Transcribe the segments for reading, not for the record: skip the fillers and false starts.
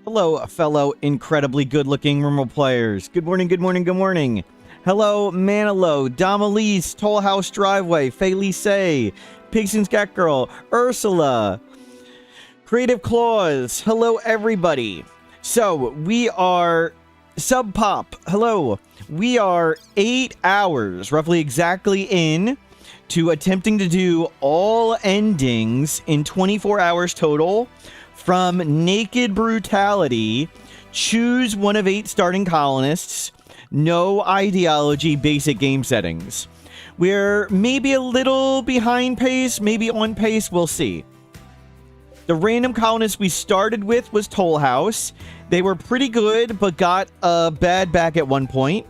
Hello, fellow incredibly good-looking Rumble players. Good morning, good morning, good morning. Hello, Manilo, Damalise, Toll House Driveway, Felice, Pigson's Cat Girl, Ursula, Creative Claws. Hello, everybody. So, we are Sub Pop. Hello. We are 8 hours, roughly exactly in, to attempting to do all endings in 24 hours total from Naked Brutality. Choose one of 8 starting colonists. No ideology, basic game settings. We're maybe a little behind pace, maybe on pace, we'll see. The random colonist we started with was Toll House. They were pretty good, but got a bad back at one point.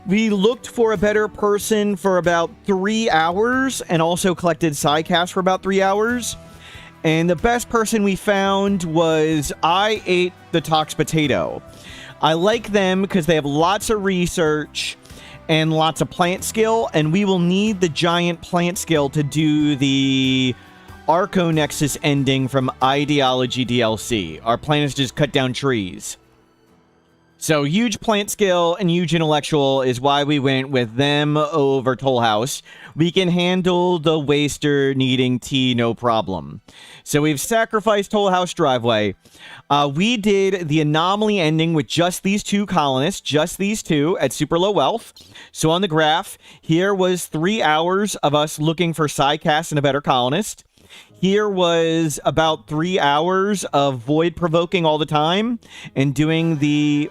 We looked for a better person for about 3 hours and also collected sidecast for about 3 hours. And the best person we found was I Ate the Tox Potato. I like them because they have lots of research and lots of plant skill, and we will need the giant plant skill to do the Arco Nexus ending from Ideology DLC. Our plan is to just cut down trees. So huge plant skill and huge intellectual is why we went with them over Toll House. We can handle the waster needing tea, no problem. So we've sacrificed Toll House Driveway. We did the anomaly ending with just these 2 colonists, just these 2 at super low wealth. So on the graph, here was 3 hours of us looking for sidecast and a better colonist. Here was about 3 hours of void provoking all the time and doing the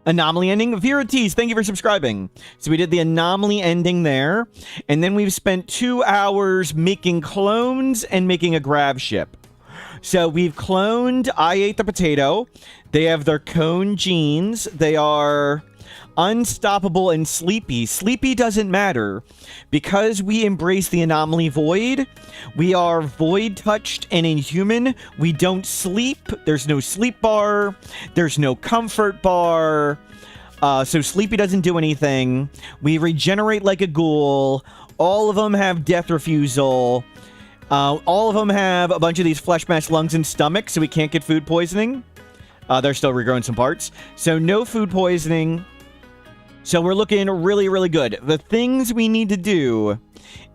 anomaly ending. Verities, thank you for subscribing. So we did the anomaly ending there, and then we've spent 2 hours making clones and making a grab ship. So we've cloned I Ate the Potato. They have their cone genes. They are unstoppable and sleepy. Sleepy doesn't matter because we embrace the anomaly void. We are void touched and inhuman. We don't sleep. There's no sleep bar. There's no comfort bar. So sleepy doesn't do anything. We regenerate like a ghoul. All of them have death refusal. All of them have a bunch of these flesh mass lungs and stomach, so we can't get food poisoning. They're still regrowing some parts. So no food poisoning. So we're looking really, really good. The things we need to do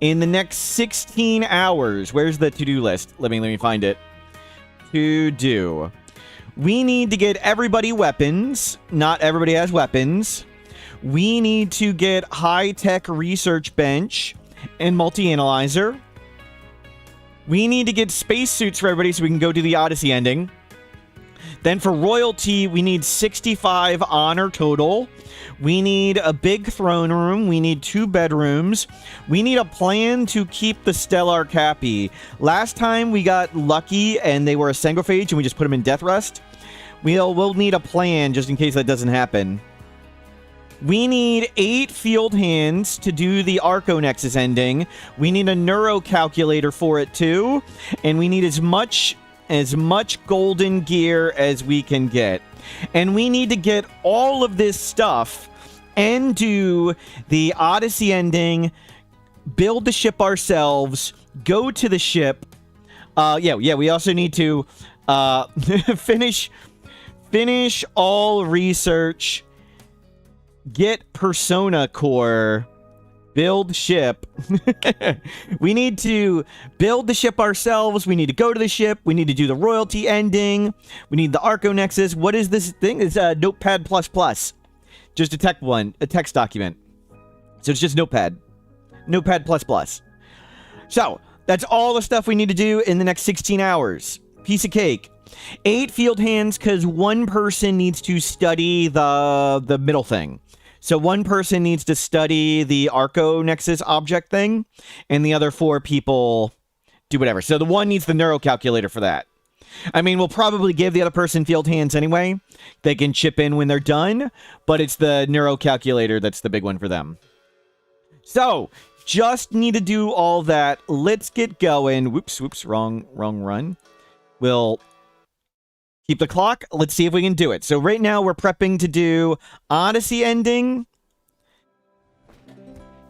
in the next 16 hours. Where's the to-do list? Let me find it. To do. We need to get everybody weapons. Not everybody has weapons. We need to get high-tech research bench and multi-analyzer. We need to get spacesuits for everybody so we can go do the Odyssey ending. Then for royalty, we need 65 honor total. We need a big throne room. We need 2 bedrooms. We need a plan to keep the Stellar Cappy. Last time we got lucky and they were a Sangophage and we just put them in death rest. We'll need a plan just in case that doesn't happen. We need 8 field hands to do the Arco Nexus ending. We need a neuro calculator for it too. And we need as much golden gear as we can get. And we need to get all of this stuff and do the Odyssey ending, build the ship ourselves, go to the ship. Yeah, we also need to finish all research, get Persona Core, build ship. We need to build the ship ourselves. We need to go to the ship. We need to do the royalty ending. We need the Arco Nexus. What is this thing? It's Notepad++. Just a text document. So it's just Notepad. Notepad++. So that's all the stuff we need to do in the next 16 hours. Piece of cake. 8 field hands because 1 person needs to study the middle thing. So 1 person needs to study the Arco Nexus object thing, and the other 4 people do whatever. So the 1 needs the neuro calculator for that. I mean, we'll probably give the other person field hands anyway. They can chip in when they're done, but it's the neuro calculator that's the big one for them. So, just need to do all that. Let's get going. Whoops, wrong run. We'll keep the clock. Let's see if we can do it. So right now we're prepping to do Odyssey ending.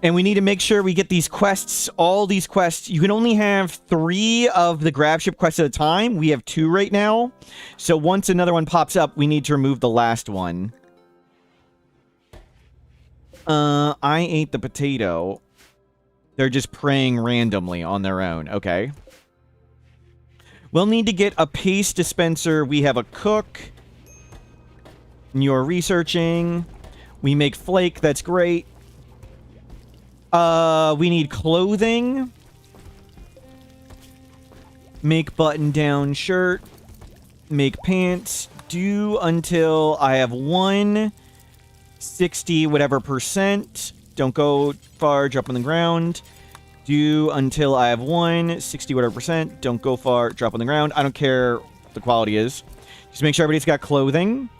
And we need to make sure we get these quests, all these quests. You can only have 3 of the grab ship quests at a time. We have 2 right now. So once another one pops up, we need to remove the last one. I ate the potato. They're just praying randomly on their own. Okay. We'll need to get a paste dispenser. We have a cook. You're researching. We make flake. That's great. We need clothing. Make button-down shirt. Make pants. Do until I have 160 whatever percent. Don't go far. Drop on the ground. Do until I have 160 whatever percent. Don't go far. Drop on the ground. I don't care what the quality is. Just make sure everybody's got clothing.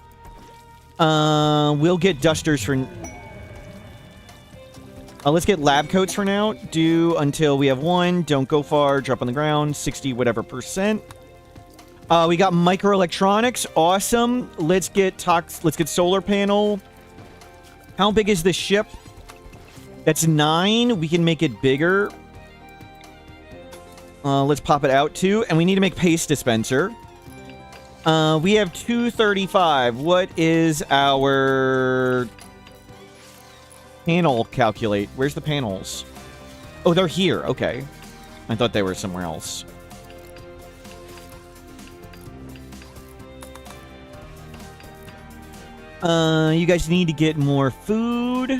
We'll get dusters for... let's get lab coats for now. Do until we have 1. Don't go far. Drop on the ground. 60 whatever percent. We got microelectronics. Awesome. Let's get solar panel. How big is this ship? That's 9. We can make it bigger. Let's pop it out too. And we need to make paste dispenser. We have 235. What is our panel calculate? Where's the panels? Oh, they're here. Okay. I thought they were somewhere else. You guys need to get more food.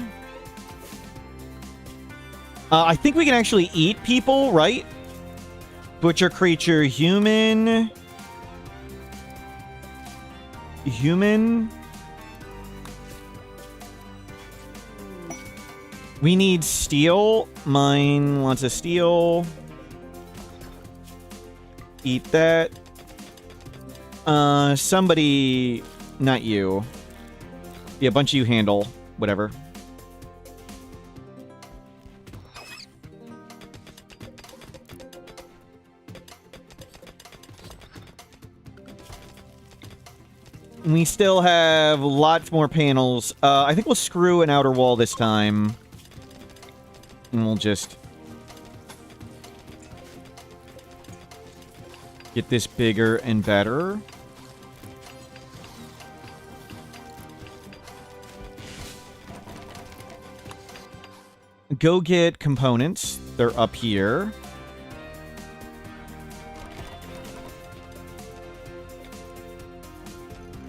I think we can actually eat people, right? Butcher creature, human. Human. We need steel. Mine wants a steel. Eat that. Somebody... Not you. Yeah, a bunch of you handle. Whatever. We still have lots more panels. I think we'll screw an outer wall this time. And we'll just... get this bigger and better. Go get components. They're up here.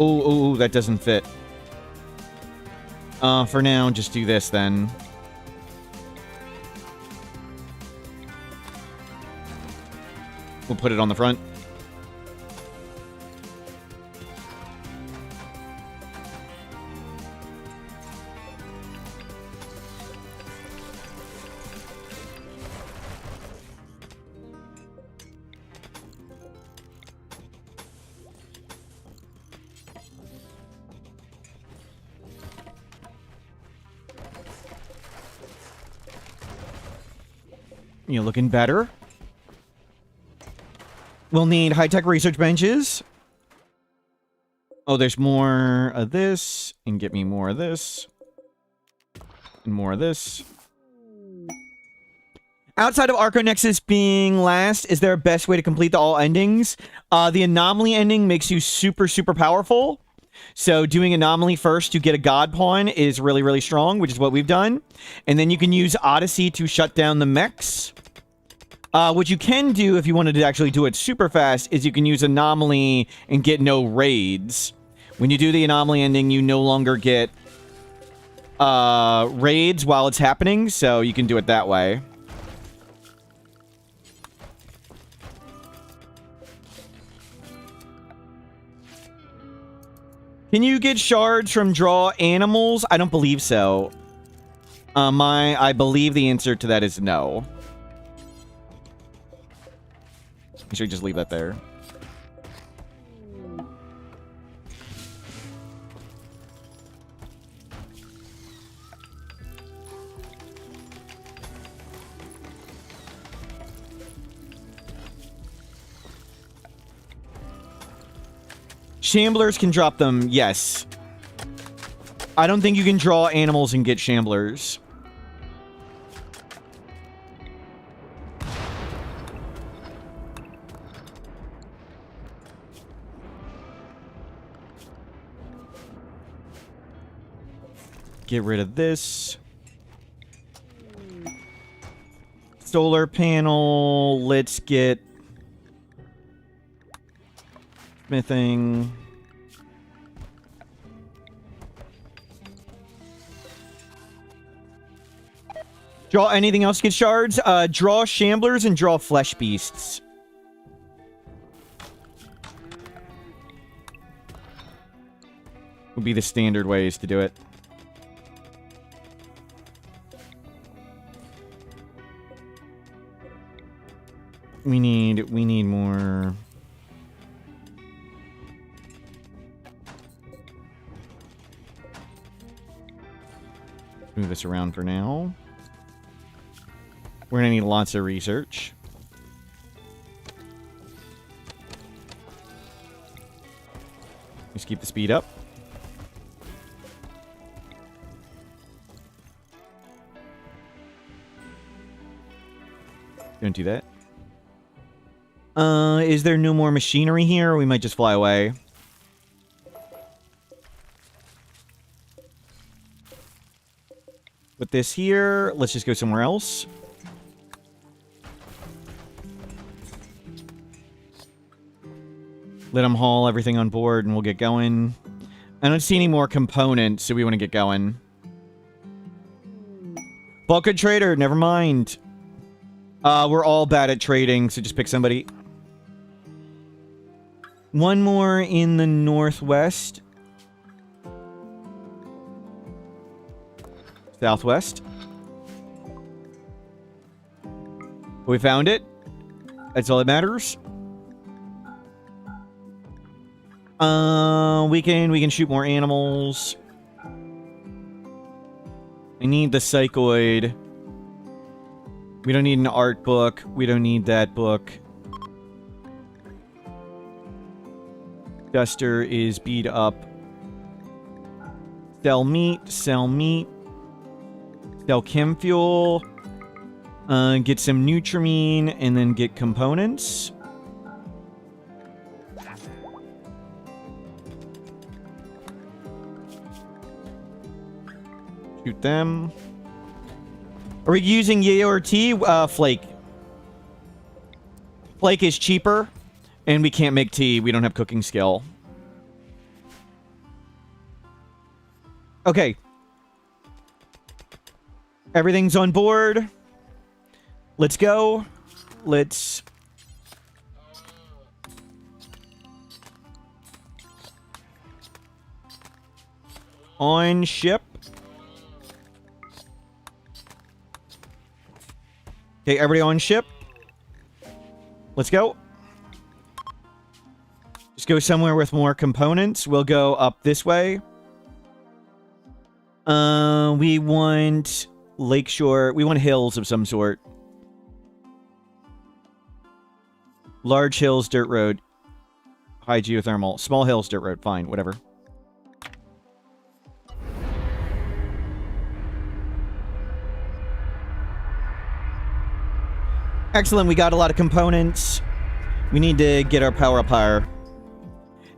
Oh, that doesn't fit. For now, just do this then. We'll put it on the front. You're looking better. We'll need high-tech research benches. Oh, there's more of this. And get me more of this. And more of this. Outside of Arco Nexus being last, is there a best way to complete the all endings? The anomaly ending makes you super, super powerful. So doing anomaly first to get a god pawn is really, really strong, which is what we've done. And then you can use Odyssey to shut down the mechs. What you can do if you wanted to actually do it super fast is you can use anomaly and get no raids. When you do the anomaly ending, you no longer get raids while it's happening, so you can do it that way. Can you get shards from draw animals? I don't believe so. I believe the answer to that is no. I should just leave that there. Shamblers can drop them, yes. I don't think you can draw animals and get shamblers. get rid of this. Solar panel. Let's get smithing. Draw anything else to get shards? Draw shamblers and draw flesh beasts. Would be the standard ways to do it. We need more. Move this around for now. We're gonna need lots of research. Just keep the speed up. Don't do that. Is there no more machinery here? Or we might just fly away. With this here, let's just go somewhere else. Let them haul everything on board and we'll get going. I don't see any more components, so we want to get going. Bulkhead trader, never mind. We're all bad at trading, so just pick somebody. One more in the northwest. Southwest. We found it. That's all that matters. We can shoot more animals. I need the psychoid. We don't need an art book. We don't need that book. Duster is beat up. Sell meat. Sell meat. Sell chem fuel. Get some Nutrimine and then get components. Shoot them. Are we using Yayo or tea? Flake. Flake is cheaper, and we can't make tea. We don't have cooking skill. Okay. Everything's on board. Let's go. Let's... On ship. Okay, everybody on ship. Let's go. Just go somewhere with more components. We'll go up this way. We want lakeshore. We want hills of some sort. Large hills, dirt road. High geothermal. Small hills, dirt road. Fine, whatever. Excellent, we got a lot of components. We need to get our power up higher.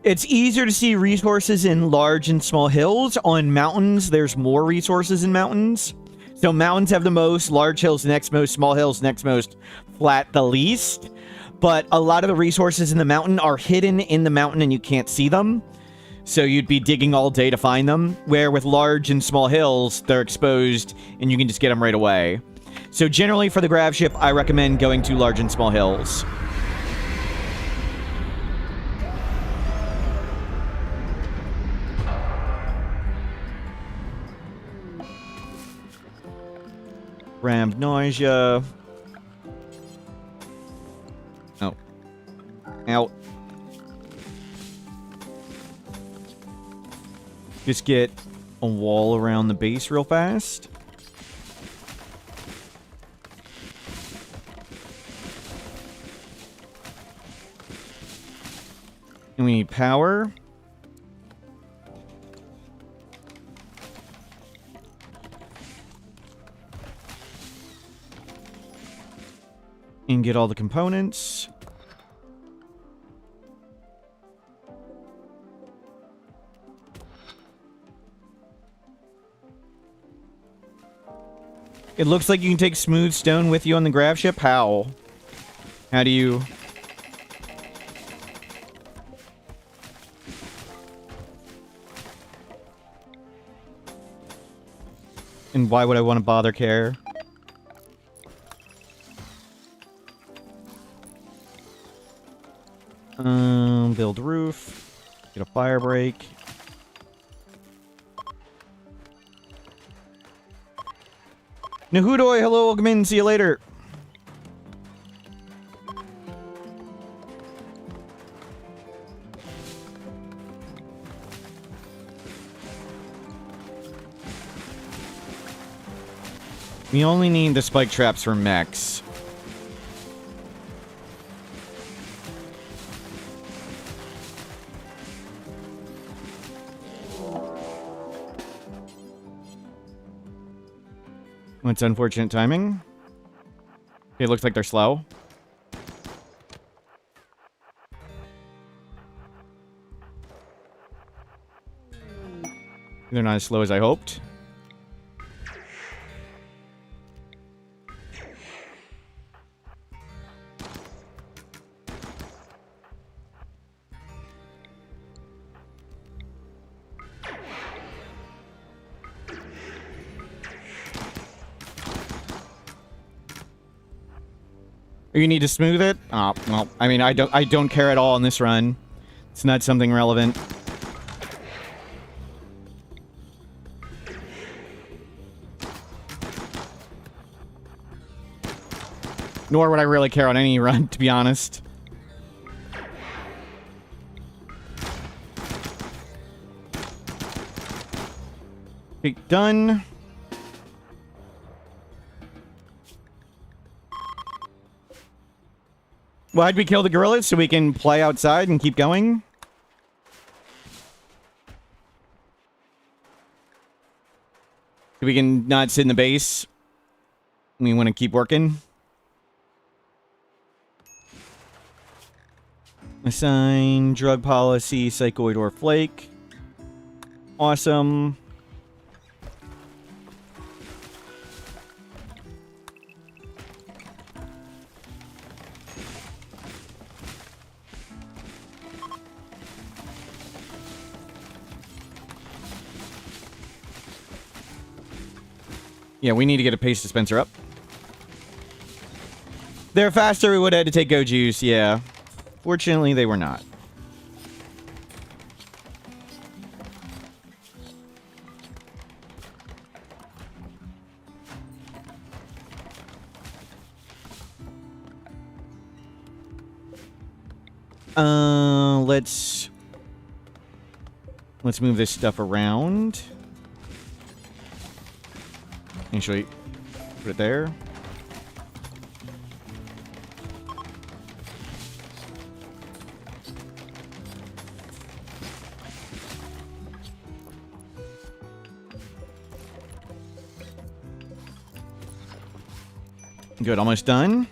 It's easier to see resources in large and small hills. On mountains, there's more resources in mountains. So mountains have the most, large hills the next most, small hills next most, flat the least. But a lot of the resources in the mountain are hidden in the mountain and you can't see them. So you'd be digging all day to find them. Where with large and small hills, they're exposed and you can just get them right away. So generally for the grav ship, I recommend going to large and small hills. Ram nausea. Oh. Out. Just get a wall around the base real fast. And we need power. And get all the components. It looks like you can take smooth stone with you on the grav ship. How? How do you... And why would I want to bother care? Build roof. Get a fire break. Nahudoy, hello, welcome in. See you later. We only need the spike traps for mechs. It's unfortunate timing. It looks like they're slow. They're not as slow as I hoped. You need to smooth it? Oh, well, I mean, I don't care at all in this run. It's not something relevant. Nor would I really care on any run, to be honest. Okay, done. Why'd we kill the gorillas? So we can play outside and keep going? So we can not sit in the base? We want to keep working? Assign drug policy, psychoid or flake. Awesome. Yeah, we need to get a pace dispenser up. They're faster, we would have had to take Go Juice, yeah. Fortunately, they were not. Let's move this stuff around. Actually, put it there. Good, almost done.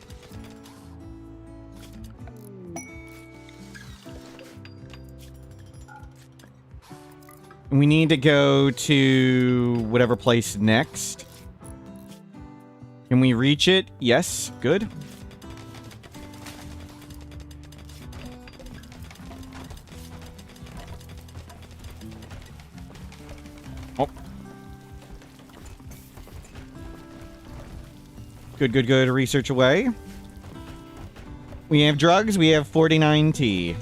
We need to go to whatever place next. Can we reach it? Yes, good. Oh. Good, good, good. Research away. We have drugs. We have 49T.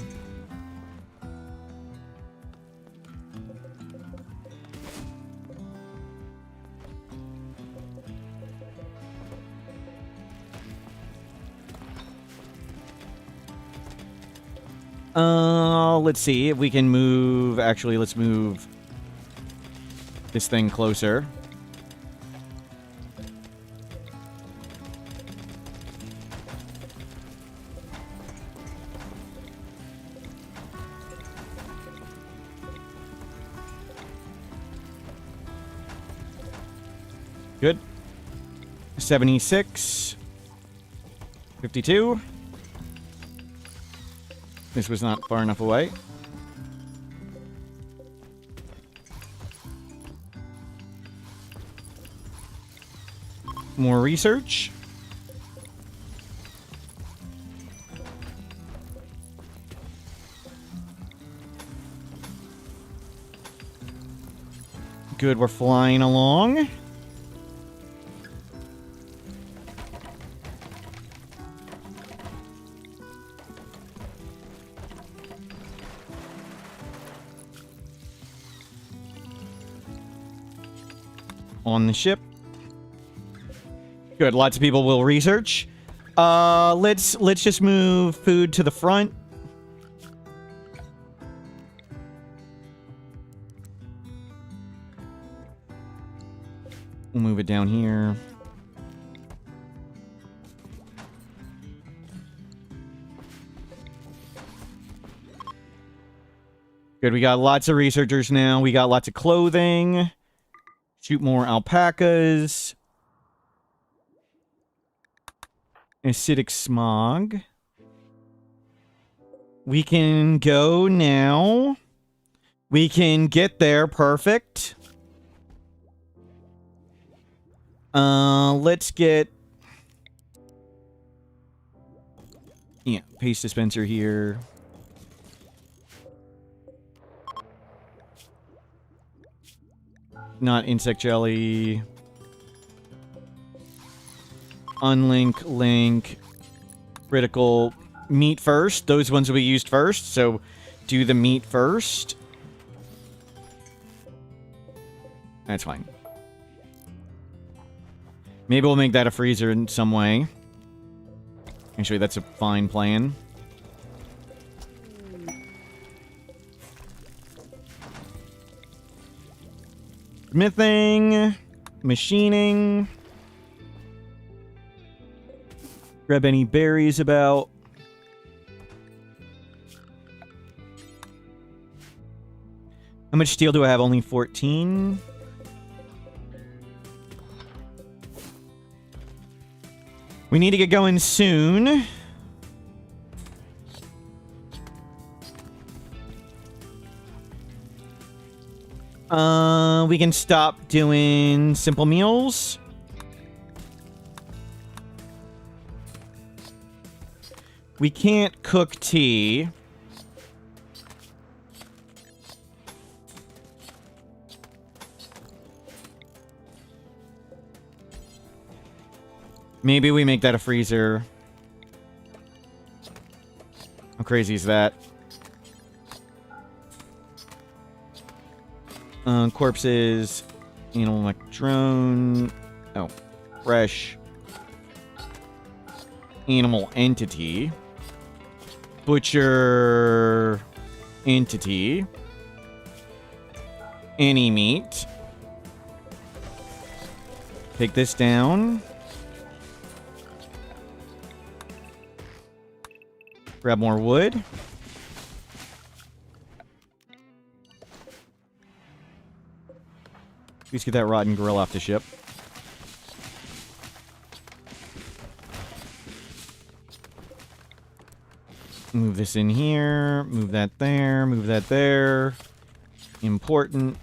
Let's see if we can move... Actually, let's move this thing closer. Good. 76. 52. This was not far enough away. More research. Good, we're flying along. On the ship. Good, lots of people will research. Let's just move food to the front. We'll move it down here. Good, we got lots of researchers now. We got lots of clothing. Shoot more alpacas. Acidic smog. We can go now. We can get there. Perfect. Let's get... Yeah, paste dispenser here. Not insect jelly. Unlink, link, critical, meat first. Those ones will be used first, so do the meat first. That's fine. Maybe we'll make that a freezer in some way. Actually, that's a fine plan. Smithing, machining. Grab any berries about. How much steel do I have? Only 14. We need to get going soon. We can stop doing simple meals. We can't cook tea. Maybe we make that a freezer. How crazy is that? Corpses. Animal drone. Oh. Fresh. Animal entity. Butcher. Entity. Any meat. Take this down. Grab more wood. Please get that rotten grill off the ship. Move this in here. Move that there. Move that there. Important.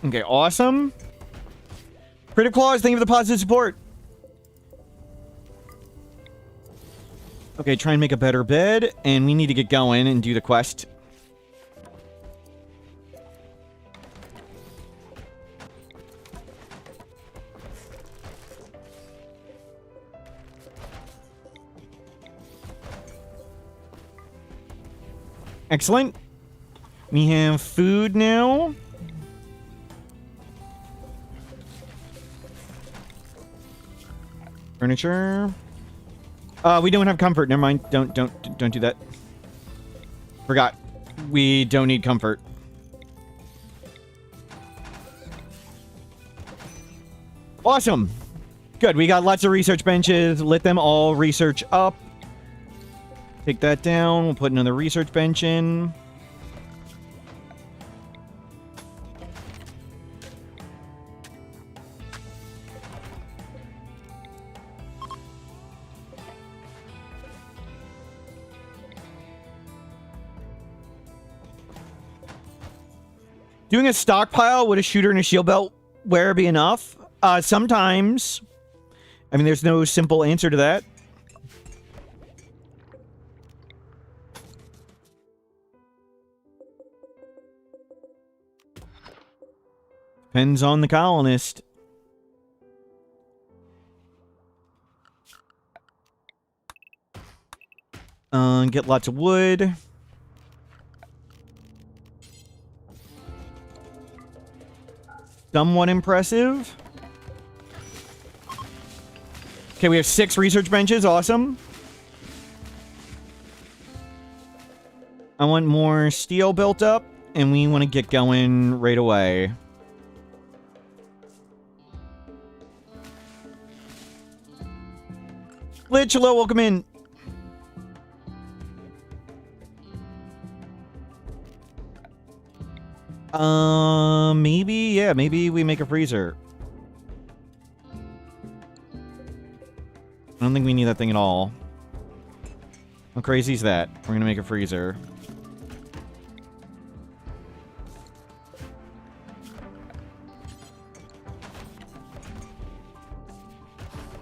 Okay, awesome. Critic Claws, thank you for the positive support. Okay, try and make a better bed, and we need to get going and do the quest. Excellent. We have food now. Furniture. We don't have comfort. Never mind. Don't do that. Forgot. We don't need comfort. Awesome. Good. We got lots of research benches. Let them all research up. Take that down. We'll put another research bench in. Doing a stockpile, would a shooter and a shield belt wear be enough? Sometimes. I mean, there's no simple answer to that. Depends on the colonist. Get lots of wood. Somewhat impressive. Okay, we have 6 research benches. Awesome. I want more steel built up, and we want to get going right away. Glitch, hello, welcome in. Maybe, yeah, maybe we make a freezer. I don't think we need that thing at all. How crazy is that? We're gonna make a freezer.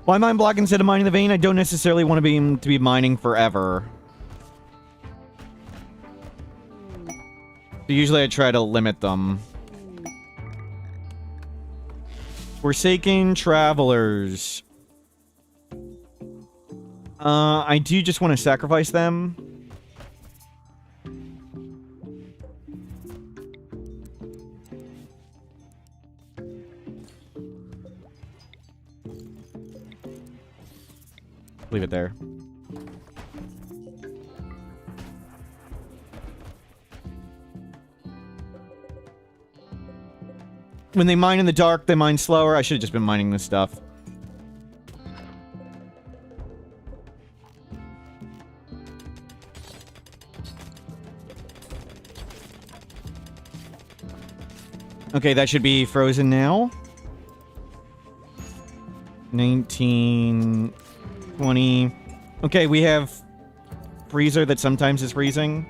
Why mine block instead of mining the vein? I don't necessarily want to be mining forever. So usually I try to limit them. Forsaken travelers. I do just want to sacrifice them. Leave it there. When they mine in the dark, they mine slower. I should have just been mining this stuff. Okay, that should be frozen now. 19, 20. Okay, we have freezer that sometimes is freezing.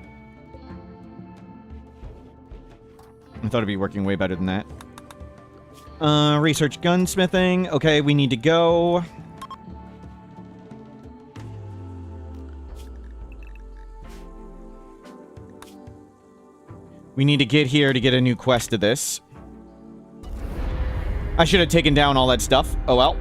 I thought it'd be working way better than that. Research gunsmithing. Okay, we need to go. We need to get here to get a new quest to this. I should have taken down all that stuff. Oh well.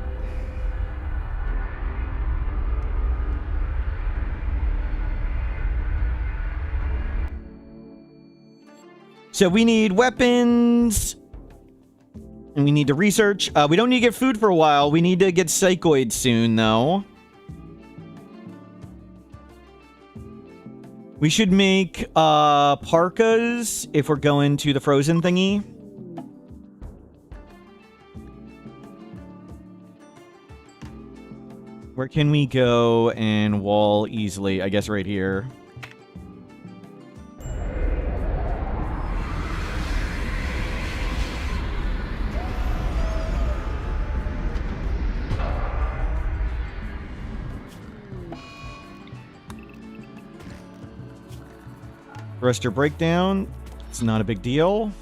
So we need weapons. And we need to research. We don't need to get food for a while. We need to get psychoids soon, though. We should make parkas if we're going to the frozen thingy. Where can we go and wall easily? I guess right here. Thruster breakdown. It's not a big deal.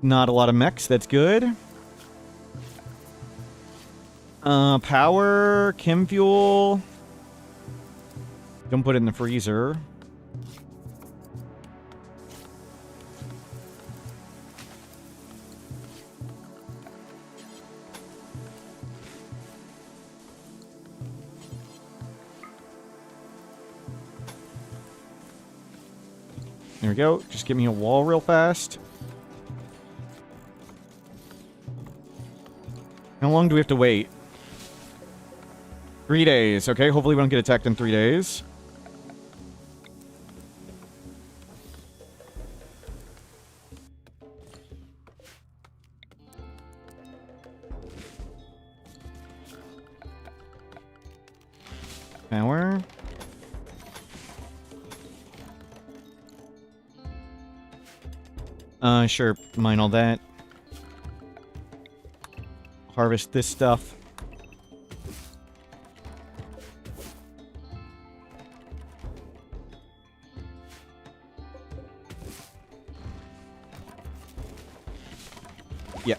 Not a lot of mechs. That's good. Power, chem fuel. Don't put it in the freezer. There we go. Just give me a wall real fast. How long do we have to wait? 3 days. Okay, hopefully we don't get attacked in 3 days. Power. Sure, mine all that. Harvest this stuff. Yeah.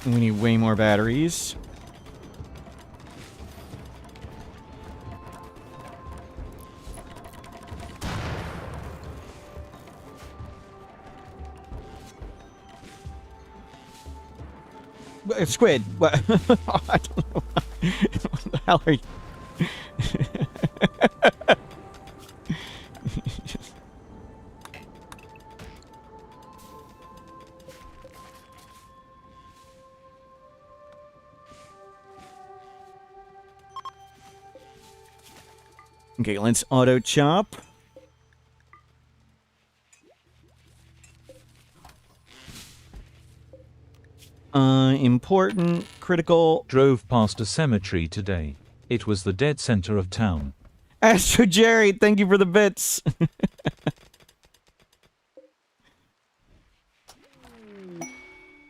We need way more batteries. Squid. What? I don't know. What the hell are you? Okay, let's auto chop. Important, critical. Drove past a cemetery today. It was the dead center of town. Astro Jerry, thank you for the bits.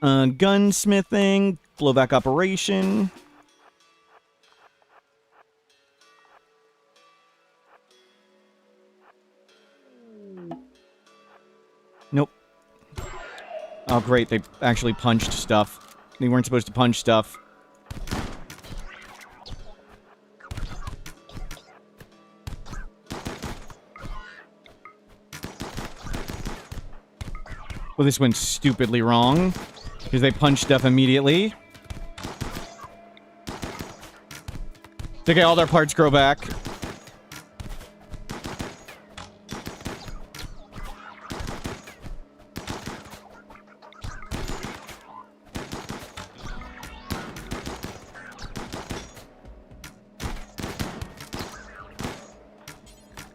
Gunsmithing, blowback operation. Nope. Oh, great. They actually punched stuff. They weren't supposed to punch stuff. Well, this went stupidly wrong. Because they punched stuff immediately. It's okay, all their parts grow back.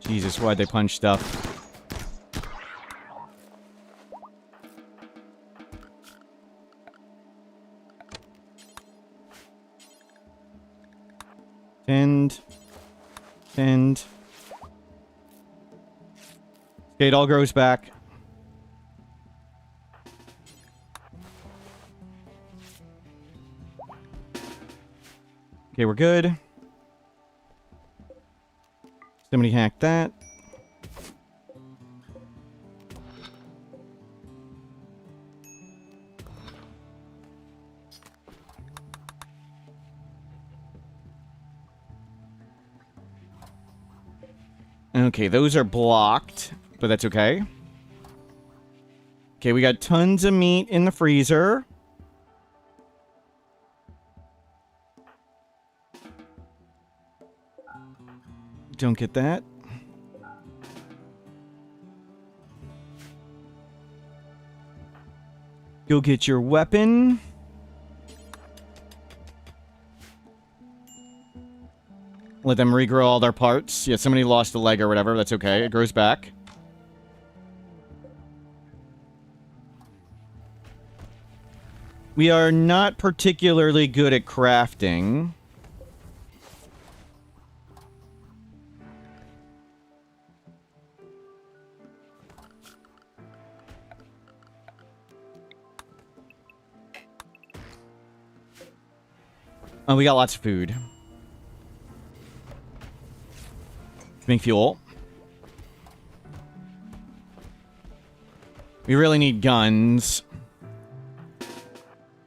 Jesus, why'd they punch stuff? Tend. Okay, it all grows back. Okay, we're good. Somebody hacked that. Okay, those are blocked, but that's okay. Okay, we got tons of meat in the freezer. Don't get that. Go get your weapon. Let them regrow all their parts. Yeah, somebody lost a leg or whatever. That's okay. It grows back. We are not particularly good at crafting. Oh, we got lots of food. Make fuel. We really need guns.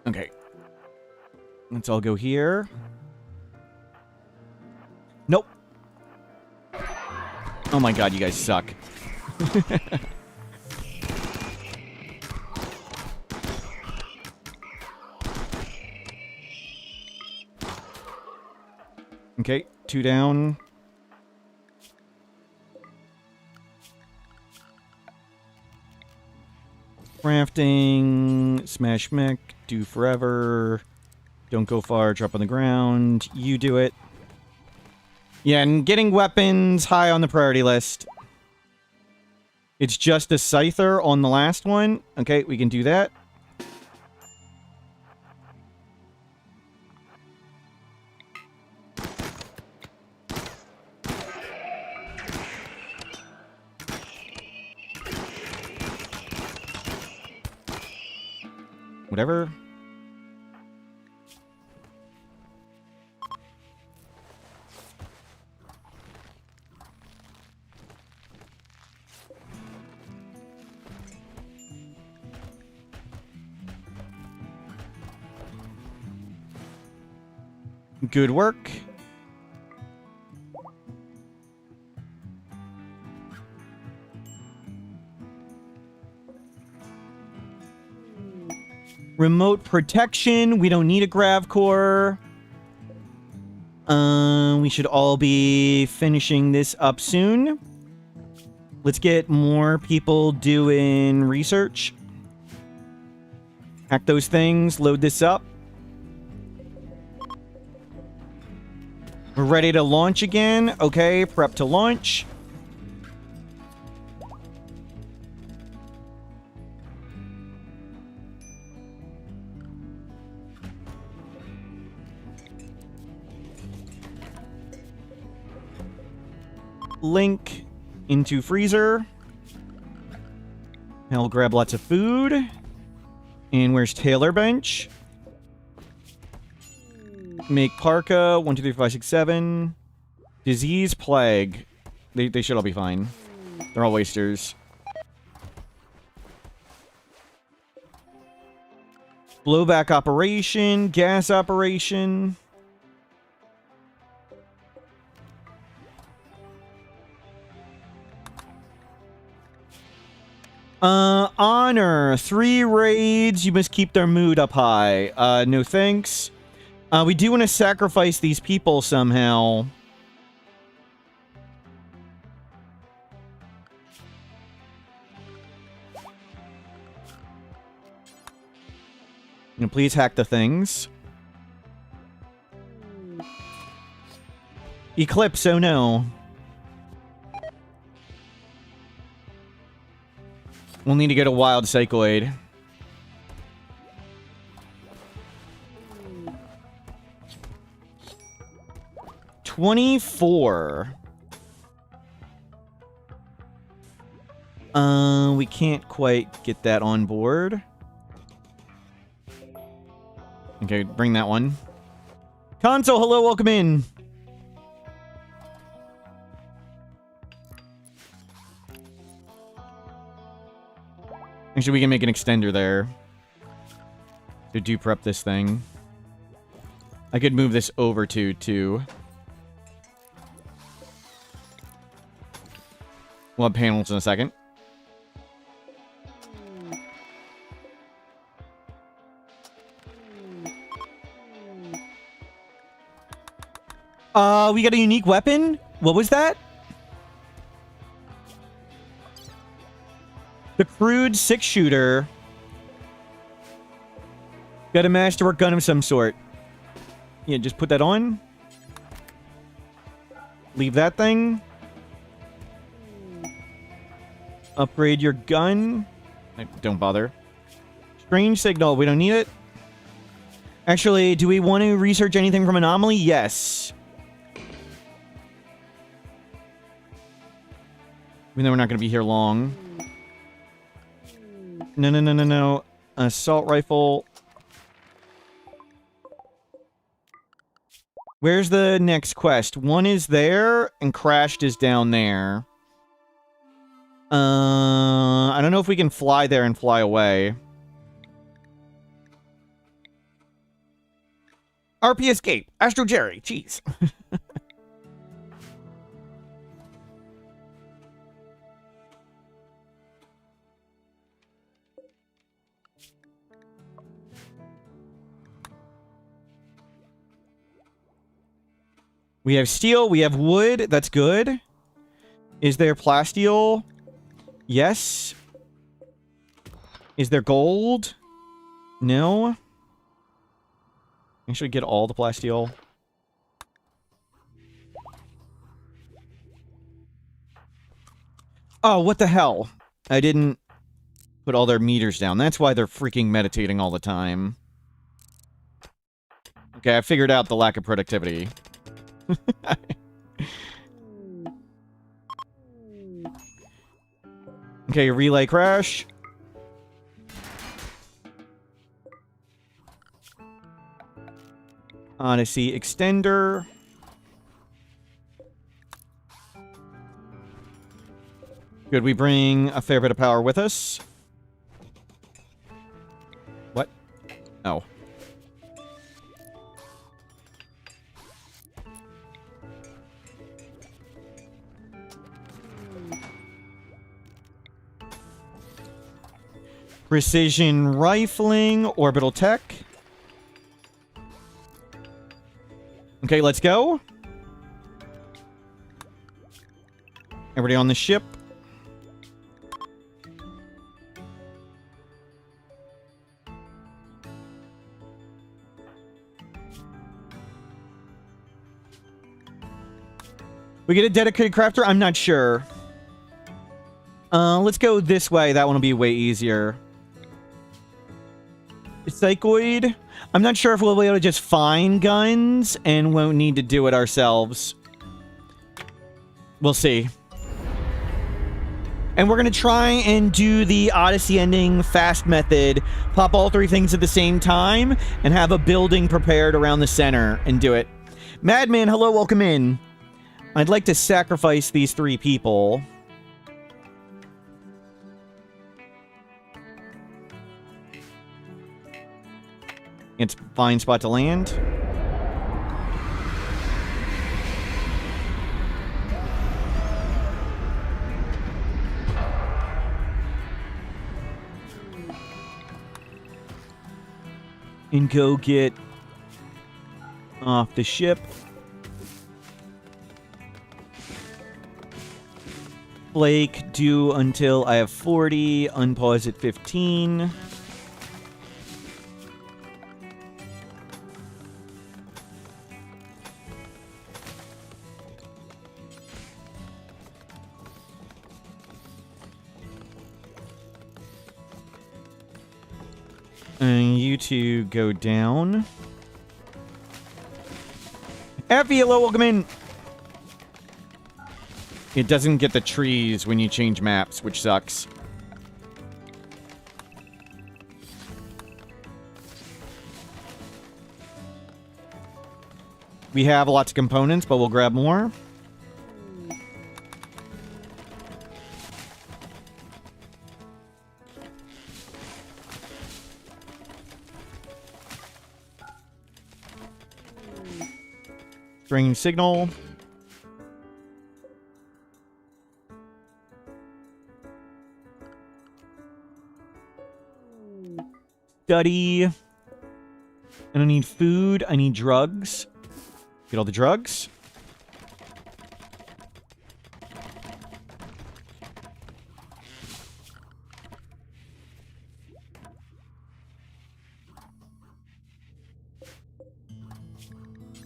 Okay. Let's all go here. Nope. Oh my god, you guys suck. Okay, 2 down. Crafting, smash mech, do forever. Don't go far, drop on the ground. You do it. Yeah, and getting weapons high on the priority list. It's just a scyther on the last one. Okay, we can do that. Whatever. Good work. Remote protection. We don't need a grav core. We should all be finishing this up soon. Let's get more people doing research. Hack those things. Load this up. We're ready to launch again. Okay, prep to launch. Link into freezer. I'll grab lots of food. And where's Taylor bench? Make parka. 1, 2, 3, 4, 5, 6, 7. Disease, plague. They should all be fine. They're all wasters. Blowback operation. Gas operation. Honor. 3 raids. You must keep their mood up high. No thanks. We do want to sacrifice these people somehow. Please hack the things. Eclipse, oh no. We'll need to get a wild cycloid. $24. We can't quite get that on board. Okay, bring that one. Console, hello, welcome in. Actually, we can make an extender there. To do prep this thing. I could move this over to 2. We'll have panels in a second. We got a unique weapon? What was that? The crude 6-shooter. Got a masterwork gun of some sort. Yeah, just put that on. Leave that thing. Upgrade your gun. Don't bother. Strange signal. We don't need it. Actually, do we want to research anything from Anomaly? Yes. Even though we're not going to be here long. No. Assault rifle. Where's the next quest? One is there, and Crashed is down there. I don't know if we can fly there and fly away. RP Escape. Astro Jerry. Jeez. We have steel, we have wood, that's good. Is there plasteel? Yes. Is there gold? No. Actually get all the plasteel. Oh, what the hell? I didn't put all their meters down. That's why they're freaking meditating all the time. Okay, I figured out the lack of productivity. Okay, relay crash. Odyssey extender. Good, we bring a fair bit of power with us. What? Oh. Precision rifling, orbital tech. Okay, let's go. Everybody on the ship. We get a dedicated crafter? I'm not sure. Let's go this way. That one will be way easier. Psychoid. I'm not sure if we'll be able to just find guns and won't need to do it ourselves. We'll see. And we're going to try and do the Odyssey ending fast method. Pop all three things at the same time and have a building prepared around the center and do it. Madman, hello, welcome in. I'd like to sacrifice these three people. It's a fine spot to land. And go get off the ship. Blake, do until I have 40. Unpause at 15. And you two go down. Effie, hello, welcome in. It doesn't get the trees when you change maps, which sucks. We have lots of components, but we'll grab more. String signal. Study. I don't need food. I need drugs. Get all the drugs.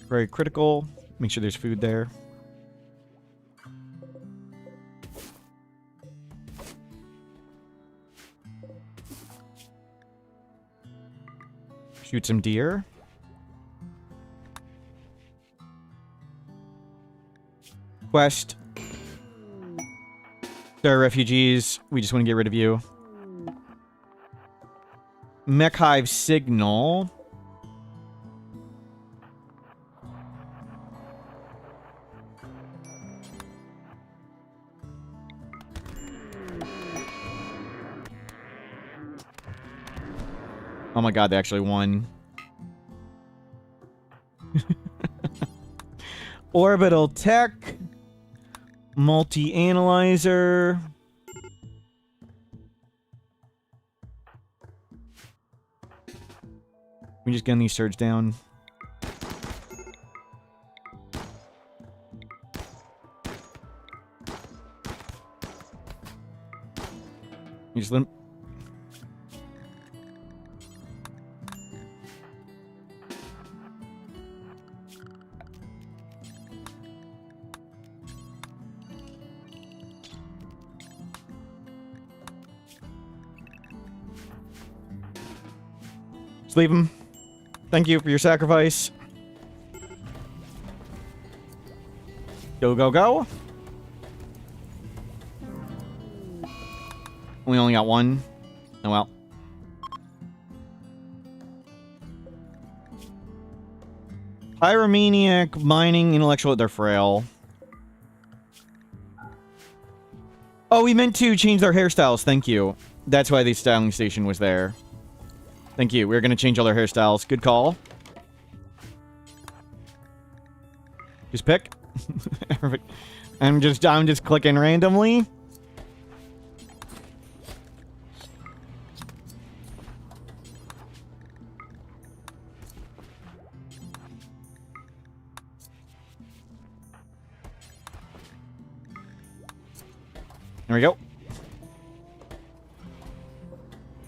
Very critical. Make sure there's food there. Shoot some deer. Quest. There are refugees. We just want to get rid of you. Mech Hive signal. Oh my god, they actually won. Orbital tech. Multi-analyzer. We just gun these surge down. You just let him... Just leave him. Thank you for your sacrifice. Go, go, go. We only got one. Oh well. Pyromaniac, mining, intellectual, they're frail. Oh, we meant to change their hairstyles. Thank you. That's why the styling station was there. Thank you. We're going to change all their hairstyles. Good call. Just pick. I'm just clicking randomly. There we go.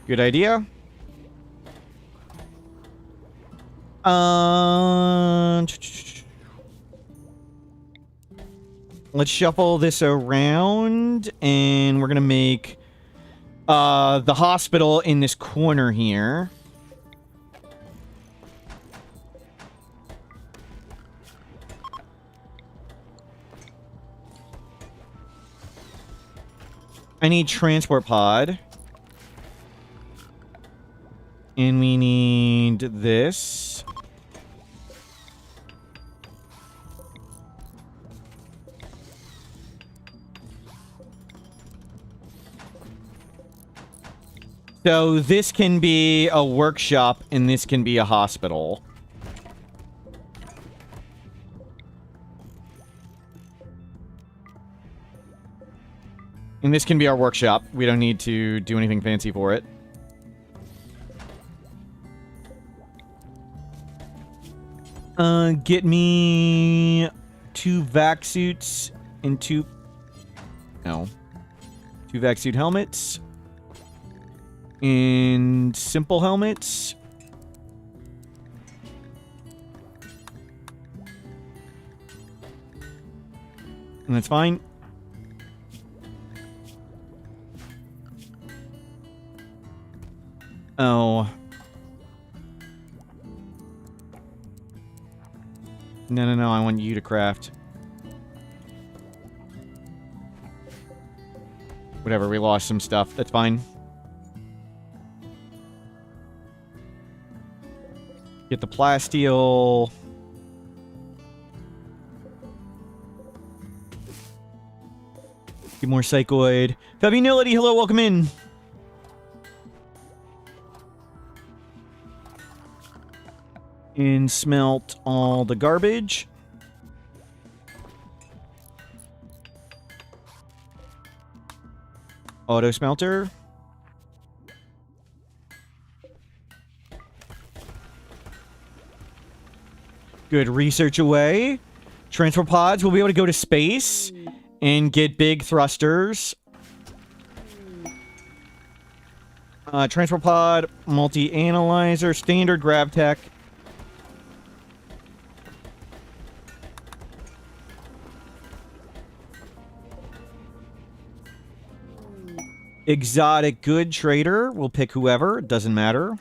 Good idea. Let's shuffle this around, and we're gonna make the hospital in this corner here. I need transport pod. And we need this. So this can be a workshop, and this can be a hospital. And this can be our workshop. We don't need to do anything fancy for it. Get me 2 vac suits and 2 vac suit helmets. And simple helmets. And that's fine. Oh. No, I want you to craft. Whatever, we lost some stuff. That's fine. Get the plasteel. Get more psychoid. Fabinility, hello, welcome in. And smelt all the garbage. Auto smelter. Good, research away. Transfer pods, we'll be able to go to space and get big thrusters. Transfer pod, multi-analyzer, standard grav tech. Exotic good trader. We'll pick whoever. It doesn't matter.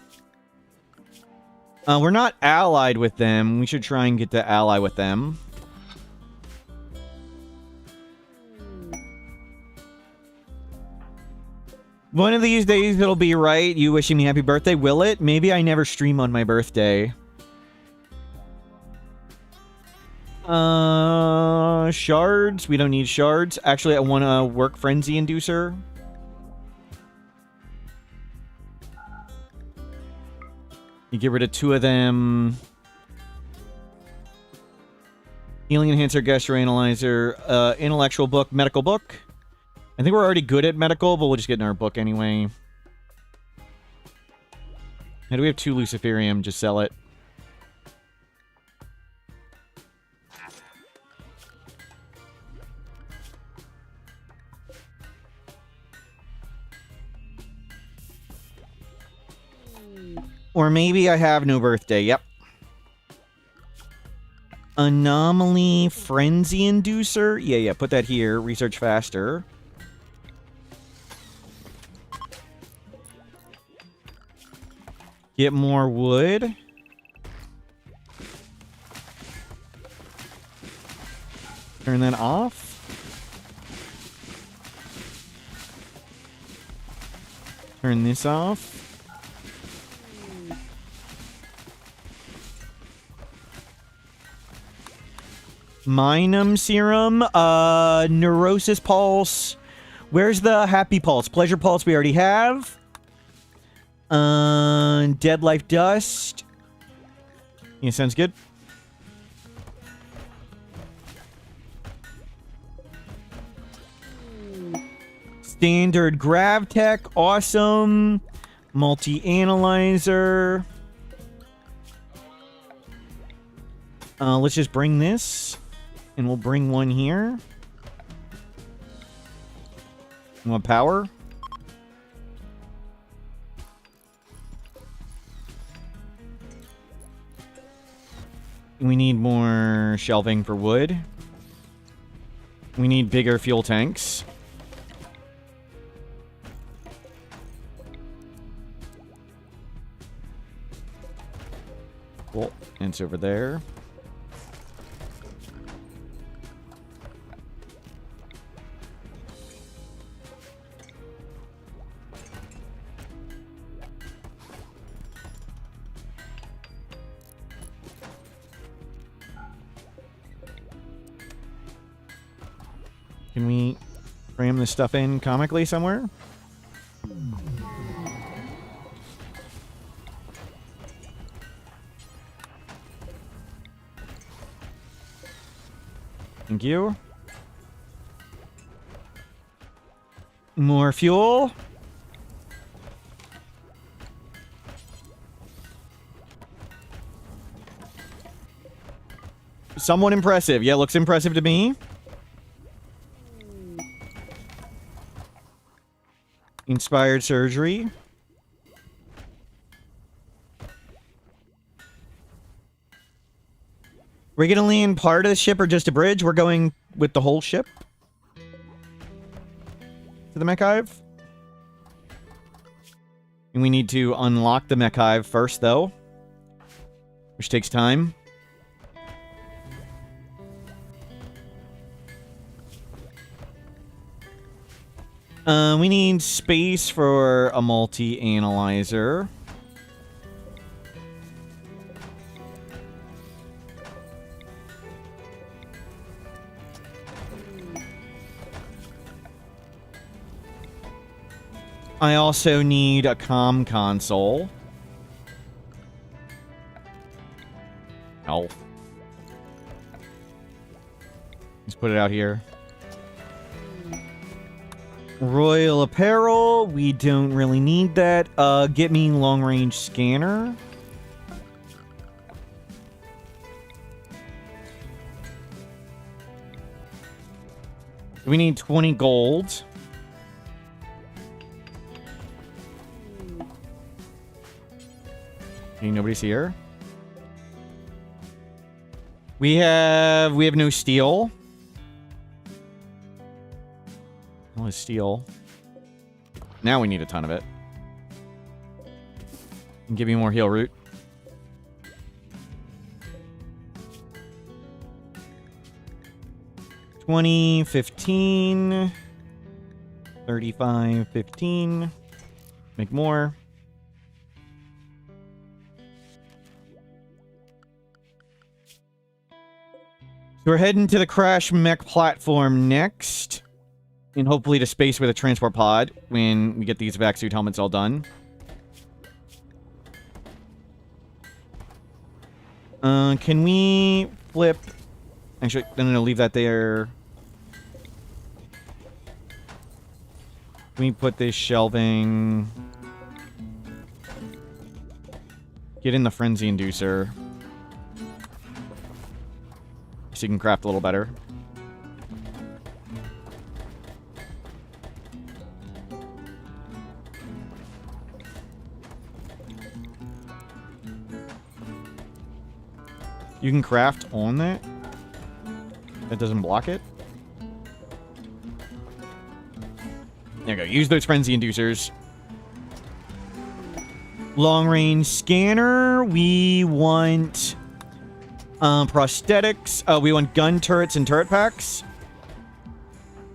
We're not allied with them. We should try and get to ally with them. One of these days it'll be right. You wishing me happy birthday. Will it? Maybe I never stream on my birthday. Shards. We don't need shards. Actually, I want a work frenzy inducer. You get rid of 2 of them. Healing enhancer, gastroanalyzer, intellectual book, medical book. I think we're already good at medical, but we'll just get in our book anyway. How do we have 2 Luciferium? Just sell it. Or maybe I have no birthday. Yep. Anomaly Frenzy Inducer. Yeah, put that here. Research faster. Get more wood. Turn that off. Turn this off. Minum serum, neurosis pulse. Where's the happy pulse? Pleasure pulse we already have. Dead life dust. Yeah, sounds good. Standard grav tech, awesome. Multi-analyzer. Let's just bring this. And we'll bring one here. You want power? We need more shelving for wood. We need bigger fuel tanks. Cool. And it's over there. Can we cram this stuff in comically somewhere? Thank you. More fuel. Somewhat impressive. Yeah, looks impressive to me. Inspired surgery. We're gonna land part of the ship or just a bridge? We're going with the whole ship to the mech hive. And we need to unlock the mech hive first, though, which takes time. We need space for a multi-analyzer. I also need a comm console. Oh. Let's put it out here. Royal apparel. We don't really need that. Get me long-range scanner. We need 20 gold. Okay, nobody's here. We have no steel. What is steel? Now we need a ton of it. And give me more heal root. $20, $15, $35, $15. Make more. So we're heading to the crash mech platform next. And hopefully to space with a transport pod when we get these vac suit helmets all done. Can we flip... Actually, no, leave that there. Can we put this shelving... Get in the frenzy inducer. So you can craft a little better. You can craft on that? That doesn't block it? There you go. Use those frenzy inducers. Long range scanner. We want prosthetics. We want gun turrets and turret packs.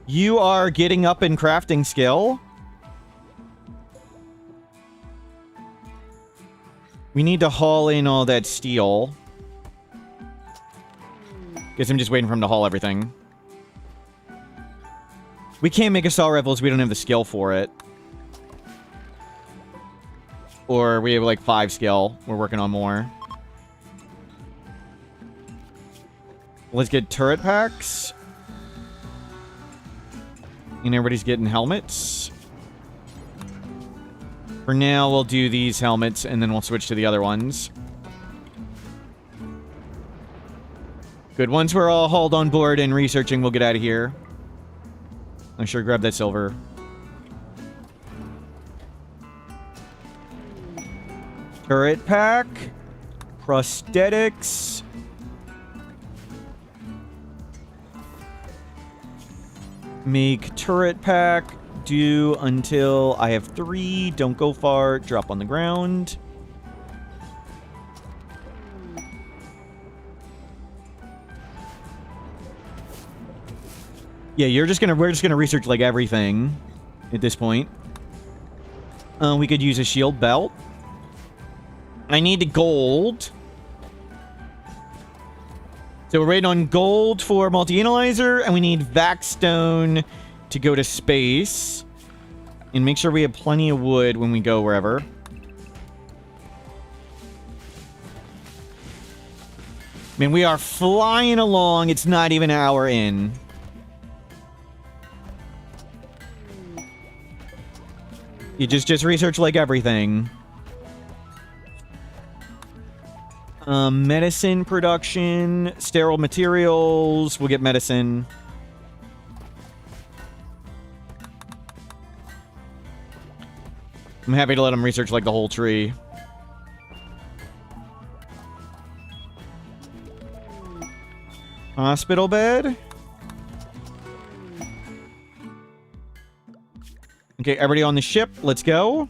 You are getting up in crafting skill. We need to haul in all that steel. Guess I'm just waiting for him to haul everything. We can't make assault rifles. We don't have the skill for it. Or we have like 5 skill. We're working on more. Let's get turret packs. And everybody's getting helmets. For now, we'll do these helmets, and then we'll switch to the other ones. Good. Once we're all hauled on board and researching, we'll get out of here. I'm sure grab that silver. Turret pack. Prosthetics. Make turret pack. Do until I have 3. Don't go far. Drop on the ground. Yeah, we're just gonna research like everything at this point. We could use a shield belt. I need gold. So we're waiting on gold for multi-analyzer, and we need Vaxstone to go to space. And make sure we have plenty of wood when we go wherever. Man, we are flying along. It's not even an hour in. You just research like everything. Medicine production, sterile materials. We'll get medicine. I'm happy to let him research like the whole tree. Hospital bed. Okay, everybody on the ship. Let's go.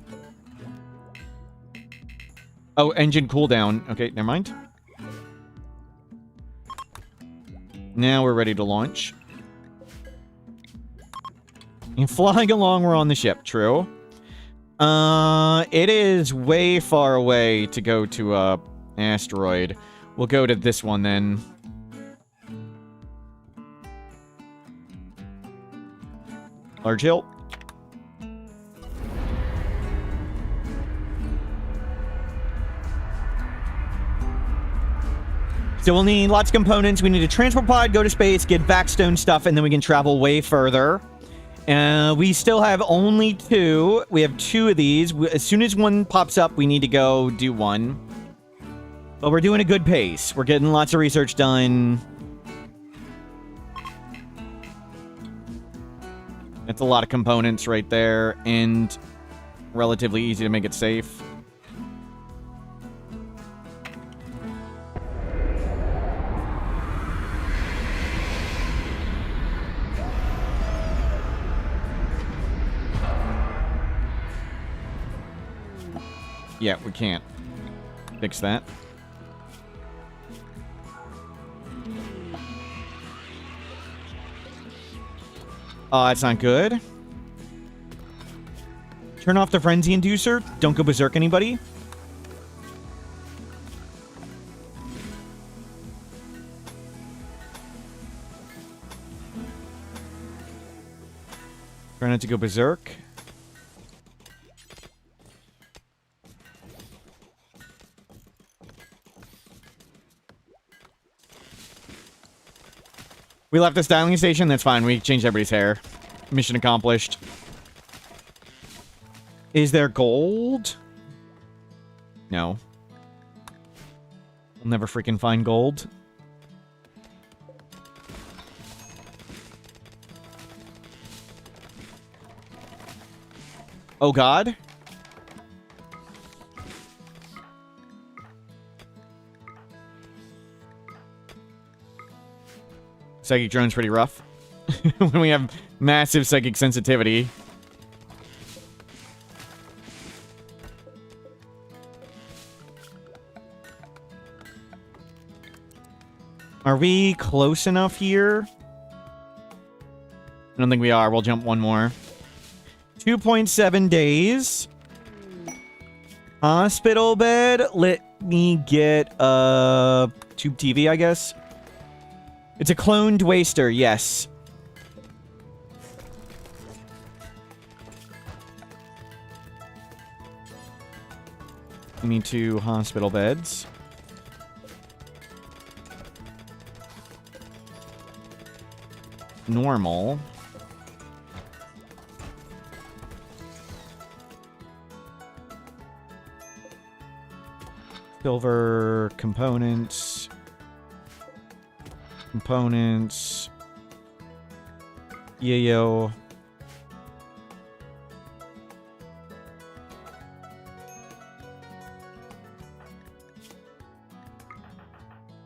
Oh, engine cooldown. Okay, never mind. Now we're ready to launch. And flying along, we're on the ship. True. It is way far away to go to a asteroid. We'll go to this one then. Large hill. So we'll need lots of components. We need a transport pod, go to space, get Vaxstone stuff, and then we can travel way further. We still have only 2. We have 2 of these. As soon as one pops up, we need to go do one. But we're doing a good pace. We're getting lots of research done. That's a lot of components right there, and relatively easy to make it safe. Yeah, we can't fix that. Oh, that's not good. Turn off the frenzy inducer. Don't go berserk anybody. Try not to go berserk. We left the styling station. That's fine. We changed everybody's hair. Mission accomplished. Is there gold? No. We'll never freaking find gold. Oh, God. Psychic drone's pretty rough. When we have massive psychic sensitivity. Are we close enough here? I don't think we are. We'll jump one more. 2.7 days. Hospital bed. Let me get a tube TV, I guess. It's a cloned waster, yes. We need 2 hospital beds. Normal. Silver components. Components. Yayo.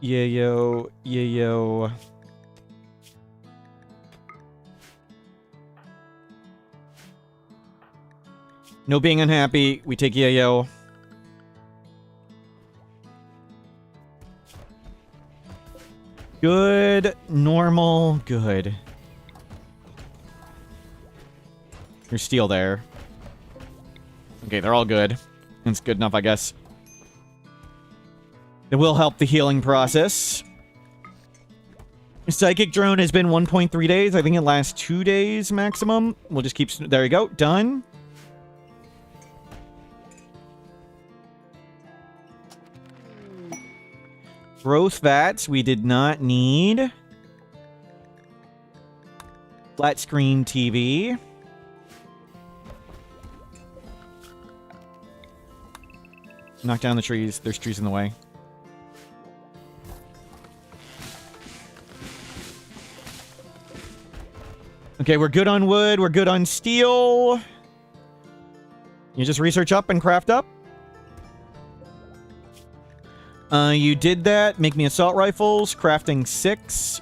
Yayo. Yayo. No being unhappy. We take Yayo. Good. Normal. Good. You're steel there. Okay, they're all good. That's good enough, I guess. It will help the healing process. Psychic drone has been 1.3 days. I think it lasts 2 days maximum. We'll just keep... There you go. Done. Growth vats we did not need. Flat screen TV. Knock down the trees. There's trees in the way. Okay, we're good on wood. We're good on steel. You just research up and craft up. You did that. Make me assault rifles. Crafting 6.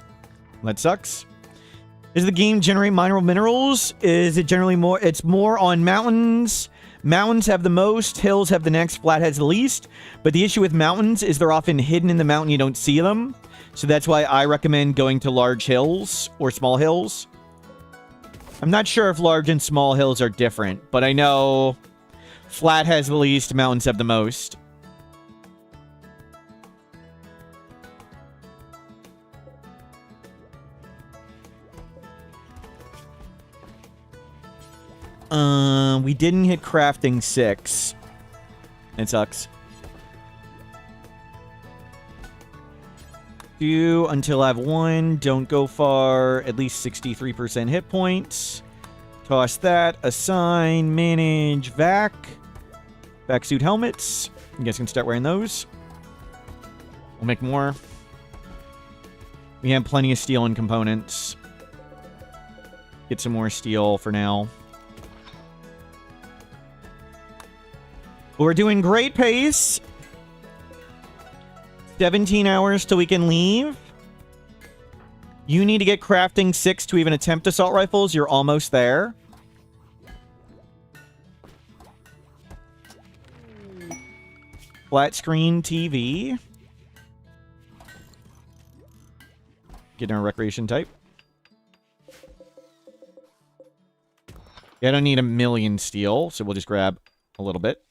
That sucks. Does the game generate minerals? Is it generally more... It's more on mountains. Mountains have the most. Hills have the next. Flat has the least. But the issue with mountains is they're often hidden in the mountain. You don't see them. So that's why I recommend going to large hills or small hills. I'm not sure if large and small hills are different, but I know flat has the least, mountains have the most. We didn't hit crafting 6. It sucks. Do until I have 1. Don't go far. At least 63% hit points. Toss that. Assign. Manage. Vac. Vac suit helmets. You guys can start wearing those. We'll make more. We have plenty of steel and components. Get some more steel for now. We're doing great pace. 17 hours till we can leave. You need to get crafting 6 to even attempt assault rifles. You're almost there. Flat screen TV. Getting our recreation type. Yeah, I don't need a million steel, so we'll just grab a little bit.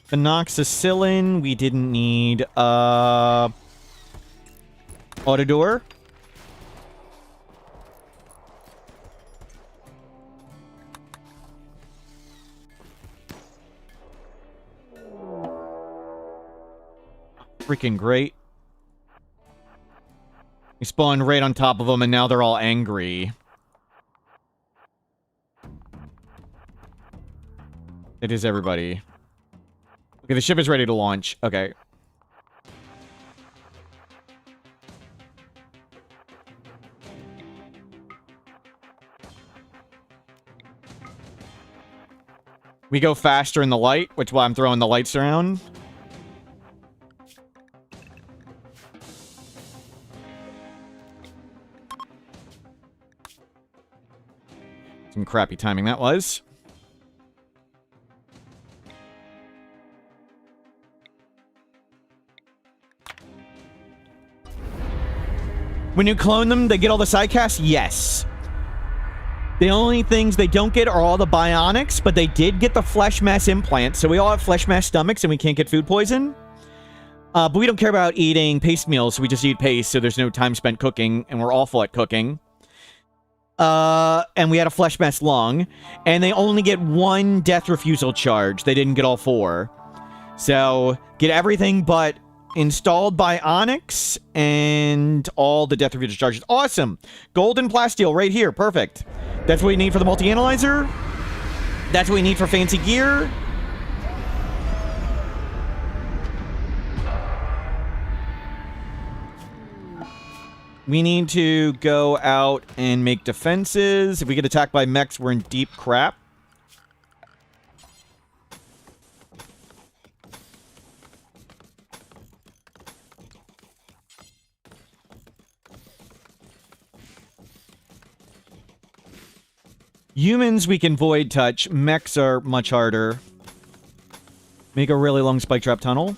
Phenoxycillin, we didn't need, auto door. Freaking great. We spawned right on top of them, and now they're all angry. It is everybody. Okay, the ship is ready to launch. Okay. We go faster in the light, which is why I'm throwing the lights around. Some crappy timing that was. When you clone them, they get all the sidecasts? Yes. The only things they don't get are all the bionics, but they did get the flesh mass implants, so we all have flesh mass stomachs and we can't get food poison. But we don't care about eating paste meals, so we just eat paste, so there's no time spent cooking, and we're awful at cooking. And we had a flesh mass lung, and they only get 1 death refusal charge. They didn't get all 4. So, get everything but installed bionics and all the death refusal charges. Awesome! Golden plasteel right here. Perfect. That's what we need for the multi-analyzer. That's what we need for fancy gear. We need to go out and make defenses. If we get attacked by mechs, we're in deep crap. Humans we can void touch. Mechs are much harder. Make a really long spike trap tunnel.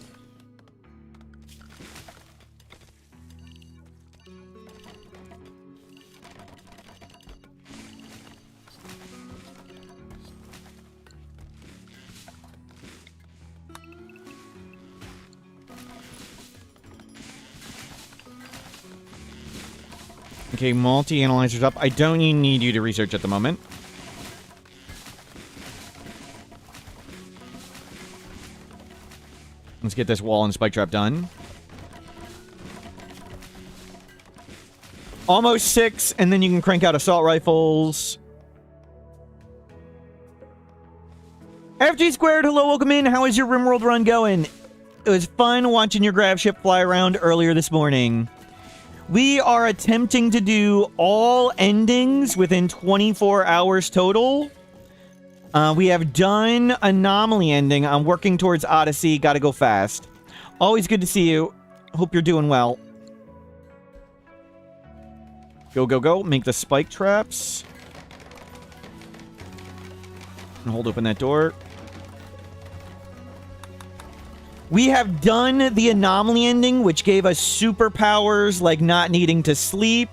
Okay, multi-analyzer's up. I don't even need you to research at the moment. Let's get this wall and spike trap done. Almost 6, and then you can crank out assault rifles. FG squared, hello, welcome in. How is your RimWorld run going? It was fun watching your grav ship fly around earlier this morning. We are attempting to do all endings within 24 hours total. We have done Anomaly ending. I'm working towards Odyssey. Gotta go fast. Always good to see you. Hope you're doing well. Go, go, go. Make the spike traps. And hold open that door. We have done the Anomaly ending, which gave us superpowers like not needing to sleep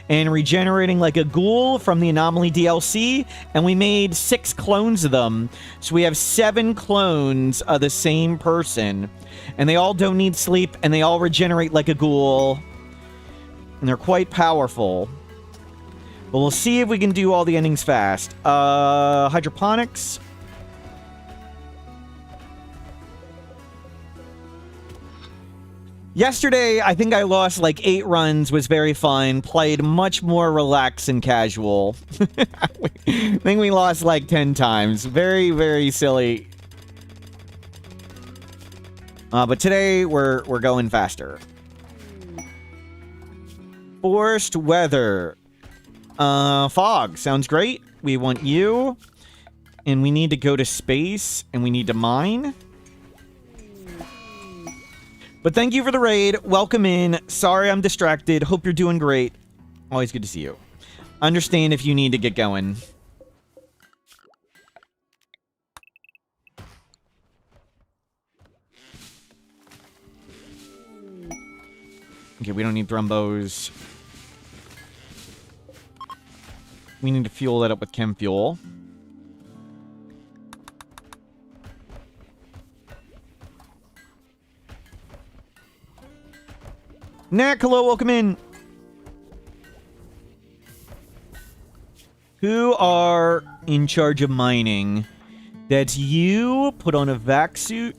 and regenerating like a ghoul from the Anomaly DLC, and we made 6 clones of them. So we have 7 clones of the same person, and they all don't need sleep, and they all regenerate like a ghoul, and they're quite powerful. But we'll see if we can do all the endings fast. Hydroponics. Yesterday, I think I lost like 8 runs, was very fun. Played much more relaxed and casual. I think we lost like 10 times. Very, very silly. But today, we're going faster. Forced weather. Fog. Sounds great. We want you. And we need to go to space. And we need to mine. But thank you for the raid. Welcome in. Sorry I'm distracted. Hope you're doing great. Always good to see you. Understand if you need to get going. Okay, we don't need thrombos. We need to fuel that up with chem fuel. Nak, hello, welcome in. Who are in charge of mining? That's you. Put on a vac suit.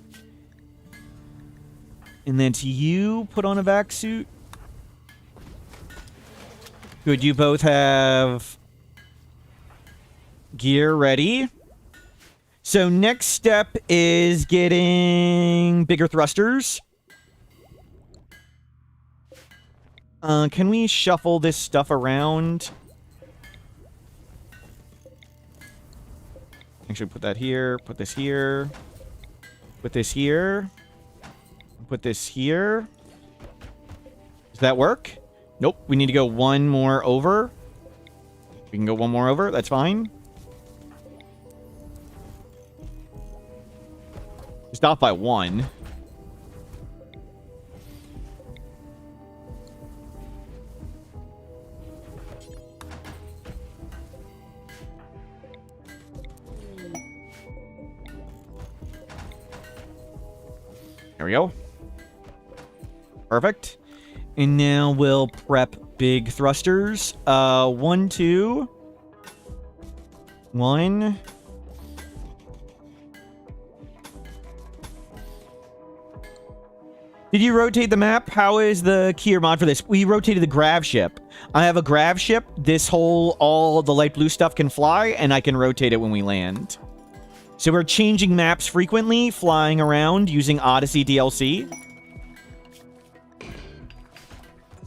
And that's you. Put on a vac suit. Good, you both have gear ready. So next step is getting bigger thrusters. Can we shuffle this stuff around? Actually, put that here. Put this here. Put this here. Put this here. Does that work? Nope. We need to go one more over. We can go one more over. That's fine. Just off by 1. There we go. Perfect. And now we'll prep big thrusters. 1, 2. 1. Did you rotate the map? How is the key or mod for this? We rotated the grav ship. I have a grav ship. This whole, all the light blue stuff can fly, and I can rotate it when we land. So we're changing maps frequently, flying around using Odyssey DLC.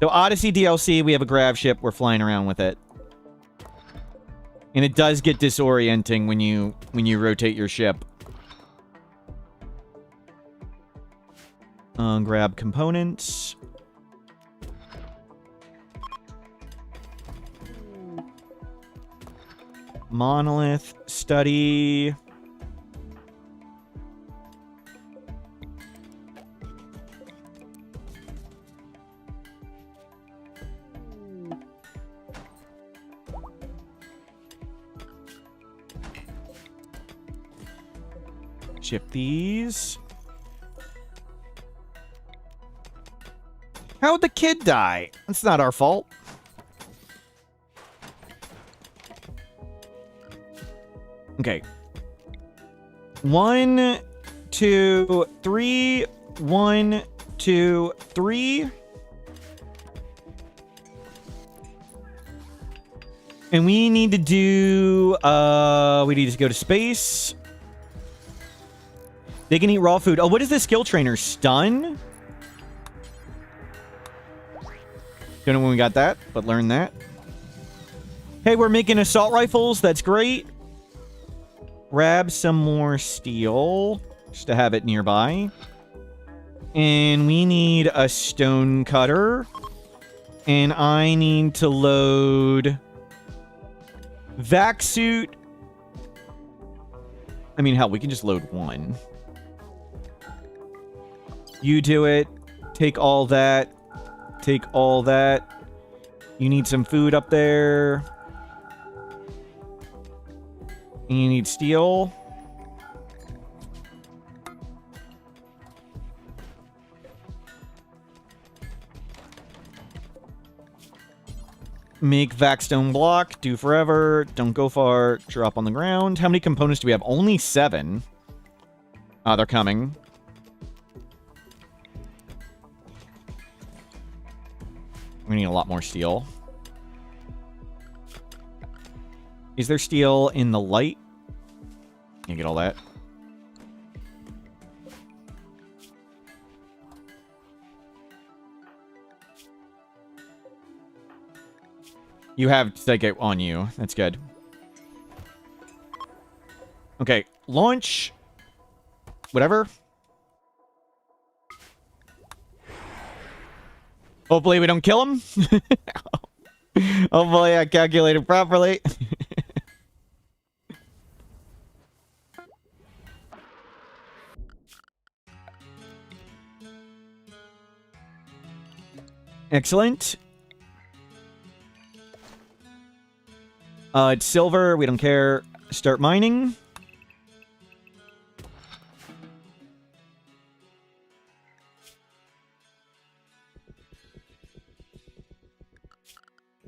So Odyssey DLC, we have a grav ship. We're flying around with it. And it does get disorienting when you rotate your ship. Grab components. Monolith. Study. Ship these. How'd the kid die? That's not our fault. Okay. 1, 2, 3. 1, 2, 3. And we need to do... we need to go to space. They can eat raw food. Oh, what is the skill trainer? Stun? Don't know when we got that, but learn that. Hey, we're making assault rifles. That's great. Grab some more steel just to have it nearby. And we need a stone cutter. And I need to load vac suit. I mean, hell, we can just load one. You do it. Take all that. Take all that. You need some food up there. And you need steel. Make vac-stone block. Do forever. Don't go far. Drop on the ground. How many components do we have? Only 7. They're coming. We need a lot more steel. Is there steel in the light? Can you get all that? You have Psychic on you. That's good. Okay, launch. Whatever. Hopefully we don't kill him. Hopefully I calculated properly. Excellent. It's silver. We don't care. Start mining.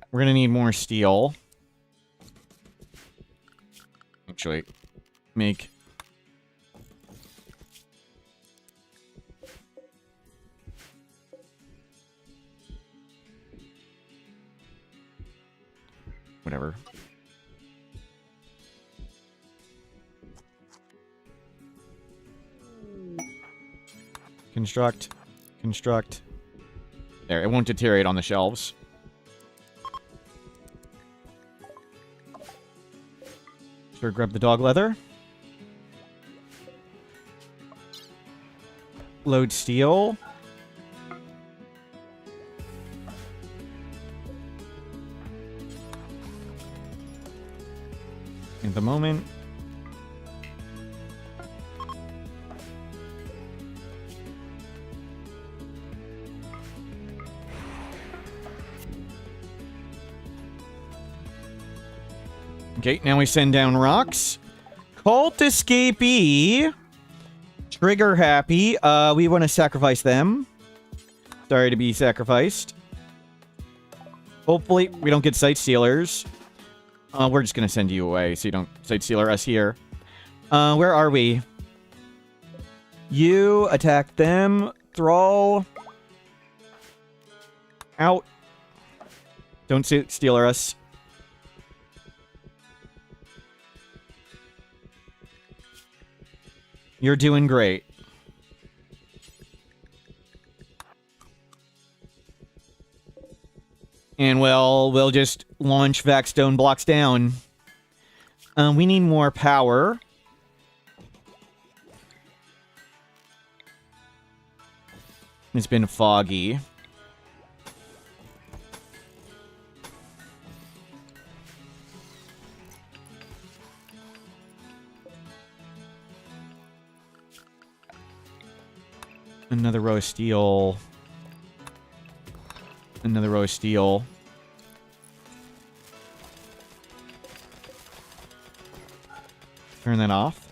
We're gonna need more steel. Actually, make... Whatever. Construct. Construct. There, it won't deteriorate on the shelves. Sure, grab the dog leather. Load steel. At the moment. Okay, now we send down rocks. Cult escapee. Trigger happy. We want to sacrifice them. Sorry to be sacrificed. Hopefully, we don't get sight stealers. We're just going to send you away so you don't sight stealer us here. Where are we? You attack them. Thrall. Out. Don't stealer us. You're doing great. And we'll just launch Vac-stone blocks down. We need more power. It's been foggy. row of steel. Another row of steel. Turn that off.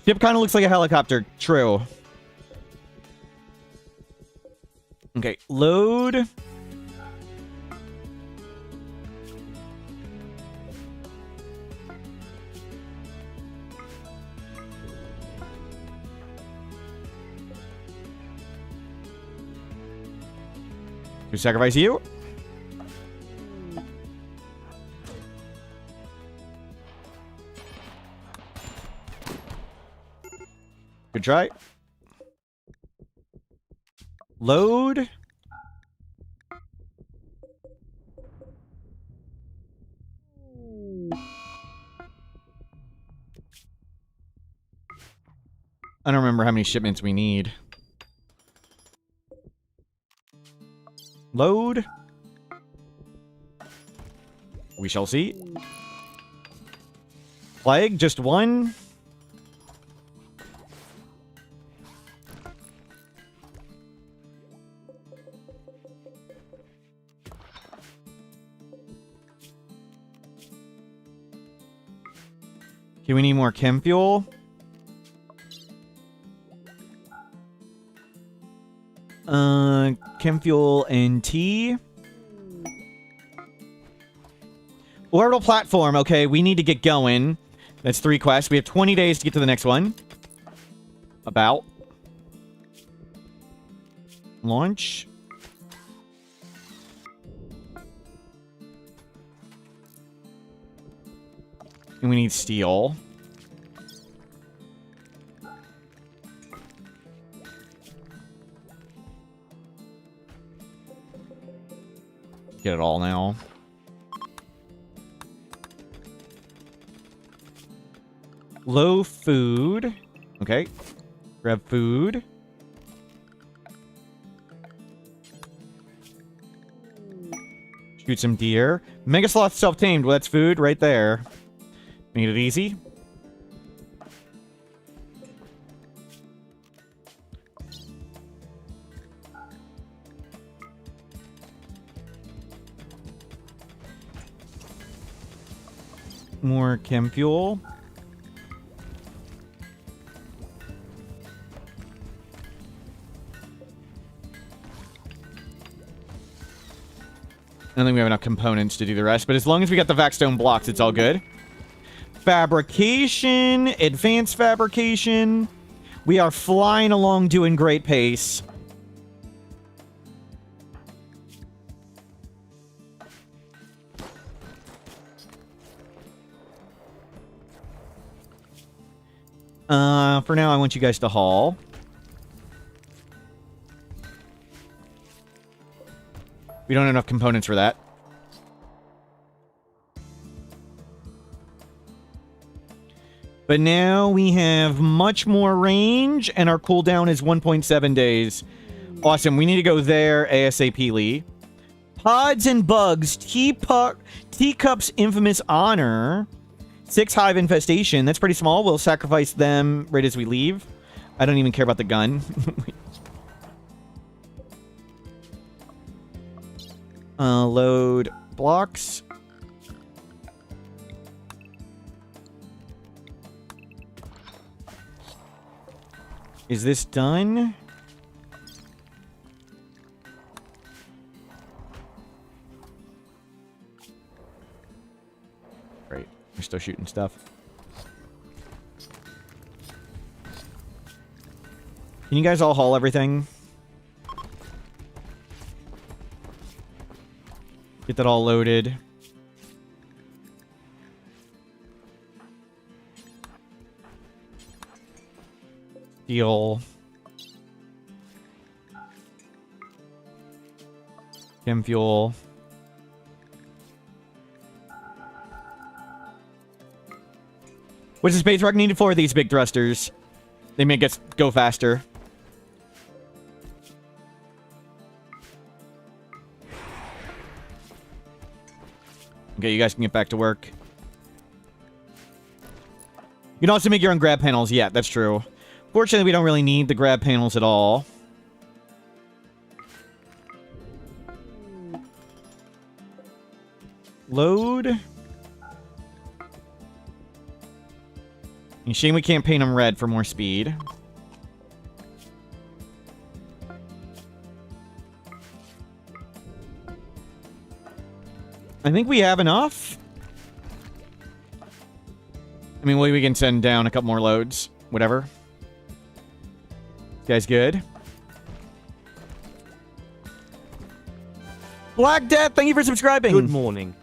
Ship kind of looks like a helicopter. True. Okay, load. To sacrifice you. Good try. Load. I don't remember how many shipments we need. Load. We shall see. Plague, just one. Okay, we need more chem fuel. Chem fuel and tea. Orbital platform. Okay, we need to get going. That's 3 quests. We have 20 days to get to the next one. About. Launch. And we need steel. Get it all now. Low food. Okay. Grab food. Shoot some deer. Mega sloth self-tamed. Well, that's food right there. Made it easy. More chem fuel. I don't think we have enough components to do the rest, but as long as we got the Vaxstone blocks, it's all good. Fabrication, advanced fabrication. We are flying along doing great pace. For now, I want you guys to haul. We don't have enough components for that. But now we have much more range, and our cooldown is 1.7 days. Awesome. We need to go there ASAP-ly. Pods and bugs. Teacup's infamous honor. 6 hive infestation. That's pretty small. We'll sacrifice them right as we leave. I don't even care about the gun. Load blocks. Is this done? Great. We're still shooting stuff. Can you guys all haul everything? Get that all loaded. Steel. Chem fuel. What's the space rock needed for? These big thrusters. They make us go faster. Okay, you guys can get back to work. You can also make your own grab panels. Yeah, that's true. Fortunately, we don't really need the grab panels at all. Load. Shame we can't paint them red for more speed. I think we have enough. I mean, we can send down a couple more loads. Whatever. You guys good? Black Death, thank you for subscribing. Good morning.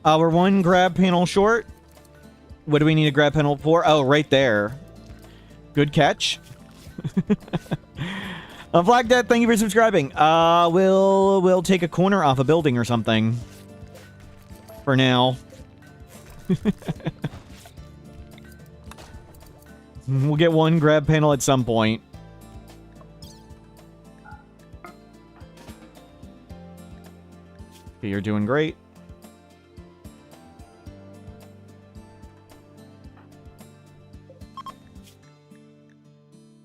We're one grab panel short. What do we need a grab panel for? Oh, right there. Good catch. Black Death, thank you for subscribing. We'll take a corner off a building or something. For now. We'll get one grab panel at some point. Okay, you're doing great.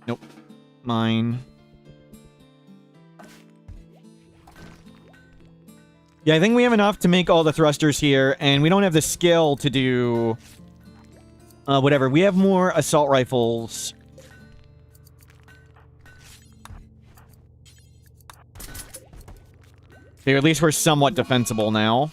Nope. Mine. Yeah, I think we have enough to make all the thrusters here, and we don't have the skill to do... whatever. We have more assault rifles. Okay, at least we're somewhat defensible now.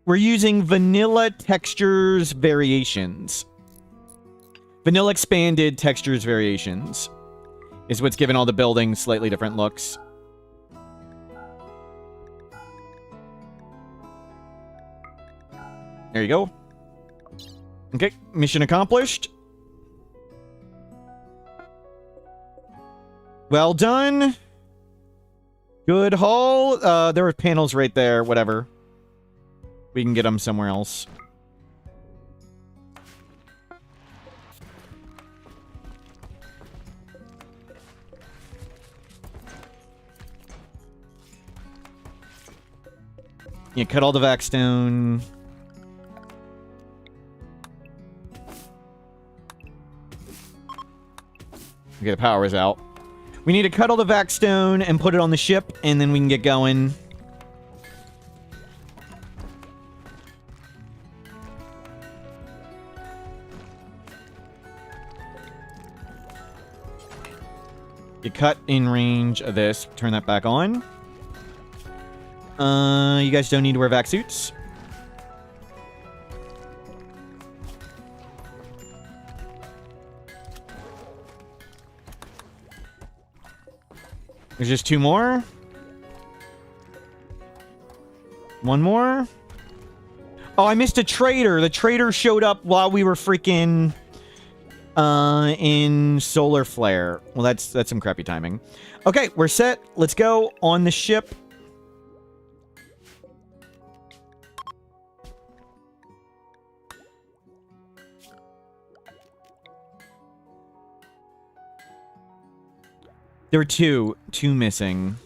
We're using vanilla textures variations. Vanilla expanded textures variations is what's given all the buildings slightly different looks. There you go. Okay, mission accomplished. Well done. Good haul. There were panels right there, whatever. We can get them somewhere else. Yeah, cut all the vac stone. Okay, the power is out. We need to cut all the vac stone and put it on the ship, and then we can get going. You cut in range of this. Turn that back on. You guys don't need to wear vac suits. There's just two more. One more. Oh, I missed a trader. The trader showed up while we were freaking... in solar flare. Well, that's some crappy timing. Okay, we're set. Let's go on the ship. There were two missing.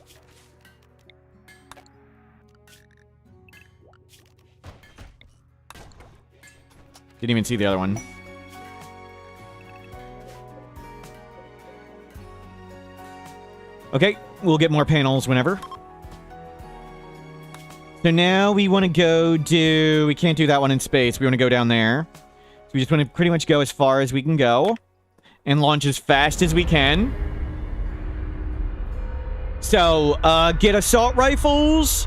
Didn't even see the other one. Okay, we'll get more panels whenever. So now we want to go do... We can't do that one in space. We want to go down there. So we just want to pretty much go as far as we can go. And launch as fast as we can. So, get assault rifles.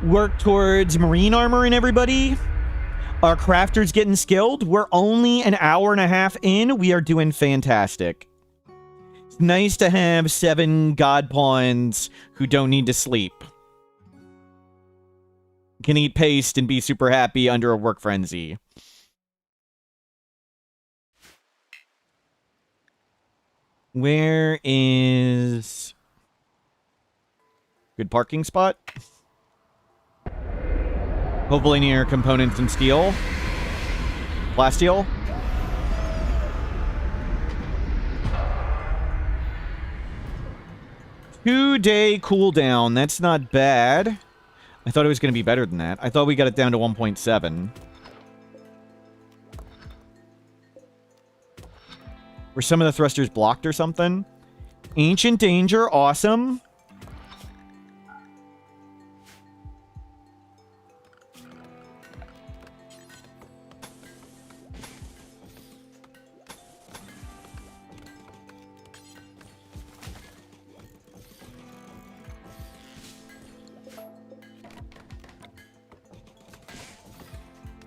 Work towards marine armor and everybody. Our crafter's getting skilled. We're only an hour and a half in. We are doing fantastic. It's nice to have 7 god pawns who don't need to sleep. Can eat paste and be super happy under a work frenzy. Where is... good parking spot? Hopefully near components and steel. Blast steel. Two-day cooldown. That's not bad. I thought it was going to be better than that. I thought we got it down to 1.7. Were some of the thrusters blocked or something? Ancient Danger. Awesome.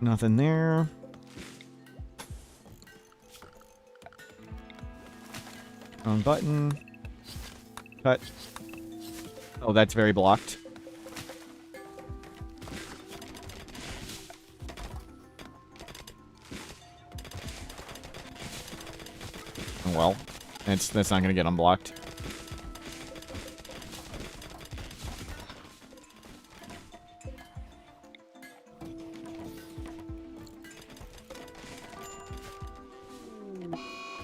Nothing there. Wrong button. Cut. Oh, that's very blocked. Oh, well. That's not going to get unblocked.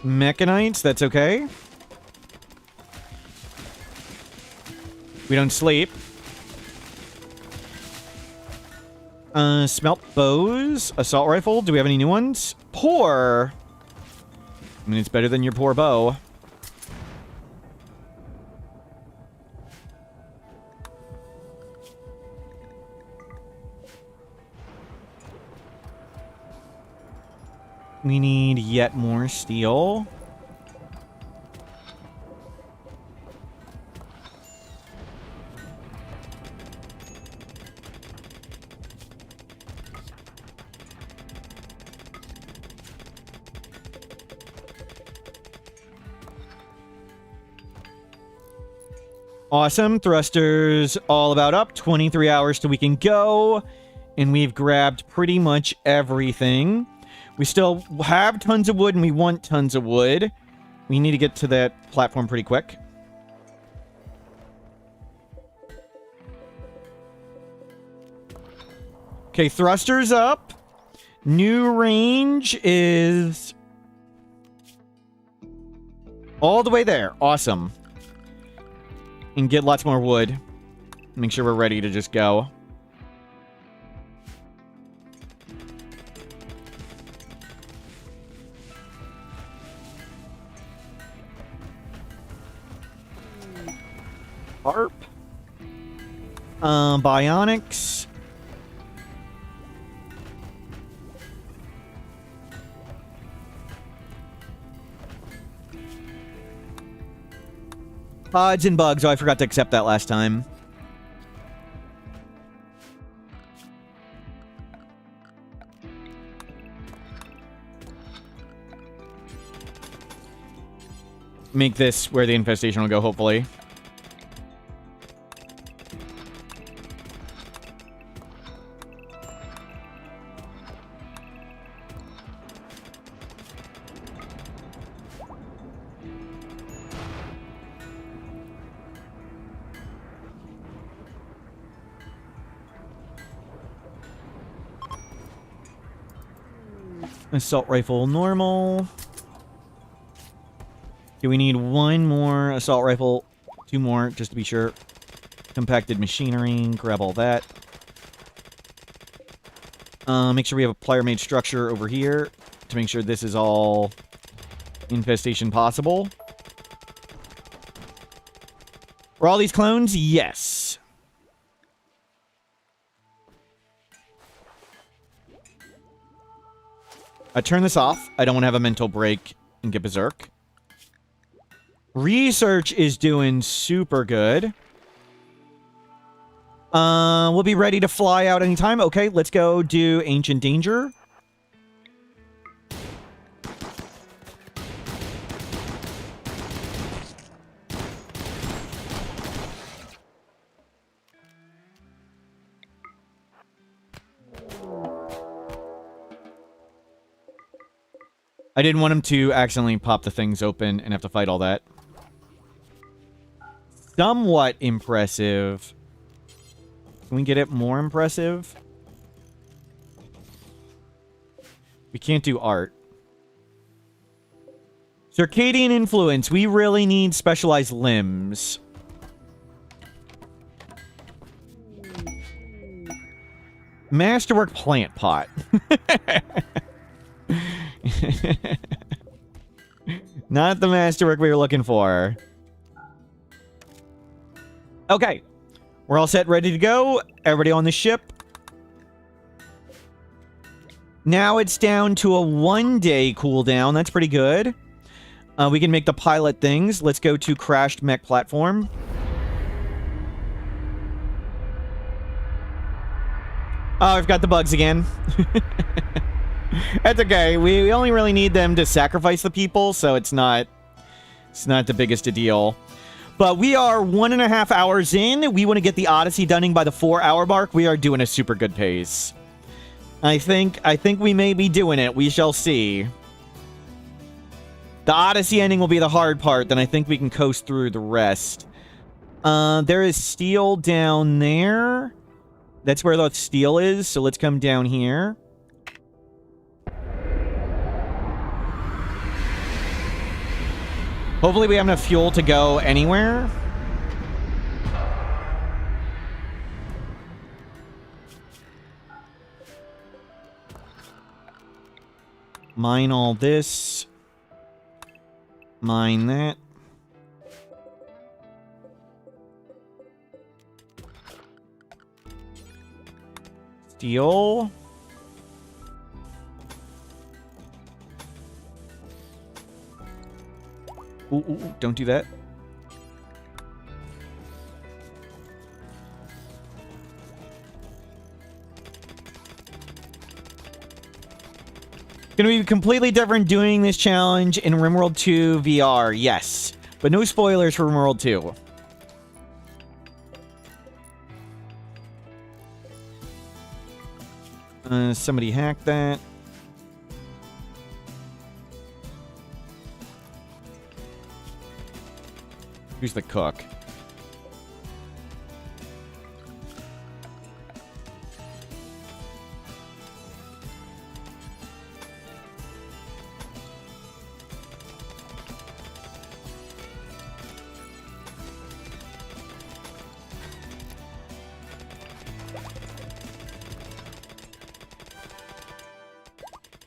Mechanites, that's okay. We don't sleep. Smelt bows. Assault rifle. Do we have any new ones? Poor. I mean, it's better than your poor bow. We need yet more steel. Awesome. Thrusters all about up. 23 hours till we can go. And we've grabbed pretty much everything. We still have tons of wood, and we want tons of wood. We need to get to that platform pretty quick. Okay, thrusters up. New range is all the way there. Awesome. And get lots more wood. Make sure we're ready to just go. Harp. Bionics. Pods and bugs. Oh, I forgot to accept that last time. Make this where the infestation will go, hopefully. Assault rifle normal. Okay, we need one more assault rifle. Two more, just to be sure. Compacted machinery. Grab all that. Make sure we have a plier-made structure over here to make sure this is all infestation possible. Were all these clones? Yes. I turn this off. I don't want to have a mental break and get berserk. Research is doing super good. We'll be ready to fly out anytime. Okay, let's go do Ancient Danger. I didn't want him to accidentally pop the things open and have to fight all that. Somewhat impressive. Can we get it more impressive? We can't do art. Circadian influence. We really need specialized limbs. Masterwork plant pot. Not the masterwork we were looking for. Okay. We're all set, ready to go. Everybody on the ship. Now it's down to a 1-day cooldown. That's pretty good. We can make the pilot things. Let's go to crashed mech platform. Oh, I've got the bugs again. That's okay. We only really need them to sacrifice the people, so it's not the biggest a deal. But we are 1.5 hours in. We want to get the Odyssey done by the 4-hour mark. We are doing a super good pace. I think we may be doing it. We shall see. The Odyssey ending will be the hard part. Then I think we can coast through the rest. There is steel down there. That's where the steel is, so let's come down here. Hopefully we have enough fuel to go anywhere. Mine all this. Mine that. Steel. Ooh, don't do that. Gonna be completely different doing this challenge in RimWorld 2 VR, yes. But no spoilers for RimWorld 2. Somebody hacked that. Who's the cook?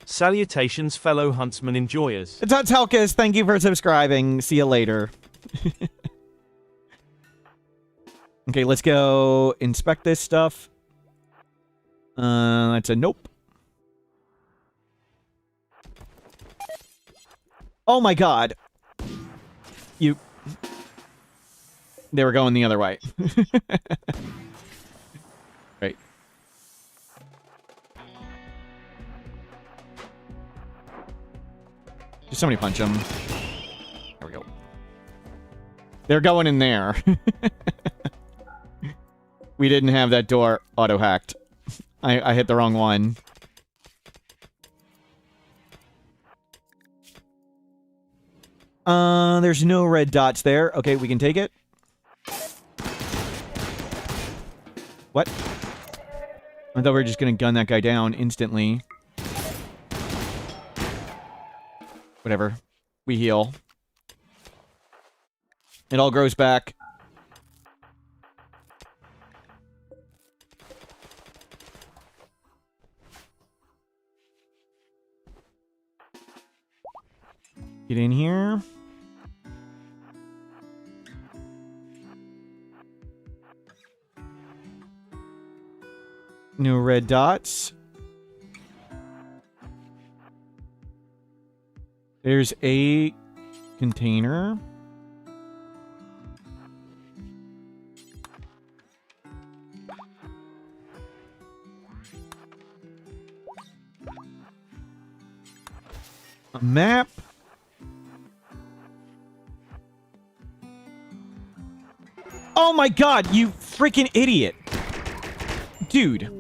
Salutations, fellow huntsman enjoyers. It's Telkas. Thank you for subscribing. See you later. Okay, let's go inspect this stuff. That's a nope. Oh my god. You... They were going the other way. Right. Just somebody punch them. There we go. They're going in there. We didn't have that door auto-hacked. I hit the wrong one. There's no red dots there. Okay, we can take it. What? I thought we were just gonna gun that guy down instantly. Whatever. We heal. It all grows back. Get in here. No red dots. There's a container. A map. Oh my god, you freaking idiot. Dude.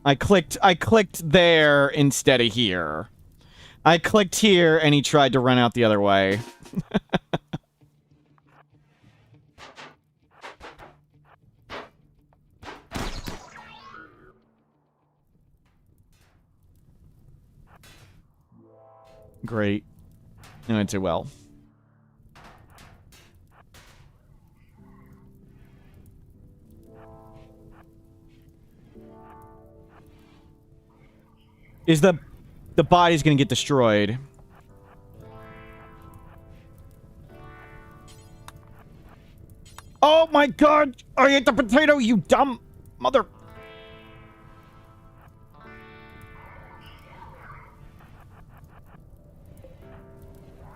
I clicked there instead of here. I clicked here and he tried to run out the other way. Great. No, it's well. Is the body's gonna get destroyed? Oh my god! I ate the potato, you dumb mother.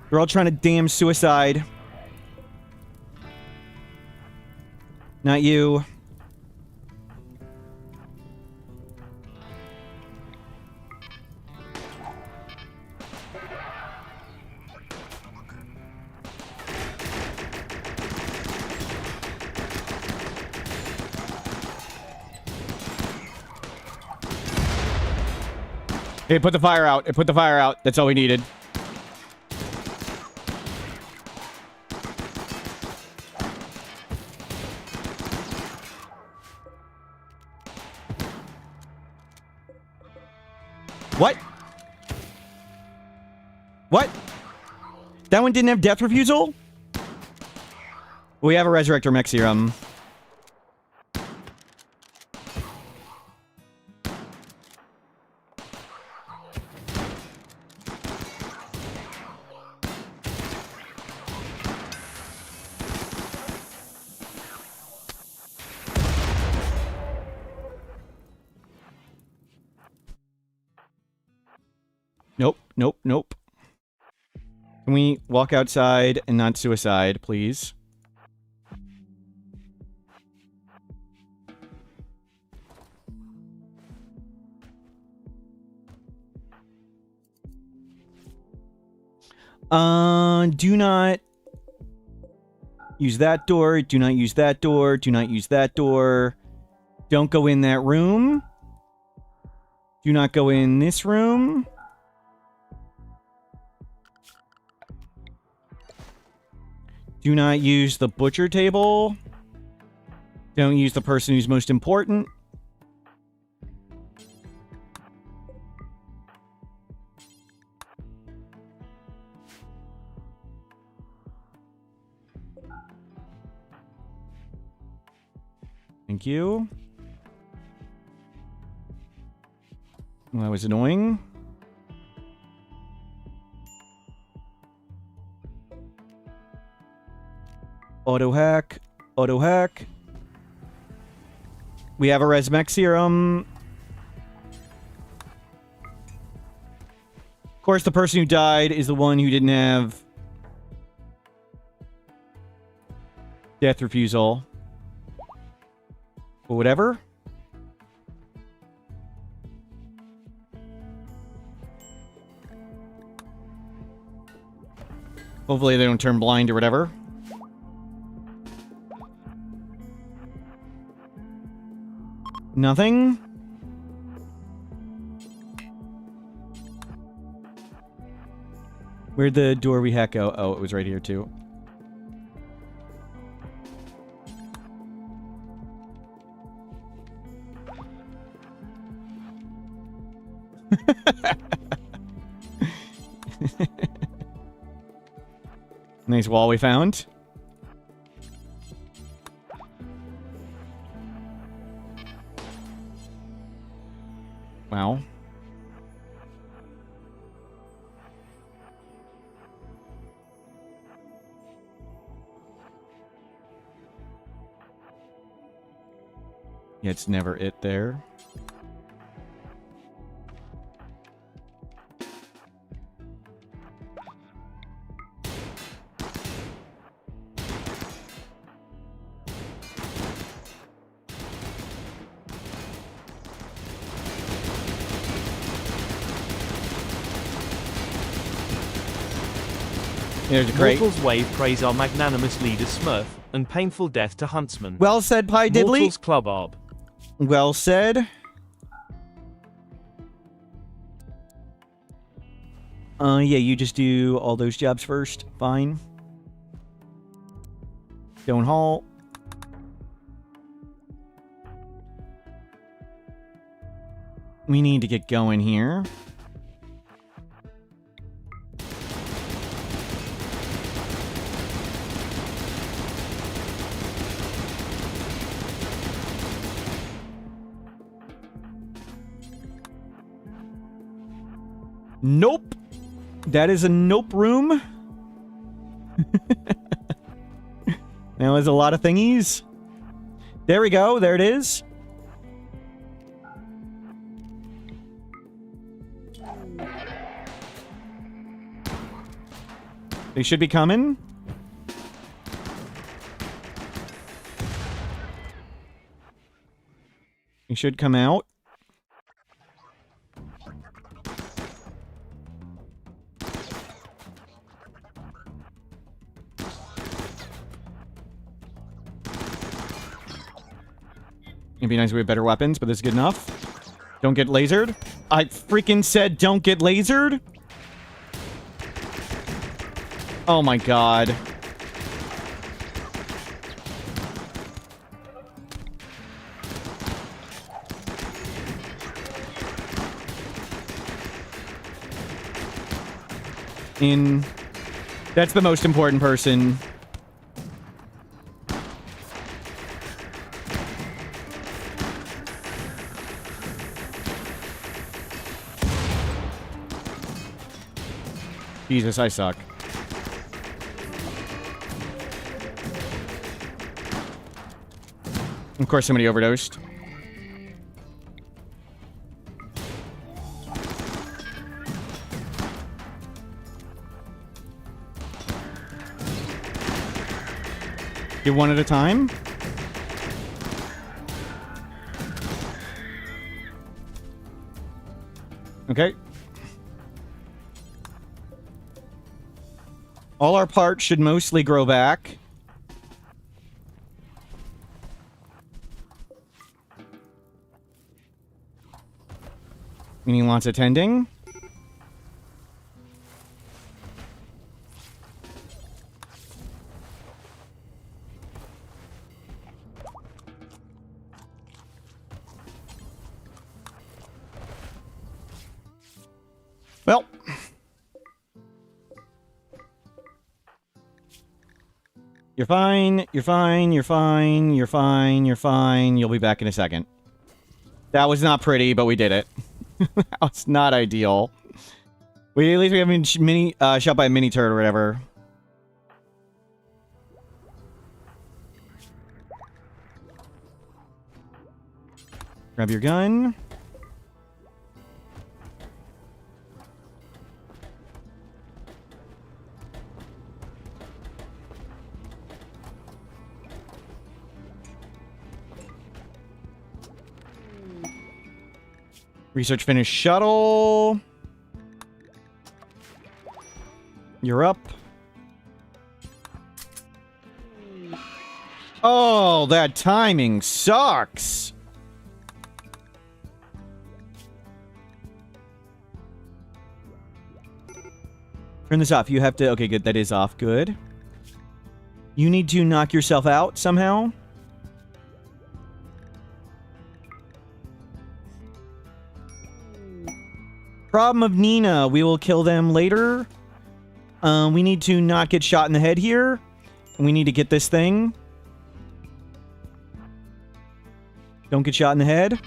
They're all trying to damn suicide. Not you. It put the fire out. It put the fire out. That's all we needed. What? What? That one didn't have death refusal? We have a resurrector mech serum. Nope, nope, nope. Can we walk outside and not suicide, please? Do not use that door. Do not use that door. Do not use that door. Don't go in that room. Do not go in this room. Do not use the butcher table. Don't use the person who's most important. Thank you. Well, that was annoying. Auto hack. Auto hack. We have a res mech serum. Of course, the person who died is the one who didn't have death refusal. But whatever. Hopefully they don't turn blind or whatever. Nothing. Where'd the door we hack go? Oh, it was right here too. Nice wall we found. Wow. Yeah, it's never it there. There's a crate. Mortals wave praise our magnanimous leader Smurf, and painful death to Huntsman. Well said, Pie Diddley. Mortals Club Arb. Well said. Yeah, you just do all those jobs first. Fine. Stone Hall. We need to get going here. Nope. That is a nope room. Now there's a lot of thingies. There we go. There it is. They should be coming. They should come out. It'd be nice if we had better weapons, but this is good enough. Don't get lasered. I freaking said don't get lasered. Oh my god. That's the most important person. Jesus, I suck. Of course, somebody overdosed. Do one at a time. Okay. All our parts should mostly grow back. Meaning lots of tending. Well. You're fine, you're fine, you're fine, you're fine, you're fine. You'll be back in a second. That was not pretty, but we did it. That was not ideal. At least we have mini shot by a mini turret or whatever. Grab your gun. Research finished shuttle. You're up. Oh, that timing sucks. Turn this off. You have to... Okay, good. That is off. Good. You need to knock yourself out somehow. Problem of Nina. We will kill them later. We need to not get shot in the head here. And we need to get this thing. Don't get shot in the head.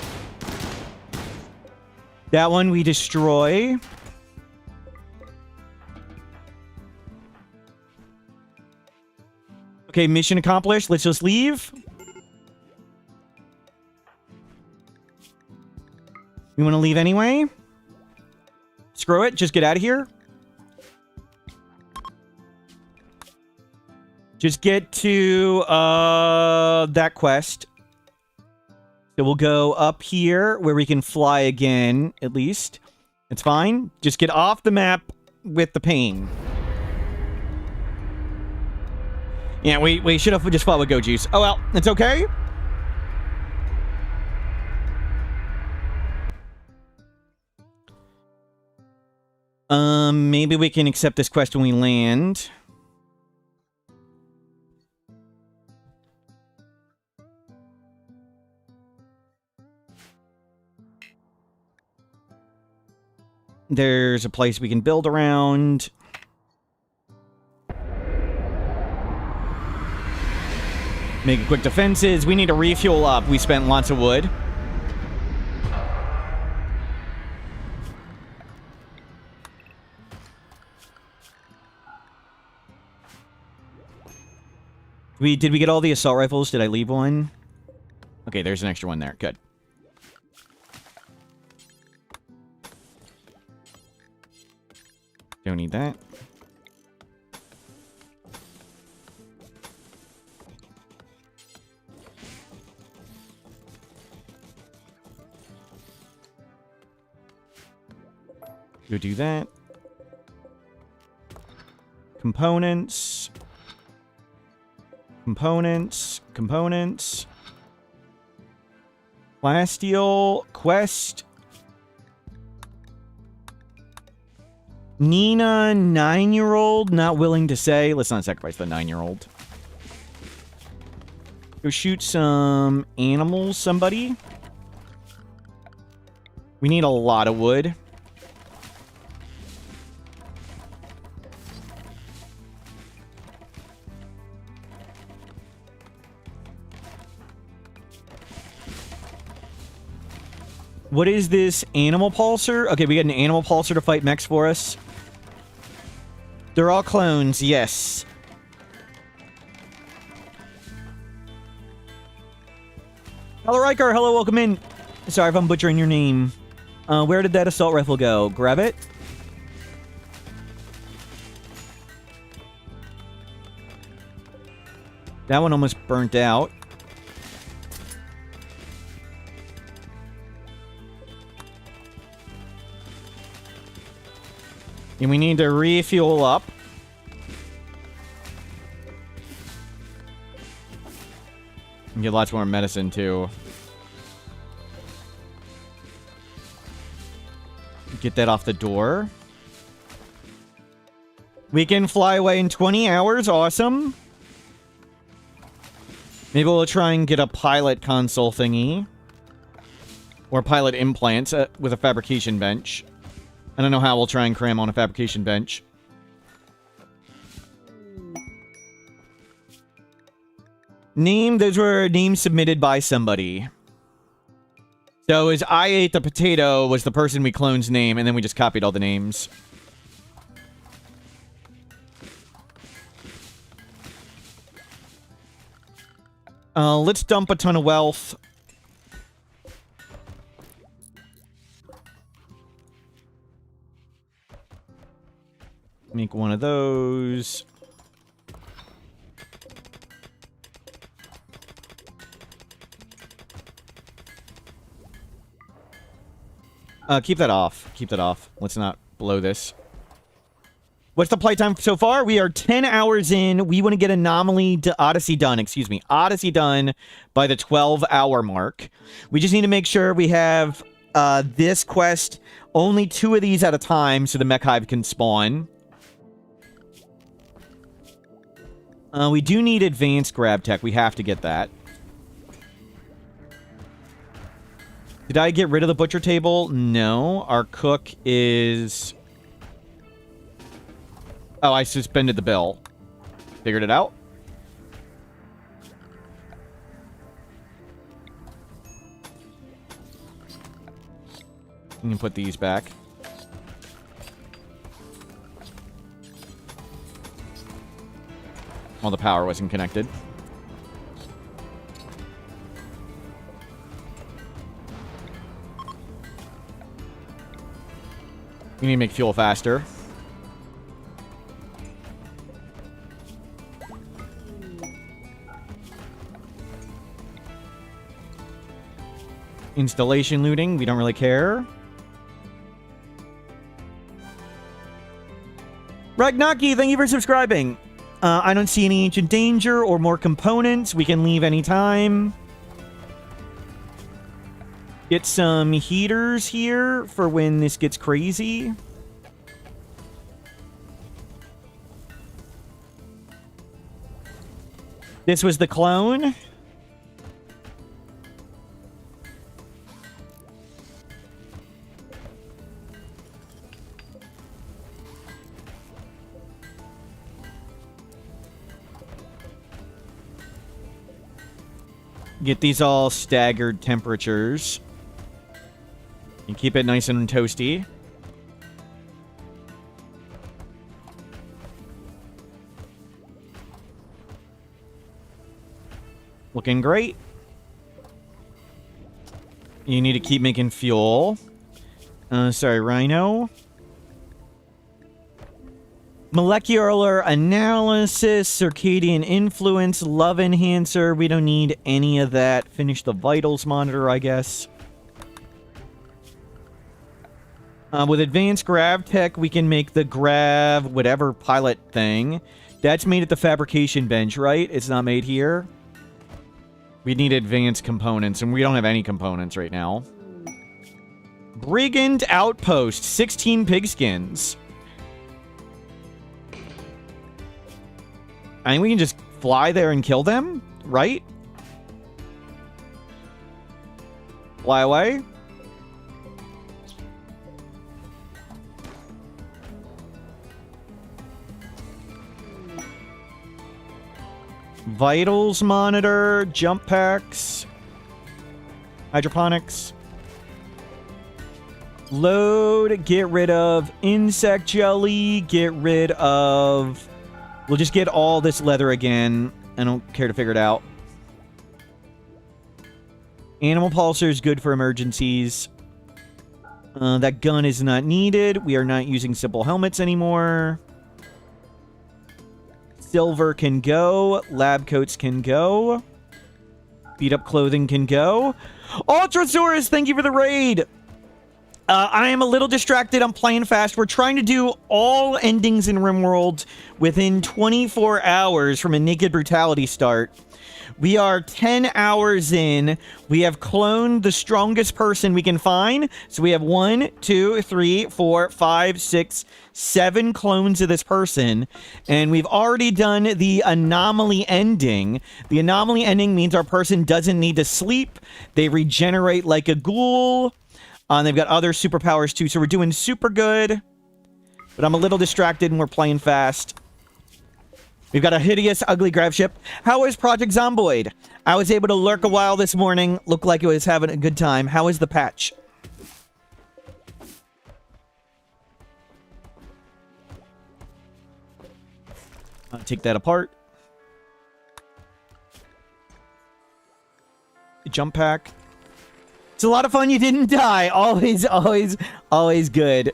That one we destroy. Okay, mission accomplished. Let's just leave. You want to leave anyway? Screw it. Just get out of here. Just get to that quest. So we'll go up here where we can fly again, at least. It's fine. Just get off the map with the pain. Yeah, we should have just fought with Go Juice. Oh well, it's okay. Maybe we can accept this quest when we land. There's a place we can build around. Make quick defenses. We need to refuel up. We spent lots of wood. Did we get all the assault rifles? Did I leave one? Okay, there's an extra one there. Good. Don't need that. Go do that. Components. Components. Components. Plasteel. Quest. Nina, 9-year-old. Not willing to say. Let's not sacrifice the 9-year-old. Go shoot some animals, somebody. We need a lot of wood. What is this animal pulsar? Okay, we got an animal pulsar to fight mechs for us. They're all clones, yes. Hello, Riker. Hello, welcome in. Sorry if I'm butchering your name. Where did that assault rifle go? Grab it. That one almost burnt out. And we need to refuel up. And get lots more medicine, too. Get that off the door. We can fly away in 20 hours. Awesome. Maybe we'll try and get a pilot console thingy. Or pilot implants with a fabrication bench. I don't know how we'll try and cram on a fabrication bench. Name, those were names submitted by somebody. So as I ate the potato was the person we clone's name, and then we just copied all the names. Let's dump a ton of wealth. Make one of those. Keep that off. Keep that off. Let's not blow this. What's the playtime so far? We are 10 hours in. We want to get Odyssey done, excuse me. Odyssey done by the 12-hour mark. We just need to make sure we have this quest, only 2 of these at a time so the mech hive can spawn. We do need advanced grab tech. We have to get that. Did I get rid of the butcher table? No. Our cook is... Oh, I suspended the bill. Figured it out. You can put these back. Well, the power wasn't connected. We need to make fuel faster. Installation looting, we don't really care. Ragnaki, thank you for subscribing. I don't see any ancient danger or more components. We can leave anytime. Get some heaters here for when this gets crazy. This was the clone. Get these all staggered temperatures. And keep it nice and toasty. Looking great. You need to keep making fuel. Sorry, Rhino. Molecular analysis, circadian influence, love enhancer. We don't need any of that. Finish the vitals monitor, I guess. With advanced grav tech, we can make the grav whatever pilot thing. That's made at the fabrication bench, right? It's not made here. We need advanced components, and we don't have any components right now. Brigand Outpost, 16 pigskins. I mean, we can just fly there and kill them, right? Fly away. Vitals monitor, jump packs, hydroponics. Load, get rid of insect jelly, get rid of... We'll just get all this leather again. I don't care to figure it out. Animal pulsar is good for emergencies. That gun is not needed. We are not using simple helmets anymore. Silver can go. Lab coats can go. Beat up clothing can go. Ultrasaurus, thank you for the raid. I am a little distracted. I'm playing fast. We're trying to do all endings in RimWorld within 24 hours from a Naked Brutality start. We are 10 hours in. We have cloned the strongest person we can find. So we have 1, 2, 3, 4, 5, 6, 7 clones of this person. And we've already done the anomaly ending. The anomaly ending means our person doesn't need to sleep. They regenerate like a ghoul. They've got other superpowers too, so we're doing super good. But I'm a little distracted and we're playing fast. We've got a hideous, ugly grav ship. How is Project Zomboid? I was able to lurk a while this morning. Looked like it was having a good time. How is the patch? Take that apart. Jump pack. It's a lot of fun. You didn't die. Always, always, always good.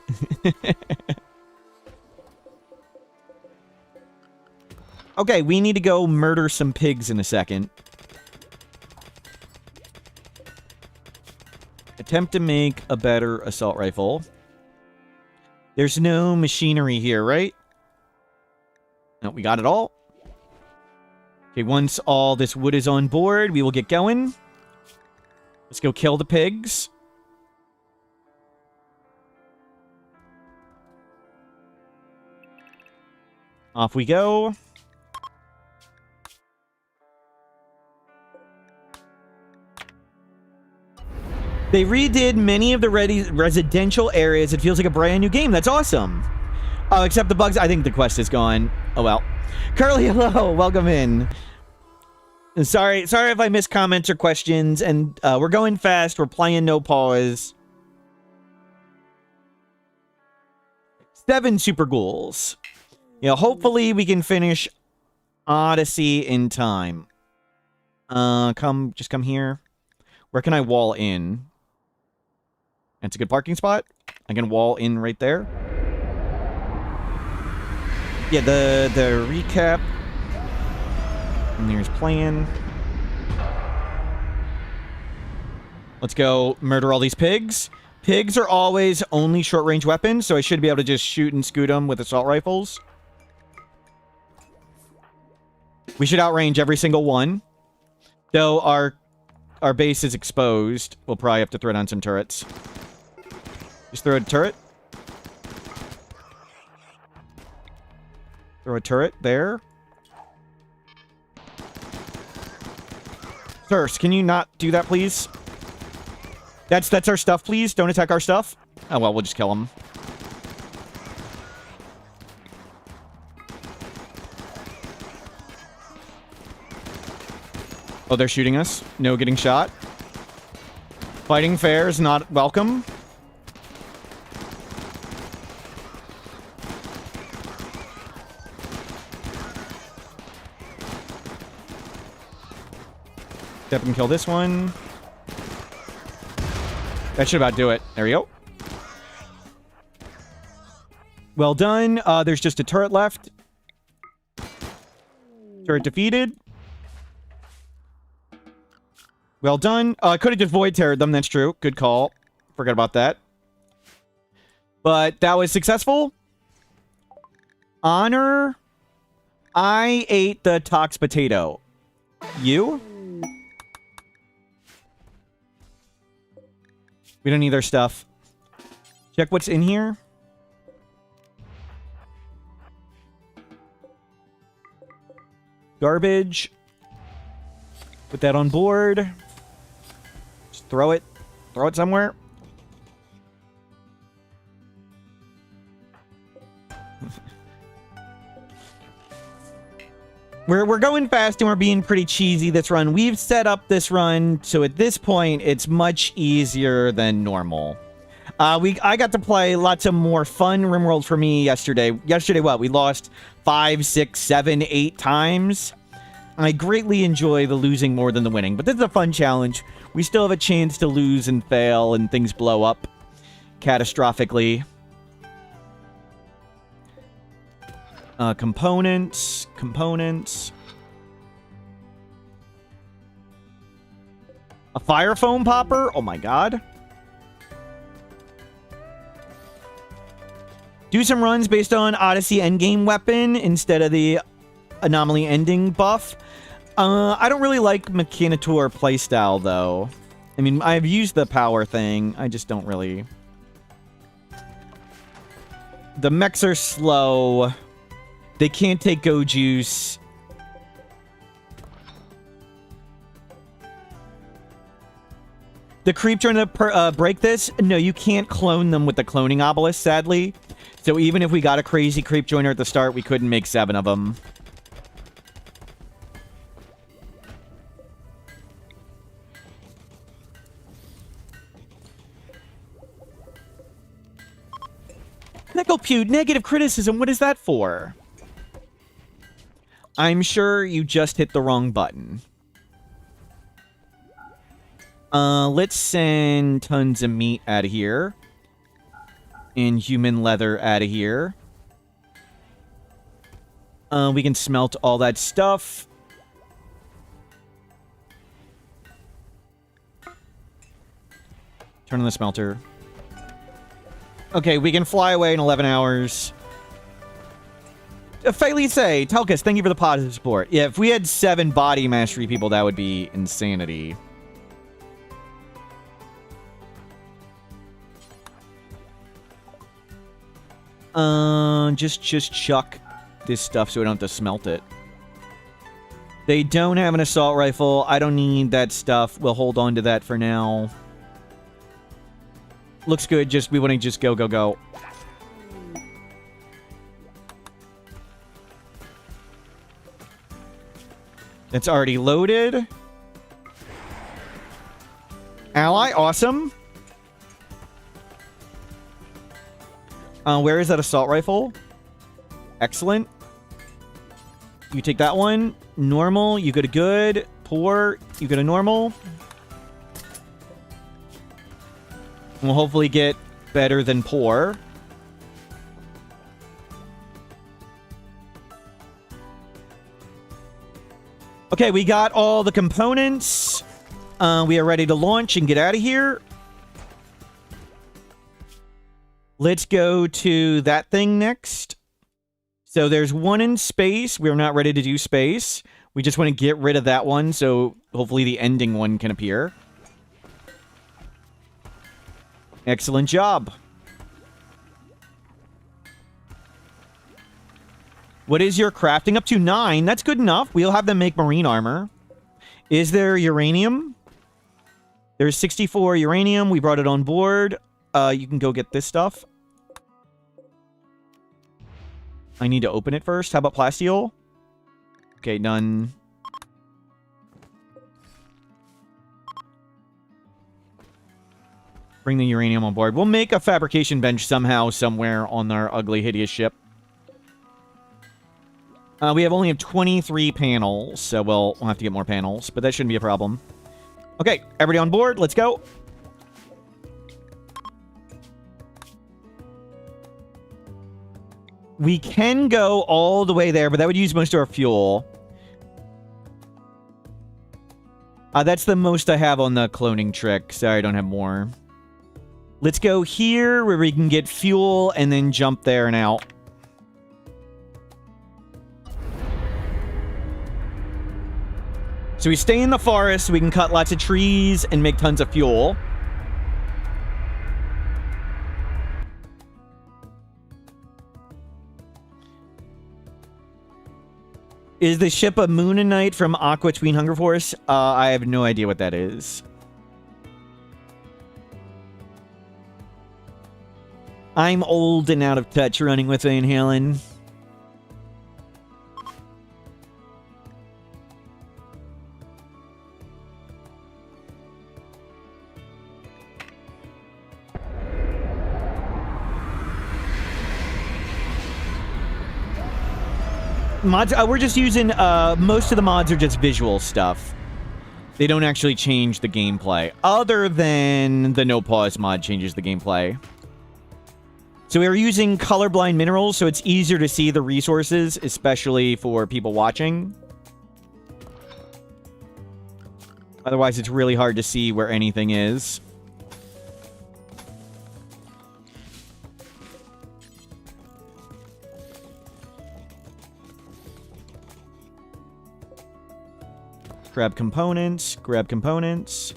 Okay, we need to go murder some pigs in a second. Attempt to make a better assault rifle. There's no machinery here, right? No, we got it all. Okay, once all this wood is on board, we will get going. Let's go kill the pigs. Off we go. They redid many of the residential areas. It feels like a brand new game. That's awesome. Oh, except the bugs. I think the quest is gone. Oh, well. Curly, hello. Welcome in. Sorry if I missed comments or questions. And we're going fast. We're playing NoPause. 7 super ghouls. You know, hopefully we can finish Odyssey in time. Just come here. Where can I wall in? That's a good parking spot. I can wall in right there. Yeah, the recap. And there's plan. Let's go murder all these pigs. Pigs are always only short-range weapons, so I should be able to just shoot and scoot them with assault rifles. We should outrange every single one. Though our base is exposed, we'll probably have to throw down some turrets. Just throw a turret. Throw a turret there. Sirs, can you not do that, please? That's our stuff, please. Don't attack our stuff. Oh, well, we'll just kill them. Oh, they're shooting us. No getting shot. Fighting fair is not welcome. Step and kill this one. That should about do it. There we go. Well done. There's just a turret left. Turret defeated. Well done. I could have just void terrored them. That's true. Good call. Forgot about that. But that was successful. Honor. I ate the tox potato. You? We don't need their stuff. Check what's in here. Garbage. Put that on board. Just throw it. Throw it somewhere. We're going fast and we're being pretty cheesy this run. We've set up this run, so at this point, it's much easier than normal. I got to play lots of more fun RimWorld for me yesterday. Yesterday, what? We lost 5, 6, 7, 8 times. I greatly enjoy the losing more than the winning, but this is a fun challenge. We still have a chance to lose and fail and things blow up catastrophically. Components. A fire foam popper? Oh my god. Do some runs based on Odyssey endgame weapon instead of the anomaly ending buff. I don't really like Mechanitor playstyle, though. I mean, I've used the power thing. I just don't really... The mechs are slow. They can't take Go Juice. The creep trying to break this? No, you can't clone them with the cloning obelisk, sadly. So even if we got a crazy creep joiner at the start, we couldn't make 7 of them. Neckopew, negative criticism, what is that for? I'm sure you just hit the wrong button. Let's send tons of meat out of here. And human leather out of here. We can smelt all that stuff. Turn on the smelter. Okay, we can fly away in 11 hours. Felice, Telkus, thank you for the positive support. Yeah, if we had 7 body mastery people, that would be insanity. Just chuck this stuff so we don't have to smelt it. They don't have an assault rifle. I don't need that stuff. We'll hold on to that for now. Looks good. We want to just go. It's already loaded. Ally, awesome. Where is that assault rifle? Excellent. You take that one. Normal, you go to good. Poor, you go to normal. We'll hopefully get better than poor. Okay, we got all the components. We are ready to launch and get out of here. Let's go to that thing next. So there's one in space. We're not ready to do space. We just want to get rid of that one, so hopefully the ending one can appear. Excellent job. What is your crafting? Up to 9. That's good enough. We'll have them make marine armor. Is there uranium? There's 64 uranium. We brought it on board. You can go get this stuff. I need to open it first. How about plasteel? Okay, done. Bring the uranium on board. We'll make a fabrication bench somehow, somewhere on our ugly, hideous ship. We only have 23 panels, so we'll have to get more panels, but that shouldn't be a problem. Okay, everybody on board. Let's go. We can go all the way there, but that would use most of our fuel. That's the most I have on the cloning trick. Sorry, I don't have more. Let's go here where we can get fuel and then jump there and out. So we stay in the forest so we can cut lots of trees and make tons of fuel. Is the ship a Moonanite from Aqua Tween Hunger Force? I have no idea what that is. I'm old and out of touch running with Van Halen. Mods, we're just using, most of the mods are just visual stuff. They don't actually change the gameplay. Other than the NoPause mod changes the gameplay. So we're using colorblind minerals, so it's easier to see the resources, especially for people watching. Otherwise, it's really hard to see where anything is. Grab components, grab components.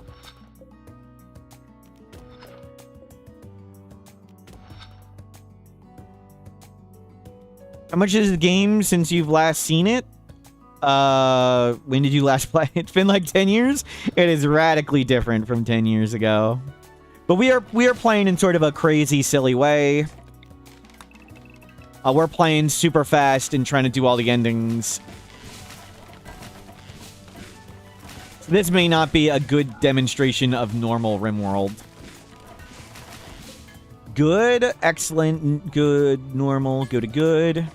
How much is the game since you've last seen it? When did you last play? It's been like 10 years? It is radically different from 10 years ago. But we are playing in sort of a crazy, silly way. We're playing super fast and trying to do all the endings. This may not be a good demonstration of normal RimWorld. Good, excellent, good, normal, go to good.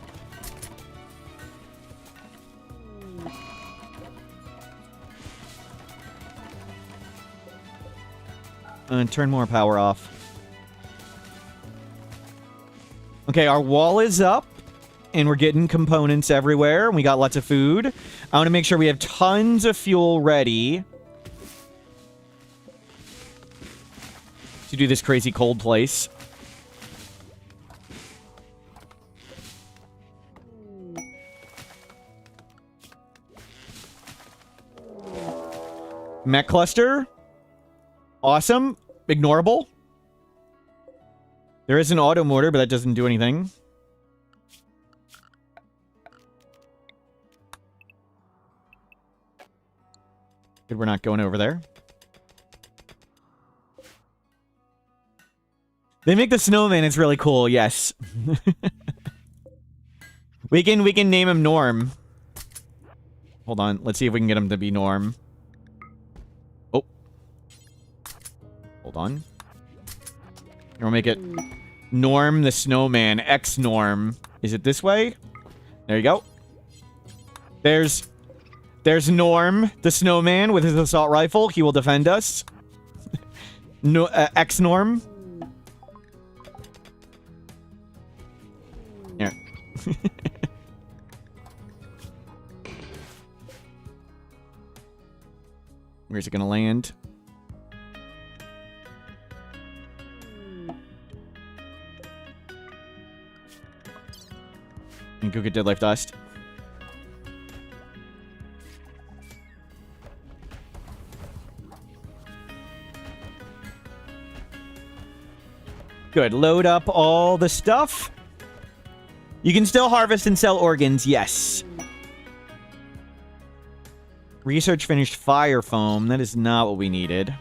And turn more power off. Okay, our wall is up. And we're getting components everywhere. And we got lots of food. I want to make sure we have tons of fuel ready to do this crazy cold place. Mech cluster. Awesome. Ignorable. There is an auto mortar, but that doesn't do anything. Good, we're not going over there. They make the snowman, it's really cool, yes. we can name him Norm. Hold on, let's see if we can get him to be Norm. Oh. Hold on. And we'll make it Norm the Snowman, X-Norm. Is it this way? There you go. There's Norm, the snowman, with his assault rifle. He will defend us. No, X-Norm. Here. Where's it gonna land? And go get Dead Life Dust. Good. Load up all the stuff. You can still harvest and sell organs, yes. Research finished fire foam. That is not what we needed.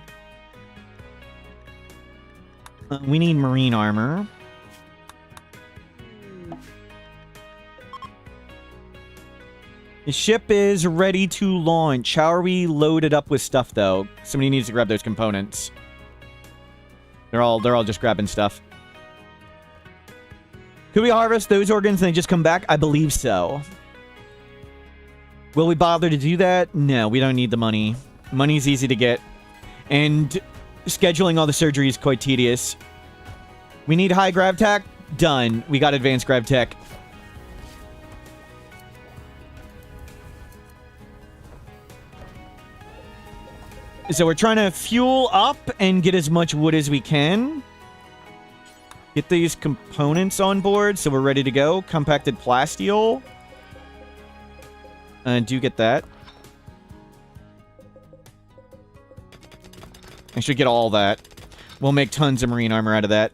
We need marine armor. The ship is ready to launch. How are we loaded up with stuff, though? Somebody needs to grab those components. They're all just grabbing stuff. Could we harvest those organs and they just come back? I believe so. Will we bother to do that? No, we don't need the money. Money's easy to get. And scheduling all the surgery is quite tedious. We need high grav tech. Done. We got advanced grav tech. So we're trying to fuel up and get as much wood as we can. Get these components on board so we're ready to go. Compacted plasteel. Do get that. I should get all that. We'll make tons of marine armor out of that.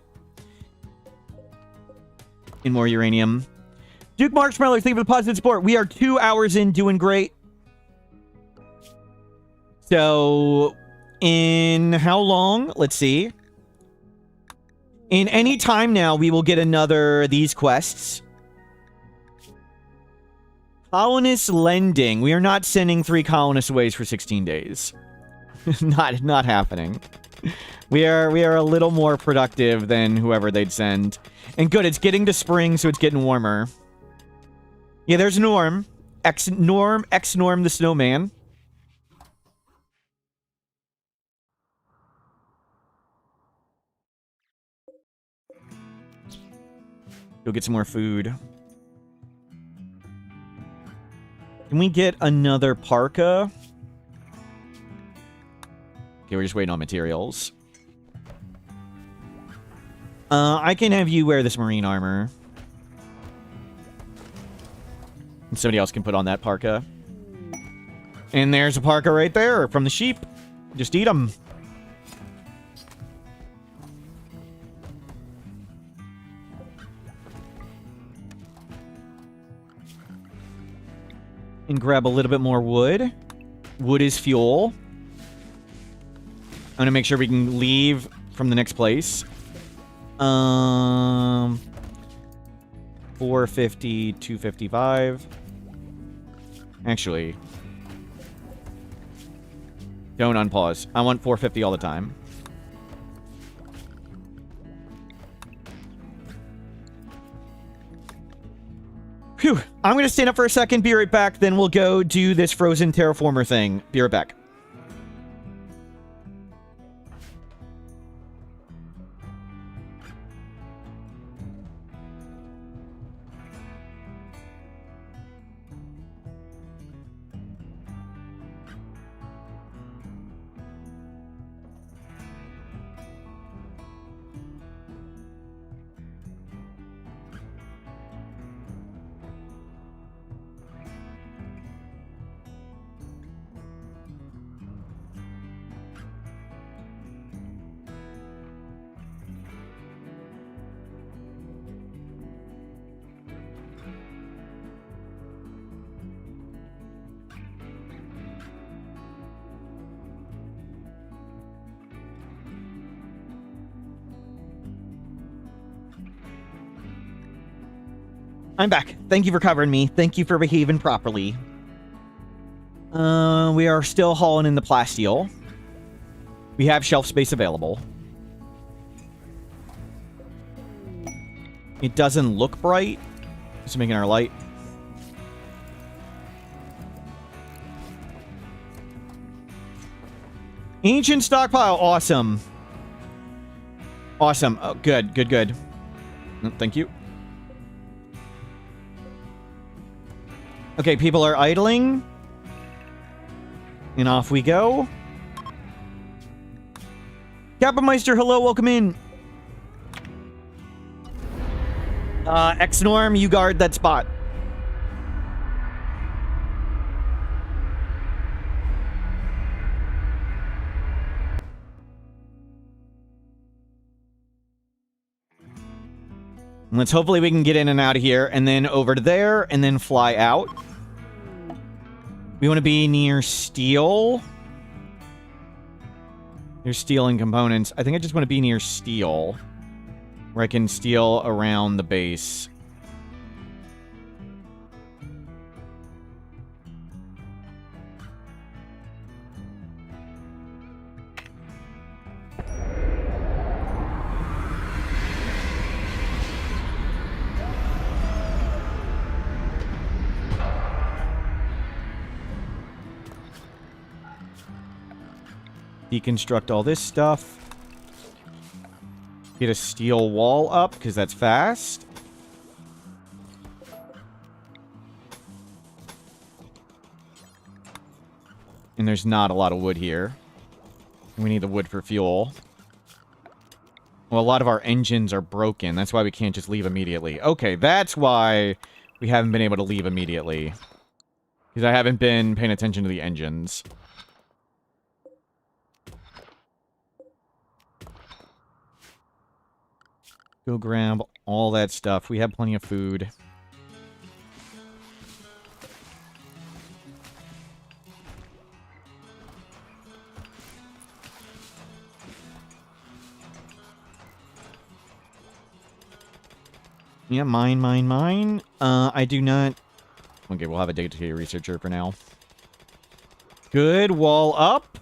And more uranium. Duke Marshmallow, thank you for the positive support. We are 2 hours in, doing great. So, in how long? Let's see. In any time now, we will get another these quests. Colonist lending. We are not sending 3 colonists away for 16 days. not happening. We are a little more productive than whoever they'd send. And good, it's getting to spring, so it's getting warmer. Yeah, there's Norm. X-Norm the Snowman. Go get some more food. Can we get another parka? Okay, we're just waiting on materials. I can have you wear this marine armor. And somebody else can put on that parka. And there's a parka right there from the sheep. Just eat them. And grab a little bit more wood. Wood is fuel. I'm gonna make sure we can leave from the next place. 450, 255. Actually, don't unpause. I want 450 all the time. Phew. I'm gonna stand up for a second, be right back, then we'll go do this frozen terraformer thing. Be right back. I'm back. Thank you for covering me. Thank you for behaving properly. We are still hauling in the plasteel. We have shelf space available. It doesn't look bright. Just making our light. Ancient stockpile. Awesome. Awesome. Oh, good, good, good. Thank you. Okay, people are idling. And off we go. Kappenmeister, hello, welcome in. X-Norm, you guard that spot. Let's hopefully we can get in and out of here, and then over to there, and then fly out. We want to be near steel. There's steel and components. I think I just want to be near steel, where I can steal around the base. Deconstruct all this stuff. Get a steel wall up, because that's fast. And there's not a lot of wood here. We need the wood for fuel. Well, a lot of our engines are broken. That's why we can't just leave immediately. Okay, that's why we haven't been able to leave immediately. Because I haven't been paying attention to the engines. Go grab all that stuff. We have plenty of food. Yeah, mine. I do not... Okay, we'll have a data researcher for now. Good, wall up.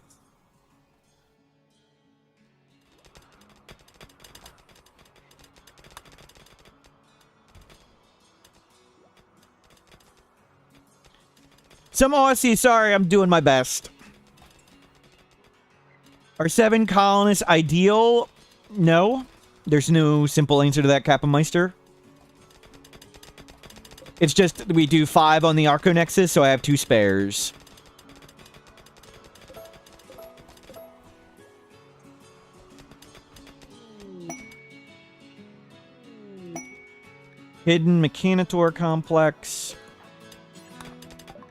Some Aussie, sorry, I'm doing my best. Are 7 colonists ideal? No. There's no simple answer to that, Kappenmeister. It's just we do 5 on the Arconexus, so I have 2 spares. Hidden Mechanitor Complex.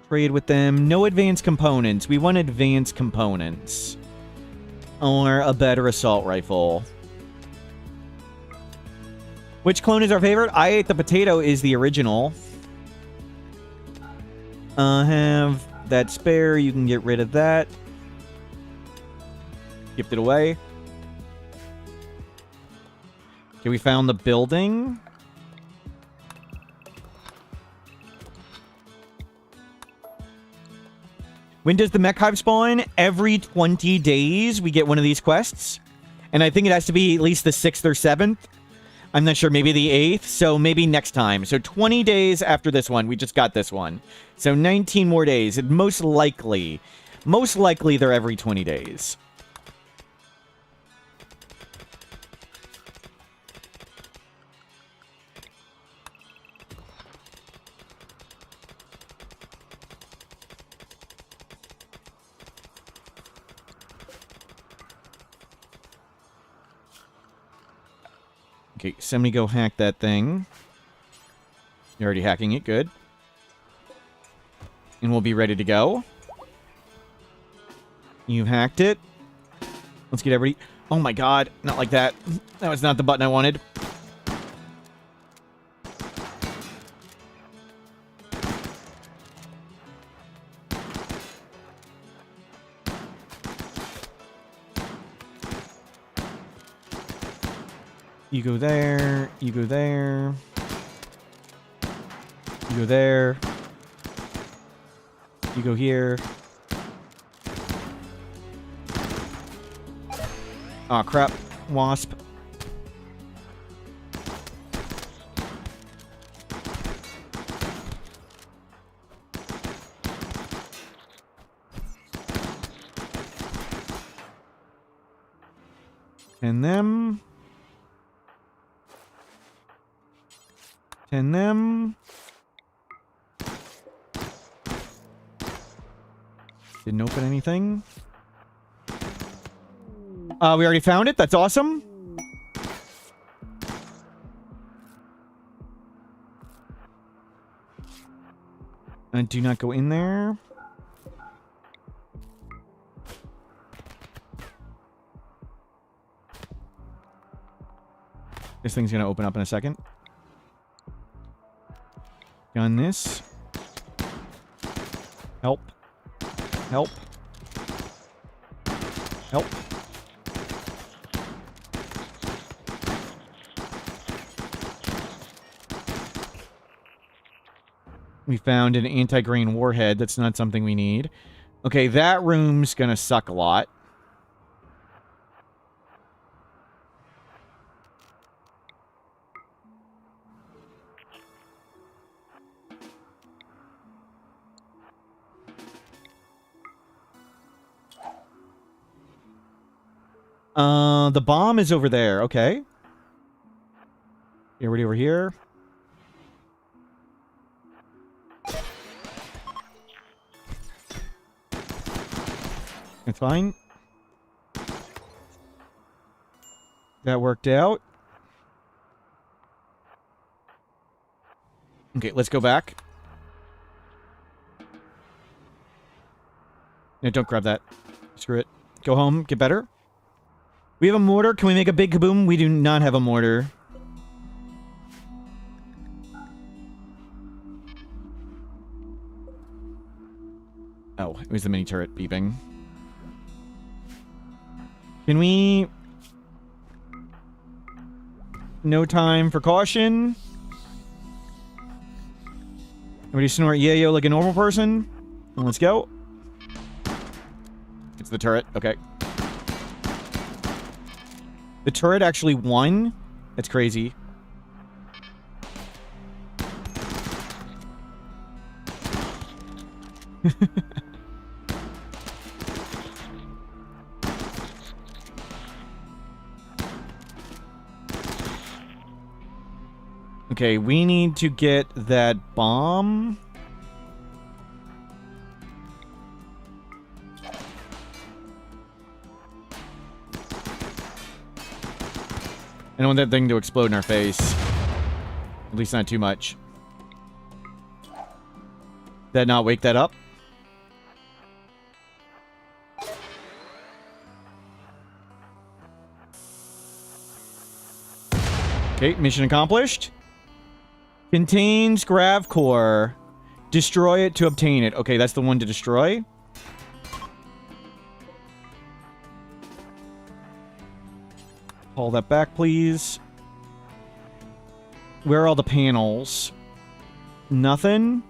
Trade with them. No advanced components. We want advanced components. Or a better assault rifle. Which clone is our favorite? I ate the potato is the original. Have that spare. You can get rid of that. Gift it away. Okay, we found the building. When does the mech hive spawn? Every 20 days we get one of these quests. And I think it has to be at least the 6th or 7th. I'm not sure, maybe the 8th, so maybe next time. So 20 days after this one, we just got this one. So 19 more days, and most likely they're every 20 days. Okay, somebody go hack that thing. You're already hacking it, good. And we'll be ready to go. You hacked it. Let's get everybody... Oh my god, not like that. That was not the button I wanted. You go there, you go there, you go there, you go here. Aw, crap. Wasp. And them. And them. Didn't open anything. We already found it. That's awesome. And do not go in there. This thing's gonna open up in a second. Gun this. Help. Help. Help. We found an anti-grain warhead. That's not something we need. Okay, that room's gonna suck a lot. The bomb is over there. Okay. Everybody over here. It's fine. That worked out. Okay, let's go back. No, don't grab that. Screw it. Go home. Get better. We have a mortar. Can we make a big kaboom? We do not have a mortar. Oh, it was the mini turret beeping. Can we... No time for caution. Everybody snort yayo like a normal person. Let's go. It's the turret. Okay. The turret actually won? That's crazy. Okay, we need to get that bomb. I don't want that thing to explode in our face. At least not too much. Did that not wake that up? Okay, mission accomplished. Contains grav core. Destroy it to obtain it. Okay, that's the one to destroy. Pull that back, please. Where are all the panels? Nothing?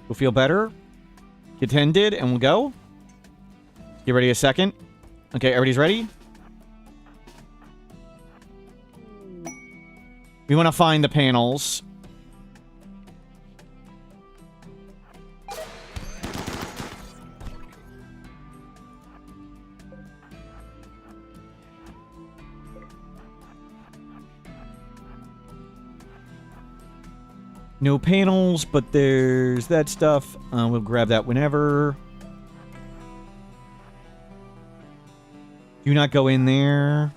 We'll feel better. Get 10 did, and we'll go. Get ready a second. Okay, everybody's ready? We want to find the panels. No panels, but there's that stuff. We'll grab that whenever. Do not go in there.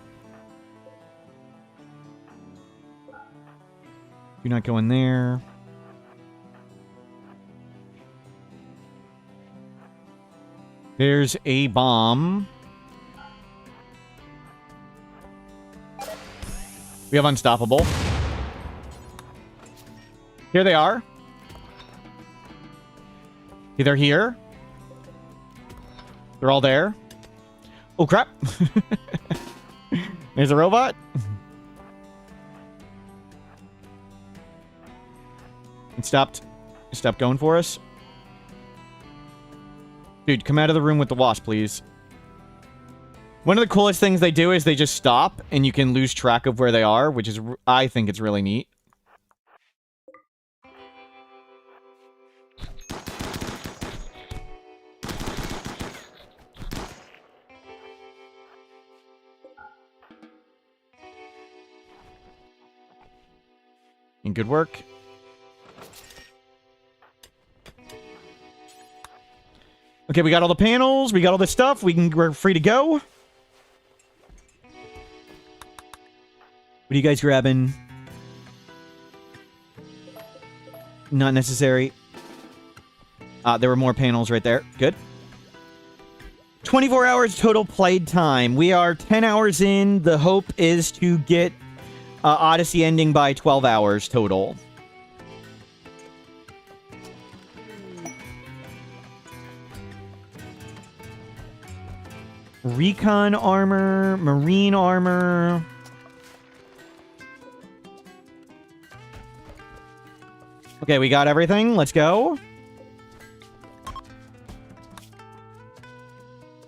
Do not go in there. There's a bomb. We have unstoppable. Here they are. Okay, they're here. They're all there. Oh, crap. There's a robot. It stopped going for us. Dude, come out of the room with the wasp, please. One of the coolest things they do is they just stop, and you can lose track of where they are, which is, I think it's really neat. And good work. Okay, we got all the panels. We got all the stuff. We're free to go. What are you guys grabbing? Not necessary. There were more panels right there. Good. 24 hours total played time. We are 10 hours in. The hope is to get Odyssey ending by 12 hours total. Recon armor, marine armor. Okay, we got everything. Let's go.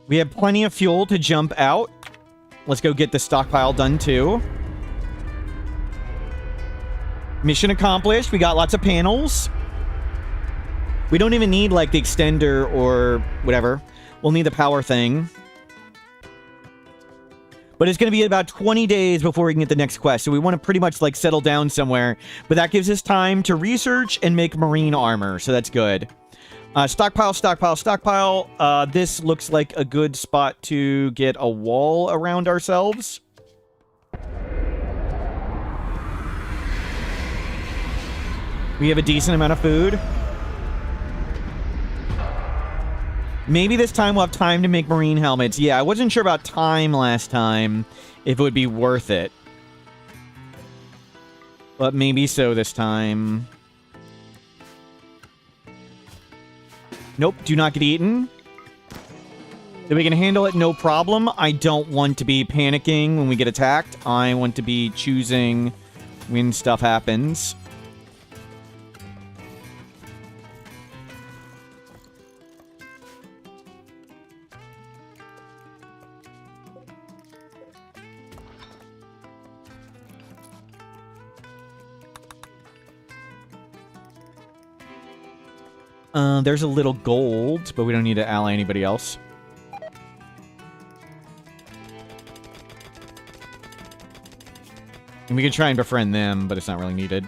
We have plenty of fuel to jump out. Let's go get the stockpile done too. Mission accomplished. We got lots of panels. We don't even need, like, the extender or whatever. We'll need the power thing. But it's going to be about 20 days before we can get the next quest. So we want to pretty much, like, settle down somewhere. But that gives us time to research and make marine armor. So that's good. Stockpile, stockpile, stockpile. This looks like a good spot to get a wall around ourselves. We have a decent amount of food. Maybe this time we'll have time to make marine helmets. Yeah, I wasn't sure about time last time, if it would be worth it. But maybe so this time. Nope, do not get eaten. So we can handle it, no problem. I don't want to be panicking when we get attacked. I want to be choosing when stuff happens. There's a little gold, but we don't need to ally anybody else. And we can try and befriend them, but it's not really needed.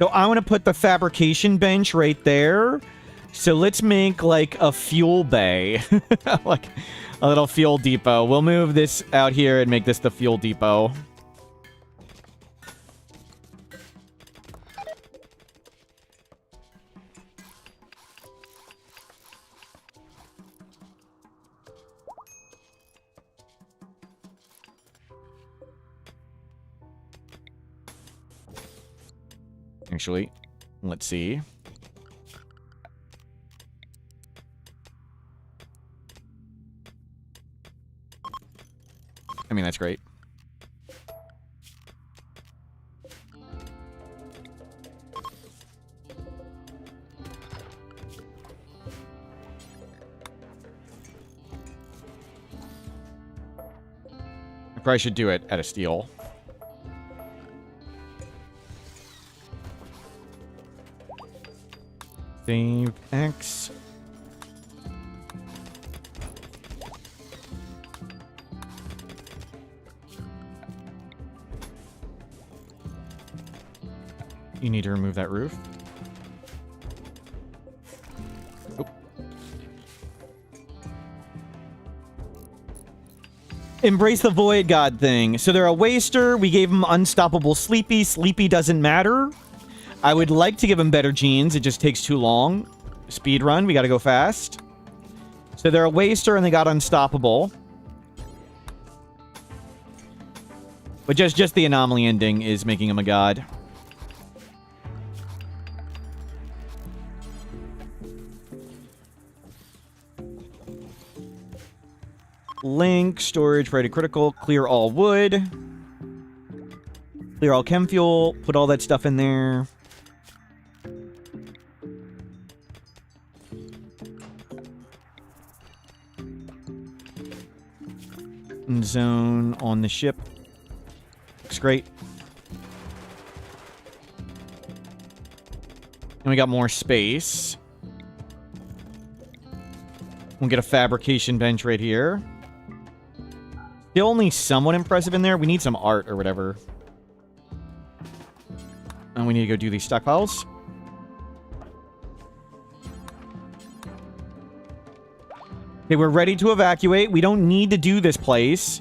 So I want to put the fabrication bench right there. So let's make, like, a fuel bay. Like, a little fuel depot. We'll move this out here and make this the fuel depot. Actually, let's see. I mean, that's great. I probably should do it at a steel. Save X. You need to remove that roof. Oh. Embrace the Void God thing. So they're a waster. We gave them Unstoppable Sleepy. Sleepy doesn't matter. I would like to give him better genes. It just takes too long. Speed run. We got to go fast. So they're a waster and they got Unstoppable. But just the anomaly ending is making him a god. Link, storage, ready critical, clear all wood. Clear all chem fuel. Put all that stuff in there. Zone on the ship. Looks great. And we got more space. We'll get a fabrication bench right here. Still only somewhat impressive in there. We need some art or whatever. And we need to go do these stockpiles. Okay, we're ready to evacuate. We don't need to do this place.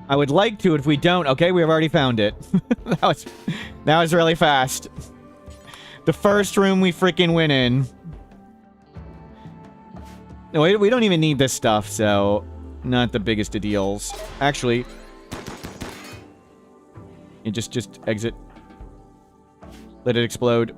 I would like to if we don't. Okay, we have already found it. that was really fast. The first room we freaking went in. No, we don't even need this stuff, so not the biggest of deals. Actually, you just exit. Let it explode.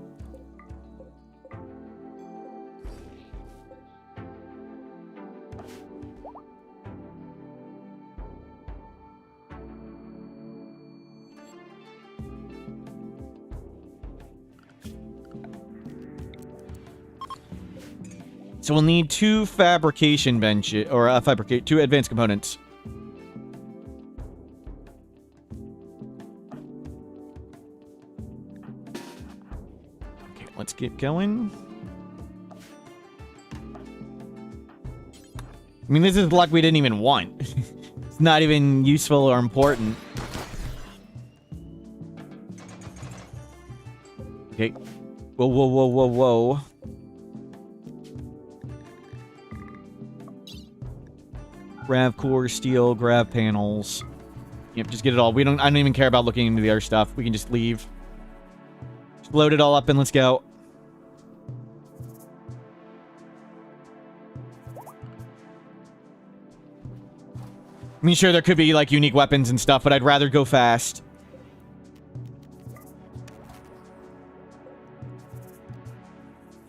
So we'll need 2 fabrication benches, or 2 advanced components. get going. I mean, this is luck we didn't even want. It's not even useful or important. Okay. Whoa, whoa, whoa, whoa, whoa. Grav core, steel, grav panels. Yep, just get it all. I don't even care about looking into the other stuff. We can just leave. Just load it all up and let's go. I mean, sure, there could be, like, unique weapons and stuff, but I'd rather go fast.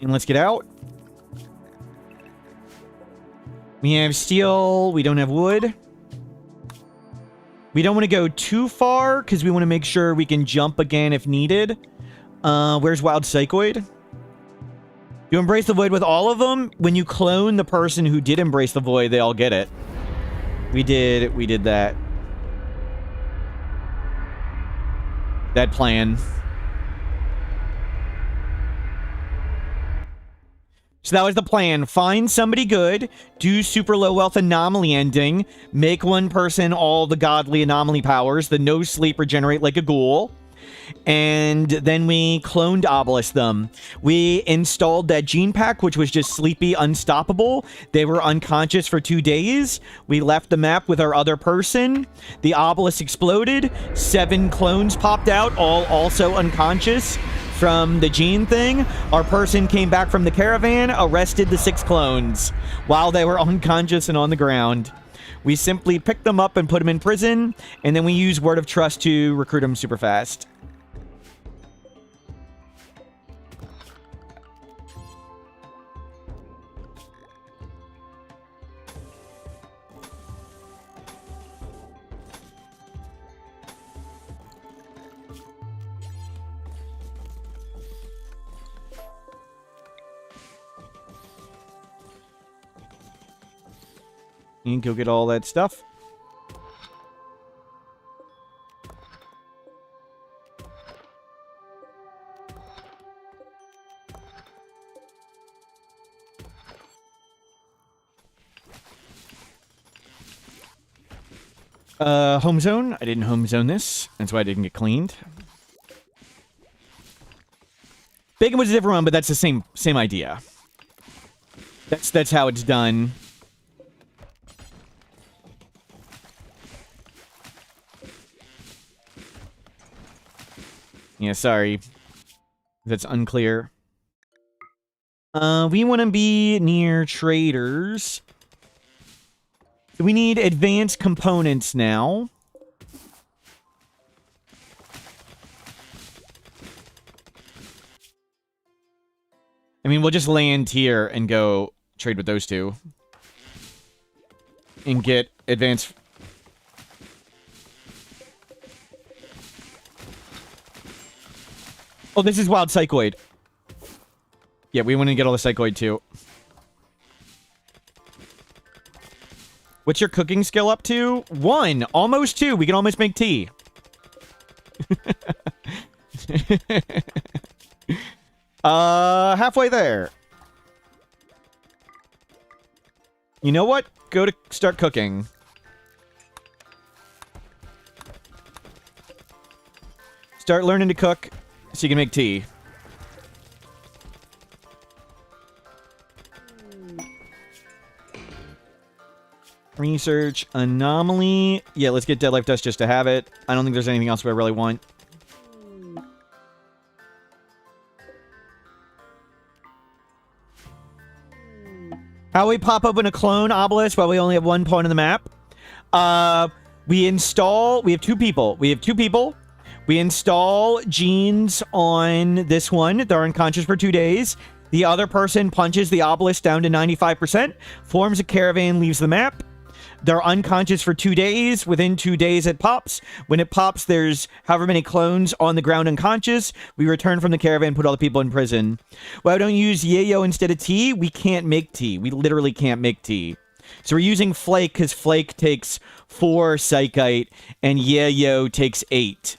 And let's get out. We have steel. We don't have wood. We don't want to go too far, because we want to make sure we can jump again if needed. Where's Wild Psychoid? You embrace the void with all of them. When you clone the person who did embrace the void, they all get it. We did that. That plan. So that was the plan. Find somebody good, do super low wealth anomaly ending, make one person all the godly anomaly powers, the no sleep regenerate like a ghoul, and then we cloned Obelisk them. We installed that gene pack, which was just sleepy, unstoppable. They were unconscious for 2 days. We left the map with our other person. The Obelisk exploded. 7 clones popped out, all also unconscious from the gene thing. Our person came back from the caravan, arrested the 6 clones while they were unconscious and on the ground. We simply picked them up and put them in prison, and then we used Word of Trust to recruit them super fast. And go get all that stuff. Home zone. I didn't home zone this. That's why I didn't get cleaned. Bacon was a different one, but that's the same idea. That's how it's done. Yeah, sorry. That's unclear. We want to be near traders. So we need advanced components now. I mean, we'll just land here and go trade with those two. And get advanced... Oh, this is Wild Psychoid. Yeah, we want to get all the Psychoid too. What's your cooking skill up to? 1. Almost 2. We can almost make tea. Halfway there. You know what? Go to start cooking. Start learning to cook so you can make tea. Research anomaly. Yeah, let's get Dead Life Dust just to have it. I don't think there's anything else we really want. How we pop open a clone obelisk while we only have 1 point on the map? We have 2 people. We install genes on this one. They're unconscious for 2 days. The other person punches the obelisk down to 95%, forms a caravan, leaves the map. They're unconscious for 2 days. Within 2 days, it pops. When it pops, there's however many clones on the ground unconscious. We return from the caravan, put all the people in prison. Well, I don't use yayo instead of tea. We can't make tea. We literally can't make tea. So we're using flake because flake takes 4 psychite and yayo takes 8.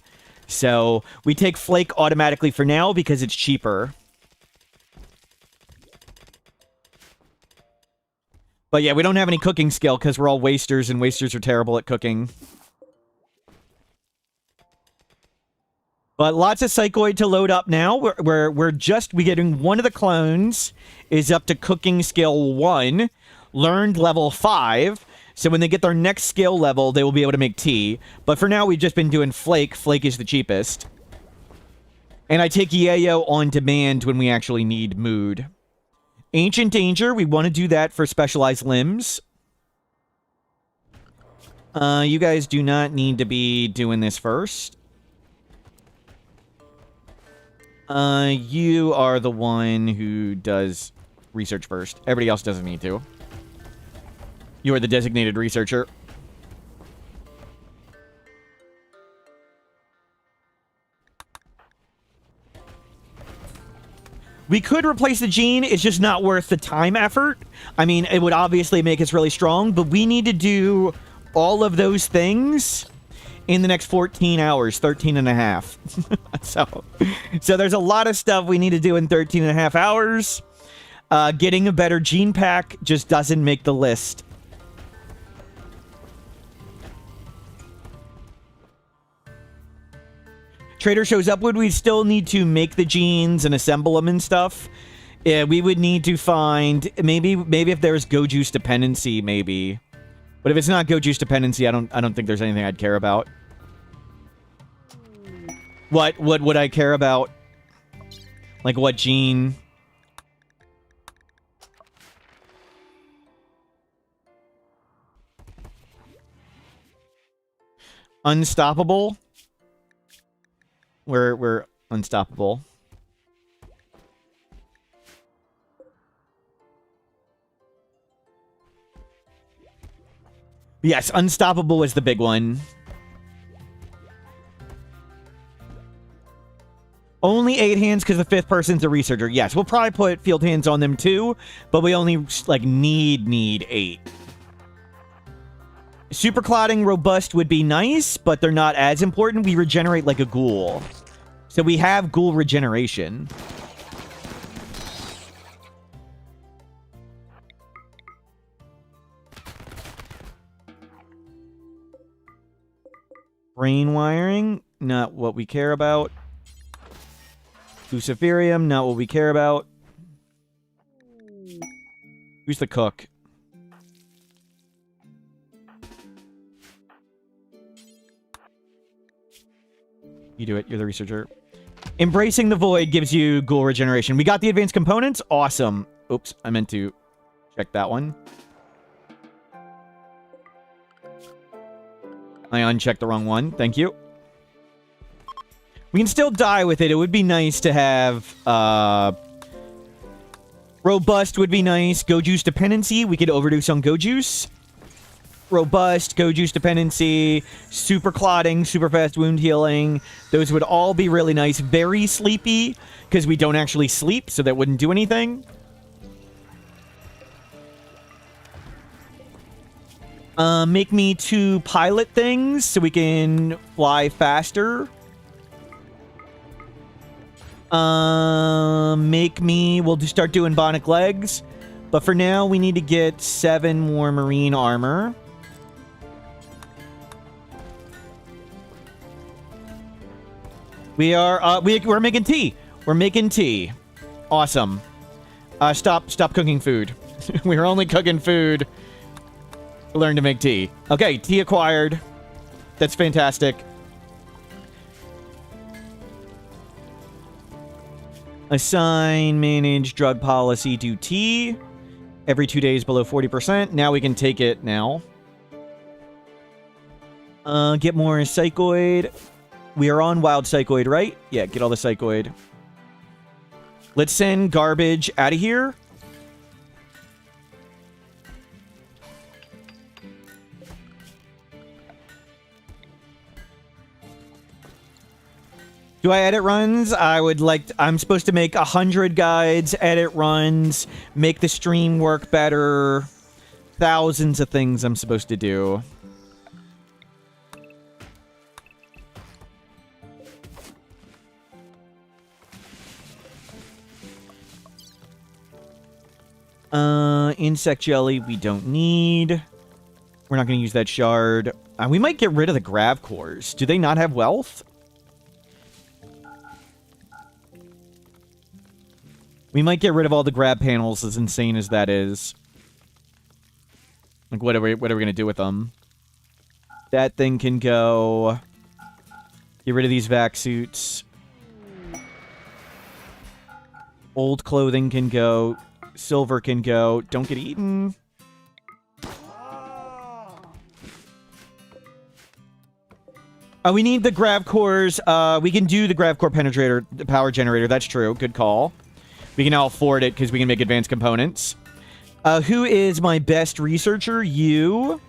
So we take flake automatically for now because it's cheaper. But yeah, we don't have any cooking skill because we're all wasters, and wasters are terrible at cooking. But lots of psychoid to load up now. We're getting one of the clones is up to cooking skill 1, learned level 5. So when they get their next skill level, they will be able to make tea. But for now, we've just been doing flake. Flake is the cheapest. And I take yayo on demand when we actually need mood. Ancient Danger, we want to do that for specialized limbs. You guys do not need to be doing this first. You are the one who does research first. Everybody else doesn't need to. You are the designated researcher. We could replace the gene. It's just not worth the time effort. I mean, it would obviously make us really strong, but we need to do all of those things in the next 14 hours, 13 and a half. So there's a lot of stuff we need to do in 13 and a half hours. Getting a better gene pack just doesn't make the list. Trader shows up. Would we still need to make the genes and assemble them and stuff? Yeah, we would need to find maybe if there's Go Juice dependency, maybe. But if it's not Go Juice dependency, I don't think there's anything I'd care about. What would I care about? Like what gene? Unstoppable. We're unstoppable. Yes, unstoppable is the big one. Only 8 hands because the 5th person's a researcher. Yes, we'll probably put field hands on them too, but we only like need 8. Super clotting robust would be nice, but they're not as important. We regenerate like a ghoul. So we have ghoul regeneration. Brain wiring, not what we care about. Luciferium, not what we care about. Who's the cook? You do it. You're the researcher. Embracing the Void gives you ghoul regeneration. We got the advanced components. Awesome. Oops, I meant to check that one. I unchecked the wrong one. Thank you. We can still die with it. It would be nice to have... Robust would be nice. Go Juice dependency. We could overdose on Go Juice. Robust, Go Juice dependency, super clotting, super fast wound healing. Those would all be really nice. Very sleepy, because we don't actually sleep, so that wouldn't do anything. Make me 2 pilot things so we can fly faster. We'll just start doing bionic legs. But for now, we need to get 7 more marine armor. We're making tea. We're making tea. Awesome. Stop cooking food. We're only cooking food. Learn to make tea. Okay, tea acquired. That's fantastic. Assign, manage, drug policy, do tea. Every 2 days below 40%. Now we can take it now. Get more psychoid. We are on wild psychoid, right? Yeah, get all the psychoid. Let's send garbage out of here. Do I edit runs? I'm supposed to make 100 guides, edit runs, make the stream work better. Thousands of things I'm supposed to do. Insect jelly we don't need. We're not going to use that shard. We might get rid of the grav cores. Do they not have wealth? We might get rid of all the grab panels, as insane as that is. Like, what are we going to do with them? That thing can go. Get rid of these vac suits. Old clothing can go. Silver can go. Don't get eaten. We need the grav cores. We can do the grav core penetrator, the power generator. That's true. Good call. We can now afford it because we can make advanced components. Who is my best researcher? You.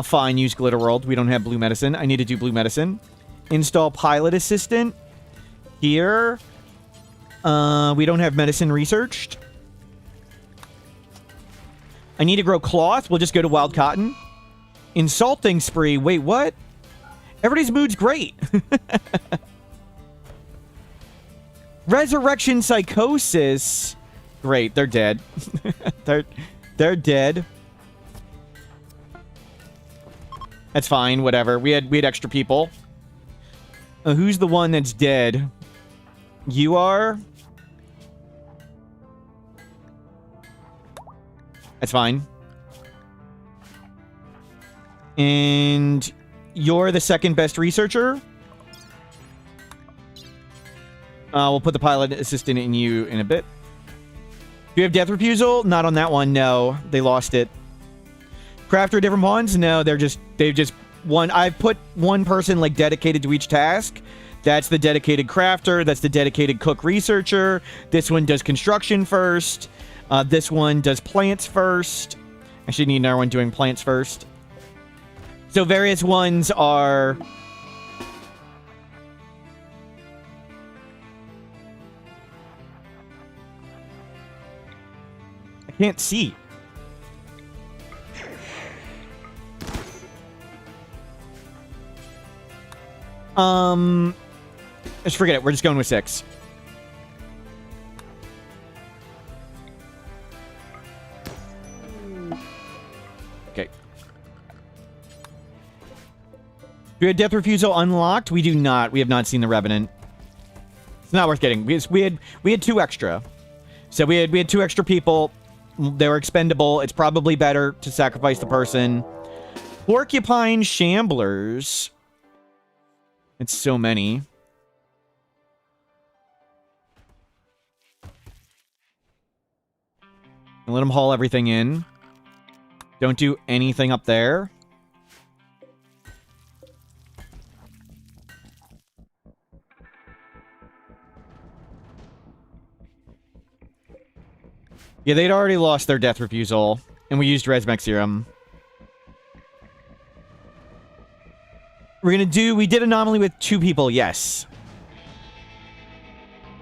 Fine, use Glitter World. We don't have blue medicine. I need to do blue medicine. Install pilot assistant. Here. We don't have medicine researched. I need to grow cloth. We'll just go to wild cotton. Insulting spree. Wait, what? Everybody's mood's great. Resurrection psychosis. Great, they're dead. they're dead. That's fine, whatever. We had extra people. Who's the one that's dead? You are? That's fine. And you're the second best researcher? We'll put the pilot assistant in you in a bit. Do you have death refusal? Not on that one, no. They lost it. Crafter different pawns? No, they've just one. I've put one person like dedicated to each task. That's the dedicated crafter. That's the dedicated cook researcher. This one does construction first. This one does plants first. I should need another one doing plants first. So various ones are... I can't see. Just forget it. We're just going with 6. Okay. Do we have death refusal unlocked? We do not. We have not seen the Revenant. It's not worth getting. We had 2 extra. So we had 2 extra people. They were expendable. It's probably better to sacrifice the person. Porcupine Shamblers. It's so many. And let them haul everything in. Don't do anything up there. Yeah, they'd already lost their death refusal, and we used Resmec Serum. We did Anomaly with 2 people, yes.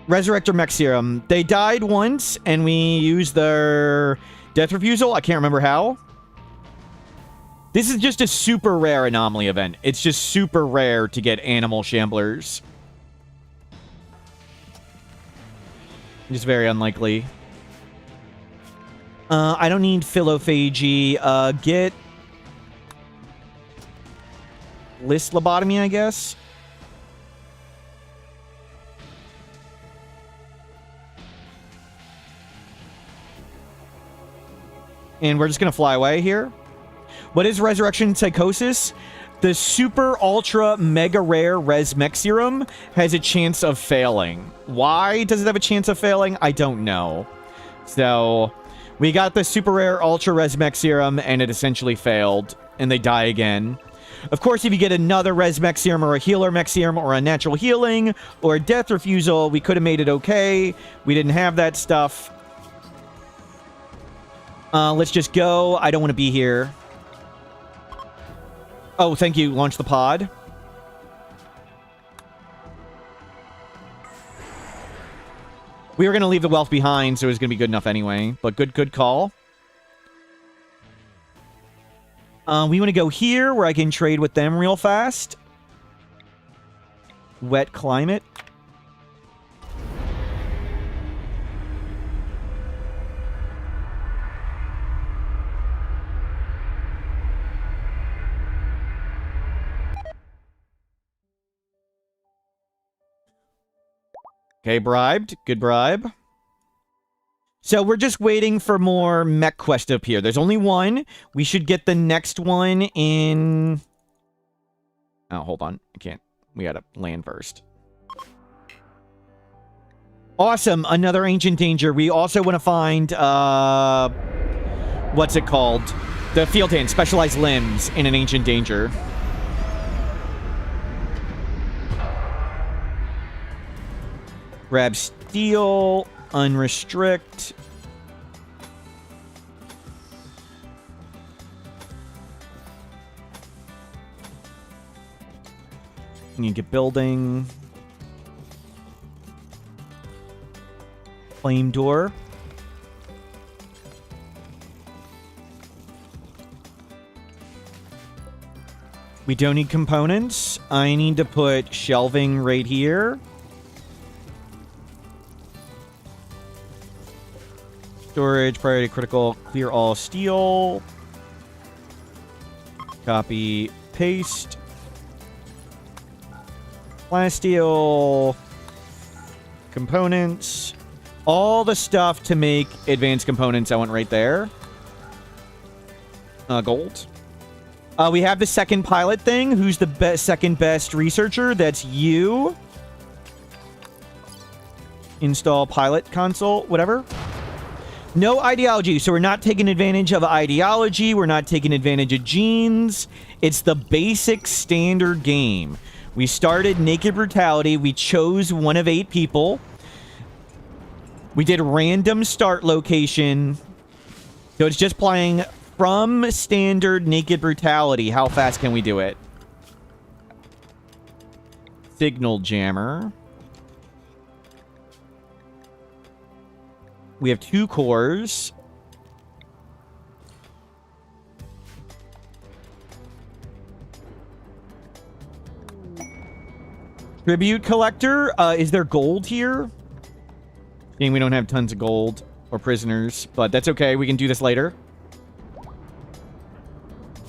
Resurrector Mech Serum. They died once, and we used their death refusal. I can't remember how. This is just a super rare Anomaly event. It's just super rare to get animal shamblers. Just very unlikely. I don't need philophagy. Get list lobotomy, I guess. And we're just gonna fly away here. What is Resurrection Psychosis? The super ultra mega rare Res Mech Serum has a chance of failing. Why does it have a chance of failing? I don't know. So we got the super rare ultra Res Mech Serum and it essentially failed and they die again. Of course, if you get another Res Mech Serum or a Healer Mech Serum or a Natural Healing or a Death Refusal, we could have made it okay. We didn't have that stuff. Let's just go. I don't want to be here. Oh, thank you. Launch the pod. We were going to leave the wealth behind, so it was going to be good enough anyway. But good call. We want to go here, where I can trade with them real fast. Wet climate. Okay, bribed. Good bribe. So we're just waiting for more mech quest up here. There's only one. We should get the next one in... Oh, hold on. I can't. We gotta land first. Awesome. Another ancient danger. We also want to find, what's it called? The field hand, specialized limbs in an ancient danger. Grab steel, unrestrict. You get building. Flame door. We don't need components. I need to put shelving right here. Storage, priority critical, clear all steel. Copy, paste. Plasteel. Components. All the stuff to make advanced components I want right there. Gold. We have the second pilot thing. Who's the second best researcher? That's you. Install pilot console, whatever. No ideology. So we're not taking advantage of ideology. We're not taking advantage of genes. It's the basic standard game. We started Naked Brutality. We chose one of 8 people. We did random start location. So it's just playing from standard Naked Brutality. How fast can we do it? Signal jammer. We have 2 cores. Tribute collector. Is there gold here? Dang, we don't have tons of gold or prisoners, but that's okay. We can do this later.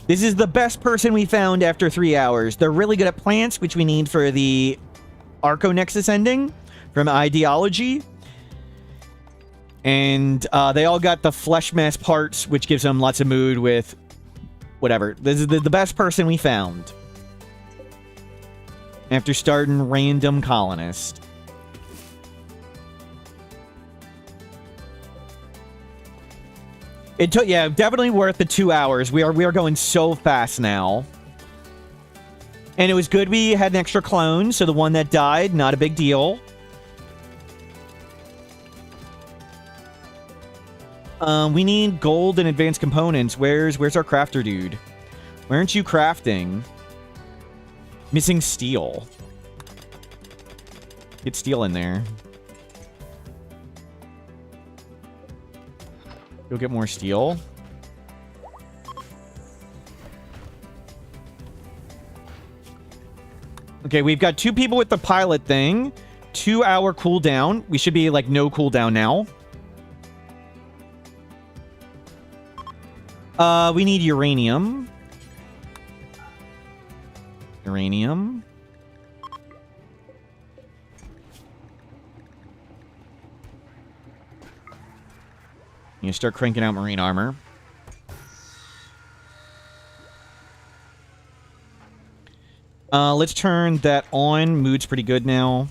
This is the best person we found after 3 hours. They're really good at plants, which we need for the Arco Nexus ending from Ideology. And they all got the flesh mass parts, which gives them lots of mood with whatever. This is the best person we found after starting random colonist. It took, yeah, definitely worth the 2 hours. We are going so fast now. And it was good we had an extra clone, so the one that died, not a big deal. We need gold and advanced components. Where's our crafter dude? Why aren't you crafting? Missing steel. Get steel in there. Go get more steel. Okay, we've got 2 people with the pilot thing. 2-hour cooldown. We should be like no cooldown now. We need uranium. Uranium. You start cranking out marine armor. Let's turn that on. Mood's pretty good now.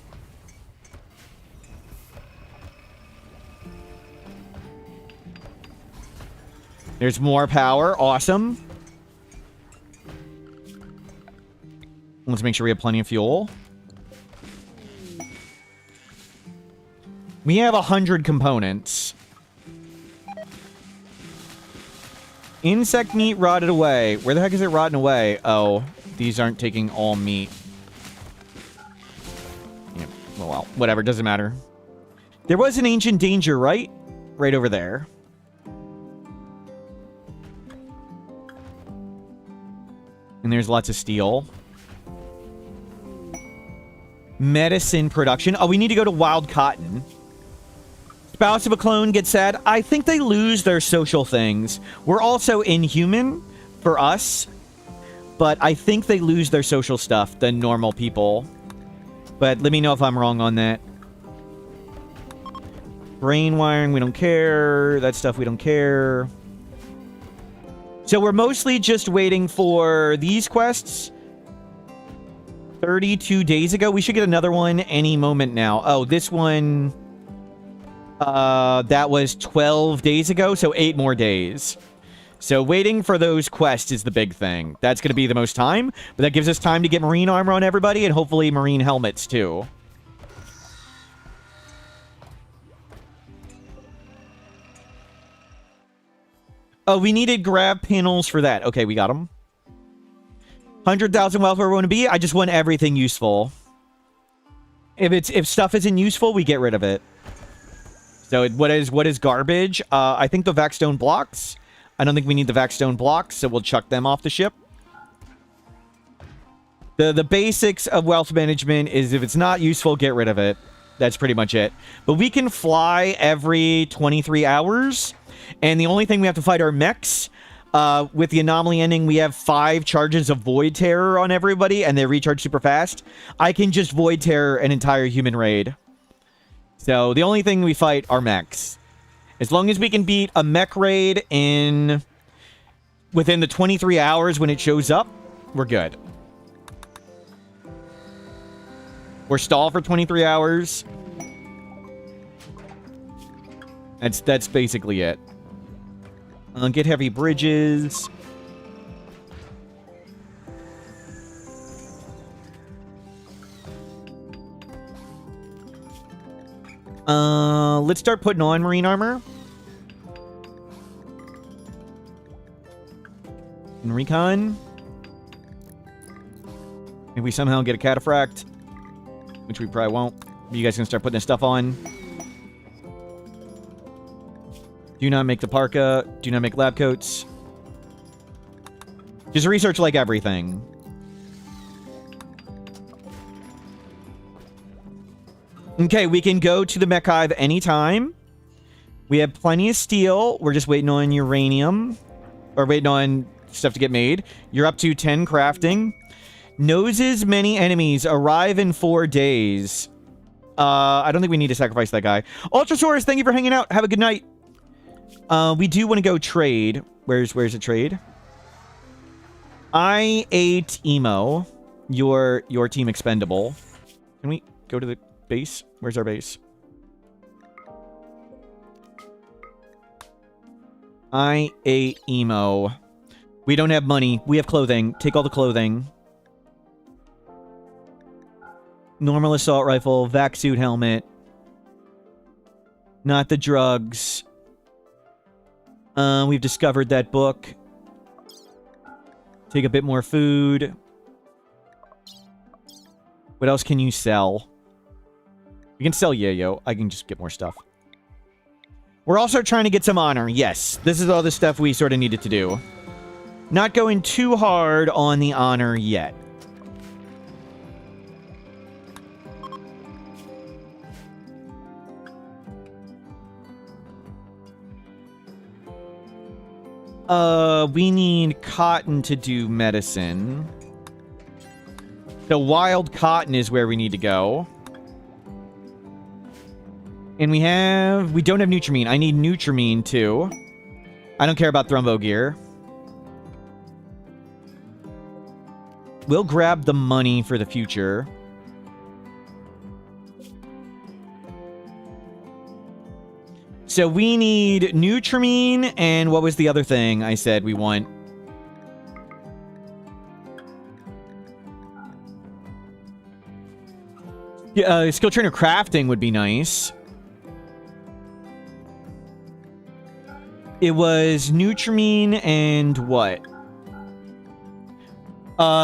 There's more power. Awesome. Let's make sure we have plenty of fuel. We have 100 components. Insect meat rotted away. Where the heck is it rotting away? Oh, these aren't taking all meat. Yeah, well, whatever. Doesn't matter. There was an ancient danger, right? Right over there. And there's lots of steel. Medicine production. Oh, we need to go to wild cotton. Spouse of a clone gets sad. I think they lose their social things. We're also inhuman for us. But I think they lose their social stuff, the normal people. But let me know if I'm wrong on that. Brain wiring, we don't care. That stuff, we don't care. So we're mostly just waiting for these quests. 32 days ago. We should get another one any moment now. Oh, this one... that was 12 days ago, so 8 more days. So waiting for those quests is the big thing. That's going to be the most time, but that gives us time to get marine armor on everybody and hopefully marine helmets too. Oh, we needed grab panels for that. Okay, we got them. 100,000 wealth where we want to be. I just want everything useful. If stuff isn't useful, we get rid of it. So what is garbage? I think the Vaxstone blocks. I don't think we need the Vaxstone blocks, so we'll chuck them off the ship. The basics of wealth management is if it's not useful, get rid of it. That's pretty much it. But we can fly every 23 hours. And the only thing we have to fight are mechs. With the anomaly ending, we have 5 charges of Void Terror on everybody, and they recharge super fast. I can just Void Terror an entire human raid. So the only thing we fight are mechs. As long as we can beat a mech raid within the 23 hours when it shows up, we're good. We're stalled for 23 hours. That's basically it. Get heavy bridges. Let's start putting on marine armor. And recon. If we somehow get a cataphract, which we probably won't, you guys can start putting this stuff on. Do not make the parka. Do not make lab coats. Just research like everything. Okay, we can go to the mech hive anytime. We have plenty of steel. We're just waiting on uranium. Or waiting on stuff to get made. You're up to 10 crafting. Noses many enemies. Arrive in 4 days. I don't think we need to sacrifice that guy. Ultrasaurus, thank you for hanging out. Have a good night. We do want to go trade. Where's the trade? I ate Emo. Your team expendable. Can we go to the base? Where's our base? I ate Emo. We don't have money. We have clothing. Take all the clothing. Normal assault rifle. Vac suit helmet. Not the drugs. We've discovered that book. Take a bit more food. What else can you sell? We can sell yayo. I can just get more stuff. We're also trying to get some honor. Yes, this is all the stuff we sort of needed to do. Not going too hard on the honor yet. We need cotton to do medicine. The wild cotton is where we need to go. And we don't have Nutramine. I need Nutramine too. I don't care about Thrumbo gear. We'll grab the money for the future. So we need Nutramine, and what was the other thing I said we want? Skill trainer crafting would be nice. It was Nutramine and what?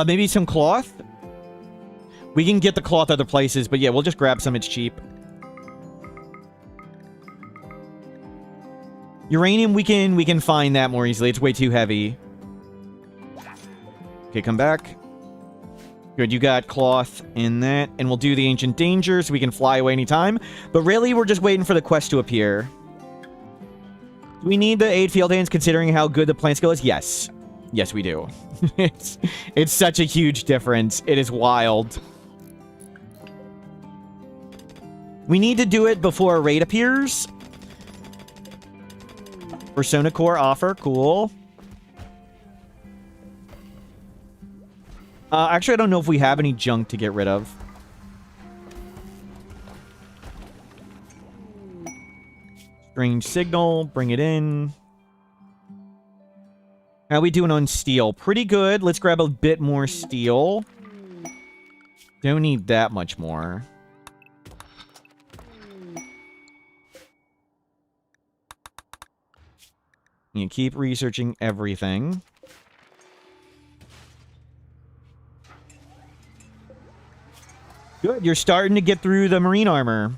Maybe some cloth? We can get the cloth other places, but yeah, we'll just grab some. It's cheap. Uranium, we can find that more easily. It's way too heavy. Okay, come back. Good, you got cloth in that. And we'll do the Ancient Danger so we can fly away anytime. But really, we're just waiting for the quest to appear. Do we need the 8 field hands considering how good the plant skill is? Yes. Yes, we do. It's such a huge difference. It is wild. We need to do it before a raid appears. Persona Core offer. Cool. Actually, I don't know if we have any junk to get rid of. Strange signal. Bring it in. How we doing on steel? Pretty good. Let's grab a bit more steel. Don't need that much more. You keep researching everything. Good, you're starting to get through the marine armor.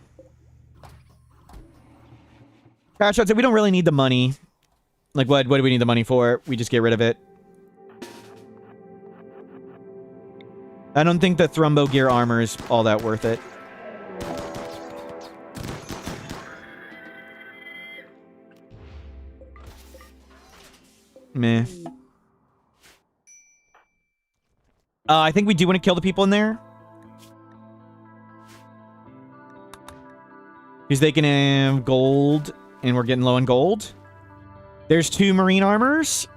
Cash out said we don't really need the money. Like, what do we need the money for? We just get rid of it. I don't think the Thrumbo Gear armor is all that worth it. Meh. I think we do want to kill the people in there. Because they can have gold, and we're getting low on gold. There's 2 marine armors.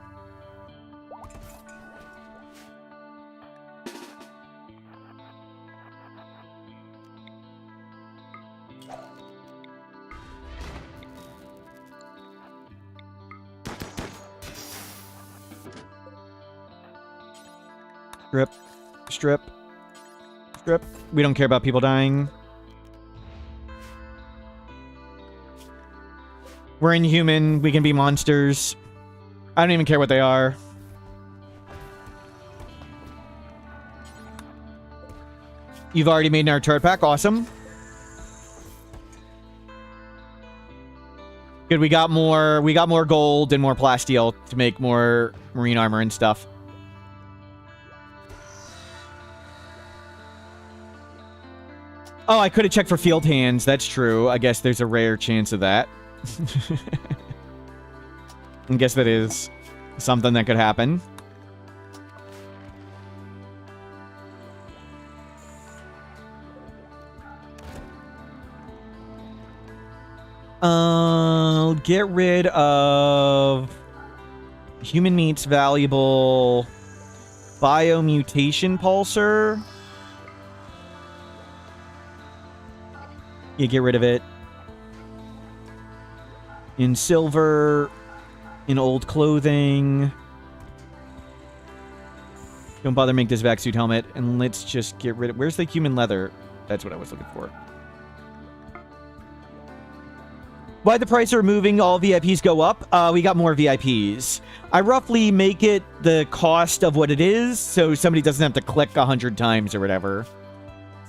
Strip. Strip. Strip. We don't care about people dying. We're inhuman. We can be monsters. I don't even care what they are. You've already made our turret pack. Awesome. Good. We got more gold and more plasteel to make more marine armor and stuff. Oh, I could have checked for field hands. That's true. I guess there's a rare chance of that. I guess that is something that could happen. Get rid of human meat's valuable biomutation pulsar. You get rid of it. In silver, in old clothing. Don't bother make this vac suit helmet, and let's just get rid of... Where's the human leather? That's what I was looking for. Why the price of removing all VIPs go up? We got more VIPs. I roughly make it the cost of what it is, so somebody doesn't have to click 100 times or whatever.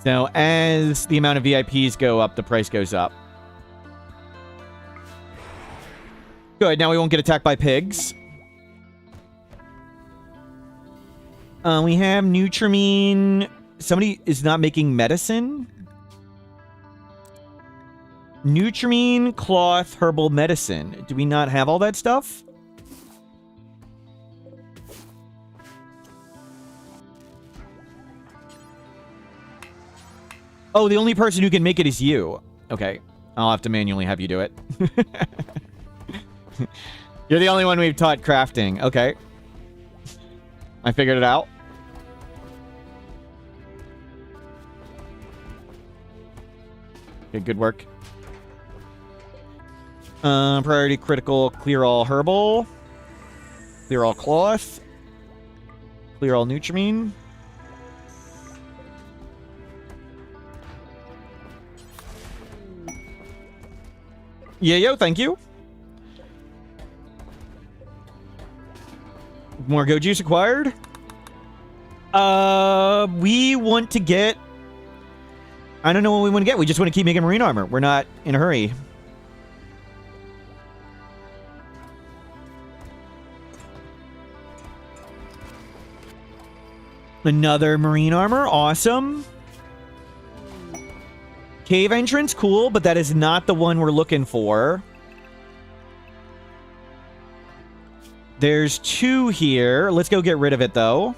So as the amount of VIPs go up, the price goes up. Good, now we won't get attacked by pigs. We have Nutrimine. Somebody is not making medicine. Nutrimine, cloth, herbal medicine. Do we not have all that stuff? Oh, the only person who can make it is you. Okay, I'll have to manually have you do it. You're the only one we've taught crafting. Okay. I figured it out. Okay, good work. Priority critical, clear all herbal. Clear all cloth. Clear all Nutrimine. Yeah, yo, thank you. More go juice acquired. We want to get... I don't know what we want to get. We just want to keep making marine armor. We're not in a hurry. Another marine armor. Awesome. Cave entrance. Cool, but that is not the one we're looking for. There's 2 here. Let's go get rid of it, though.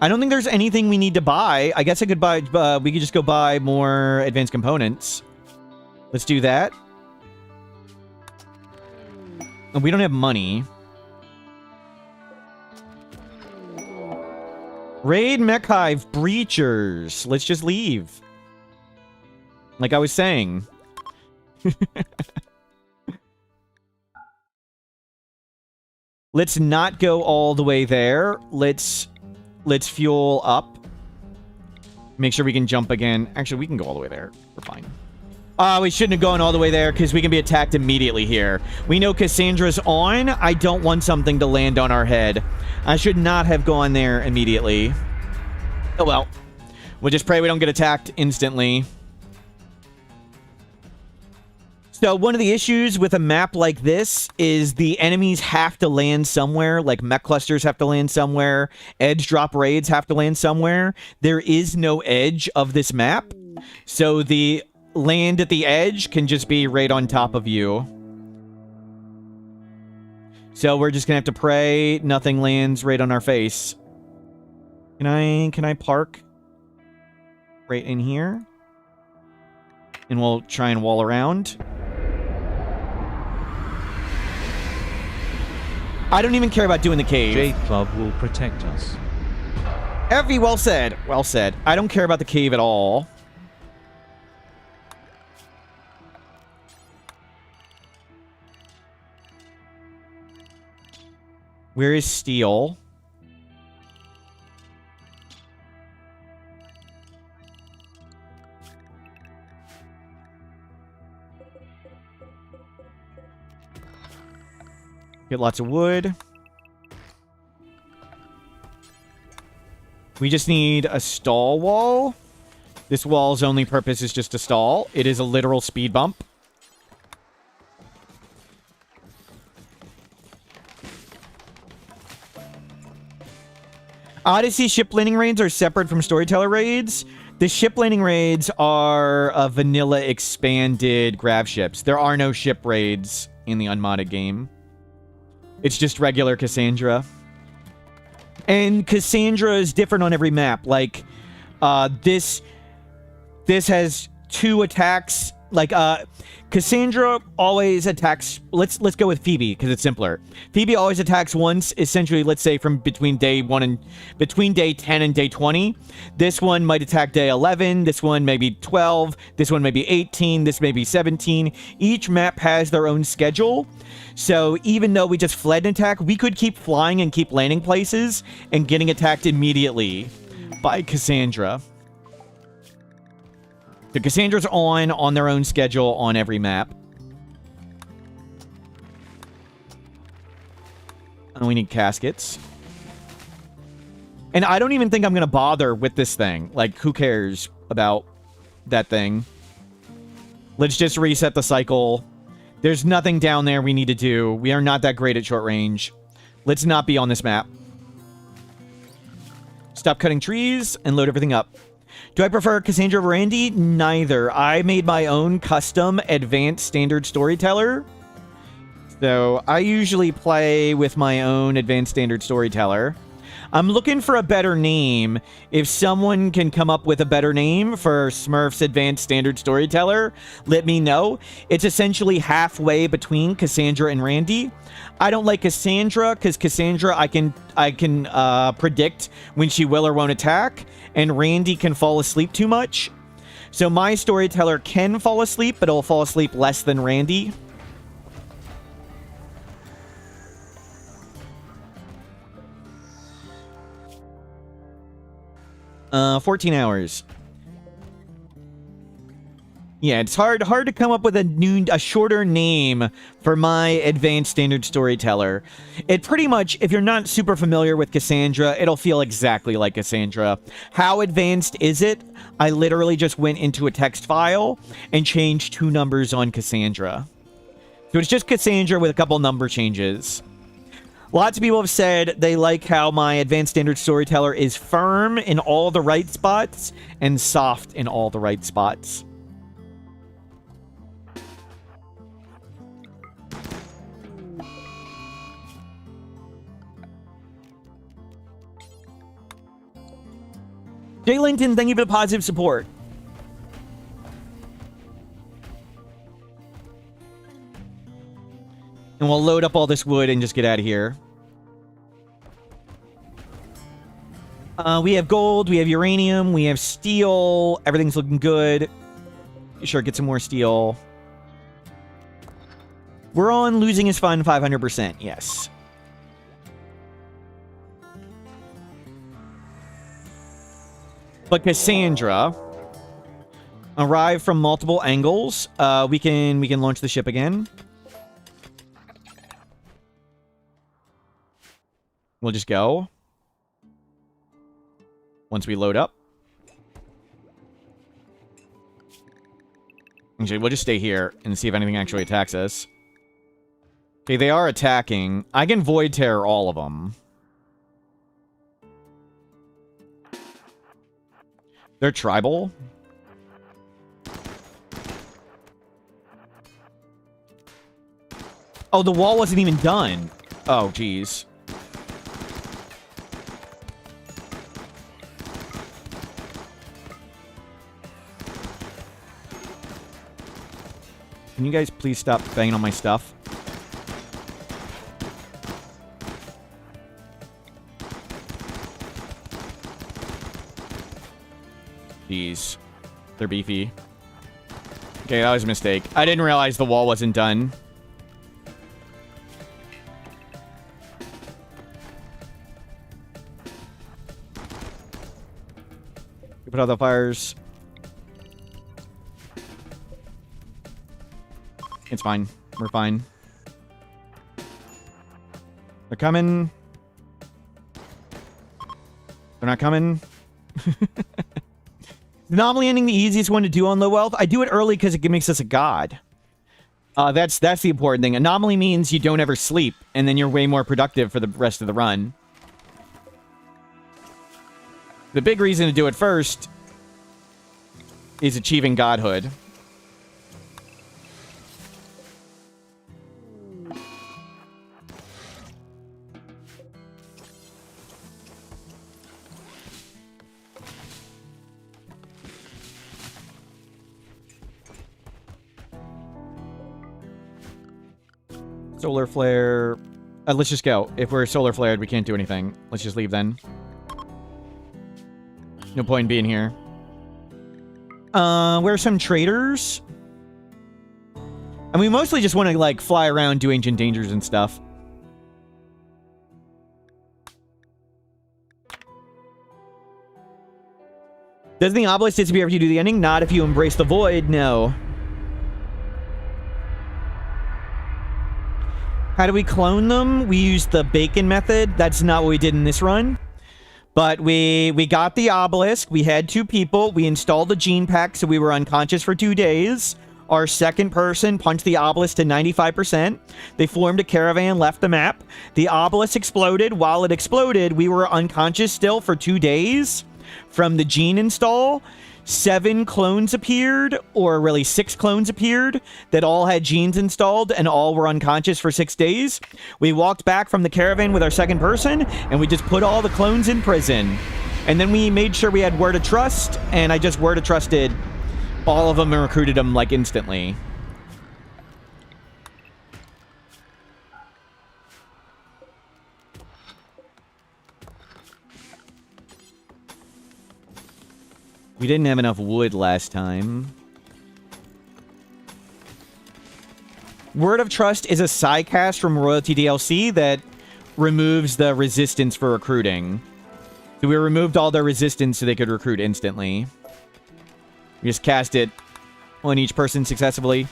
I don't think there's anything we need to buy. I guess I could buy... we could just go buy more advanced components. Let's do that. And we don't have money. Raid Mech Hive Breachers. Let's just leave. Like I was saying. Let's not go all the way there. Let's fuel up. Make sure we can jump again. Actually, we can go all the way there. We're fine. We shouldn't have gone all the way there because we can be attacked immediately here. We know Cassandra's on. I don't want something to land on our head. I should not have gone there immediately. Oh well. We'll just pray we don't get attacked instantly. So one of the issues with a map like this is the enemies have to land somewhere, like mech clusters have to land somewhere, edge drop raids have to land somewhere. There is no edge of this map, so the land at the edge can just be right on top of you. So we're just gonna have to pray nothing lands right on our face. Can I park right in here? And we'll try and wall around. I don't even care about doing the cave. Jade Club will protect us. Effie, well said. Well said. I don't care about the cave at all. Where is Steel? Get lots of wood. We just need a stall wall. This wall's only purpose is just to stall. It is a literal speed bump. Odyssey ship landing raids are separate from storyteller raids. The ship landing raids are vanilla expanded grab ships. There are no ship raids in the unmodded game. It's just regular Cassandra. And Cassandra is different on every map. Like, this has 2 attacks. Like, Cassandra always attacks... Let's go with Phoebe, because it's simpler. Phoebe always attacks once, essentially, let's say, from between day 10 and day 20. This one might attack day 11. This one may be 12. This one may be 18. This may be 17. Each map has their own schedule. So even though we just fled an attack, we could keep flying and keep landing places and getting attacked immediately by Cassandra. The Cassandra's on their own schedule on every map. And we need caskets. And I don't even think I'm going to bother with this thing. Like, who cares about that thing? Let's just reset the cycle. There's nothing down there we need to do. We are not that great at short range. Let's not be on this map. Stop cutting trees and load everything up. Do I prefer Cassandra over Randy? Neither. I made my own custom advanced standard storyteller. So I usually play with my own advanced standard storyteller. I'm looking for a better name. If someone can come up with a better name for Smurf's Advanced Standard Storyteller, let me know. It's essentially halfway between Cassandra and Randy. I don't like Cassandra because Cassandra I can predict when she will or won't attack, and Randy can fall asleep too much. So my storyteller can fall asleep, but it'll fall asleep less than Randy. 14 hours. Yeah, it's hard to come up with a shorter name for my advanced standard storyteller. It pretty much, if you're not super familiar with Cassandra, it'll feel exactly like Cassandra. How advanced is it? I literally just went into a text file and changed 2 numbers on Cassandra. So it's just Cassandra with a couple number changes. Lots of people have said they like how my advanced standard storyteller is firm in all the right spots and soft in all the right spots. Jay Linton, thank you for the positive support. And we'll load up all this wood and just get out of here. We have gold, we have uranium, we have steel. Everything's looking good. Sure, get some more steel. We're on losing is fun 500%, yes. But Cassandra arrived from multiple angles. We can launch the ship again. We'll just go. Once we load up. Actually, we'll just stay here and see if anything actually attacks us. Okay, they are attacking. I can Void Terror all of them. They're tribal. Oh, the wall wasn't even done. Oh, jeez. Can you guys please stop banging on my stuff? Jeez. They're beefy. Okay, that was a mistake. I didn't realize the wall wasn't done. We put out the fires. It's fine. We're fine. They're coming. They're not coming. Anomaly ending, the easiest one to do on low wealth. I do it early because it makes us a god. That's the important thing. Anomaly means you don't ever sleep, and then you're way more productive for the rest of the run. The big reason to do it first is achieving godhood. Solar flare. Let's just go. If we're solar flared, we can't do anything. Let's just leave then. No point in being here. Where are some traders? And we mostly just want to, like, fly around, do ancient dangers and stuff. Doesn't the obelisk disappear if you do the ending? Not if you embrace the void, no. How do we clone them? We used the bacon method. That's not what we did in this run. But we got the obelisk. We had 2 people. We installed the gene pack, so we were unconscious for 2 days. Our second person punched the obelisk to 95%. They formed a caravan, left the map. The obelisk exploded. While it exploded, we were unconscious still for 2 days from the gene install. 7 clones appeared, or really 6 clones appeared, that all had genes installed and all were unconscious for 6 days. We walked back from the caravan with our second person, and we just put all the clones in prison. And then we made sure we had Word of Trust, and I just Word of Trusted all of them and recruited them, like, instantly. We didn't have enough wood last time. Word of Trust is a side cast from Royalty DLC that removes the resistance for recruiting. So we removed all their resistance so they could recruit instantly. We just cast it on each person successfully.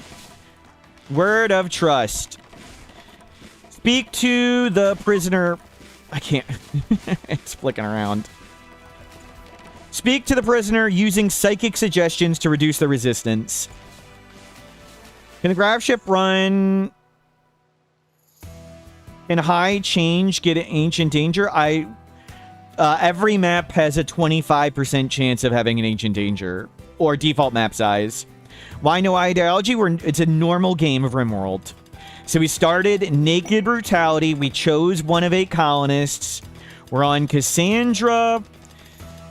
Word of Trust. Speak to the prisoner. I can't. It's flicking around. Speak to the prisoner using psychic suggestions to reduce the resistance. Can the grav ship run in high change, get an ancient danger? Every map has a 25% chance of having an ancient danger, or default map size. Why no ideology? It's a normal game of RimWorld. So we started Naked Brutality. We chose one of 8 colonists. We're on Cassandra.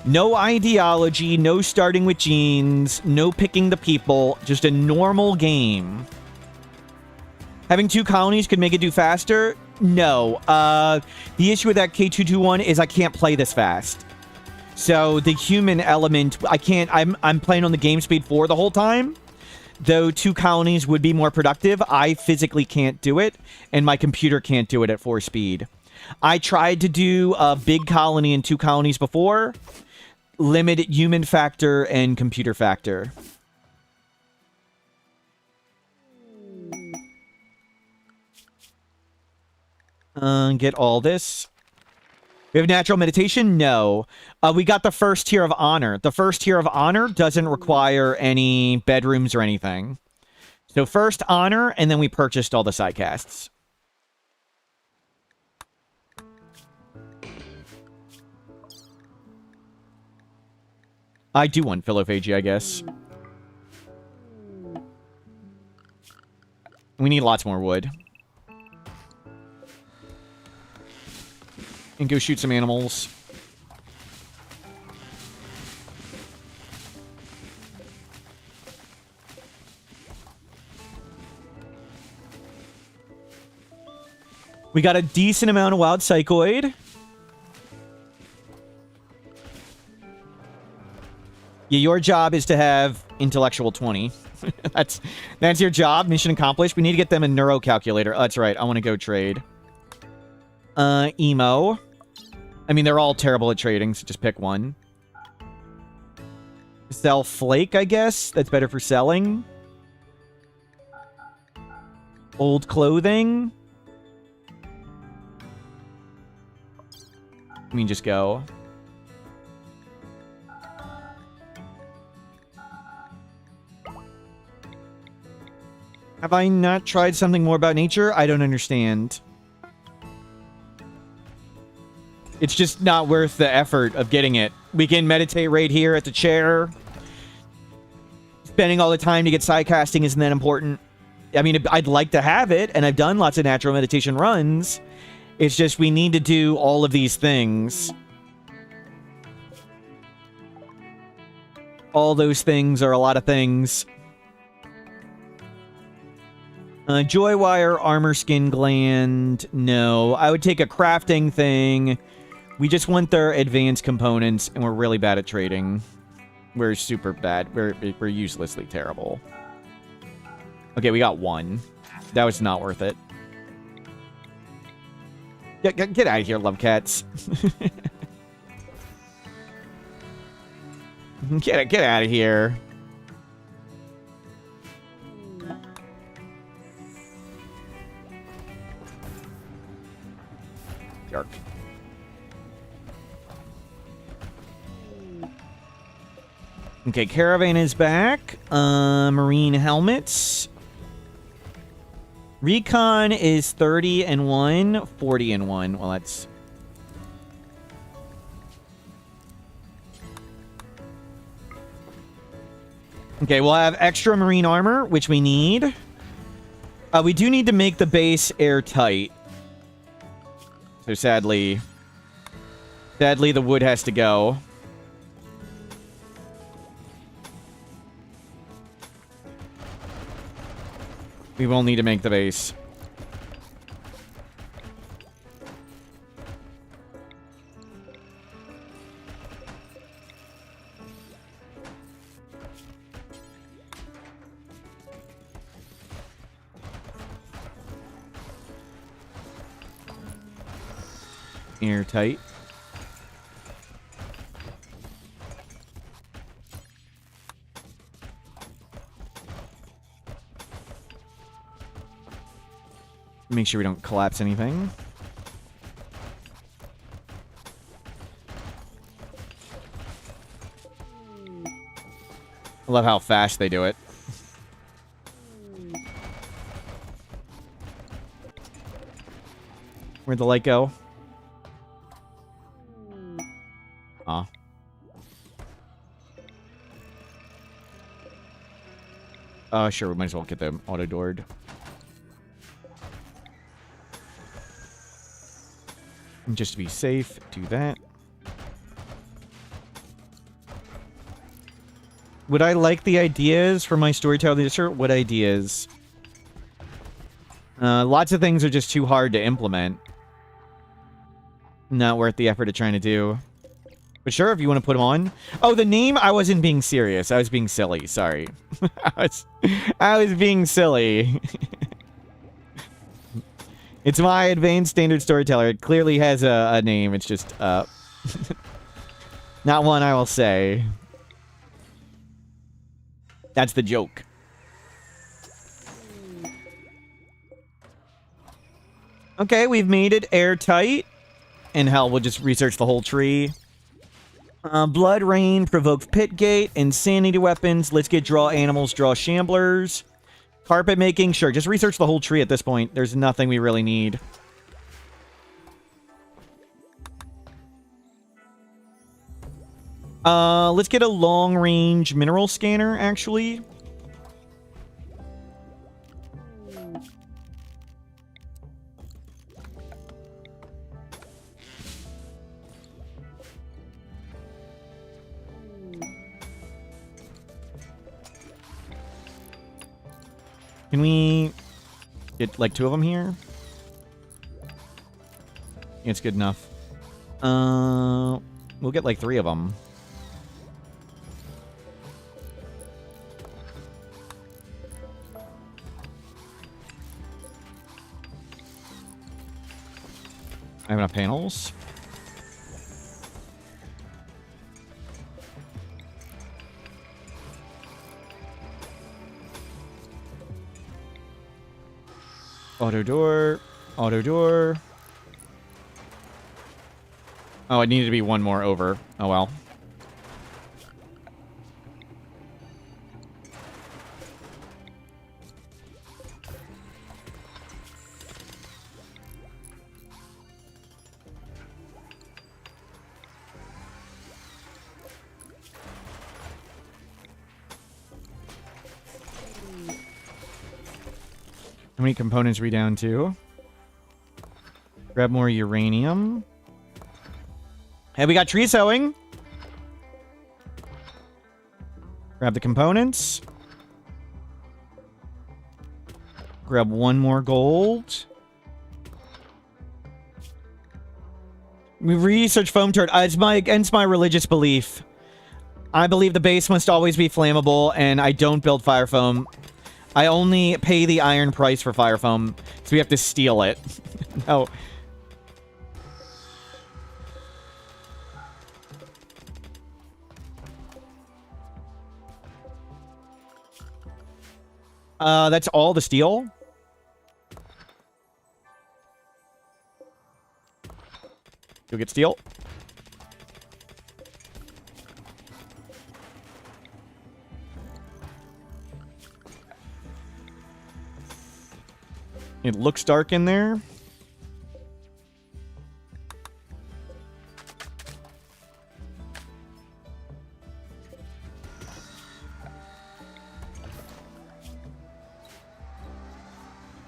No ideology, no starting with genes, no picking the people, just a normal game. Having 2 colonies could make it do faster? No. The issue with that K221 is I can't play this fast. So the human element, I can't, I'm playing on the game speed 4 the whole time. Though 2 colonies would be more productive, I physically can't do it, and my computer can't do it at 4 speed. I tried to do a big colony and 2 colonies before. Limited human factor and computer factor. Get all this. We have natural meditation? No. We got the first tier of honor. The first tier of honor doesn't require any bedrooms or anything. So first honor, and then we purchased all the sidecasts. I do want philophagy, I guess. We need lots more wood. And go shoot some animals. We got a decent amount of wild psychoid. Yeah, your job is to have intellectual 20. that's your job. Mission accomplished. We need to get them a neuro calculator. Oh, that's right. I want to go trade. Emo. I mean, they're all terrible at trading, so just pick one. Sell flake, I guess. That's better for selling. Old clothing. I mean, just go. Have I not tried something more about nature? I don't understand. It's just not worth the effort of getting it. We can meditate right here at the chair. Spending all the time to get sidecasting isn't that important. I mean, I'd like to have it, and I've done lots of natural meditation runs. It's just we need to do all of these things. All those things are a lot of things. Joy wire, armor skin gland. No, I would take a crafting thing. We just want their advanced components, and we're really bad at trading. We're super bad. We're uselessly terrible. Okay, we got 1. That was not worth it. Get out of here, love cats. Get out of here. Yark. Okay, caravan is back. Marine helmets. Recon is 30 and 1, 40 and 1. Well, that's... Okay, we'll have extra marine armor, which we need. We do need to make the base airtight. So sadly, the wood has to go. We will need to make the base. Airtight. Make sure we don't collapse anything. I love how fast they do it. Where'd the light go? Aw. Sure, we might as well get them auto-doored. Just to be safe, do that. Would I like the ideas for my storytelling? Sure, what ideas? Lots of things are just too hard to implement. Not worth the effort of trying to do. But sure, if you want to put them on. Oh, the name? I wasn't being serious. I was being silly. Sorry. I was being silly. It's my advanced standard storyteller. It clearly has a name. It's just, not one I will say. That's the joke. Okay, we've made it airtight. And hell, we'll just research the whole tree. Blood Rain provokes Pit Gate. Insanity weapons. Let's get draw animals, draw shamblers. Carpet making. Sure, just research the whole tree at this point. There's nothing we really need. Let's get a long-range mineral scanner, actually. Can we get, like, 2 of them here? Yeah, it's good enough. We'll get, like, 3 of them. I have enough panels. Auto door. Auto door. Oh, it needed to be one more over. Oh, well. How many components are we down to? Grab more uranium. Hey, we got tree sowing. Grab the components. Grab 1 more gold. We research foam turret. It's against my religious belief. I believe the base must always be flammable, and I don't build fire foam. I only pay the iron price for fire foam, so we have to steal it. No. That's all the steel? You'll get steel. It looks dark in there.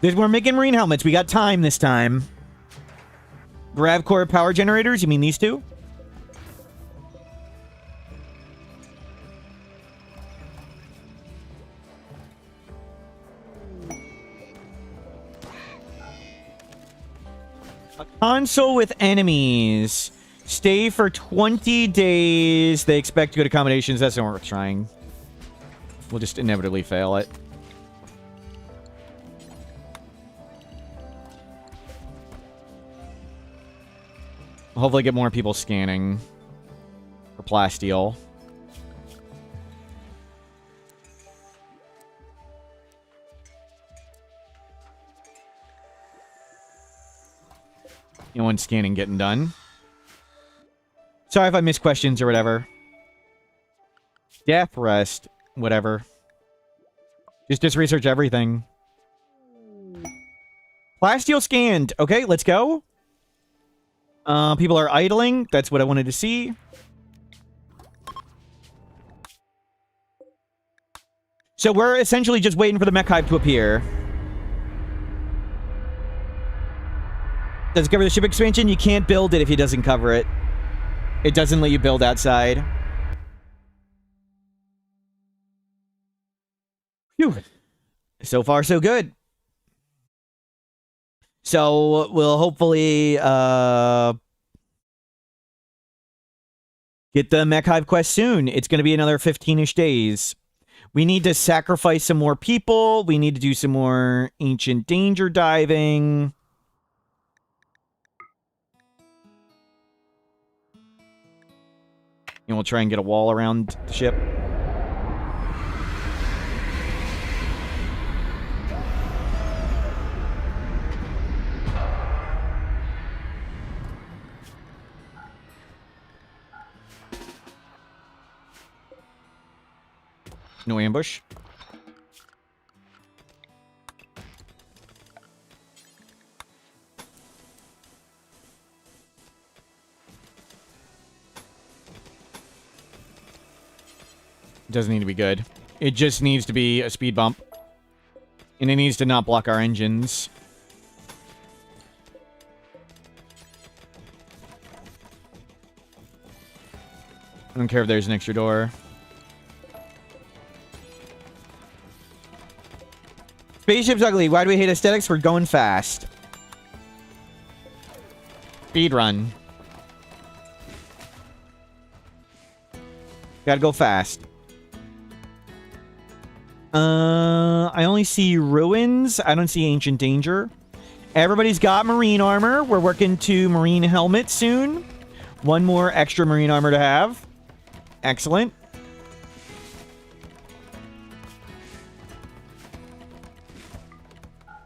We're making marine helmets. We got time this time. Grav core power generators? You mean these 2? A console with enemies. Stay for 20 days. They expect good accommodations. That's not worth trying. We'll just inevitably fail it. Hopefully get more people scanning for plasteel. One scanning getting done. Sorry if I missed questions or whatever. Death rest, whatever. Just research everything. Plasteel scanned. Okay, let's go. People are idling. That's what I wanted to see. So we're essentially just waiting for the mech hive to appear. Does it cover the ship expansion? You can't build it if he doesn't cover it. It doesn't let you build outside. Phew. So far, so good. So we'll hopefully get the Mech Hive quest soon. It's going to be another 15-ish days. We need to sacrifice some more people. We need to do some more ancient danger diving. And we'll try and get a wall around the ship. No ambush. It doesn't need to be good. It just needs to be a speed bump. And it needs to not block our engines. I don't care if there's an extra door. Spaceship's ugly. Why do we hate aesthetics? We're going fast. Speed run. Gotta go fast. I only see ruins. I don't see ancient danger. Everybody's got marine armor. We're working to marine helmet soon. One more extra marine armor to have. Excellent.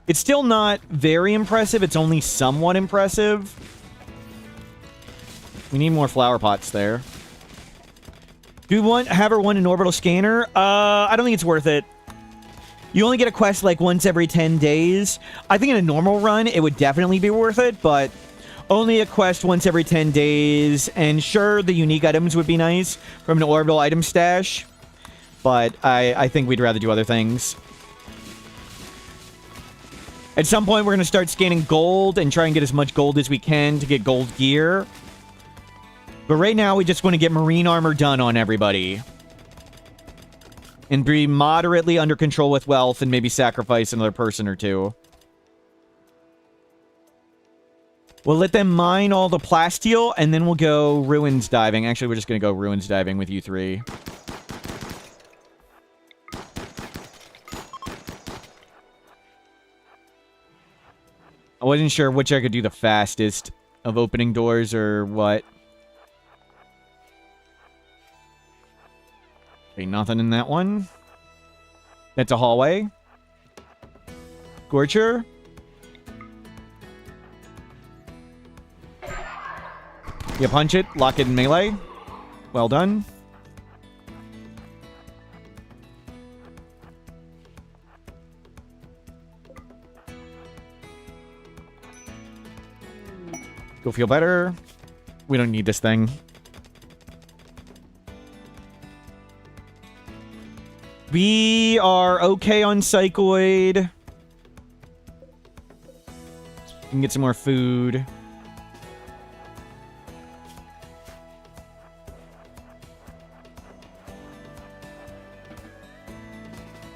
It's still not very impressive. It's only somewhat impressive. We need more flower pots there. Do we have her one an orbital scanner? I don't think it's worth it. You only get a quest like once every 10 days. I think in a normal run, it would definitely be worth it, but only a quest once every 10 days. And sure, the unique items would be nice from an orbital item stash, but I think we'd rather do other things. At some point, we're going to start scanning gold and try and get as much gold as we can to get gold gear. But right now, we just want to get marine armor done on everybody. And be moderately under control with wealth and maybe sacrifice another person or two. We'll let them mine all the plasteel, and then we'll go ruins diving. Actually, we're just going to go ruins diving with you three. I wasn't sure which I could do the fastest of opening doors or what. Okay, nothing in that one. That's a hallway. Scorcher. You punch it, lock it in melee. Well done. Go feel better. We don't need this thing. We are okay on Psychoid. We can get some more food.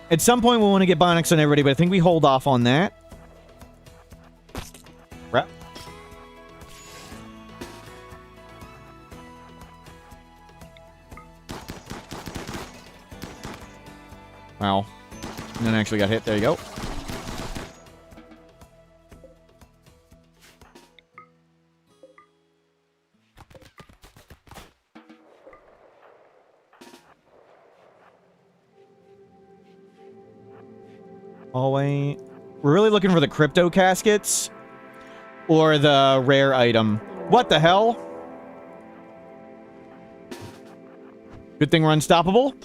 At some point, we'll want to get Bionics on everybody, but I think we hold off on that. Right. Wow. And then actually got hit. There you go. Hallway. We're really looking for the crypto caskets or the rare item. What the hell? Good thing we're unstoppable.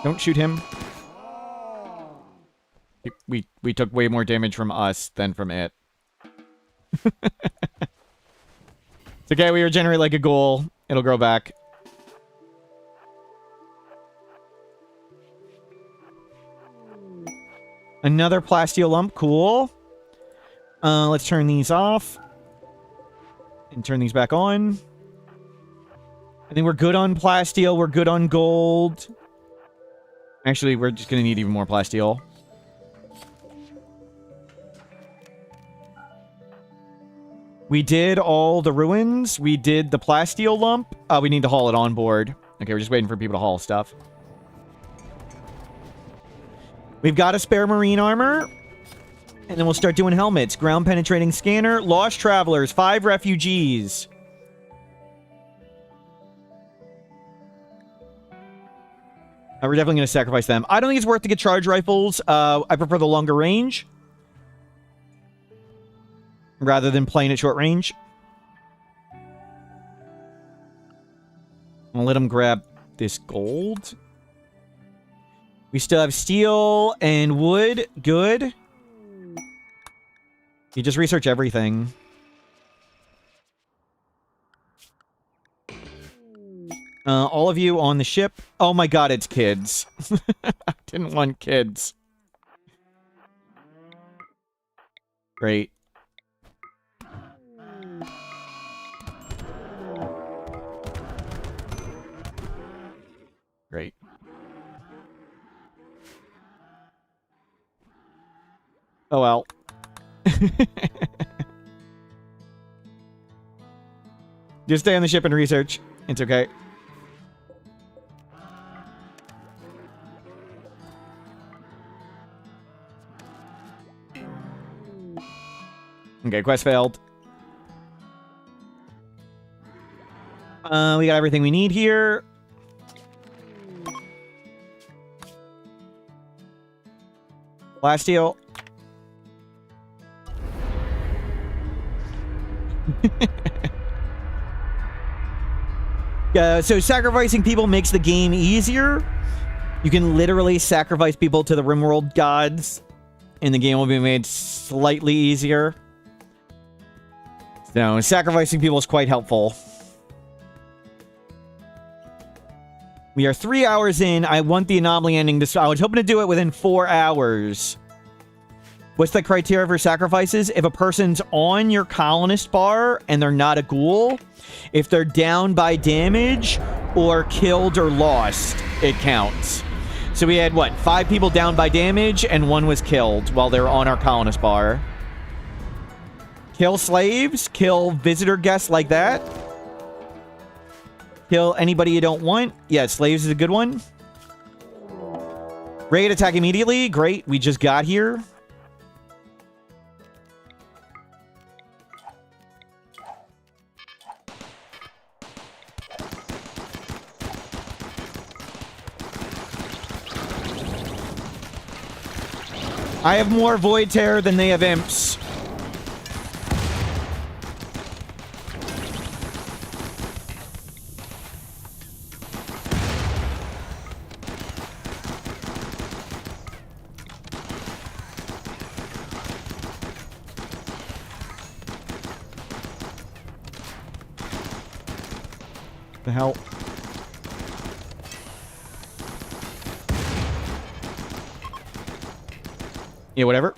Don't shoot him. We took way more damage from us than from it. It's okay, we regenerate like a ghoul. It'll grow back. Another plasteel lump, cool. Let's turn these off. And turn these back on. I think we're good on plasteel, we're good on gold. Actually, we're just going to need even more plasteel. We did all the ruins. We did the plasteel lump. We need to haul it on board. Okay, we're just waiting for people to haul stuff. We've got a spare marine armor. And then we'll start doing helmets. Ground penetrating scanner. Lost travelers. 5 refugees. We're definitely going to sacrifice them. I don't think it's worth to get charge rifles. I prefer the longer range. Rather than playing at short range. I'll let them grab this gold. We still have steel and wood. Good. You just research everything. All of you on the ship. Oh my god, it's kids. I didn't want kids. Great. Great. Oh well. Just stay on the ship and research. It's okay. Okay, quest failed. We got everything we need here. Last deal. So sacrificing people makes the game easier. You can literally sacrifice people to the RimWorld gods, and the game will be made slightly easier. So sacrificing people is quite helpful. We are 3 hours in. I want the anomaly ending to... I was hoping to do it within 4 hours. What's the criteria for sacrifices? If a person's on your colonist bar and they're not a ghoul, if they're down by damage or killed or lost, it counts. So we had, what, 5 people down by damage and 1 was killed while they were on our colonist bar. Kill slaves, kill visitor guests like that. Kill anybody you don't want. Yeah, slaves is a good one. Raid attack immediately. Great, we just got here. I have more Void Terror than they have imps. The hell? Yeah, whatever.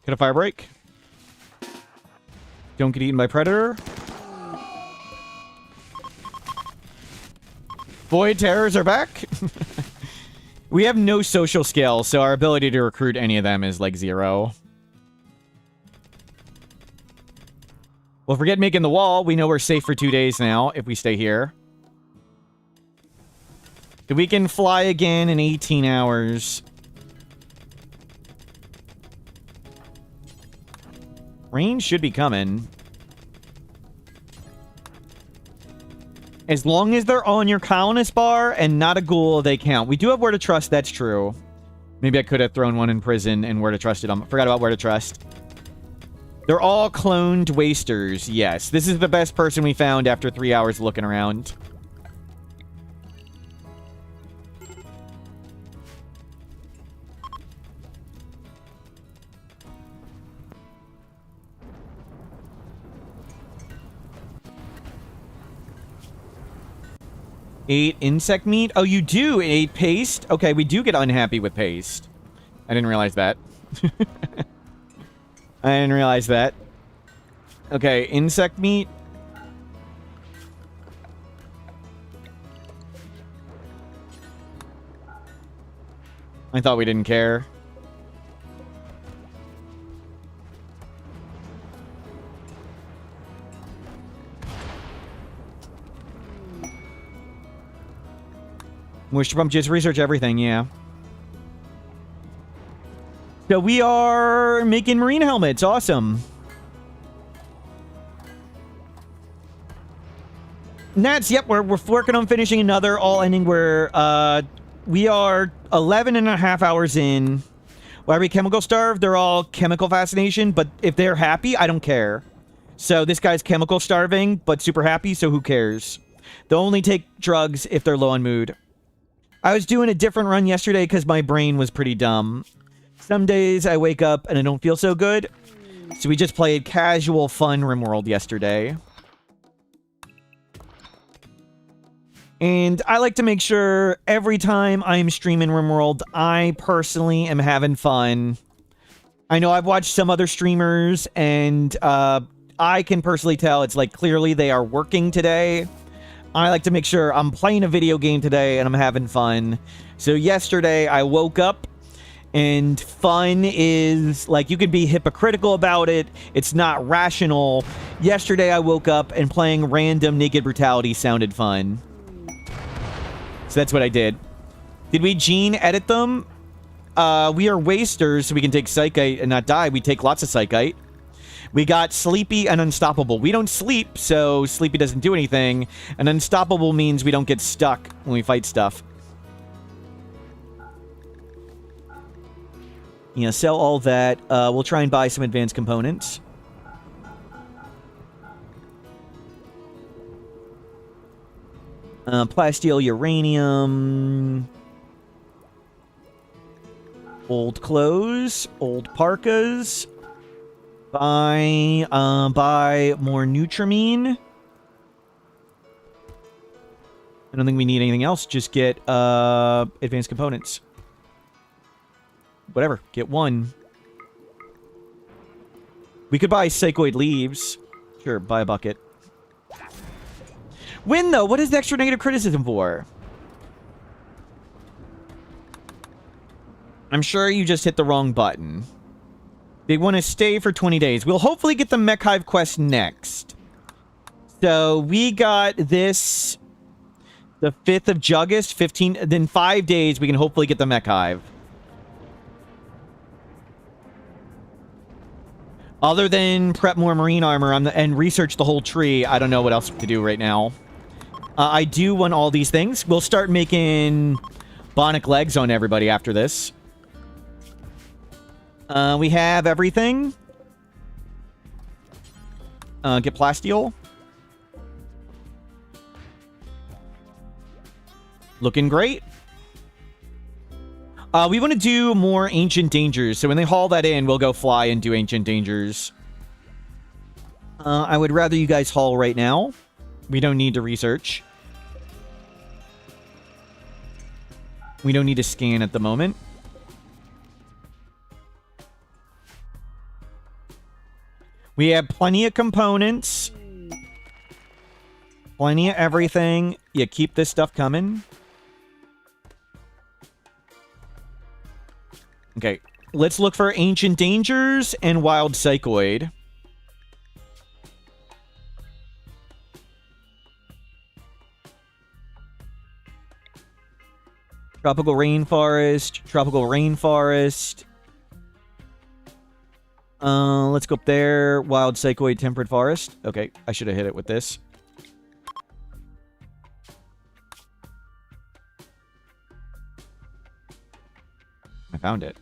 Get a fire break. Don't get eaten by predator. Void terrors are back. We have no social skill, so our ability to recruit any of them is like 0. Well, forget making the wall. We know we're safe for 2 days now if we stay here. We can fly again in 18 hours. Rain should be coming. As long as they're on your colonist bar and not a ghoul, they count. We do have Where to Trust, that's true. Maybe I could have thrown one in prison and Where to Trust it. I forgot about Where to Trust. They're all cloned wasters, yes. This is the best person we found after 3 hours looking around. Ate insect meat? Oh, you do eat paste? Okay, we do get unhappy with paste. I didn't realize that. I didn't realize that. Okay, insect meat. I thought we didn't care. Moisture pump, just research everything, yeah. So we are making marine helmets. Awesome. Nats, yep, we're working on finishing another all-ending where we are 11 and a half hours in. Why are we chemical starved? They're all chemical fascination, but if they're happy, I don't care. So this guy's chemical starving, but super happy, so who cares? They'll only take drugs if they're low on mood. I was doing a different run yesterday because my brain was pretty dumb. Some days I wake up and I don't feel so good. So we just played casual fun RimWorld yesterday. And I like to make sure every time I'm streaming RimWorld, I personally am having fun. I know I've watched some other streamers and I can personally tell it's like clearly they are working today. I like to make sure I'm playing a video game today and I'm having fun. So yesterday I woke up and fun is like you could be hypocritical about it. It's not rational. Yesterday I woke up and playing random Naked Brutality sounded fun. So that's what I did. Did we gene edit them? We are wasters, so we can take Psychite and not die. We take lots of Psychite. We got Sleepy and Unstoppable. We don't sleep, so Sleepy doesn't do anything. And Unstoppable means we don't get stuck when we fight stuff. Yeah, sell all that. We'll try and buy some advanced components. Plasteel, uranium. Old clothes. Old parkas. Buy more Nutramine. I don't think we need anything else. Just get advanced components. Whatever. Get one. We could buy Psychoid leaves. Sure, buy a bucket. Win, though. What is the extra negative criticism for? I'm sure you just hit the wrong button. They want to stay for 20 days. We'll hopefully get the Mech Hive quest next. So we got this the 5th of August, 15. Then 5 days we can hopefully get the Mech Hive. Other than prep more marine armor and research the whole tree, I don't know what else to do right now. I do want all these things. We'll start making bionic legs on everybody after this. We have everything. Get plasteel. Looking great. We want to do more Ancient Dangers. So when they haul that in, we'll go fly and do Ancient Dangers. I would rather you guys haul right now. We don't need to research. We don't need to scan at the moment. We have plenty of components. Plenty of everything. Yeah, keep this stuff coming. Okay, let's look for Ancient Dangers and Wild Psychoid. Tropical Rainforest, Tropical Rainforest. Let's go up there. Wild Psychoid Temperate Forest. Okay, I should have hit it with this. I found it.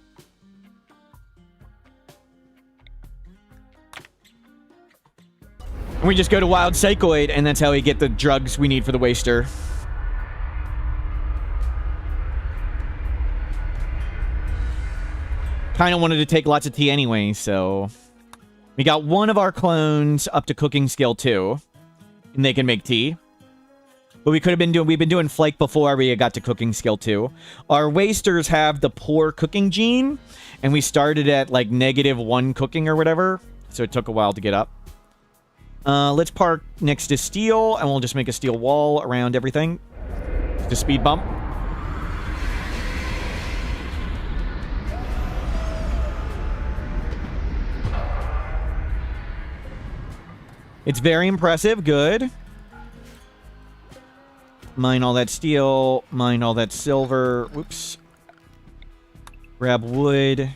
And we just go to Wild Psychoid, and that's how we get the drugs we need for the Waster. Kind of wanted to take lots of tea anyway, so... We got one of our clones up to cooking skill 2. And they can make tea. But we could have been doing... We've been doing flake before we got to cooking skill 2. Our wasters have the poor cooking gene. And we started at, like, -1 cooking or whatever. So it took a while to get up. Let's park next to steel, and we'll just make a steel wall around everything. Just a speed bump. It's very impressive. Good. Mine all that steel. Mine all that silver. Whoops. Grab wood.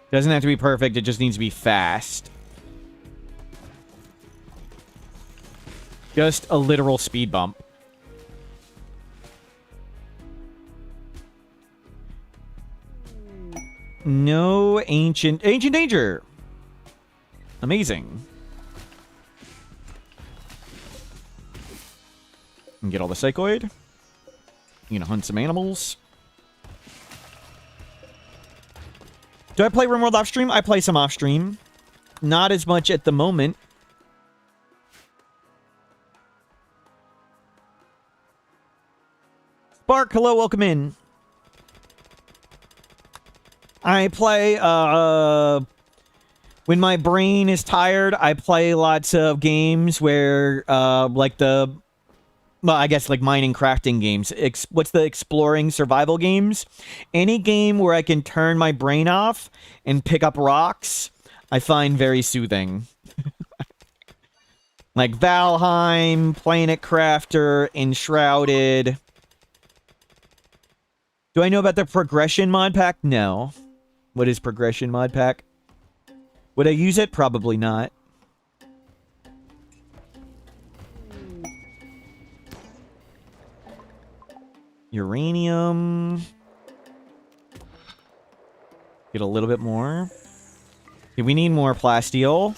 Doesn't have to be perfect. It just needs to be fast. Just a literal speed bump. No ancient danger. Amazing. And get all the psychoid. You know, hunt some animals. Do I play RimWorld off stream? I play some off stream. Not as much at the moment. Spark, hello, welcome in. I play, when my brain is tired, I play lots of games where, like well, I guess like mining, crafting games. What's the exploring survival games? Any game where I can turn my brain off and pick up rocks, I find very soothing. Like Valheim, Planet Crafter, Enshrouded. Do I know about the progression mod pack? No. What is progression mod pack? Would I use it? Probably not. Uranium. Get a little bit more. Okay, we need more plasteel.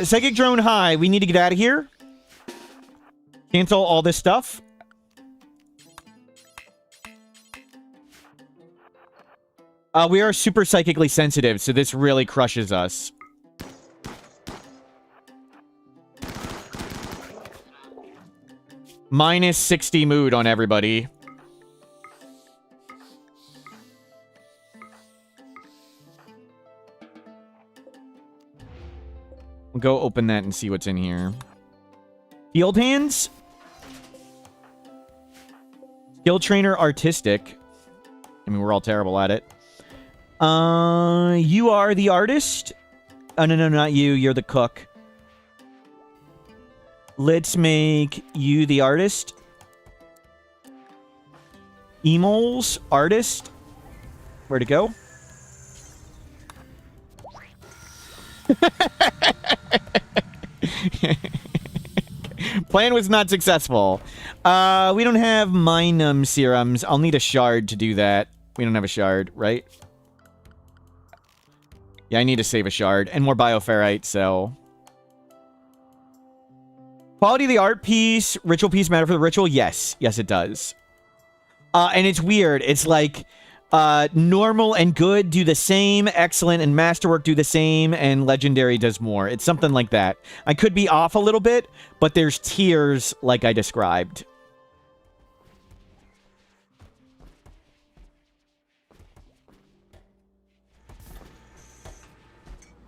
Psychic drone high. We need to get out of here. Cancel all this stuff. We are super psychically sensitive, so this really crushes us. Minus 60 mood on everybody. We'll go open that and see what's in here. Field hands? Skill trainer artistic. I mean, we're all terrible at it. You are the artist? Oh, no, not you. You're the cook. Let's make you the artist. Emols, artist. Where to go? Plan was not successful. We don't have Minum serums. I'll need a shard to do that. We don't have a shard, right? Yeah, I need to save a shard. And more bioferrite, so... Quality of the art piece, ritual piece matter for the ritual? Yes. Yes, it does. And it's weird. It's like, normal and good do the same, excellent and masterwork do the same, and legendary does more. It's something like that. I could be off a little bit, but there's tiers like I described.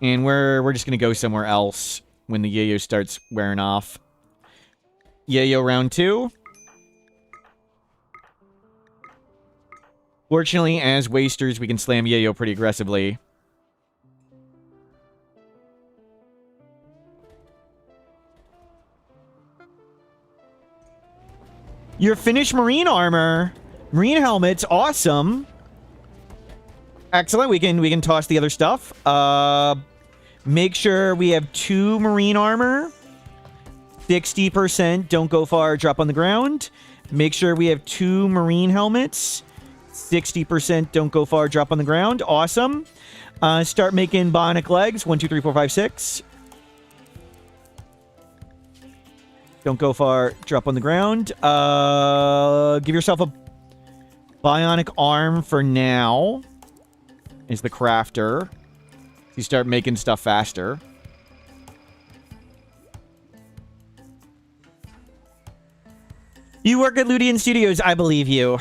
And we're just going to go somewhere else when the yayo starts wearing off. Yayo round 2. Fortunately, as wasters, we can slam yayo pretty aggressively. Your finished marine armor. Marine helmets, awesome. Excellent. We can toss the other stuff. Make sure we have 2 marine armor. 60%, don't go far, drop on the ground. Make sure we have 2 marine helmets. 60%, don't go far, drop on the ground. Awesome. Start making bionic legs. 1, 2, 3, 4, 5, 6. Don't go far, drop on the ground. Give yourself a bionic arm for now. Is the crafter. You start making stuff faster. You work at Ludian Studios, I believe you.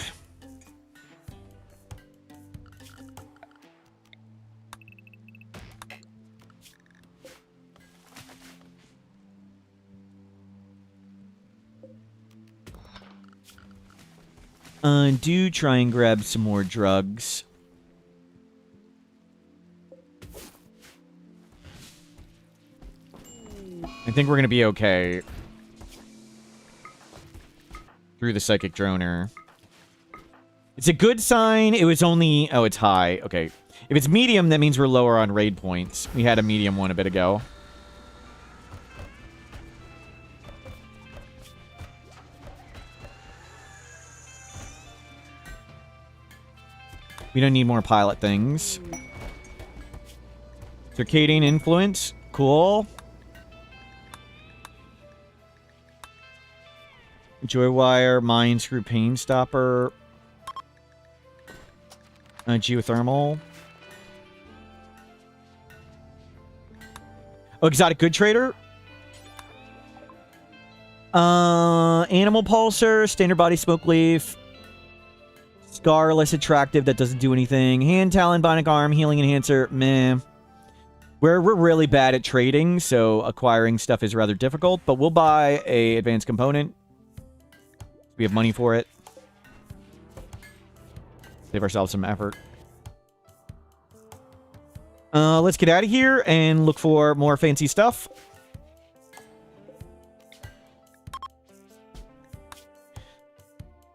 Do try and grab some more drugs. I think we're gonna be okay. Through the psychic droner. It's a good sign. It was only... Oh, it's high. Okay. If it's medium, that means we're lower on raid points. We had a medium one a bit ago. We don't need more pilot things. Circadian influence. Cool. Joy wire, mind screw, pain stopper. Geothermal. Oh, exotic good trader. Animal pulsar, standard body smoke leaf. Scar, less attractive, that doesn't do anything. Hand talon, bionic arm, healing enhancer, meh. We're really bad at trading, so acquiring stuff is rather difficult, but we'll buy a advanced component. We have money for it. Save ourselves some effort. Let's get out of here and look for more fancy stuff.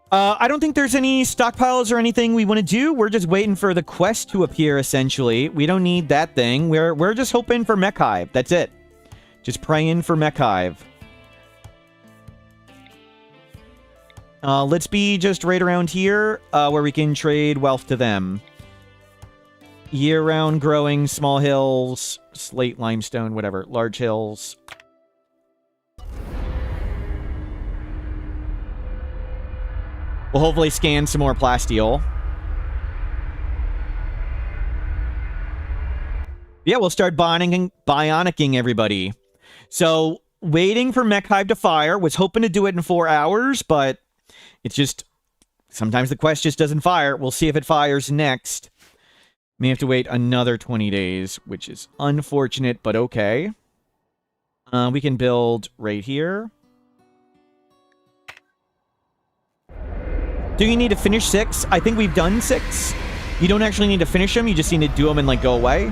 I don't think there's any stockpiles or anything we want to do. We're just waiting for the quest to appear, essentially. We don't need that thing. We're just hoping for Mech Hive. That's it. Just praying for Mech Hive. Let's be just right around here, where we can trade wealth to them. Year-round growing, small hills, slate, limestone, whatever. Large hills. We'll hopefully scan some more plasteel. Yeah, we'll start bionicking everybody. So, waiting for Mech Hive to fire. Was hoping to do it in 4 hours, but it's just... Sometimes the quest just doesn't fire. We'll see if it fires next. May have to wait another 20 days, which is unfortunate, but okay. We can build right here. Do you need to finish 6? I think we've done 6. You don't actually need to finish them. You just need to do them and, like, go away.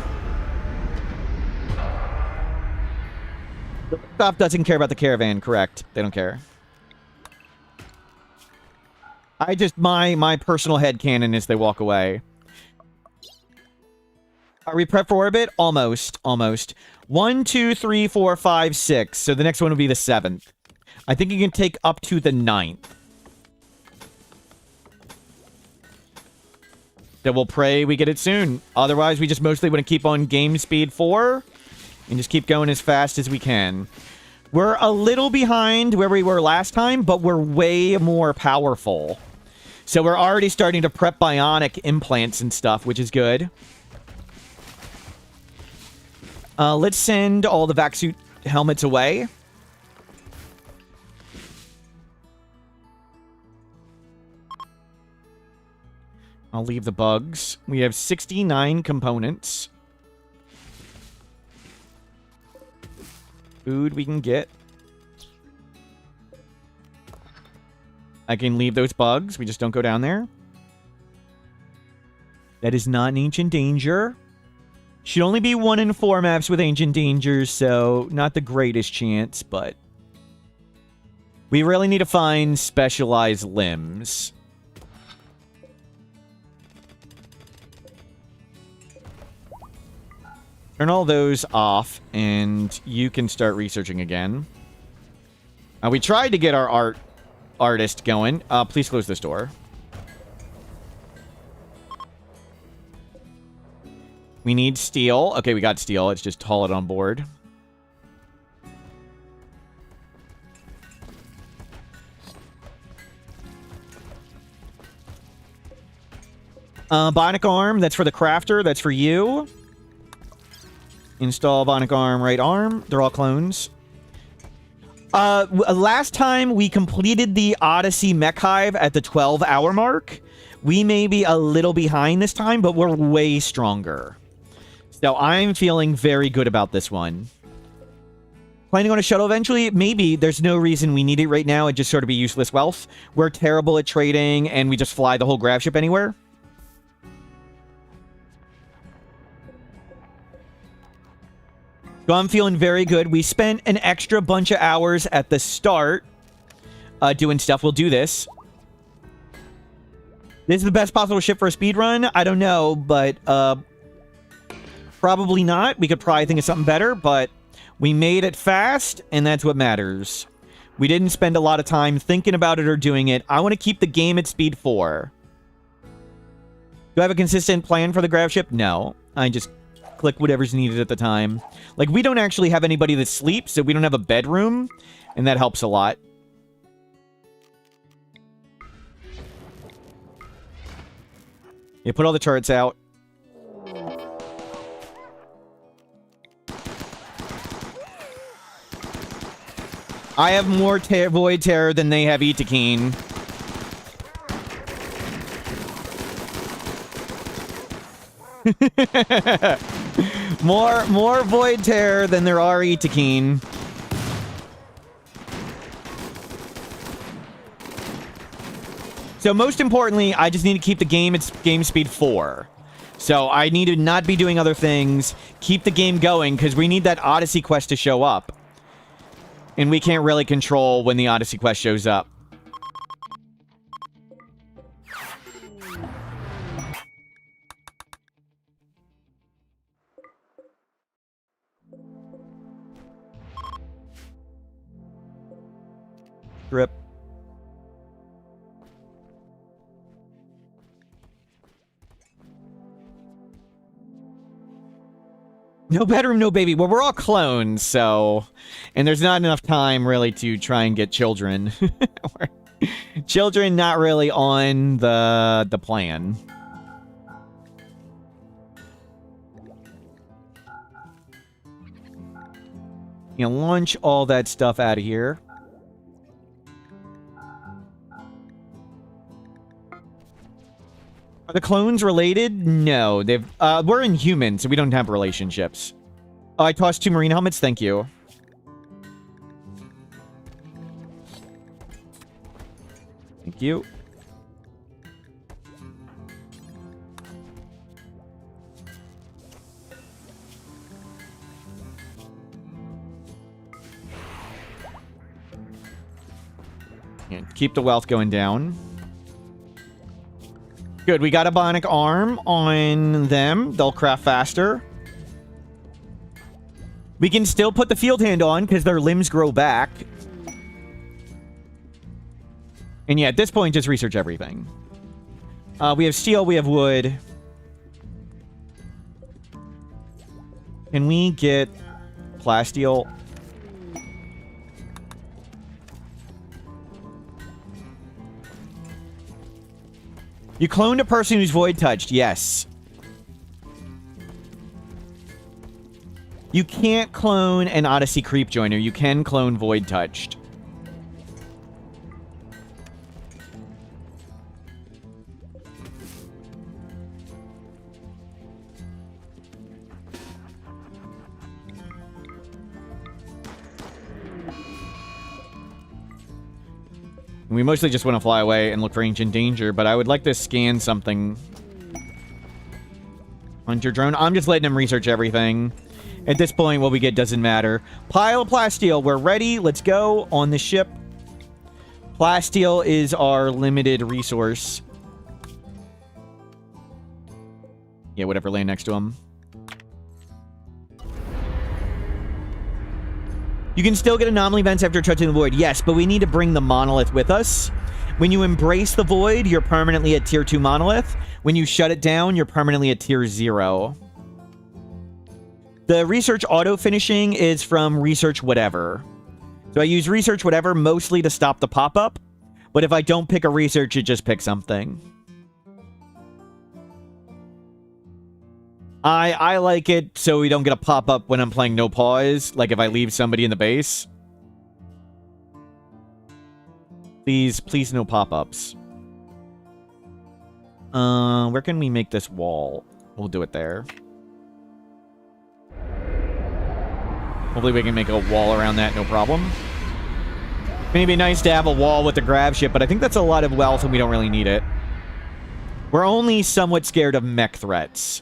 The stop doesn't care about the caravan, correct. They don't care. I just... My personal headcanon is they walk away. Are we prepped for orbit? Almost. Almost. 1, 2, 3, 4, 5, 6. So the next one will be the 7th. I think you can take up to the 9th. That we'll pray we get it soon. Otherwise, we just mostly want to keep on game speed 4 and just keep going as fast as we can. We're a little behind where we were last time, but we're way more powerful. So we're already starting to prep bionic implants and stuff, which is good. Let's send all the vac suit helmets away. I'll leave the bugs. We have 69 components. Food we can get. I can leave those bugs. We just don't go down there. That is not an ancient danger. Should only be 1 in 4 maps with ancient dangers, so not the greatest chance, but... We really need to find specialized limbs. Turn all those off, and you can start researching again. We tried to get our artist going. Please close this door. We need steel. Okay, we got steel. Let's just haul it on board. Bionic arm. That's for the crafter. That's for you. Install bionic arm, right arm. They're all clones. Last time we completed the Odyssey Mech Hive at the 12-hour mark. We may be a little behind this time, but we're way stronger. So I'm feeling very good about this one. Planning on a shuttle eventually? Maybe. There's no reason we need it right now. It'd just sort of be useless wealth. We're terrible at trading, and we just fly the whole grav ship anywhere. So I'm feeling very good. We spent an extra bunch of hours at the start doing stuff. We'll do this. This is the best possible ship for a speed run? I don't know, but probably not. We could probably think of something better, but we made it fast, and that's what matters. We didn't spend a lot of time thinking about it or doing it. I want to keep the game at speed 4. Do I have a consistent plan for the grav ship? No. I just click whatever's needed at the time. Like, we don't actually have anybody that sleeps, so we don't have a bedroom, and that helps a lot. Yeah, put all the turrets out. I have more Void Terror than they have Itakeen. more Void Terror than there are Itakeen. So most importantly, I just need to keep the game at game speed 4. So I need to not be doing other things, keep the game going, because we need that Odyssey quest to show up. And we can't really control when the Odyssey quest shows up. Rip. No bedroom, no baby. Well, we're all clones, so... And there's not enough time, really, to try and get children. Children not really on the plan. You know, launch all that stuff out of here. Are the clones related? No, they've. We're inhuman, so we don't have relationships. Oh, I tossed 2 marine helmets. Thank you. Thank you. Yeah, keep the wealth going down. Good, we got a bionic arm on them. They'll craft faster. We can still put the field hand on because their limbs grow back. And yeah, at this point, just research everything. We have steel, we have wood. Can we get plasteel? You cloned a person who's void touched. Yes. You can't clone an Odyssey creep joiner. You can clone void touched. We mostly just want to fly away and look for ancient danger, but I would like to scan something. Hunter drone. I'm just letting him research everything. At this point, what we get doesn't matter. Pile of plasteel. We're ready. Let's go on the ship. Plasteel is our limited resource. Yeah, whatever. Land next to him. You can still get anomaly events after touching the void. Yes, but we need to bring the monolith with us. When you embrace the void, you're permanently at tier 2 monolith. When you shut it down, you're permanently at tier 0. The research auto-finishing is from research whatever. So I use research whatever mostly to stop the pop-up. But if I don't pick a research, it just picks something. I like it so we don't get a pop-up when I'm playing NoPause, like if I leave somebody in the base. Please, please no pop-ups. Where can we make this wall? We'll do it there. Hopefully we can make a wall around that, no problem. It'd be nice to have a wall with the grab ship, but I think that's a lot of wealth and we don't really need it. We're only somewhat scared of mech threats.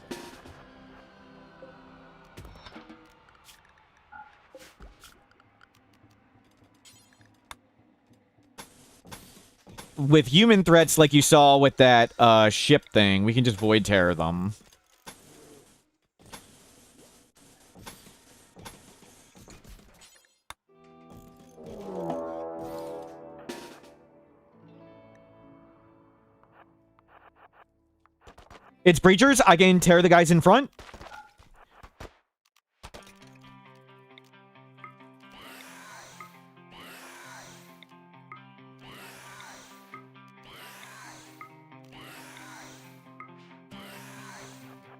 With human threats, like you saw with that ship thing, we can just void terror them. It's breachers. I can tear the guys in front.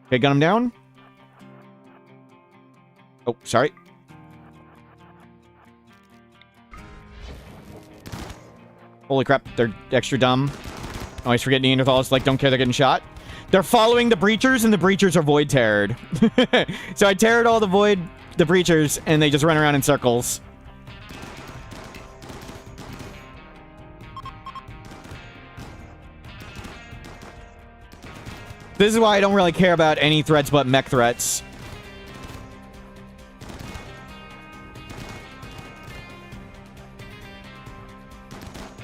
Okay, gun him down. Oh, sorry. Holy crap, they're extra dumb. I always forget Neanderthals, like, don't care they're getting shot. They're following the breachers, and the breachers are void terrored. So I terrored all the breachers, and they just run around in circles. This is why I don't really care about any threats but mech threats.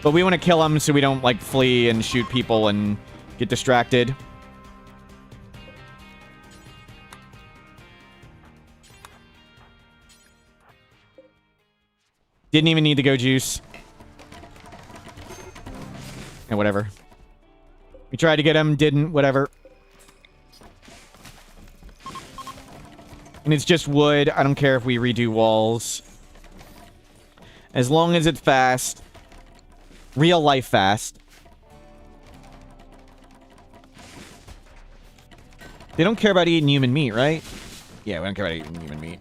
But we want to kill them so we don't, like, flee and shoot people and get distracted. Didn't even need to go juice. And whatever. We tried to get him, didn't, whatever. And it's just wood. I don't care if we redo walls. As long as it's fast. Real life fast. They don't care about eating human meat, right? Yeah, we don't care about eating human meat.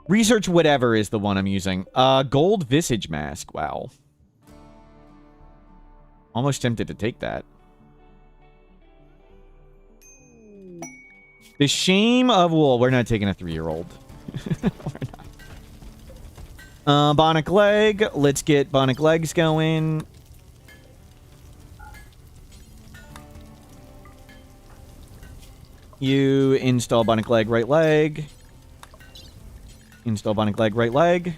Research whatever is the one I'm using. Gold visage mask. Wow. Almost tempted to take that. The shame of wool. We're not taking a 3-year-old. We're not. Bionic leg. Let's get bionic legs going. You install bionic leg, right leg. Install bionic leg, right leg.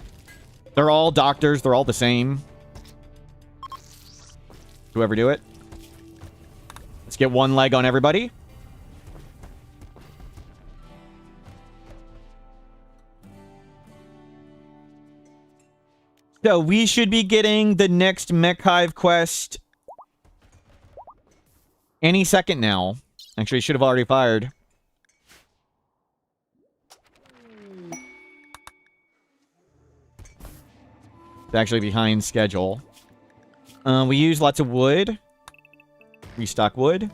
They're all doctors. They're all the same. Whoever do it. Let's get one leg on everybody. So we should be getting the next Mech Hive quest any second now. Actually, should have already fired. It's actually behind schedule. We use lots of wood. Restock wood.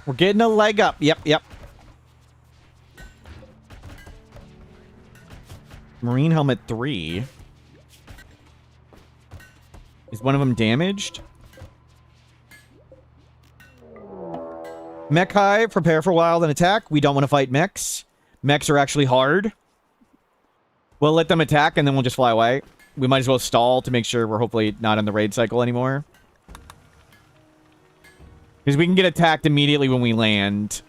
We're getting a leg up. Yep, yep. Marine helmet 3. Is one of them damaged? Mech Hive, prepare for a while, then attack. We don't want to fight mechs. Mechs are actually hard. We'll let them attack, and then we'll just fly away. We might as well stall to make sure we're hopefully not in the raid cycle anymore. Because we can get attacked immediately when we land.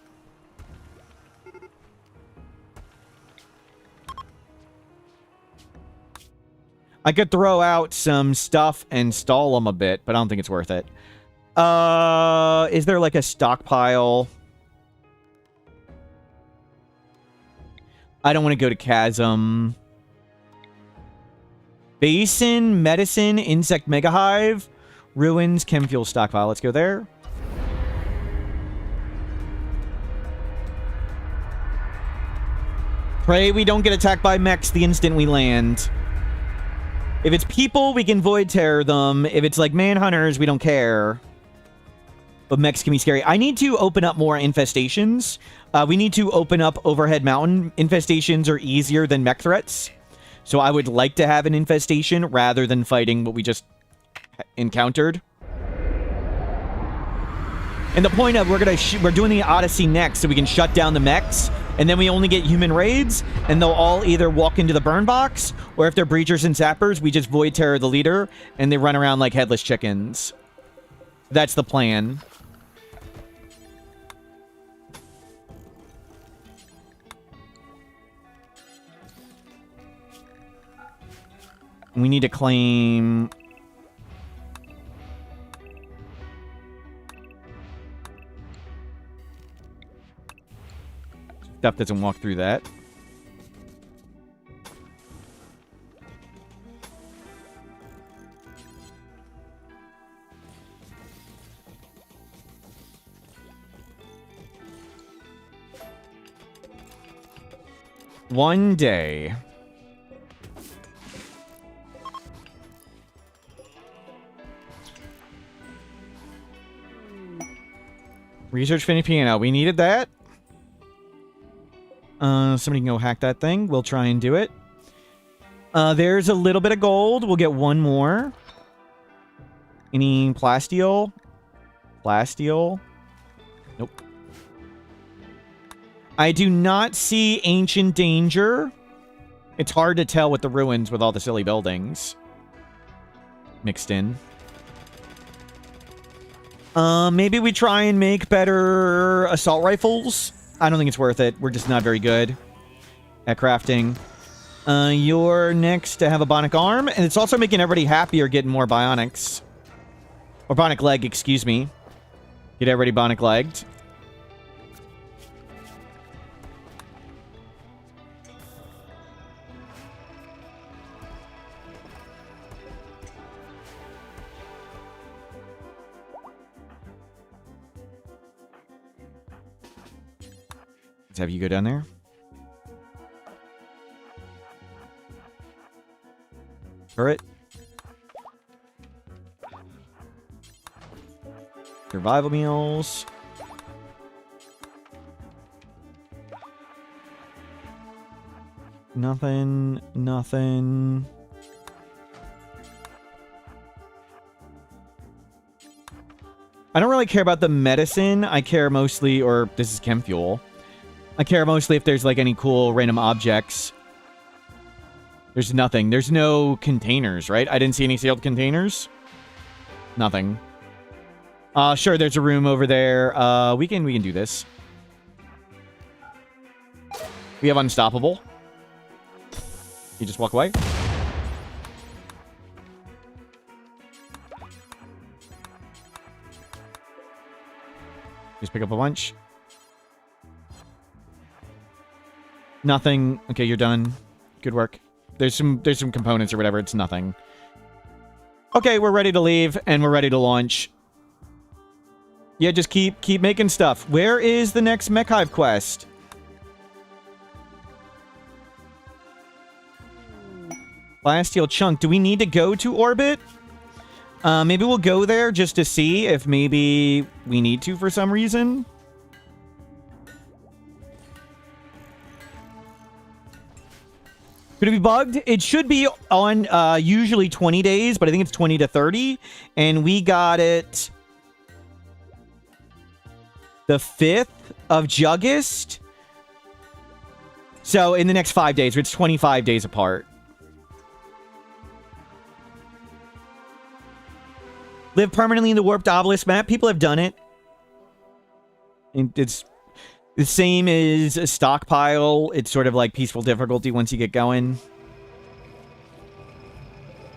I could throw out some stuff and stall them a bit, but I don't think it's worth it. Is there like a stockpile? I don't want to go to Chasm. Basin, Medicine, Insect Mega Hive, Ruins, Chem Fuel stockpile. Let's go there. Pray we don't get attacked by mechs the instant we land. If it's people, we can void terror them. If it's like manhunters, we don't care. But mechs can be scary. I need to open up more infestations. We need to open up Overhead Mountain. Infestations are easier than mech threats. So I would like to have an infestation rather than fighting what we just encountered. And the point of we're doing the Odyssey next so we can shut down the mechs, and then we only get human raids, and they'll all either walk into the burn box, or if they're breachers and sappers, we just void terror the leader, and they run around like headless chickens. That's the plan. We need to claim... Stuff doesn't walk through that. One day. Research Finny Piano. We needed that. Somebody can go hack that thing. We'll try and do it. There's a little bit of gold. We'll get one more. Any plasteel? Plasteel? Nope. I do not see Ancient Danger. It's hard to tell with the ruins with all the silly buildings mixed in. Maybe we try and make better assault rifles. I don't think it's worth it. We're just not very good at crafting. You're next to have a bionic arm, and it's also making everybody happier getting more bionics. Or bionic leg, excuse me. Get everybody bionic legged. Let's have you go down there. Turret. Survival meals. Nothing. Nothing. I don't really care about the medicine. I care mostly, or this is chem fuel. I care mostly if there's like any cool random objects. There's nothing. There's no containers, right? I didn't see any sealed containers. Nothing. Sure, there's a room over there. We can do this. We have Unstoppable. You just walk away. Just pick up a bunch. Nothing. Okay, you're done. Good work. There's some components or whatever. It's nothing. Okay, we're ready to leave and we're ready to launch. Yeah, just keep making stuff. Where is the next Mech Hive quest? Plasteel chunk. Do we need to go to orbit? Maybe we'll go there just to see if maybe we need to for some reason. Could it be bugged? It should be on usually 20 days, but I think it's 20 to 30. And we got it the 5th of Juggist. So in the next 5 days, it's 25 days apart. Live permanently in the Warped Obelisk map. People have done it. It's the same as a stockpile. It's sort of like peaceful difficulty once you get going.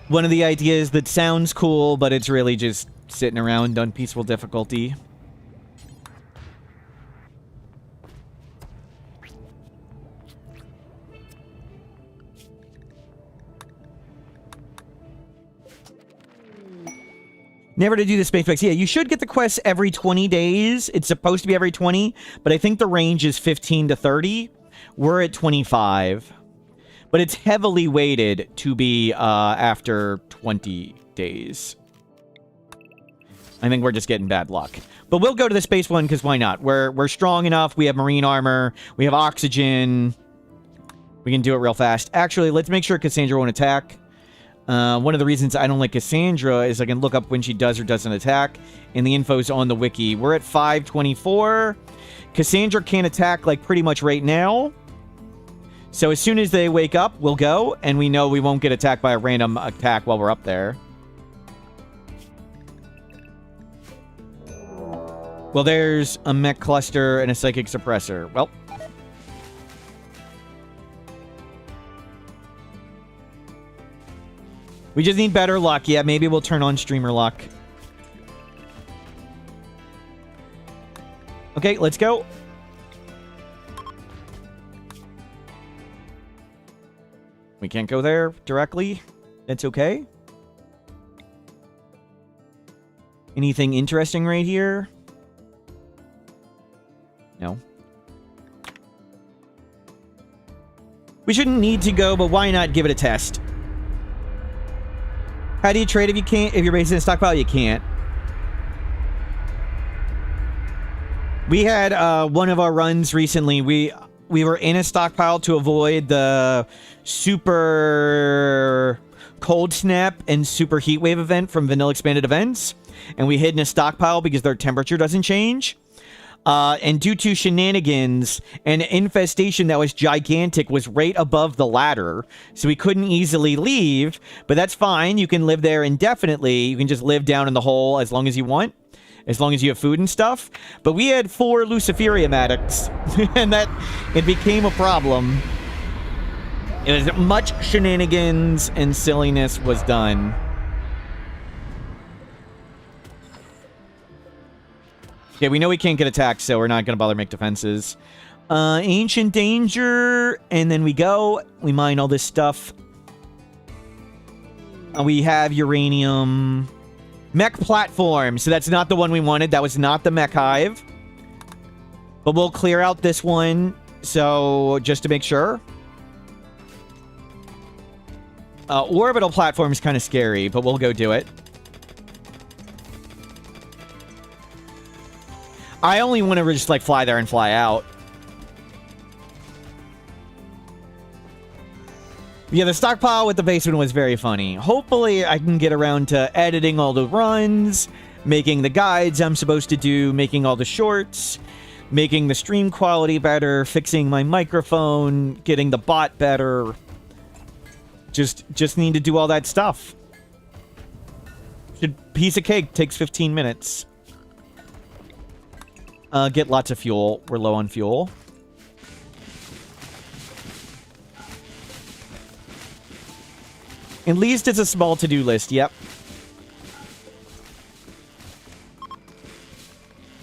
One of the ideas that sounds cool, but it's really just sitting around on peaceful difficulty. Never to do the space specs. Yeah, you should get the quests every 20 days. It's supposed to be every 20, but I think the range is 15 to 30. We're at 25. But it's heavily weighted to be after 20 days. I think we're just getting bad luck. But we'll go to the space one, because why not? We're strong enough. We have marine armor. We have oxygen. We can do it real fast. Actually, let's make sure Cassandra won't attack. One of the reasons I don't like Cassandra is I can look up when she does or doesn't attack, and the info's on the wiki. We're at 524. Cassandra can't attack, like, pretty much right now. So as soon as they wake up, we'll go, and we know we won't get attacked by a random attack while we're up there. Well, there's a mech cluster and a psychic suppressor. Well. We just need better luck. Yeah, maybe we'll turn on streamer luck. Okay, let's go. We can't go there directly. That's okay. Anything interesting right here? No. We shouldn't need to go, but why not give it a test? How do you trade if you can't? If you're based in a stockpile, you can't. We had one of our runs recently. We were in a stockpile to avoid the super cold snap and super heat wave event from vanilla expanded events, and we hid in a stockpile because their temperature doesn't change. And due to shenanigans, an infestation that was gigantic was right above the ladder, so we couldn't easily leave, but that's fine. You can live there indefinitely. You can just live down in the hole as long as you want, as long as you have food and stuff. But we had 4 Luciferium addicts, and it became a problem. It was much shenanigans and silliness was done. Okay, we know we can't get attacked, so we're not going to bother make defenses. Ancient Danger, and then we go. We mine all this stuff. We have uranium. Mech platform, so that's not the one we wanted. That was not the mech hive. But we'll clear out this one, so just to make sure. Orbital platform is kind of scary, but we'll go do it. I only want to just, like, fly there and fly out. Yeah, the stockpile with the basement was very funny. Hopefully, I can get around to editing all the runs, making the guides I'm supposed to do, making all the shorts, making the stream quality better, fixing my microphone, getting the bot better. Just need to do all that stuff. Piece of cake takes 15 minutes. Get lots of fuel. We're low on fuel. At least it's a small to-do list. Yep.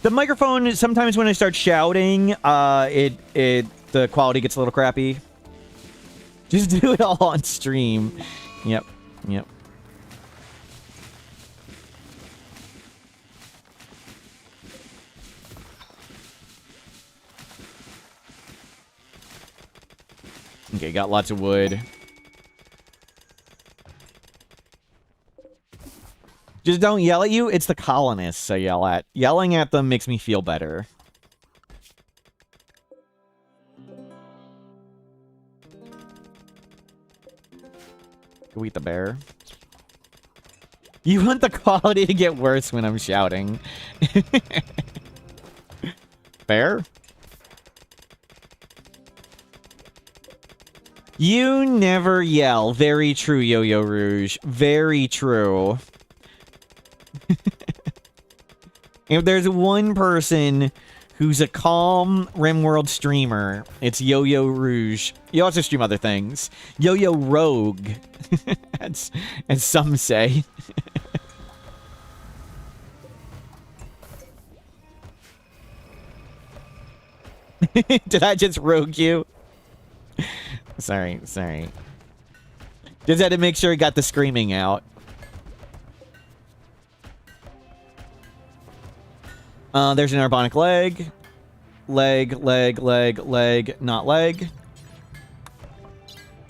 The microphone, sometimes when I start shouting, the quality gets a little crappy. Just do it all on stream. Yep. Yep. Okay, got lots of wood. Just don't yell at you. It's the colonists I yell at. Yelling at them makes me feel better. Go eat the bear. You want the quality to get worse when I'm shouting. Bear? You never yell. Very true, Yo-Yo Rouge. Very true. If there's one person who's a calm RimWorld streamer, it's Yo-Yo Rouge. You also stream other things. Yo-Yo Rogue, as some say. Did I just rogue you? Sorry. Just had to make sure he got the screaming out. There's an Arbonic leg. leg, leg, leg, leg, not leg.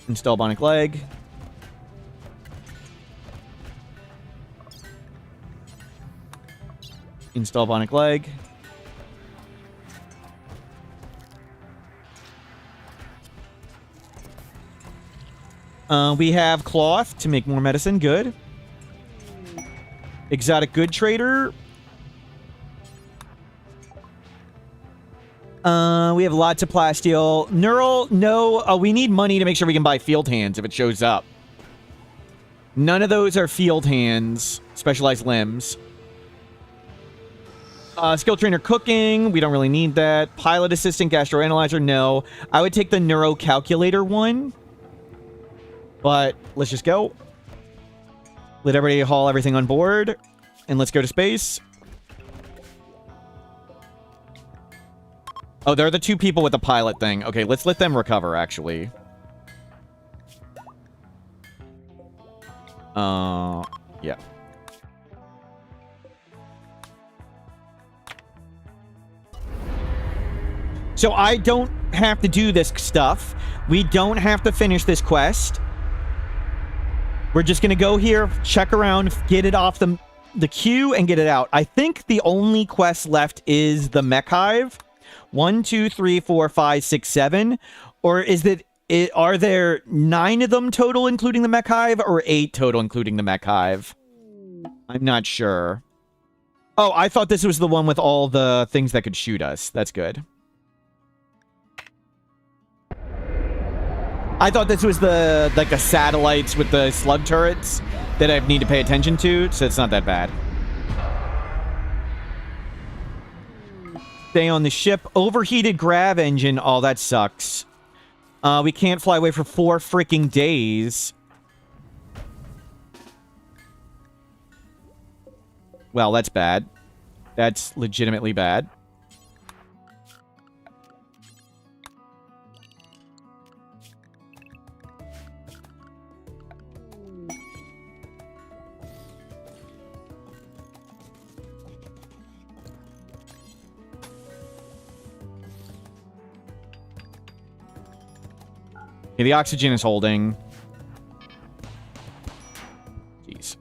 Install bionic leg. Install bionic leg. We have cloth to make more medicine. Good. Exotic good trader. We have lots of plasteel. Neural, no. We need money to make sure we can buy field hands if it shows up. None of those are field hands. Specialized limbs. Skill trainer cooking. We don't really need that. Pilot assistant, gastroanalyzer. No. I would take the neuro calculator one. But let's just go. Let everybody haul everything on board. And let's go to space. Oh, they're the two people with the pilot thing. Okay, let's let them recover, actually. Yeah. So I don't have to do this stuff. We don't have to finish this quest. We're just going to go here, check around, get it off the queue, and get it out. I think the only quest left is the mech hive. 1, 2, 3, 4, 5, 6, 7. Or is it? Are there 9 of them total, including the mech hive, or 8 total, including the mech hive? I'm not sure. Oh, I thought this was the one with all the things that could shoot us. That's good. I thought this was the satellites with the slug turrets that I need to pay attention to, so it's not that bad. Stay on the ship. Overheated grav engine. Oh, that sucks. We can't fly away for 4 freaking days. Well, that's bad. That's legitimately bad. Okay, the oxygen is holding. Jeez.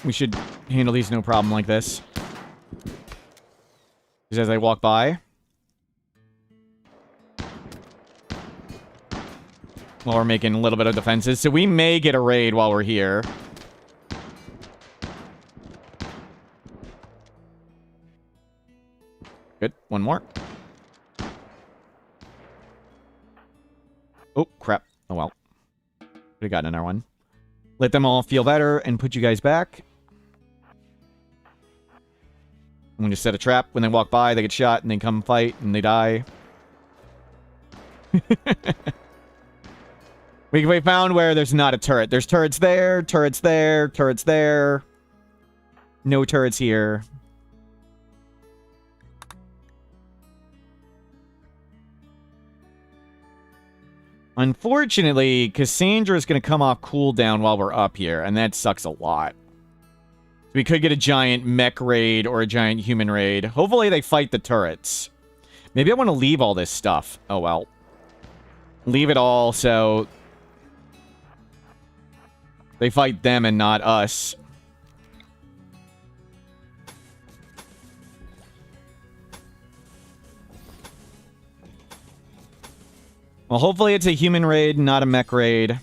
We should handle these no problem like this. Just as I walk by. While we're making a little bit of defenses. So we may get a raid while we're here. Good. One more. Oh, crap. Oh, well. Could have gotten another one. Let them all feel better and put you guys back. I'm going to set a trap. When they walk by, they get shot, and they come fight, and they die. We found where there's not a turret. There's turrets there, turrets there, turrets there. No turrets here. Unfortunately, Cassandra is going to come off cooldown while we're up here, and that sucks a lot. We could get a giant mech raid or a giant human raid. Hopefully they fight the turrets. Maybe I want to leave all this stuff. Oh, well. Leave it all so they fight them and not us. Well, hopefully it's a human raid, not a mech raid.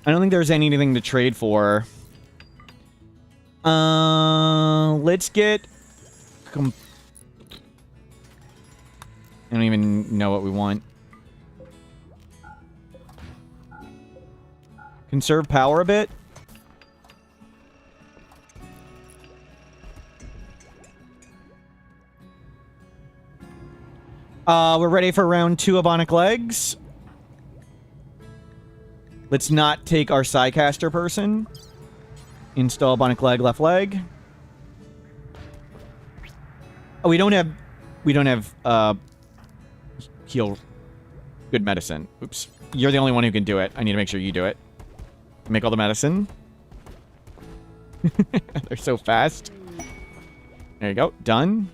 I don't think there's anything to trade for. Let's get... I don't even know what we want. Conserve power a bit. We're ready for round 2 of Bionic Legs. Let's not take our Psycaster person. Install Bionic Leg, left leg. Oh, we don't have heal good medicine. Oops. You're the only one who can do it. I need to make sure you do it. Make all the medicine. They're so fast. There you go. Done.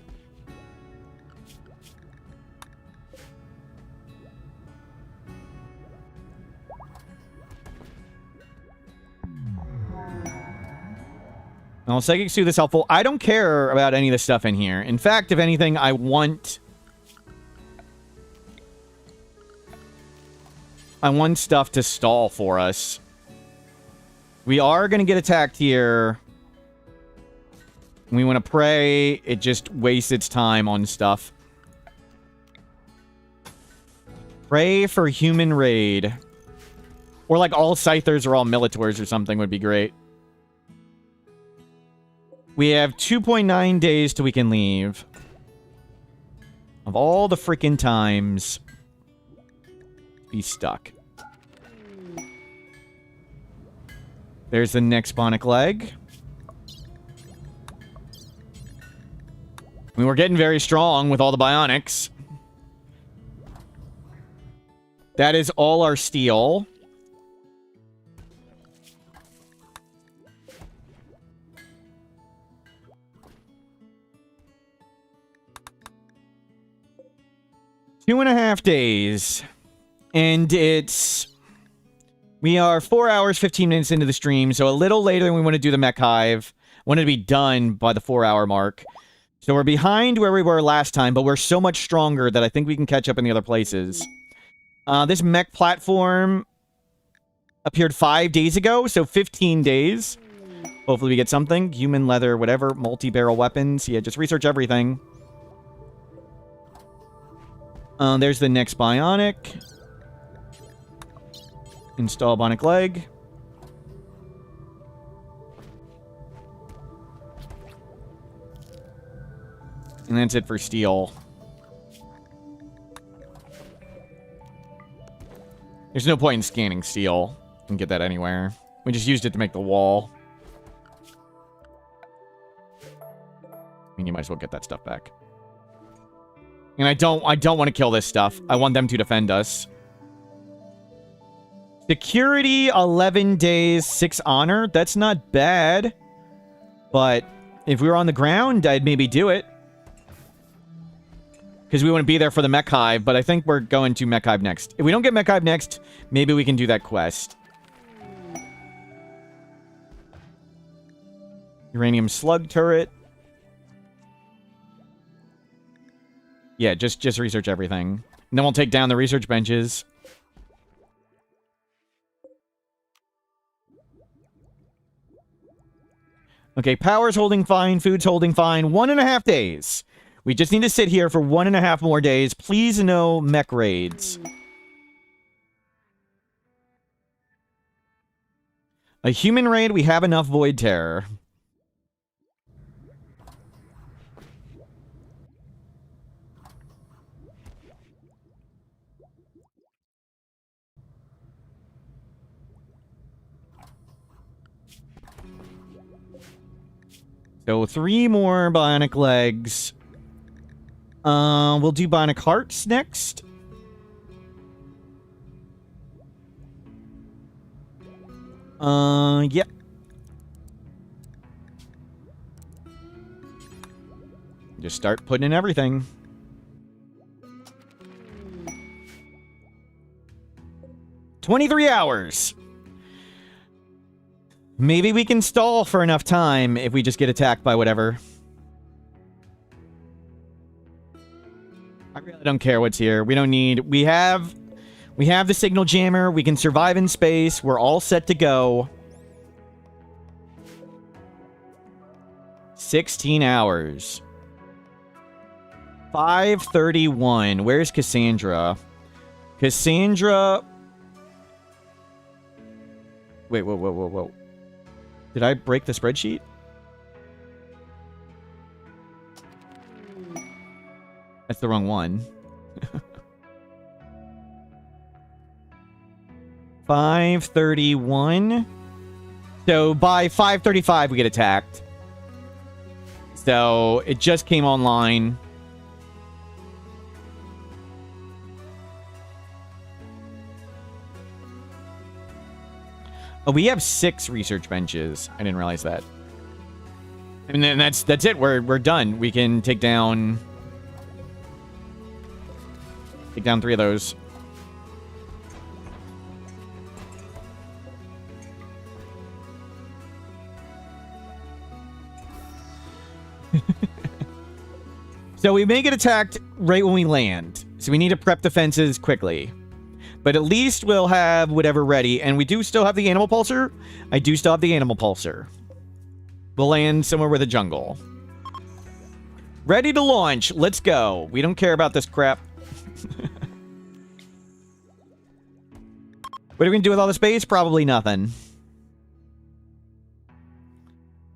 Well, Psychic Soothe is helpful. I don't care about any of the stuff in here. In fact, if anything, I want stuff to stall for us. We are going to get attacked here. We want to pray it just wastes its time on stuff. Pray for human raid. Or like all Scythers or all Militors or something would be great. We have 2.9 days till we can leave. Of all the freaking times. Be stuck. There's the next Bionic Leg. I mean, we're getting very strong with all the Bionics. That is all our steel. Two and a half days. And it's... We are 4 hours, 15 minutes into the stream, so a little later than we want to do the mech hive. Want it to be done by the 4-hour mark. So we're behind where we were last time, but we're so much stronger that I think we can catch up in the other places. This mech platform appeared 5 days ago, so 15 days. Hopefully we get something. Human leather, whatever. Multi-barrel weapons. Yeah, just research everything. There's the next Bionic. Install Bionic Leg. And that's it for steel. There's no point in scanning steel. You can get that anywhere. We just used it to make the wall. I mean, you might as well get that stuff back. And I don't want to kill this stuff. I want them to defend us. Security, 11 days, 6 honor. That's not bad. But if we were on the ground, I'd maybe do it. Because we want to be there for the mech hive, but I think we're going to mech hive next. If we don't get mech hive next, maybe we can do that quest. Uranium slug turret. Yeah, just research everything. And then we'll take down the research benches. Okay, power's holding fine, food's holding fine. 1.5 days. We just need to sit here for 1.5 more days. Please no mech raids. A human raid, we have enough Void Terror. So 3 more Bionic Legs. We'll do Bionic Hearts next. Yep. Just start putting in everything. "23 hours. Maybe we can stall for enough time if we just get attacked by whatever. I really don't care what's here. We don't need... We have the signal jammer. We can survive in space. We're all set to go. 16 hours. 5:31. Where's Cassandra? Cassandra... Wait, whoa. Did I break the spreadsheet? That's the wrong one. $531. So by 5:35 we get attacked. So it just came online. Oh, we have 6 research benches. I didn't realize that. And then that's it. We're done. We can take down 3 of those. So we may get attacked right when we land. So we need to prep defenses quickly. But at least we'll have whatever ready. And we do still have the animal pulsar. I do still have the animal pulsar. We'll land somewhere with a jungle. Ready to launch. Let's go. We don't care about this crap. What are we going to do with all the space? Probably nothing.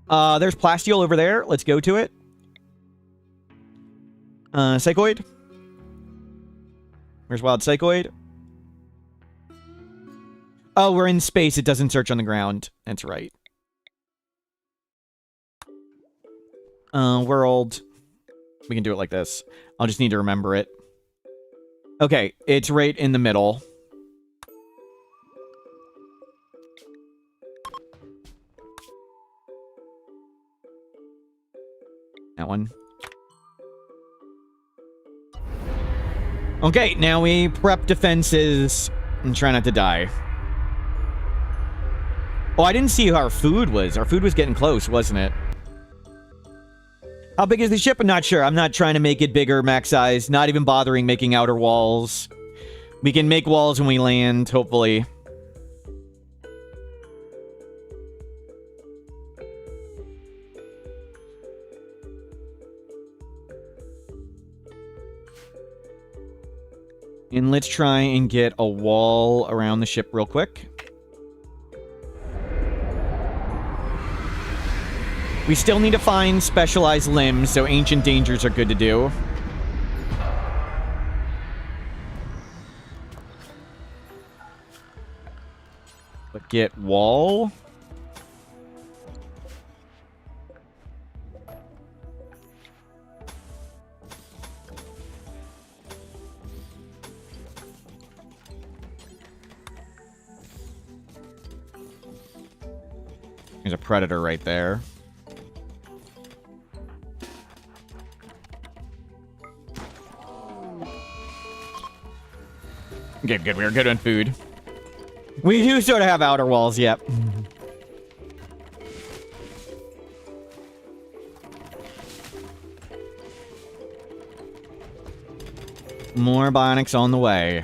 There's plasteel over there. Let's go to it. Psychoid. Where's wild psychoid? Oh, we're in space. It doesn't search on the ground. That's right. World. We can do it like this. I'll just need to remember it. Okay, it's right in the middle. That one. Okay, now we prep defenses and try not to die. Oh, I didn't see who our food was. Our food was getting close, wasn't it? How big is the ship? I'm not sure. I'm not trying to make it bigger, max size. Not even bothering making outer walls. We can make walls when we land, hopefully. And let's try and get a wall around the ship real quick. We still need to find specialized limbs, so ancient dangers are good to do. But get wall. There's a predator right there. Okay, good. We're good on food. We do sort of have outer walls, yep. More bionics on the way.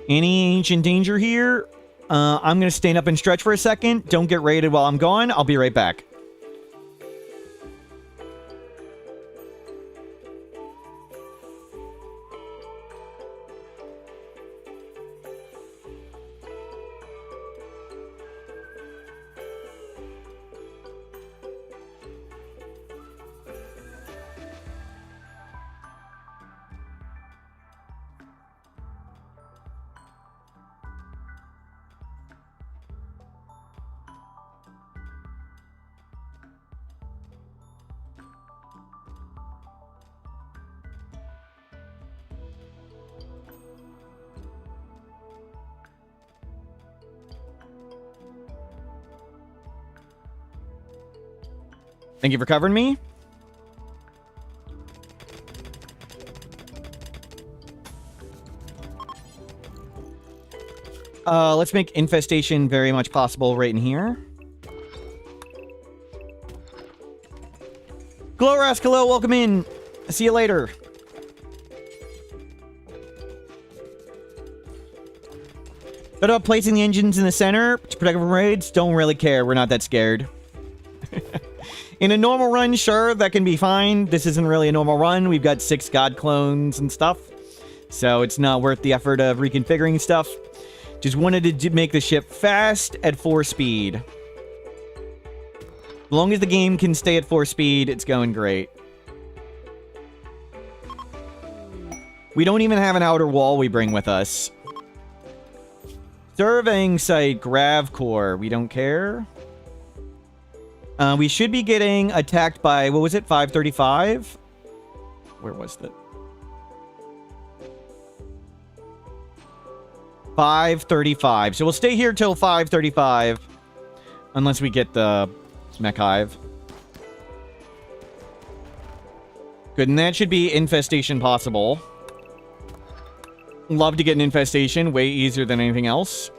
Any ancient danger here? I'm going to stand up and stretch for a second. Don't get raided while I'm gone. I'll be right back. Thank you for covering me. Let's make infestation very much possible right in here. Glorask, hello, welcome in. See you later. What about placing the engines in the center to protect from raids? Don't really care. We're not that scared. In a normal run, sure, that can be fine. This isn't really a normal run. We've got 6 god clones and stuff. So it's not worth the effort of reconfiguring stuff. Just wanted to make the ship fast at 4 speed. As long as the game can stay at 4 speed, it's going great. We don't even have an outer wall we bring with us. Surveying site, Grav Core. We don't care. We should be getting attacked by, what was it, 535? Where was that? 535. So we'll stay here till 535. Unless we get the mech hive. Good, and that should be infestation possible. Love to get an infestation. Way easier than anything else.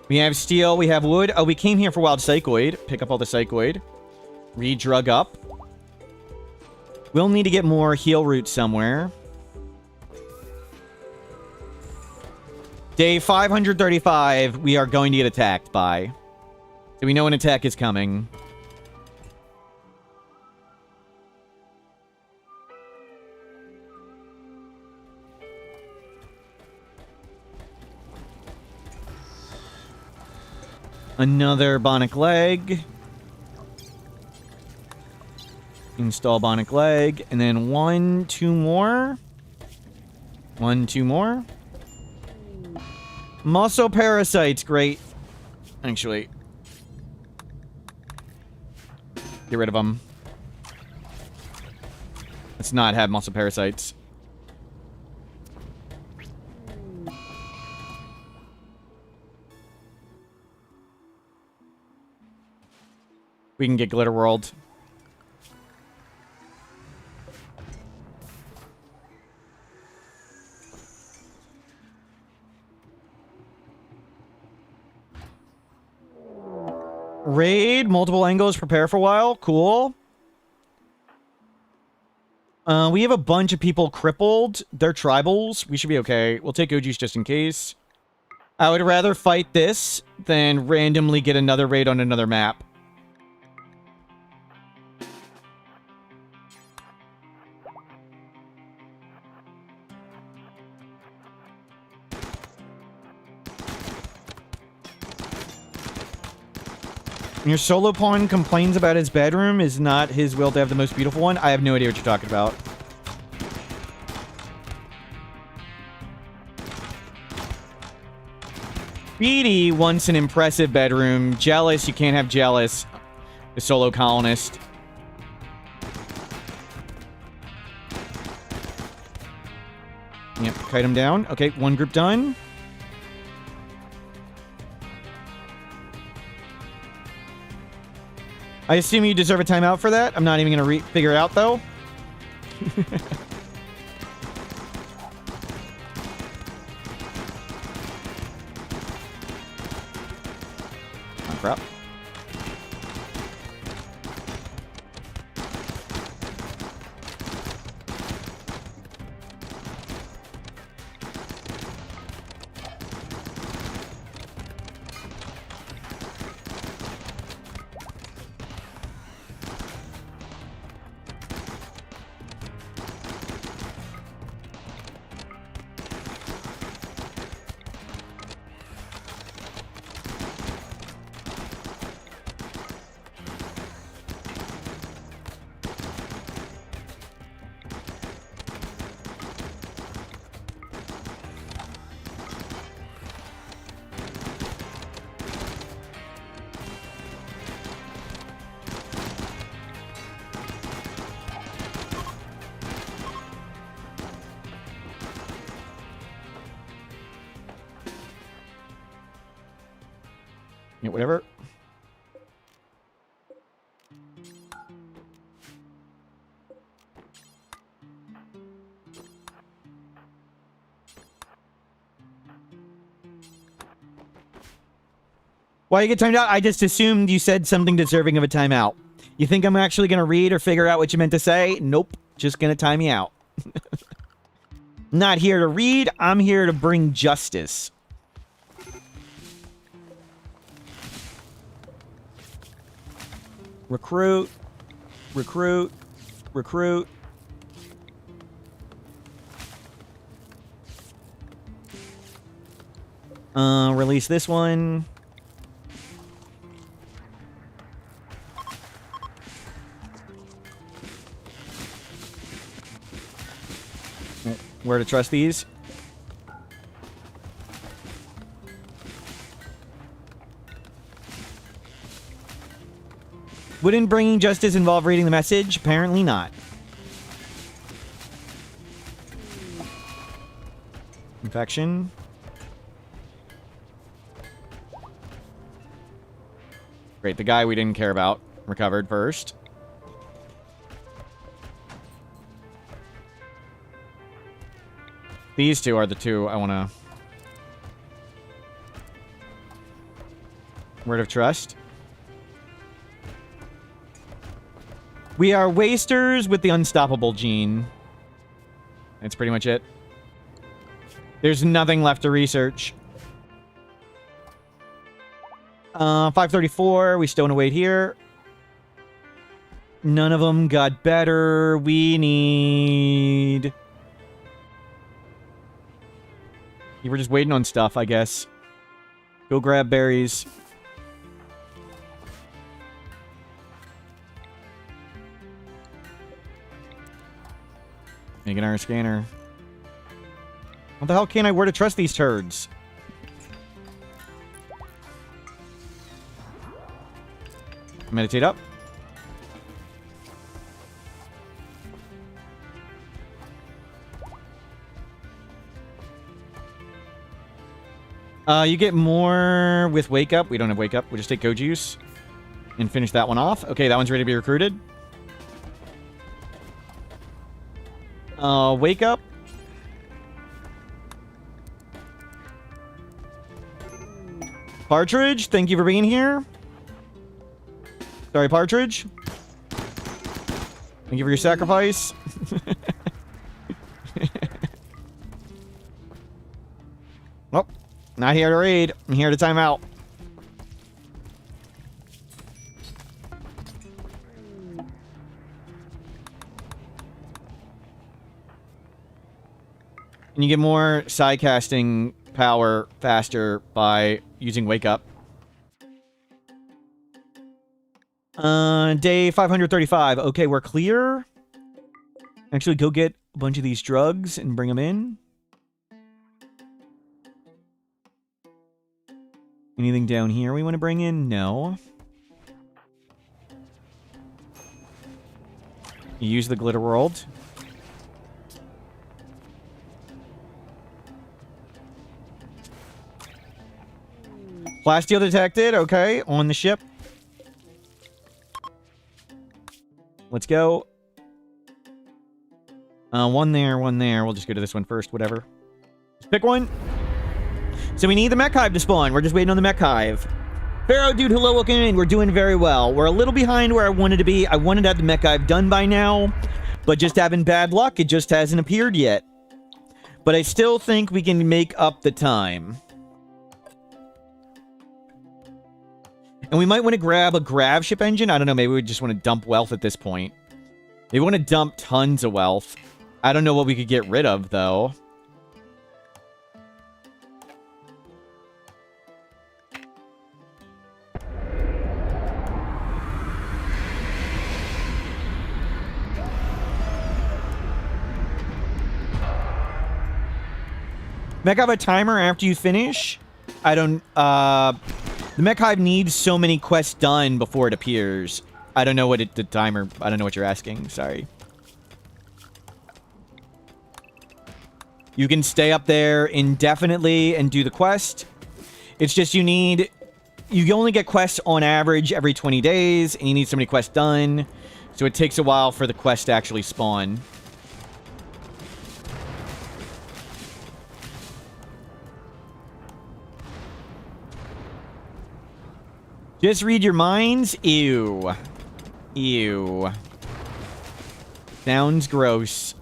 We have steel. We have wood. Oh, we came here for wild psychoid. Pick up all the psychoid. Re-drug up. We'll need to get more heal roots somewhere. Day 535, we are going to get attacked by. So we know an attack is coming. Another Bionic Leg. Install Bionic Leg. And then 1, 2 more. 1, 2 more. Muscle Parasites. Great. Actually. Get rid of them. Let's not have Muscle Parasites. We can get Glitter World. Raid, multiple angles, prepare for a while. Cool. We have a bunch of people crippled. They're tribals. We should be okay. We'll take OGs just in case. I would rather fight this than randomly get another raid on another map. Your solo pawn complains about his bedroom is not his will to have the most beautiful one. I have no idea what you're talking about. Beatty wants an impressive bedroom. Jealous, you can't have jealous. The solo colonist. Yep, kite him down. Okay, one group done. I assume you deserve a timeout for that. I'm not even going to figure it out, though. Oh, crap. Yeah, whatever. Why you get timed out? I just assumed you said something deserving of a timeout. You think I'm actually going to read or figure out what you meant to say? Nope. Just going to time you out. Not here to read. I'm here to bring justice. Recruit. Recruit. Recruit. Release this one. Where to trust these? Wouldn't bringing justice involve reading the message? Apparently not. Infection. Great, the guy we didn't care about recovered first. These two are the two I want to... Word of trust. We are wasters with the unstoppable gene. That's pretty much it. There's nothing left to research. 534. We still want to wait here. None of them got better. We need... You were just waiting on stuff, I guess. Go grab berries. Make an iron scanner. What the hell can't I where to trust these turds? Meditate up. You get more with Wake Up. We don't have Wake Up. We'll just take Go Juice and finish that one off. Okay, that one's ready to be recruited. Wake Up. Partridge, thank you for being here. Sorry, Partridge. Thank you for your sacrifice. Well, not here to raid. I'm here to time out. And you get more side casting power faster by using Wake Up. Day 535. Okay, we're clear. Actually, go get a bunch of these drugs and bring them in. Anything down here we want to bring in? No. You use the glitter world. Plasteel detected. Okay, on the ship. Let's go. One there, one there. We'll just go to this one first, whatever. Just pick one. So we need the mech hive to spawn. We're just waiting on the mech hive. Pharaoh, dude, hello, welcome in. We're doing very well. We're a little behind where I wanted to be. I wanted to have the mech hive done by now, but just having bad luck, it just hasn't appeared yet. But I still think we can make up the time. And we might want to grab a grav ship engine. I don't know, maybe we just want to dump wealth at this point. Maybe we want to dump tons of wealth. I don't know what we could get rid of, though. Mech have a timer after you finish? I don't, the mech hive needs so many quests done before it appears. I don't know what the timer, I don't know what you're asking, sorry. You can stay up there indefinitely and do the quest. It's just you only get quests on average every 20 days, and you need so many quests done. So it takes a while for the quest to actually spawn. Just read your minds? Ew. Ew. Sounds gross.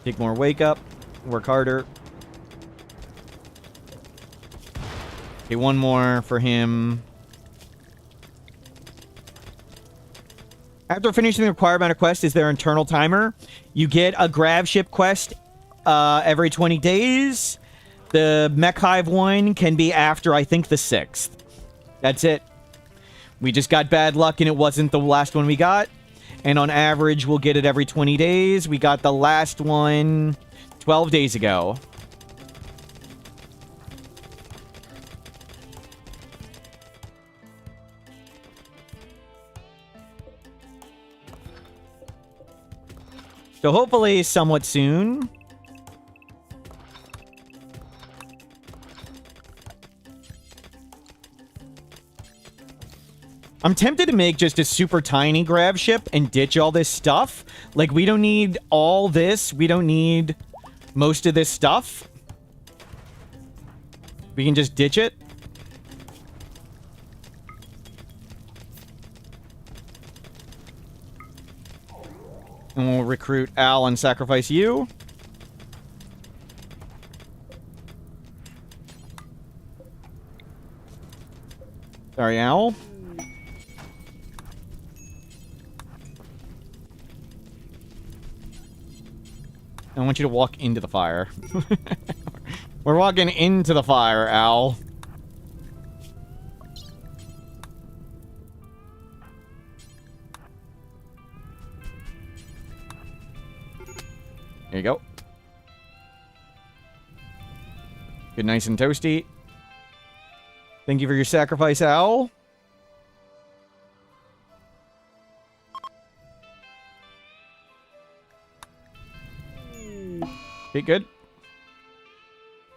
Take more Wake Up. Work harder. Okay, one more for him. After finishing the required amount of quests, is there an internal timer? You get a grav ship quest every 20 days. The mech hive one can be after, I think, the 6th. That's it. We just got bad luck and it wasn't the last one we got. And on average, we'll get it every 20 days. We got the last one 12 days ago. So hopefully somewhat soon. I'm tempted to make just a super tiny grab ship and ditch all this stuff. Like, we don't need all this. We don't need most of this stuff. We can just ditch it. And we'll recruit Al and sacrifice you. Sorry, Al. I want you to walk into the fire. We're walking into the fire, Al. There you go. Good, nice and toasty. Thank you for your sacrifice, Al. Okay, good.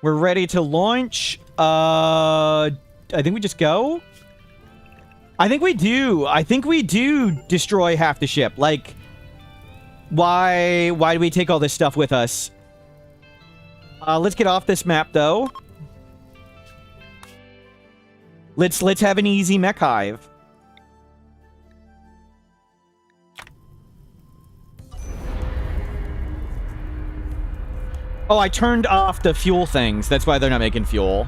We're ready to launch. I think we just go. I think we do. I think we do destroy half the ship. Like, why do we take all this stuff with us? Let's get off this map, though. Let's have an easy mech hive. Oh, I turned off the fuel things. That's why they're not making fuel.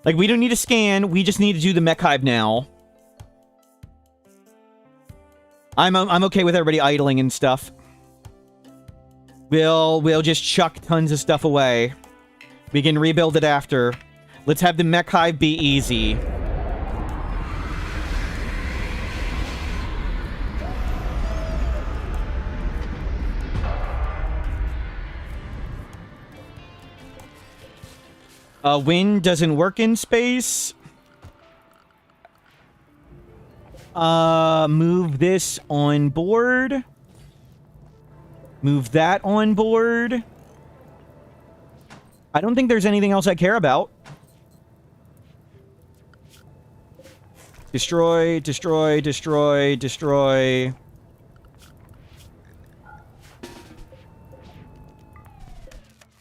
Like, we don't need to scan. We just need to do the mech hive now. I'm okay with everybody idling and stuff. We'll just chuck tons of stuff away. We can rebuild it after. Let's have the mech hive be easy. Wind doesn't work in space. Move this on board. Move that on board. I don't think there's anything else I care about. Destroy, destroy, destroy, destroy.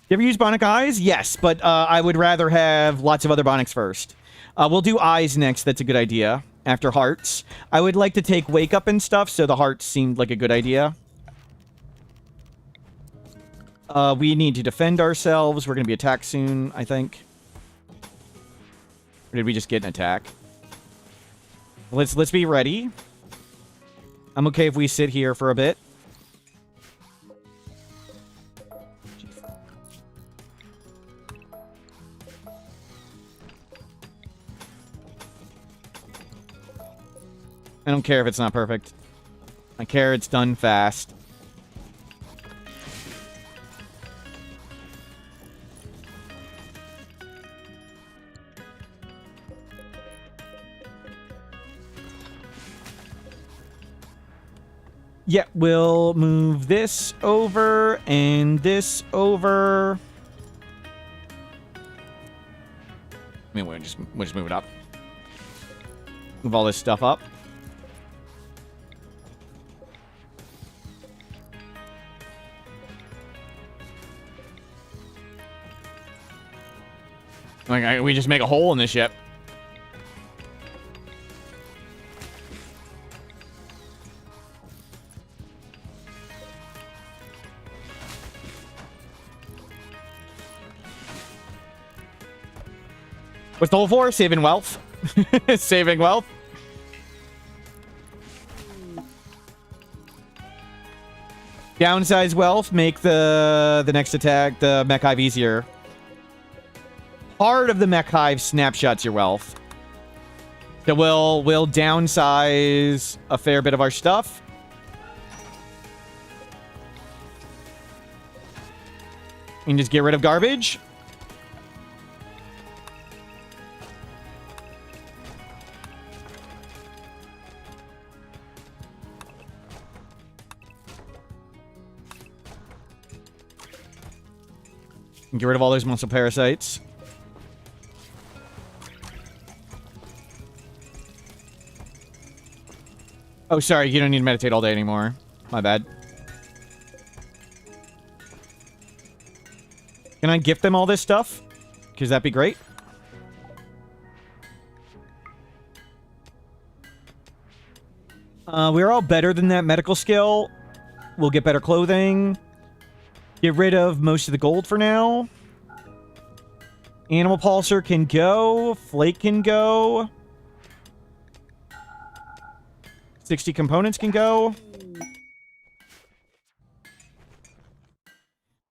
You ever use Bionic Eyes? Yes, but I would rather have lots of other Bionics first. We'll do Eyes next. That's a good idea. After Hearts. I would like to take Wake Up and stuff, so the Hearts seemed like a good idea. We need to defend ourselves. We're going to be attacked soon, I think. Or did we just get an attack? Let's be ready. I'm okay if we sit here for a bit. I don't care if it's not perfect. I care it's done fast. Yeah, we'll move this over and this over. I mean, we'll just move it up. Move all this stuff up. Like, we just make a hole in this ship. What's the hole for? Saving wealth. Saving wealth. Downsize wealth. Make the next attack, the mech hive, easier. Part of the mech hive snapshots your wealth. So we'll downsize a fair bit of our stuff. And just get rid of garbage. And get rid of all those muscle parasites. Oh, sorry, you don't need to meditate all day anymore. My bad. Can I gift them all this stuff? Because that'd be great. We're all better than that medical skill. We'll get better clothing. Get rid of most of the gold for now. Animal pulsar can go. Flake can go. 60 components can go.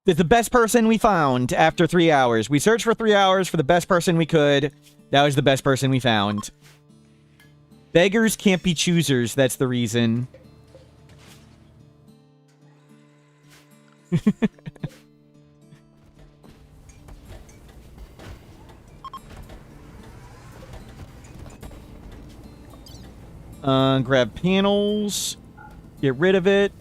It's the best person we found after 3 hours. We searched for 3 hours for the best person we could. That was the best person we found. Beggars can't be choosers. That's the reason. Grab panels. Get rid of it.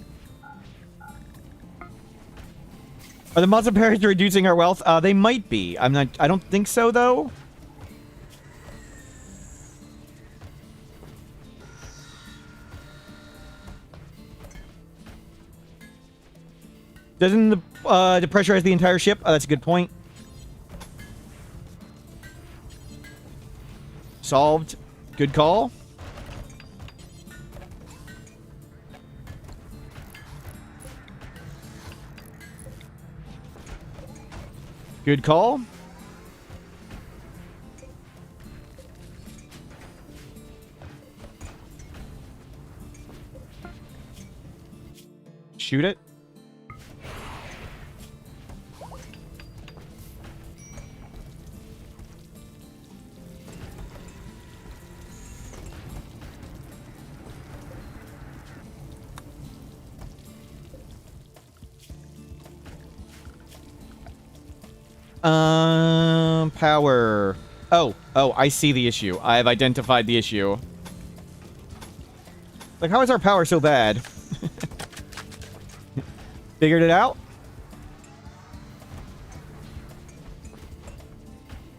Are the muscle parasites reducing our wealth? They might be. I don't think so, though. Doesn't the depressurize the entire ship? Oh, that's a good point. Solved. Good call. Good call. Shoot it. Power. Oh, I see the issue. I've identified the issue. Like, how is our power so bad? Figured it out?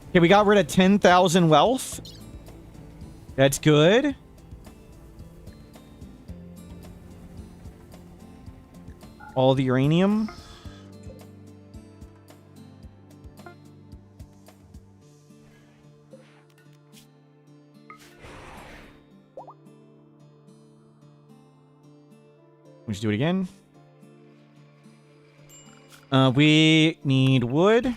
Okay, we got rid of 10,000 wealth. That's good. All the uranium. Let's do it again. We need wood.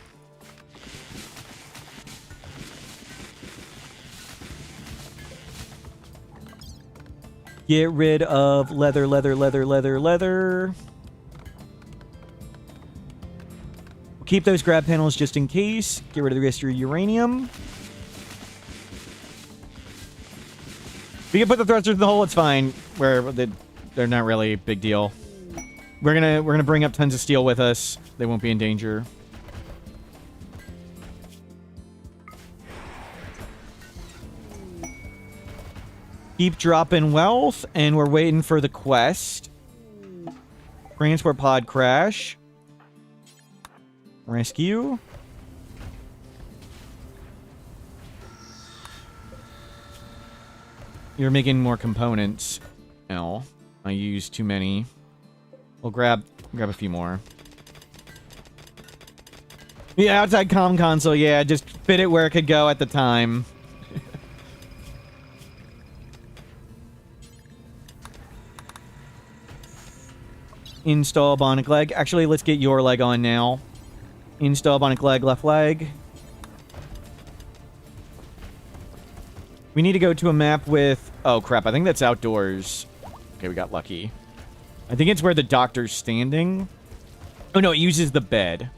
Get rid of leather. We'll keep those grab panels just in case. Get rid of the rest of your uranium. We can put the thrusters in the hole, it's fine. They're not really a big deal. We're gonna bring up tons of steel with us. They won't be in danger. Keep dropping wealth, and we're waiting for the quest. Transport pod crash. Rescue. You're making more components. No, I used too many. We'll grab a few more. Yeah, outside comm console. Yeah, just fit it where it could go at the time. Install bionic leg. Actually, let's get your leg on now. Install bionic leg, left leg. We need to go to a map with... Oh, crap. I think that's outdoors. Okay, we got lucky. I think it's where the doctor's standing. Oh, no. It uses the bed.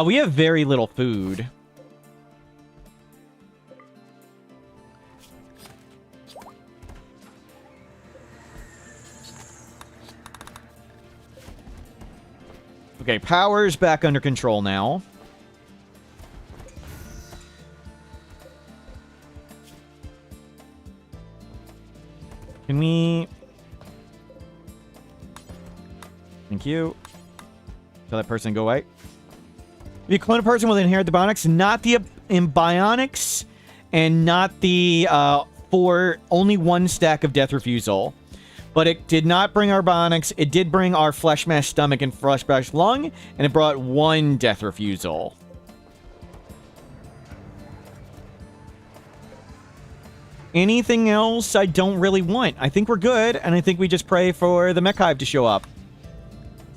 We have very little food. Okay, power's back under control now. Can we... Thank you. Tell that person to go away. If you clone a person will inherit the bionics, not the bionics, and not the only one stack of death refusal. But it did not bring our bionics. It did bring our flesh mash stomach and flesh mash lung, and it brought one death refusal. Anything else I don't really want. I think we're good, and I think we just pray for the mech hive to show up.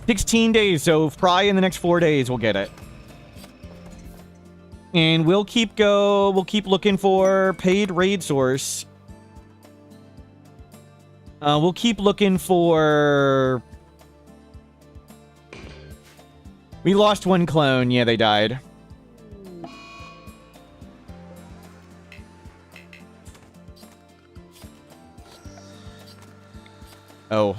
16 days, so probably in the next 4 days we'll get it. And we'll keep looking for paid raid source. We'll keep looking for... We lost one clone. Yeah, they died. Oh.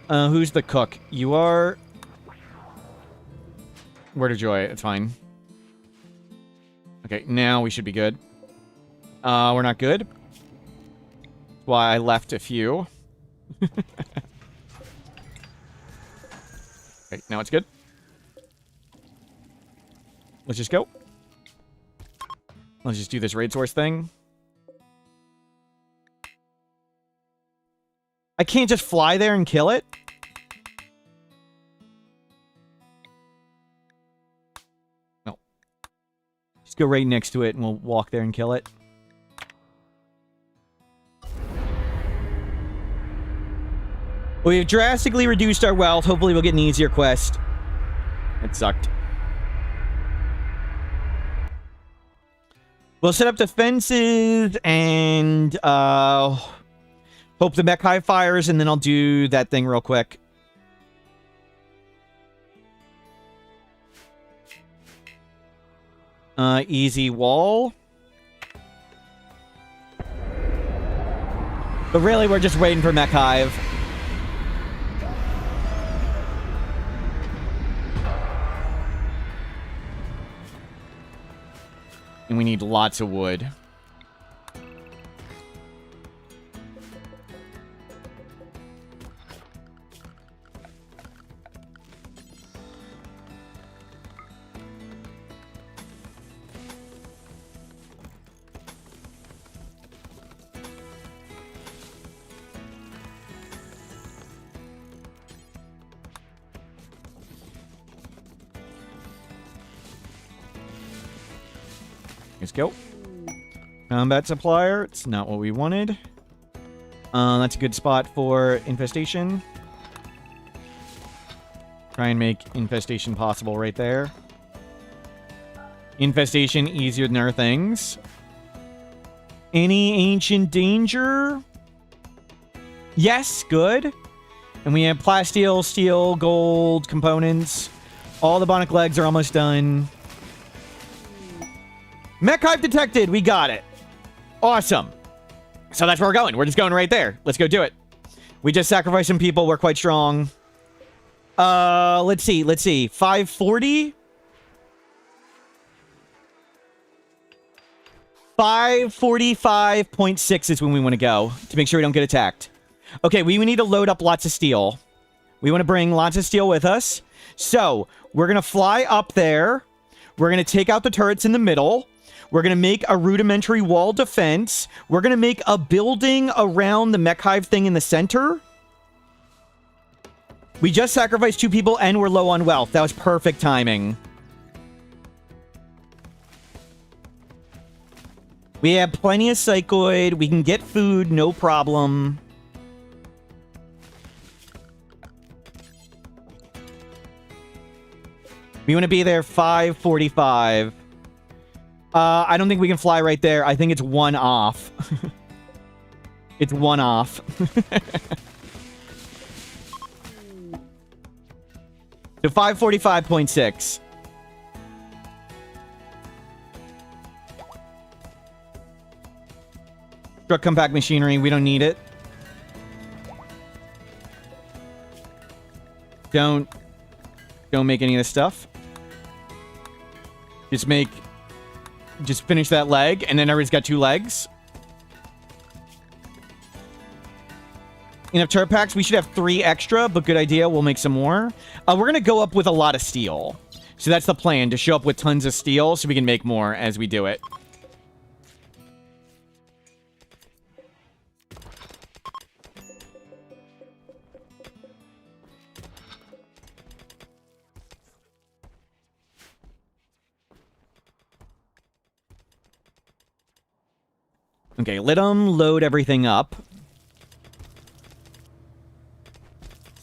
Who's the cook? You are... Word of joy. It's fine. Okay, now we should be good. We're not good. That's why I left a few. Okay, now it's good. Let's just go. Let's just do this raid source thing. I can't just fly there and kill it? No. Just go right next to it and we'll walk there and kill it. We've drastically reduced our wealth. Hopefully we'll get an easier quest. It sucked. We'll set up defenses and hope the mech hive fires, and then I'll do that thing real quick. Easy wall. But really, we're just waiting for mech hive. And we need lots of wood. Let's go. Combat supplier. It's not what we wanted. That's a good spot for infestation. Try and make infestation possible right there. Infestation easier than other things. Any ancient danger? Yes, good. And we have plasteel, steel, gold components. All the bionic legs are almost done. Mech hive detected. We got it. Awesome. So that's where we're going. We're just going right there. Let's go do it. We just sacrificed some people. We're quite strong. Let's see. 540? 545.6 is when we want to go to make sure we don't get attacked. Okay, we need to load up lots of steel. We want to bring lots of steel with us. So we're going to fly up there. We're going to take out the turrets in the middle. We're going to make a rudimentary wall defense. We're going to make a building around the mech hive thing in the center. We just sacrificed 2 people and we're low on wealth. That was perfect timing. We have plenty of psychoid. We can get food, no problem. We want to be there 5:45. I don't think we can fly right there. I think it's 1 off. It's 1 off. So 545.6. Truck compact machinery. We don't need it. Don't make any of this stuff. Just finish that leg, and then everybody's got 2 legs. Enough turret packs. We should have 3 extra, but good idea. We'll make some more. We're going to go up with a lot of steel. So that's the plan, to show up with tons of steel so we can make more as we do it. Okay, let them load everything up.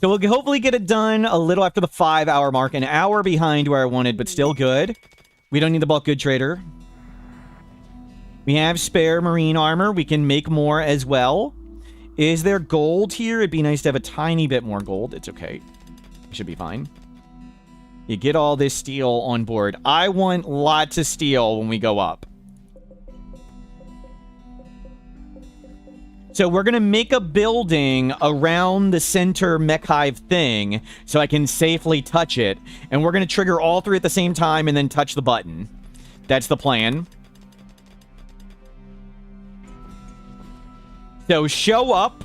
So we'll hopefully get it done a little after the 5-hour mark. An hour behind where I wanted, but still good. We don't need the bulk good trader. We have spare marine armor. We can make more as well. Is there gold here? It'd be nice to have a tiny bit more gold. It's okay. It should be fine. You get all this steel on board. I want lots of steel when we go up. So we're going to make a building around the center mech hive thing so I can safely touch it. And we're going to trigger all 3 at the same time and then touch the button. That's the plan. So show up,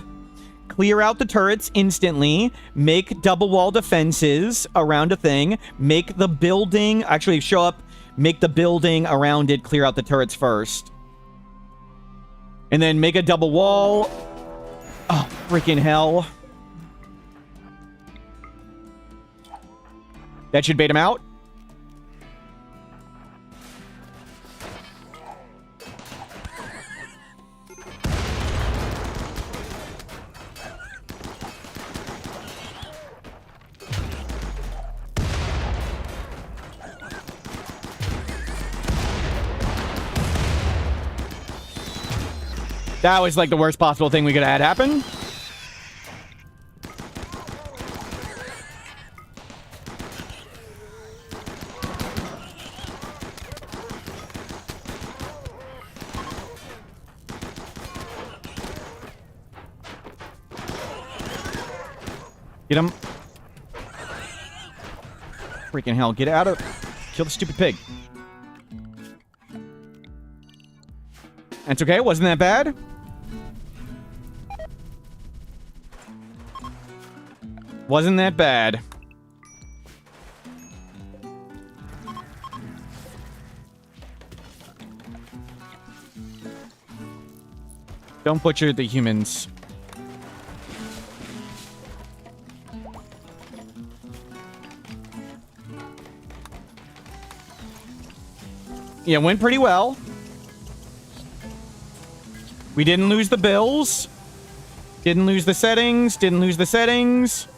clear out the turrets instantly, make double wall defenses around a thing, make the building, actually show up, make the building around it, clear out the turrets first. And then make a double wall. Oh, freaking hell. That should bait him out. That was like the worst possible thing we could have had happen. Get him. Freaking hell, get out of... Kill the stupid pig. That's okay, wasn't that bad. Wasn't that bad. Don't butcher the humans. Yeah, went pretty well. We didn't lose the bills. Didn't lose the settings. Didn't lose the settings.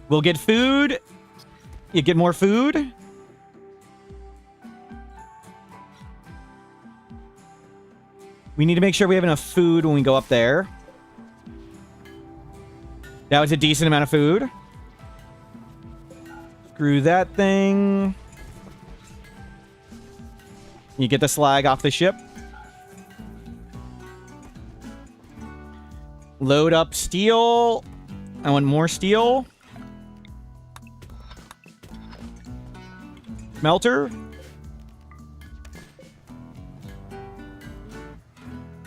We'll get food. You get more food. We need to make sure we have enough food when we go up there. That was a decent amount of food. Screw that thing. You get the slag off the ship. Load up steel. I want more steel. Smelter.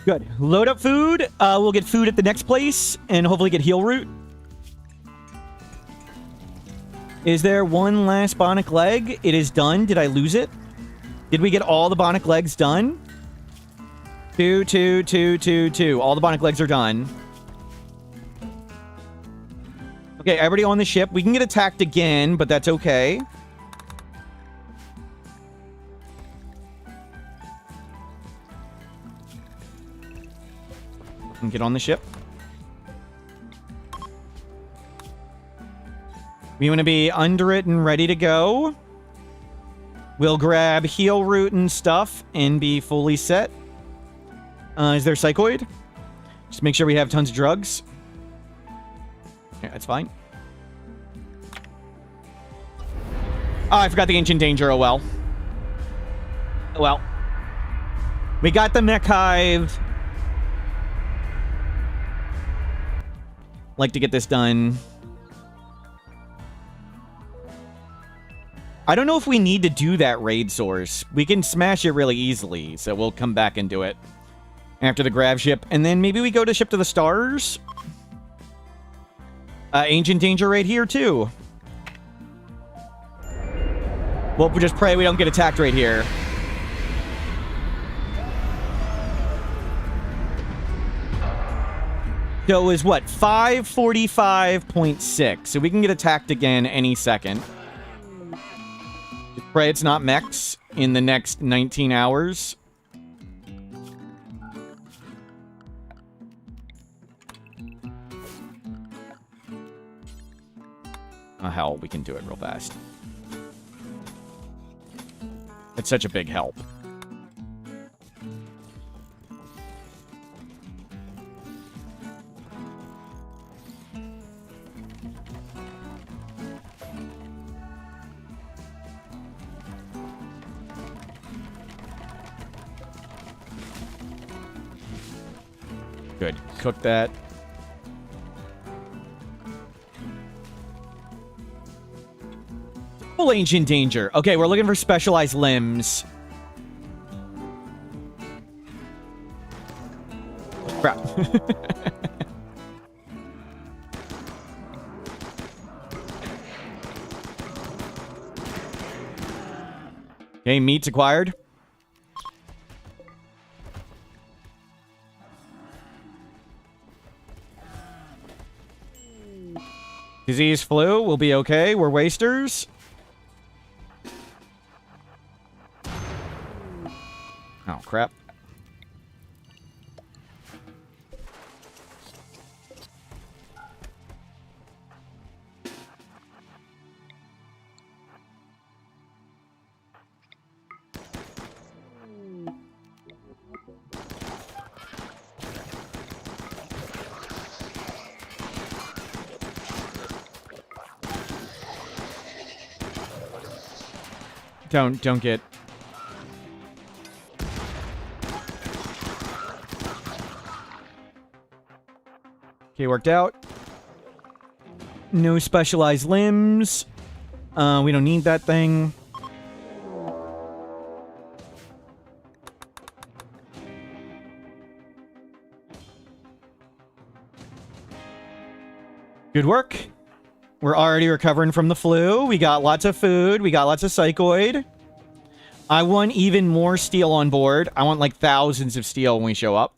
Good. Load up food. We'll get food at the next place and hopefully get heal root. Is there one last bionic leg? It is done. Did I lose it? Did we get all the bionic legs done? 2, 2, 2, 2, 2. All the bionic legs are done. Okay, everybody on the ship. We can get attacked again, but that's okay. And get on the ship. We want to be under it and ready to go. We'll grab heal root and stuff and be fully set. Is there psychoid? Just make sure we have tons of drugs. Yeah, that's fine. Oh, I forgot the ancient danger. Oh well. Oh well. We got the mech hive. Like to get this done. I don't know if we need to do that raid source. We can smash it really easily, so we'll come back and do it after the grab ship. And then maybe we go to Ship to the Stars. Ancient Danger right here, too. Well, we just pray we don't get attacked right here. So it was, what, 545.6. So we can get attacked again any second. Just pray it's not mechs in the next 19 hours. Oh, hell, we can do it real fast. It's such a big help. Good. Cook that. Full Ancient Danger. Okay, we're looking for specialized limbs. Crap. Okay, meats acquired. Disease flu, we'll be okay. We're wasters. Oh, crap. Don't get... Okay, worked out. No specialized limbs. We don't need that thing. Good work. We're already recovering from the flu. We got lots of food. We got lots of psychoid. I want even more steel on board. I want like thousands of steel when we show up.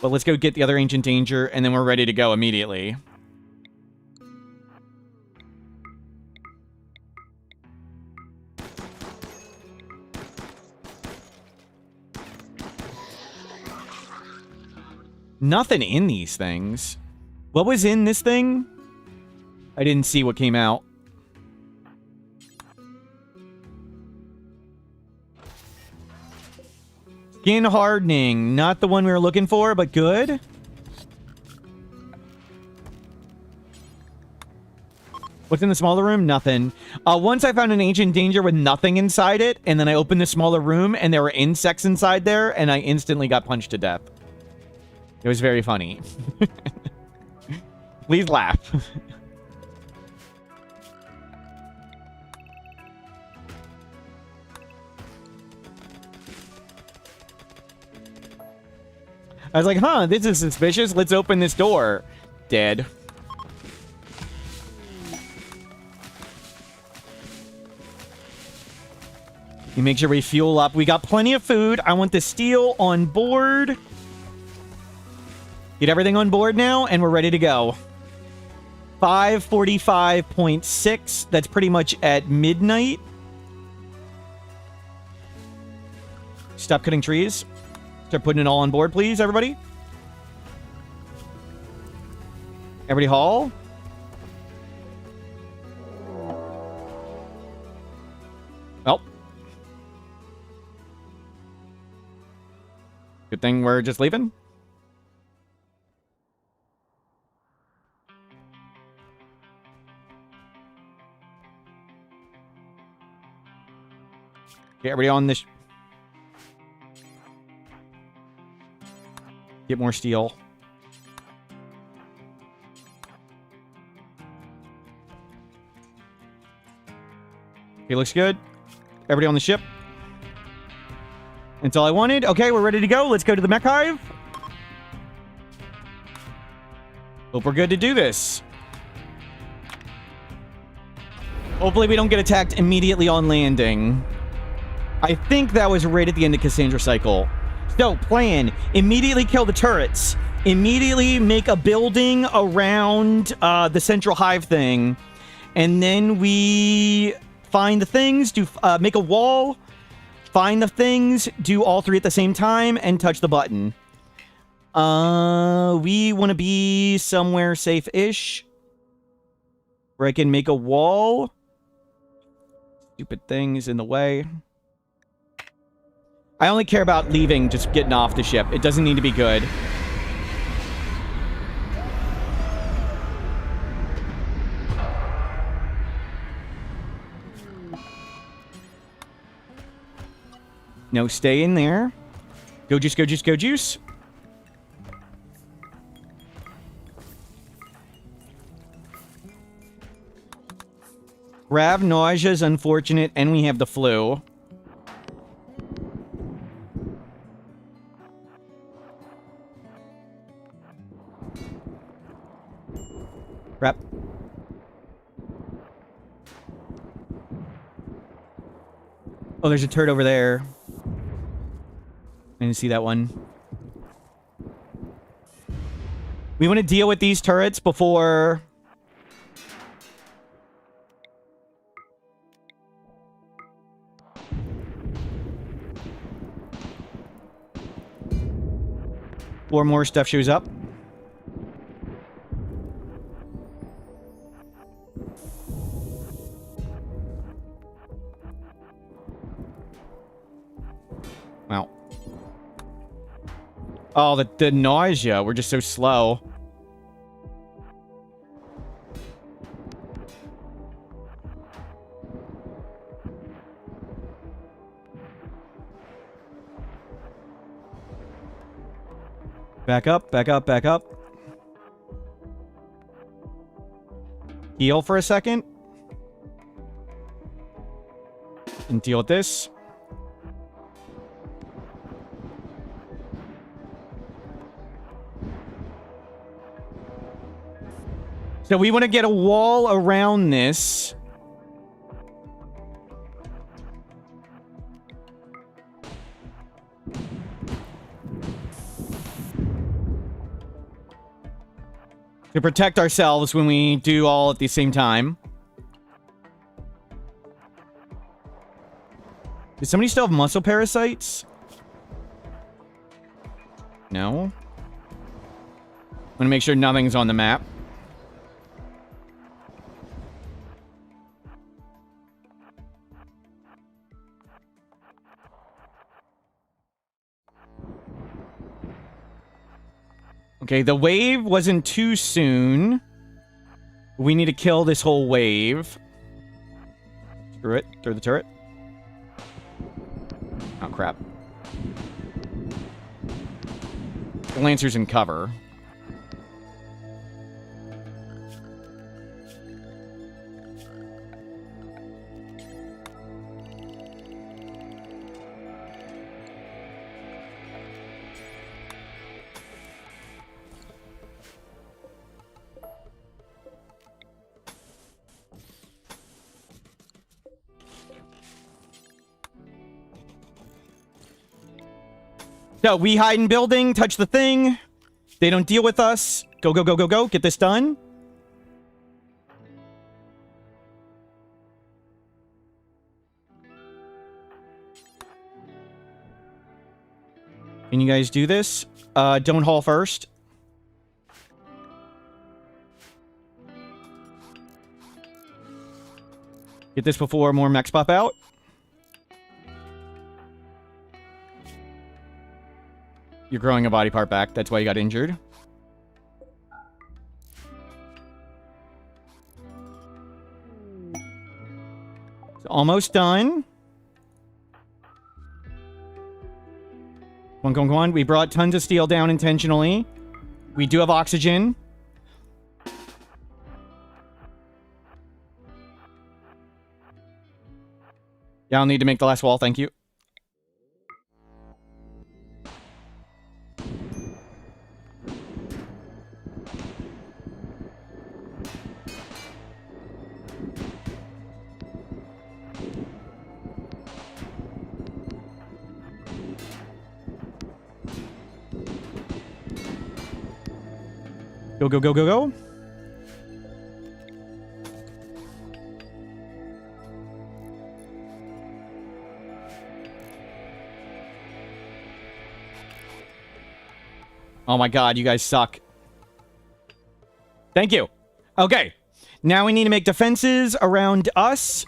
But let's go get the other Ancient Danger, and then we're ready to go immediately. Nothing in these things. What was in this thing? I didn't see what came out. Skin hardening. Not the one we were looking for, but good. What's in the smaller room? Nothing. Once I found an Ancient Danger with nothing inside it, and then I opened the smaller room, and there were insects inside there, and I instantly got punched to death. It was very funny. Please laugh. I was like, huh, this is suspicious. Let's open this door. Dead. You make sure we fuel up. We got plenty of food. I want the steel on board. Get everything on board now, and we're ready to go. 545.6. That's pretty much at midnight. Stop cutting trees. Start putting it all on board, please, everybody. Everybody haul. Well. Good thing we're just leaving. Okay, everybody on this. Get more steel. Okay, looks good. Everybody on the ship. That's all I wanted. Okay, we're ready to go. Let's go to the mech hive. Hope we're good to do this. Hopefully we don't get attacked immediately on landing. I think that was right at the end of Cassandra cycle. So, plan. Immediately kill the turrets. Immediately make a building around the central hive thing. And then we find the things, make a wall, find the things, do all three at the same time, and touch the button. We want to be somewhere safe-ish. Where I can make a wall. Stupid things in the way. I only care about leaving, just getting off the ship. It doesn't need to be good. No, stay in there. Go juice, go juice, go juice. Grav nausea is unfortunate, and we have the flu. Crap. Oh, there's a turret over there. I didn't see that one. We want to deal with these turrets before... Before more stuff shows up. Wow. Oh, the nausea. We're just so slow. Back up, back up, back up. Heal for a second. And deal with this. So we want to get a wall around this. To protect ourselves when we do all at the same time. Does somebody still have muscle parasites? No. Want to make sure nothing's on the map. Okay, the wave wasn't too soon. We need to kill this whole wave. Screw it. Throw the turret. Oh, crap. The Lancer's in cover. So, we hide in building, touch the thing. They don't deal with us. Go, go, go, go, go. Get this done. Can you guys do this? Don't haul first. Get this before more mechs pop out. You're growing a body part back. That's why you got injured. It's almost done. Come on, come on, come on. We brought tons of steel down intentionally. We do have oxygen. Yeah, I'll need to make the last wall, thank you. Go, go, go, go, go. Oh my god, you guys suck. Thank you. Okay. Now we need to make defenses around us.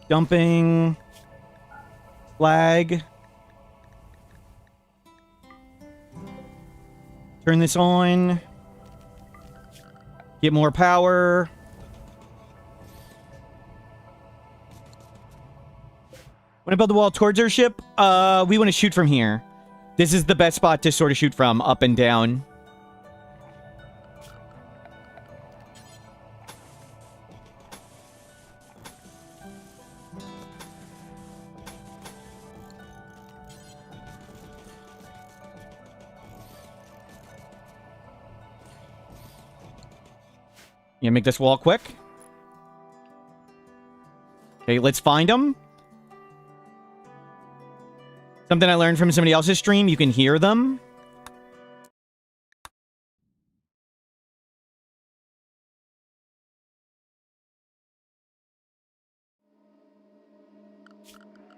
Dumping. Flag. Turn this on. Get more power. Want to build the wall towards our ship? We want to shoot from here. This is the best spot to sort of shoot from, up and down. Yeah, make this wall quick. Okay, let's find them. Something I learned from somebody else's stream, you can hear them.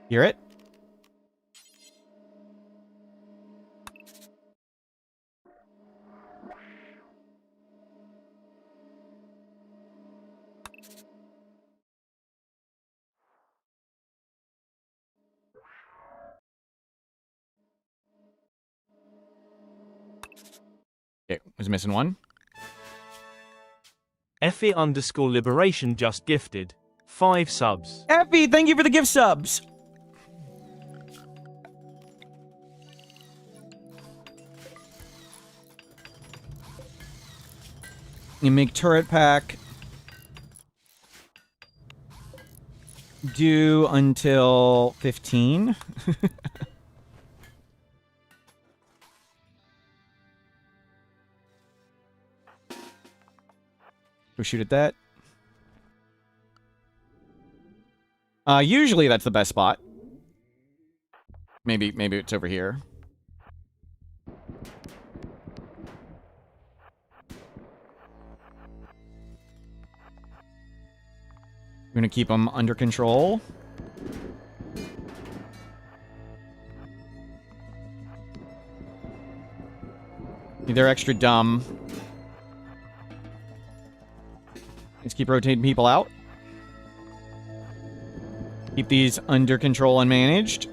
Hear it? Okay, was missing one. Effie_liberation just gifted 5 subs. Effie, thank you for the gift subs. You make turret pack. Due until 15. Go shoot at that. Usually that's the best spot. Maybe it's over here. We're gonna keep them under control. They're extra dumb. Let's keep rotating people out. Keep these under control and managed.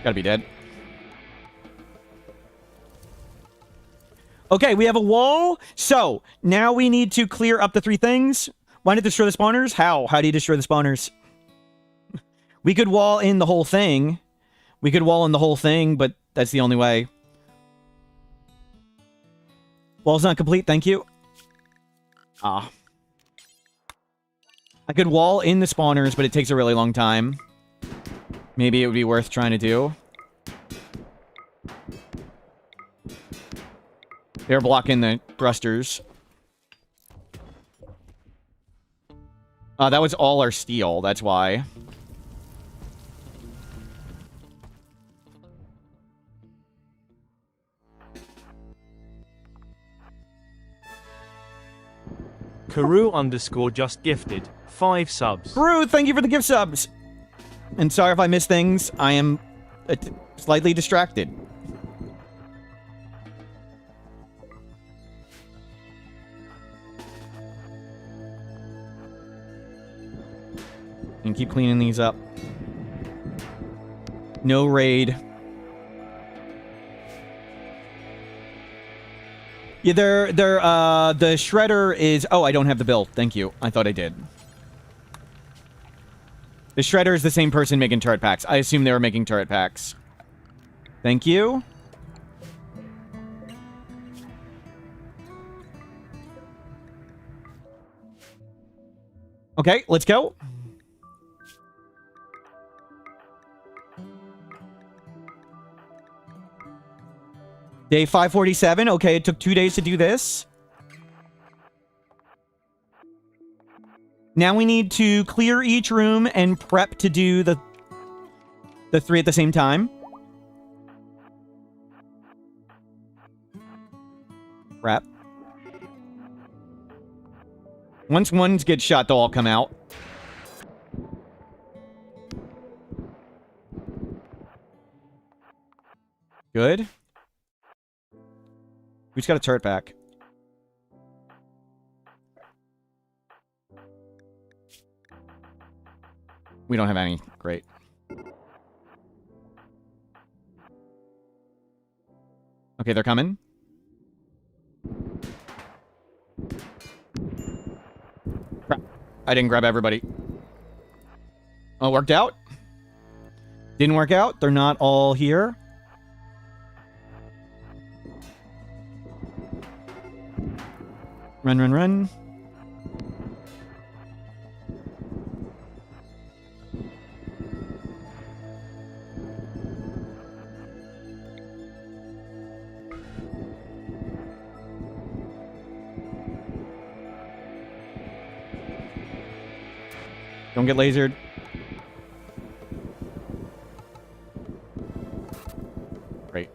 Gotta be dead. Okay, we have a wall. So, now we need to clear up the 3 things. Why not destroy the spawners? How? How do you destroy the spawners? We could wall in the whole thing. We could wall in the whole thing, but that's the only way. Wall's not complete, thank you. Ah. I could wall in the spawners, but it takes a really long time. Maybe it would be worth trying to do. They're blocking the thrusters. That was all our steel, that's why. Karu_ just gifted 5 subs. Karu, thank you for the gift subs. And sorry if I miss things. I am slightly distracted. And keep cleaning these up. No raid. Yeah, the shredder is... Oh, I don't have the build. Thank you. I thought I did. The shredder is the same person making turret packs. I assume they were making turret packs. Thank you. Okay, let's go. Day 547. Okay, it took 2 days to do this. Now we need to clear each room and prep to do the 3 at the same time. Prep. Once one gets shot, they'll all come out. Good. We just got a turret pack. We don't have any. Great. Okay, they're coming. Crap. I didn't grab everybody. Oh, it worked out? Didn't work out. They're not all here. Run, run, run. Don't get lasered. Great.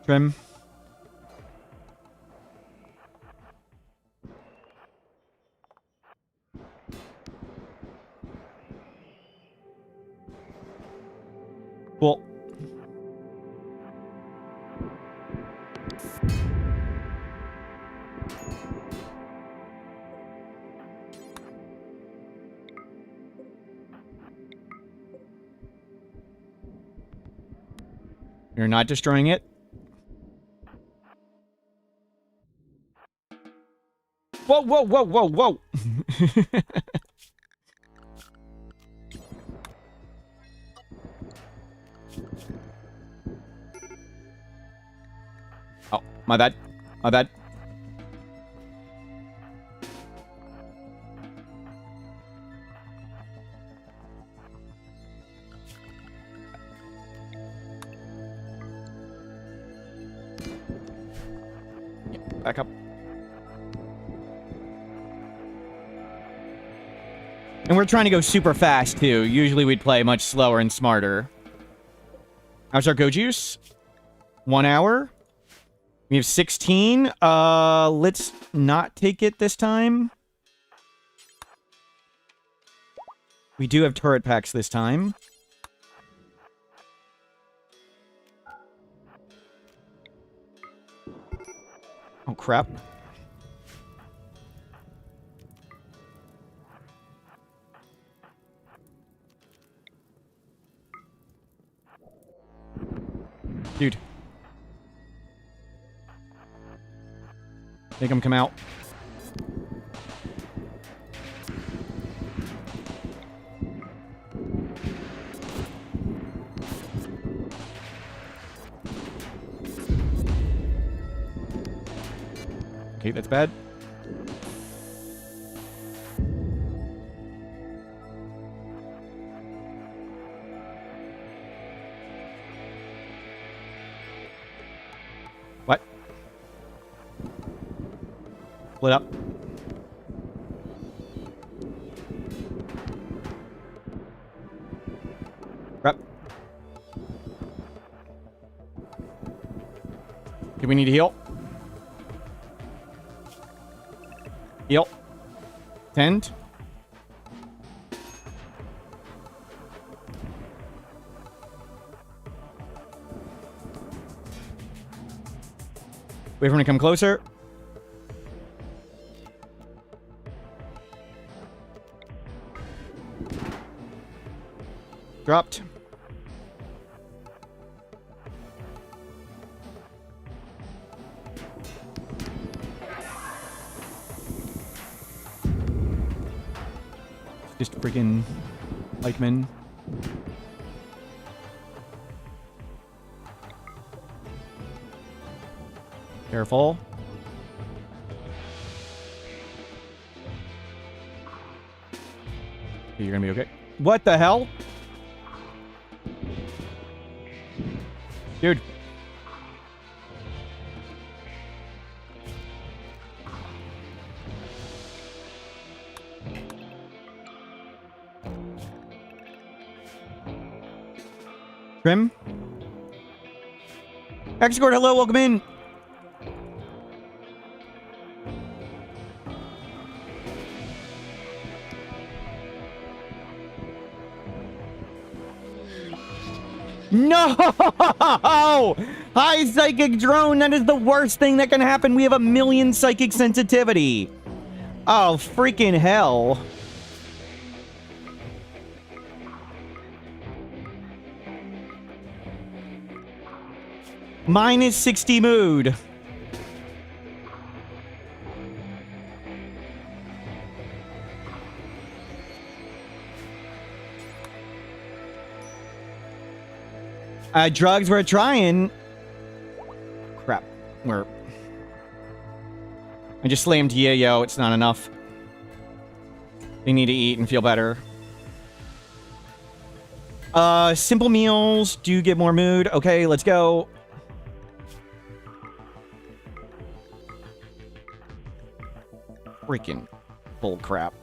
Trim. Cool. You're not destroying it. Whoa, whoa, whoa, whoa, whoa. Oh, my bad. My bad. Yeah, back up. And we're trying to go super fast, too. Usually we'd play much slower and smarter. How's our go juice? 1 hour. We have 16. Let's not take it this time. We do have turret packs this time. Oh, crap. Dude. Make him come out. Okay, that's bad. What? Split up. Prep. Do we need to heal? Heal. Tend. Wait for him to come closer. Dropped. Just freaking Eichmann. Careful. You're gonna be okay. What the hell? Dude. Trim. Hexacord, hello, welcome in. No! High psychic drone, that is the worst thing that can happen. We have 1,000,000 psychic sensitivity. Oh, freaking hell. Minus 60 mood. Drugs, we're trying. Crap. I just slammed Yayo. It's not enough. They need to eat and feel better. Simple meals do get more mood. Okay, let's go. Freaking bull crap.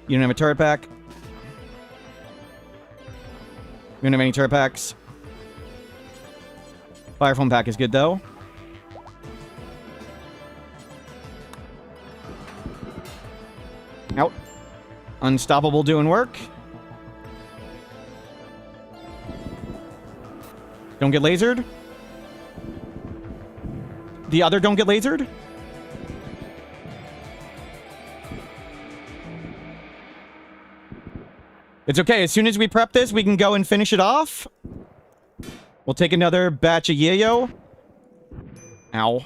You don't have a turret pack? You don't have any turret packs? Fire foam pack is good, though. Out. Unstoppable doing work. Don't get lasered. The other don't get lasered? It's okay. As soon as we prep this, we can go and finish it off. We'll take another batch of Yayo. Ow.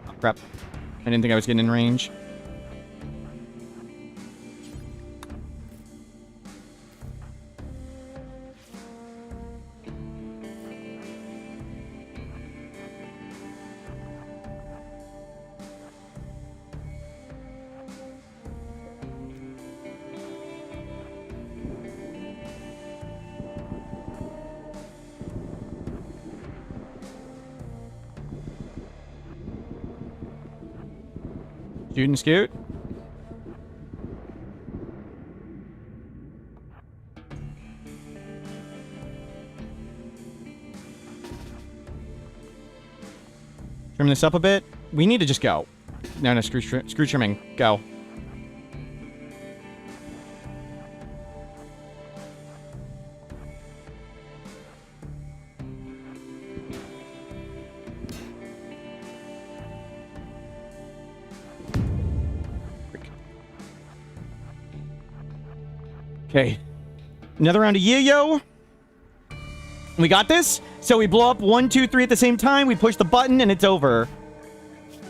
Oh, crap. I didn't think I was getting in range. Shoot and scoot. Trim this up a bit. We need to just go. No, screw trimming. Go. Okay. Another round of Yayo. We got this. So we blow up 1, 2, 3 at the same time. We push the button and it's over.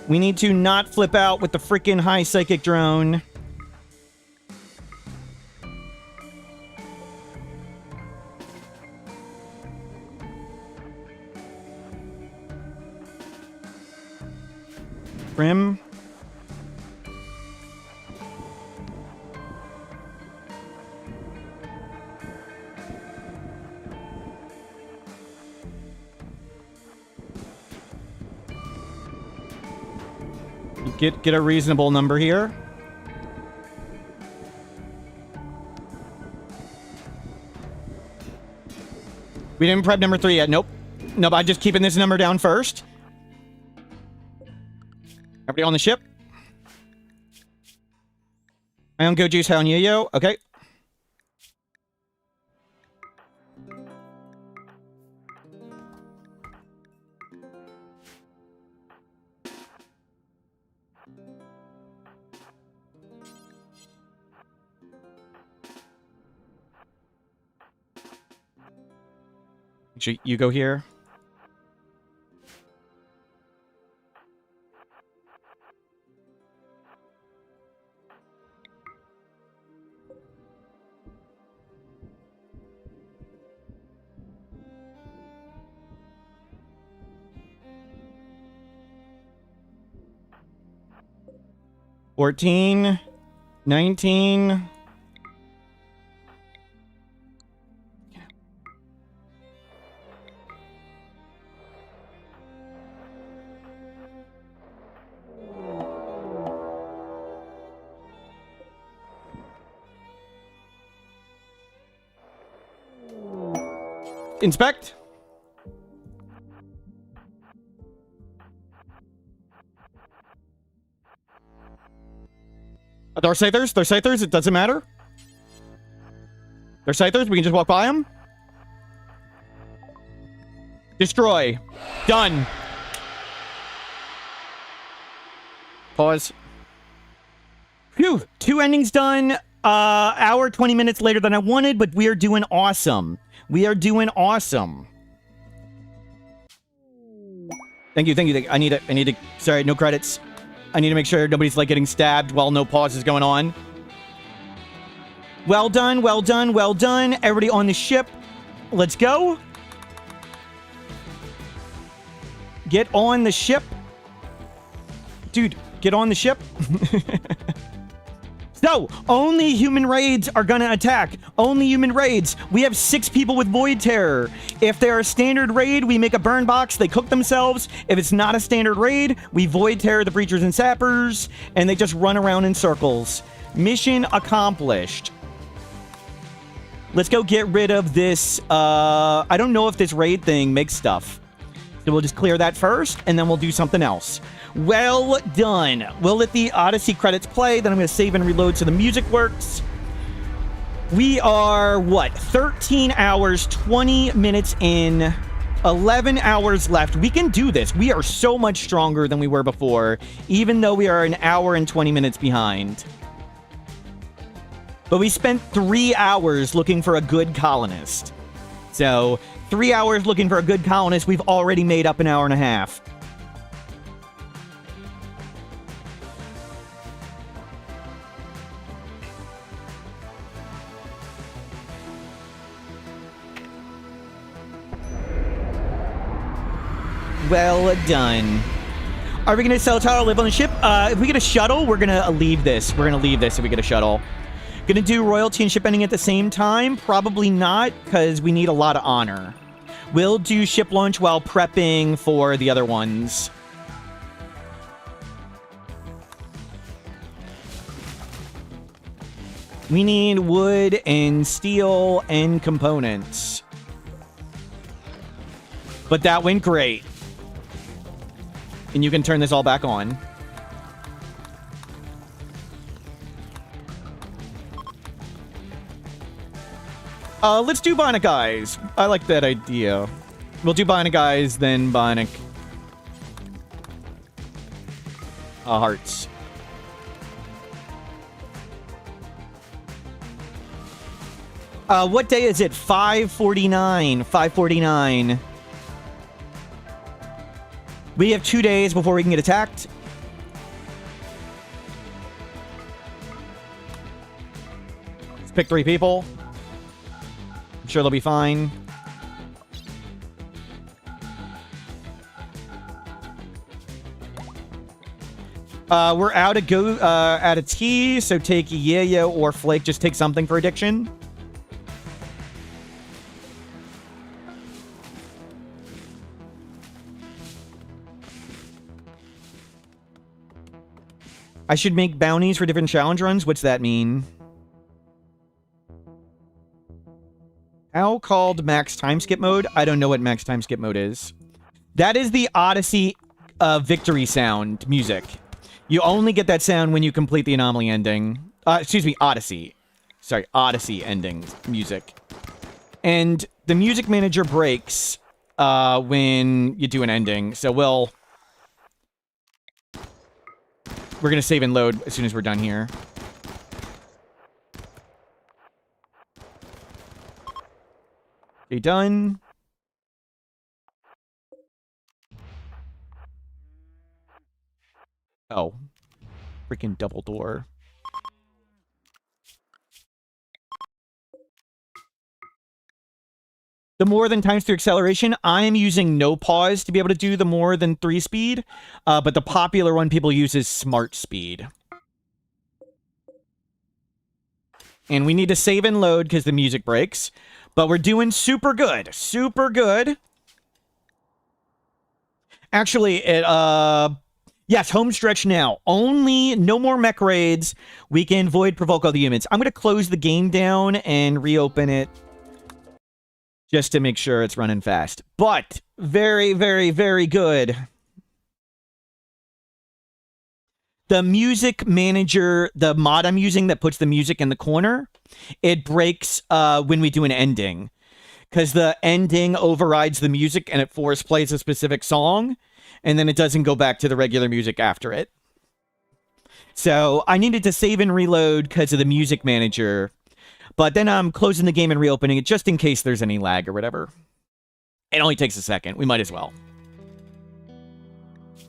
We need to not flip out with the freaking high psychic drone. Trim. Get a reasonable number here. We didn't prep number 3 yet. Nope. Nope, I'm just keeping this number down first. Everybody on the ship? I on Go Juice, high on Yayo. Okay. Actually, you go here. $14, $19. Inspect. They're Scythers. They're Scythers. It doesn't matter. They're Scythers. We can just walk by them. Destroy. Done. Pause. Phew. 2 endings done. Hour, 20 minutes later than I wanted, but we are doing awesome. We are doing awesome. Thank you, thank you. I need to, sorry, no credits. I need to make sure nobody's, like, getting stabbed while no pause is going on. Well done, well done, well done. Everybody on the ship. Let's go. Get on the ship. Dude, get on the ship. So, only human raids are gonna attack. Only human raids. We have 6 people with Void Terror. If they're a standard raid, we make a burn box. They cook themselves. If it's not a standard raid, we Void Terror the Breachers and Sappers, and they just run around in circles. Mission accomplished. Let's go get rid of this. I don't know if this raid thing makes stuff. So we'll just clear that first, and then we'll do something else. Well done. We'll let the Odyssey credits play, then I'm going to save and reload so the music works. We are, what, 13 hours, 20 minutes in, 11 hours left. We can do this. We are so much stronger than we were before, even though we are an hour and 20 minutes behind. But we spent 3 hours looking for a good colonist. So, 3 hours looking for a good colonist, we've already made up an hour and a half. Well done. Are we going to sell tower live on the ship? If we get a shuttle, we're going to leave this. We're going to leave this if we get a shuttle. Going to do royalty and ship ending at the same time? Probably not, because we need a lot of honor. We'll do ship launch while prepping for the other ones. We need wood and steel and components. But that went great. And you can turn this all back on. Let's do Bionic Eyes. I like that idea. We'll do Bionic Eyes, then Bionic Hearts. What day is it? 5:49. 5:49. We have 2 days before we can get attacked. Let's pick 3 people. I'm sure they'll be fine. We're out of tea, so take Yayo or Flake. Just take something for addiction. I should make bounties for different challenge runs? What's that mean? How called max time skip mode? I don't know what max time skip mode is. That is the Odyssey victory sound music. You only get that sound when you complete the anomaly ending. Excuse me, Odyssey. Sorry, Odyssey ending music. And the music manager breaks when you do an ending. So we're going to save and load as soon as we're done here. Okay, done. Oh. Freaking double door. The more than times 3 acceleration, I am using NoPause to be able to do the more than 3 speed. But the popular one people use is smart speed. And we need to save and load because the music breaks. But we're doing super good. Super good. Actually, yes, home stretch now. Only no more mech raids. We can void provoke all the humans. I'm going to close the game down and reopen it just to make sure it's running fast. But very, very, very good. The music manager, the mod I'm using that puts the music in the corner, it breaks when we do an ending. Because the ending overrides the music and it force plays a specific song, and then it doesn't go back to the regular music after it. So I needed to save and reload because of the music manager. But then I'm closing the game and reopening it just in case there's any lag or whatever. It only takes a second. We might as well.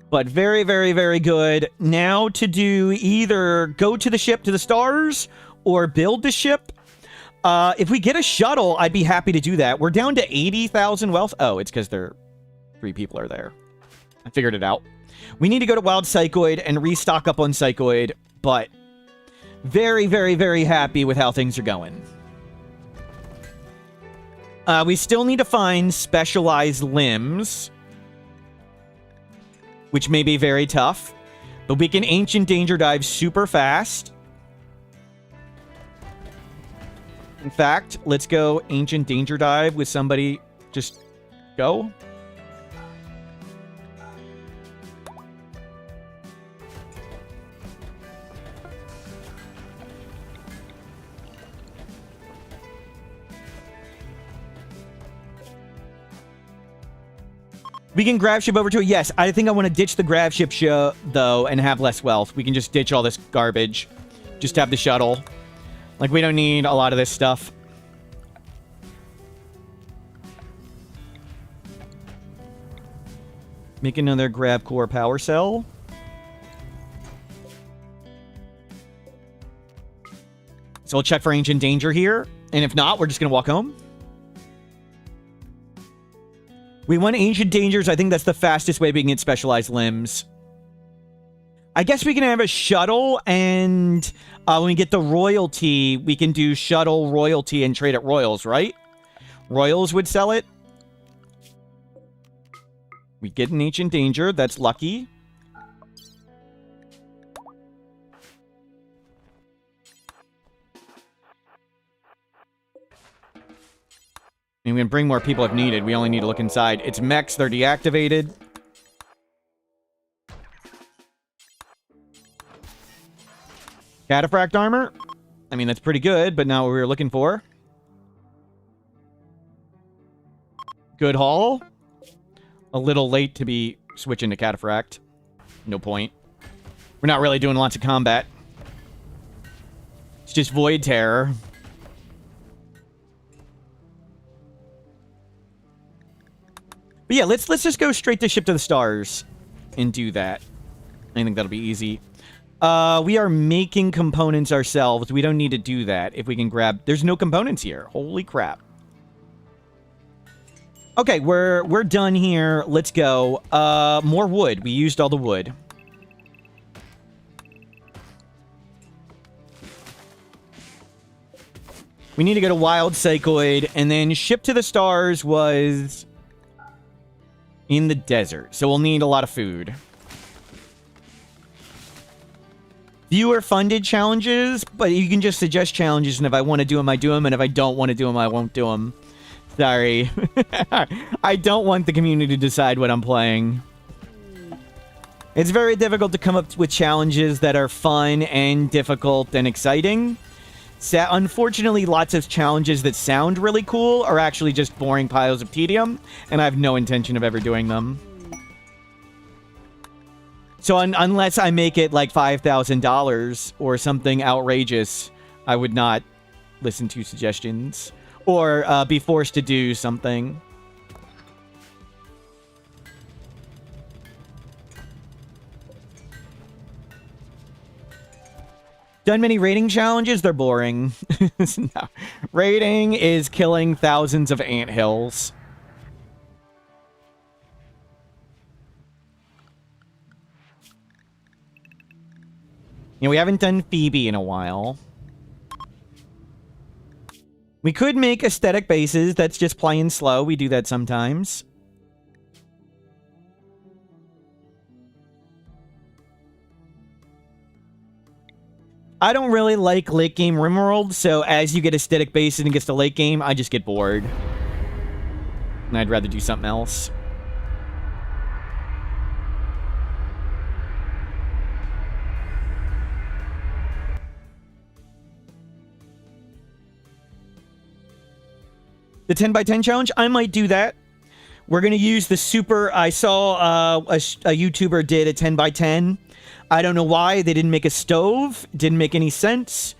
But very, very, very good. Now to do either go to the ship to the stars or build the ship. If we get a shuttle, I'd be happy to do that. We're down to 80,000 wealth. Oh, it's because 3 people are there. I figured it out. We need to go to Wild Psychoid and restock up on Psychoid, but very, very, very happy with how things are going. We still need to find specialized limbs, which may be very tough, but we can Ancient Danger Dive super fast. In fact, let's go Ancient Danger Dive with somebody. Just go. We can grab ship over to it. Yes, I think I want to ditch the grab ship show, though, and have less wealth. We can just ditch all this garbage. Just have the shuttle. Like, we don't need a lot of this stuff. Make another grab core power cell. So we'll check for Ancient Danger here. And if not, we're just going to walk home. We want Ancient Dangers. I think that's the fastest way we can get specialized limbs. I guess we can have a shuttle, and when we get the royalty, we can do shuttle royalty and trade at Royals, right? Royals would sell it. We get an Ancient Danger. That's lucky. And we can bring more people if needed. We only need to look inside. It's mechs. They're deactivated. Cataphract armor. I mean, that's pretty good, but not what we were looking for. Good haul. A little late to be switching to Cataphract. No point. We're not really doing lots of combat. It's just Void Terror. But yeah, let's just go straight to Ship to the Stars and do that. I think that'll be easy. We are making components ourselves. We don't need to do that. If we can grab... There's no components here. Holy crap. Okay, we're done here. Let's go. More wood. We used all the wood. We need to go to Wild Psychoid, and then Ship to the Stars was in the desert, so we'll need a lot of food. Viewer-funded challenges, but you can just suggest challenges, and if I want to do them, I do them, and if I don't want to do them, I won't do them. Sorry. I don't want the community to decide what I'm playing. It's very difficult to come up with challenges that are fun and difficult and exciting. Unfortunately, lots of challenges that sound really cool are actually just boring piles of tedium, and I have no intention of ever doing them. So unless I make it like $5,000 or something outrageous, I would not listen to suggestions or be forced to do something. Done many raiding challenges? They're boring. No. Raiding is killing thousands of anthills. You know, we haven't done Phoebe in a while. We could make aesthetic bases that's just plain slow. We do that sometimes. I don't really like late game RimWorld, so as you get aesthetic bases and it gets to late game, I just get bored. And I'd rather do something else. The 10x10 challenge, I might do that. We're going to use the super... I saw a YouTuber did a 10x10. I don't know why they didn't make a stove. Didn't make any sense.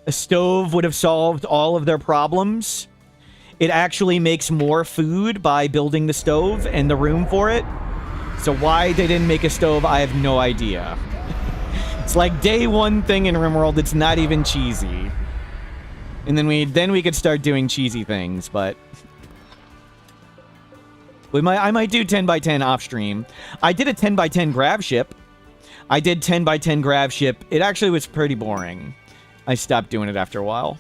A stove would have solved all of their problems. It actually makes more food by building the stove and the room for it. So why they didn't make a stove, I have no idea. It's like day one thing in RimWorld that's not even cheesy. And then we could start doing cheesy things, but I might do 10x10 off stream. I did a 10x10 grab ship. I did 10x10 grab ship. It actually was pretty boring. I stopped doing it after a while.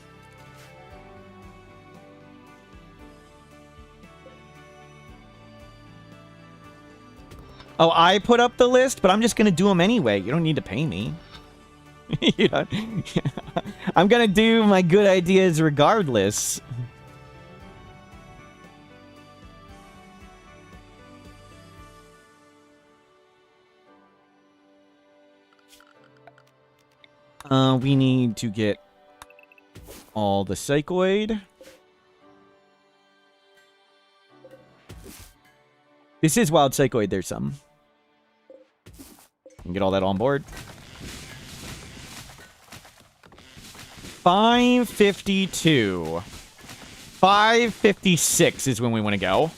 Oh, I put up the list, but I'm just gonna do them anyway. You don't need to pay me. You know, I'm gonna do my good ideas regardless. We need to get all the psychoid. This is wild psychoid. There's some. Can get all that on board. 552. 556 is when we want to go.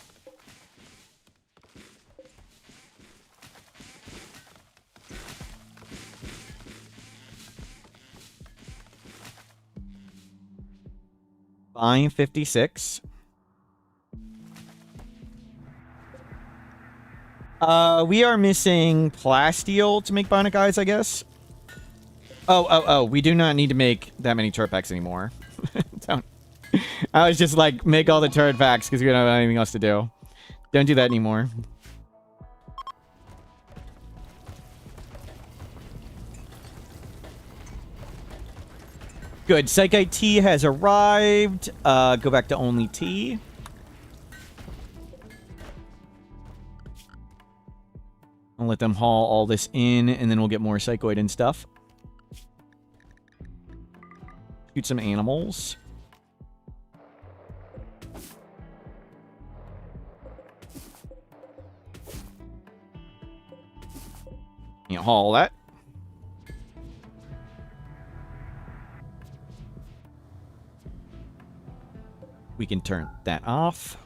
$556. We are missing plasteel to make bionic eyes, I guess. Oh, we do not need to make that many turret packs anymore. Don't. I was just like, make all the turret packs because we don't have anything else to do. Don't do that anymore. Good. Psychite T has arrived. Go back to only T. I'll let them haul all this in, and then we'll get more psychoid and stuff. Shoot some animals. You know, haul that. We can turn that off.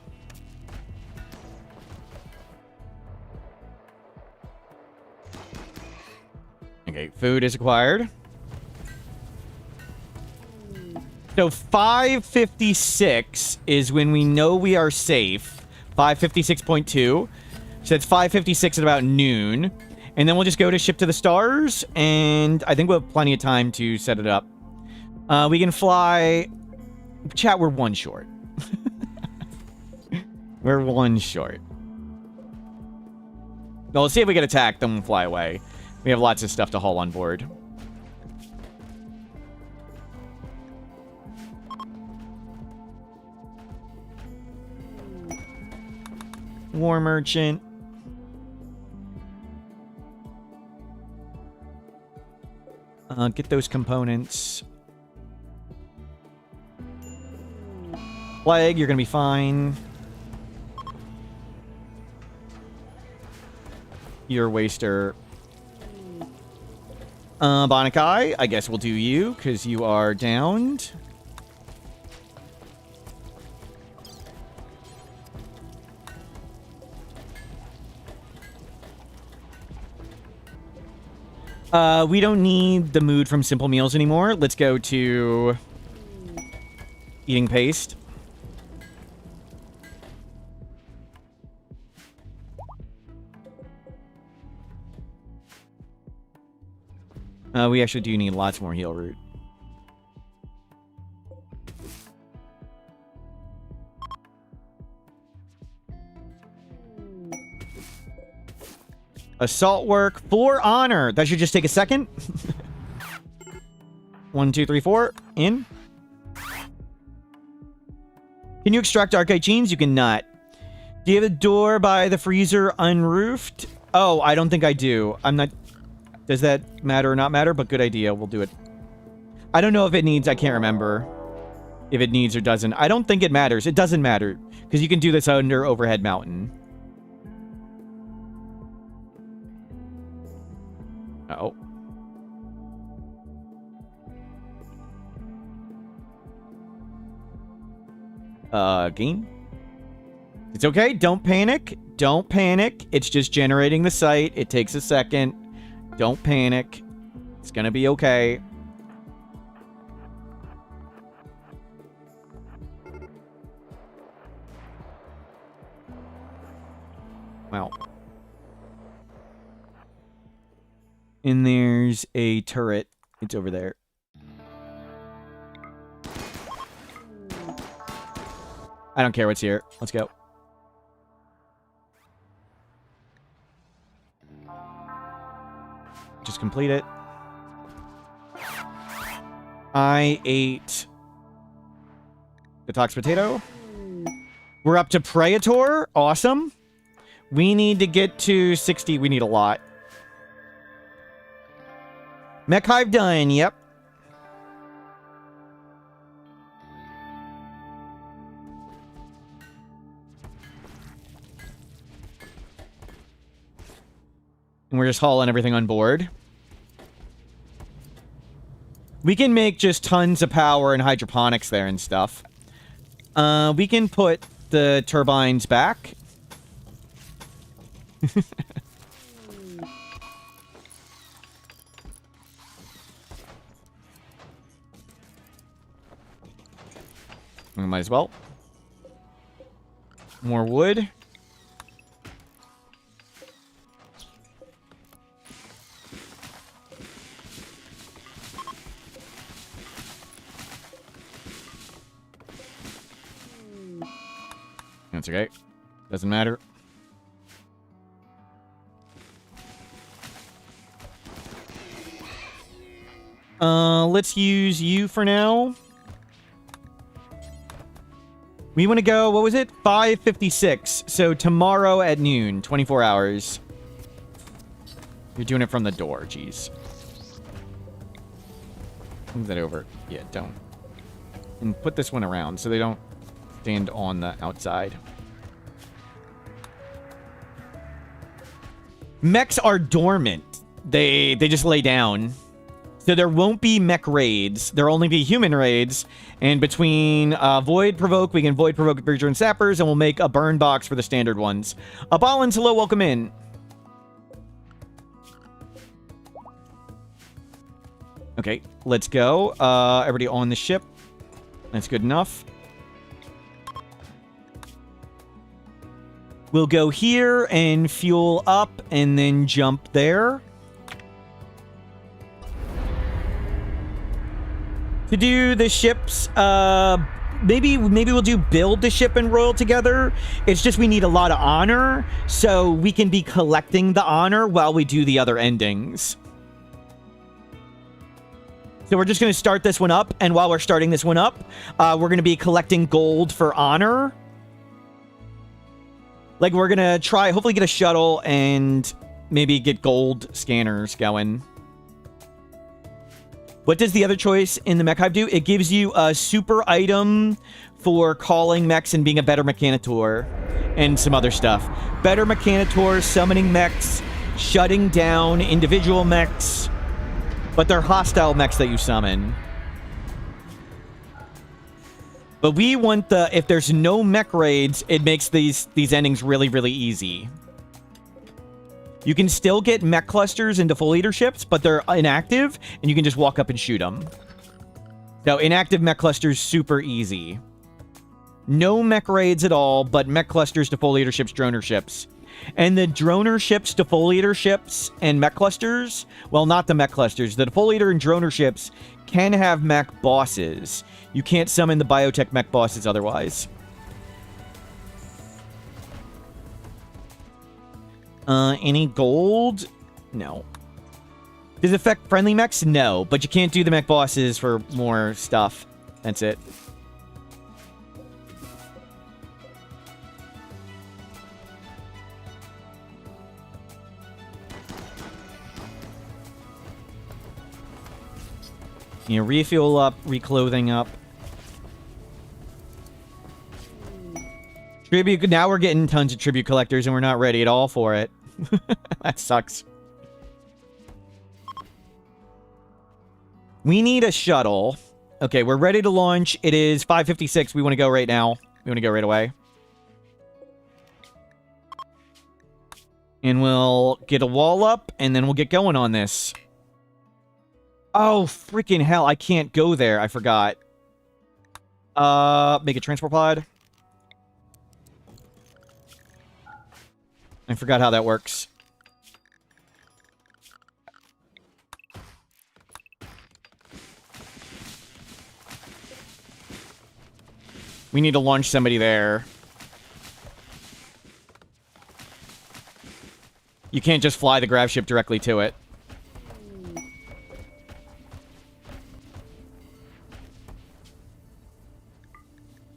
Okay, food is acquired. So 556 is when we know we are safe. 556.2. So it's 556 at about noon. And then we'll just go to ship to the stars. And I think we'll have plenty of time to set it up. We can fly... Chat, we're one short. We're one short. Well, let's see if we get attacked, then we'll fly away. We have lots of stuff to haul on board. War merchant. Get those components. Plague, you're gonna be fine. You're a waster. Bonikai, I guess we'll do you, because you are downed. We don't need the mood from Simple Meals anymore. Let's go to eating paste. We actually do need lots more heal root. Assault work for honor. That should just take a second. 1, 2, 3, 4. In. Can you extract Archite genes? You cannot. Do you have a door by the freezer unroofed? Oh, I don't think I do. I'm not... Does that matter or not matter? But good idea. We'll do it. I don't know if it needs... I can't remember if it needs or doesn't. I don't think it matters. It doesn't matter. Because you can do this under Overhead Mountain. Uh-oh. Game? It's okay. Don't panic. Don't panic. It's just generating the site. It takes a second. Don't panic. It's gonna be okay. Wow. And there's a turret. It's over there. I don't care what's here. Let's go. Just complete it. I ate the Tox Potato. We're up to Praetor. Awesome. We need to get to 60. We need a lot. Mech Hive done. Yep. And we're just hauling everything on board. We can make just tons of power and hydroponics there and stuff. We can put the turbines back. We might as well. More wood. That's okay. Doesn't matter. Let's use you for now. We want to go, what was it? 5:56. So tomorrow at noon, 24 hours. You're doing it from the door, jeez. Move that over. Yeah, don't. And put this one around so they don't stand on the outside. Mechs are dormant. They just lay down. So there won't be mech raids. There'll only be human raids. And between Void Provoke, we can Void Provoke Breacher and Sappers, and we'll make a burn box for the standard ones. Abalins, hello, welcome in. Okay, let's go. Everybody on the ship. That's good enough. We'll go here and fuel up and then jump there. To do the ships, maybe we'll do build the ship and royal together. It's just we need a lot of honor, so we can be collecting the honor while we do the other endings. So we're just going to start this one up, and while we're starting this one up, we're going to be collecting gold for honor. Like, we're going to try, hopefully get a shuttle and maybe get gold scanners going. What does the other choice in the Mech Hive do? It gives you a super item for calling mechs and being a better Mechanitor and some other stuff. Better Mechanitor, summoning mechs, shutting down individual mechs, but they're hostile mechs that you summon. But we want the... If there's no mech raids, it makes these endings really, really easy. You can still get mech clusters into full leader ships, but they're inactive, and you can just walk up and shoot them. So inactive mech clusters, super easy. No mech raids at all, but mech clusters to full leader ships, droner ships. And the droner ships to full leader ships and mech clusters, well, not the mech clusters, the full leader and droner ships can have mech bosses. You can't summon the biotech mech bosses otherwise. Any gold? No. Does it affect friendly mechs? No, but you can't do the mech bosses for more stuff. That's it. You know, refuel up, reclothing up. Tribute, now we're getting tons of tribute collectors and we're not ready at all for it. That sucks. We need a shuttle. Okay, we're ready to launch. It is 5:56. We want to go right now. We want to go right away. And we'll get a wall up, and then we'll get going on this. Oh, freaking hell. I can't go there. I forgot. Make a transport pod. I forgot how that works. We need to launch somebody there. You can't just fly the grav ship directly to it.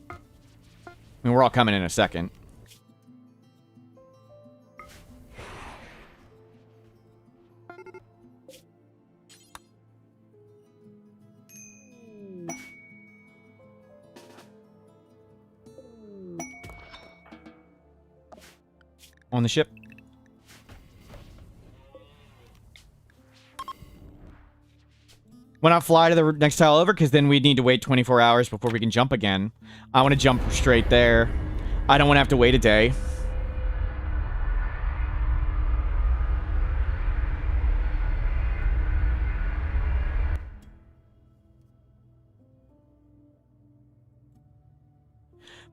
I mean, we're all coming in a second. On the ship. Why not fly to the next tile over? Because then we'd need to wait 24 hours before we can jump again. I want to jump straight there. I don't want to have to wait a day.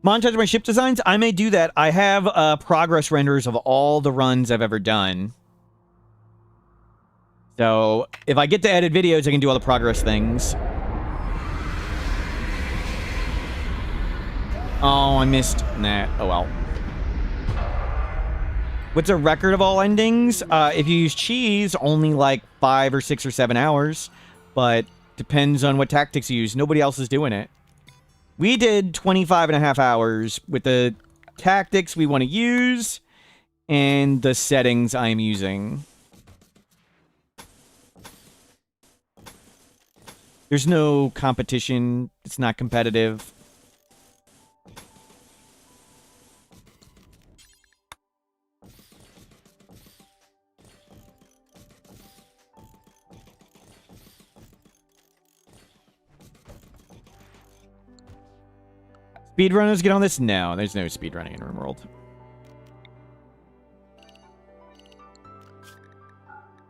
Montage my ship designs? I may do that. I have progress renders of all the runs I've ever done. So, if I get to edit videos, I can do all the progress things. Oh, I missed that. Oh, well. What's a record of all endings? If you use cheese, only like 5 or 6 or 7 hours. But depends on what tactics you use. Nobody else is doing it. We did 25.5 hours with the tactics we want to use and the settings I'm using. There's no competition. It's not competitive. Speedrunners get on this? No, there's no speedrunning in RimWorld.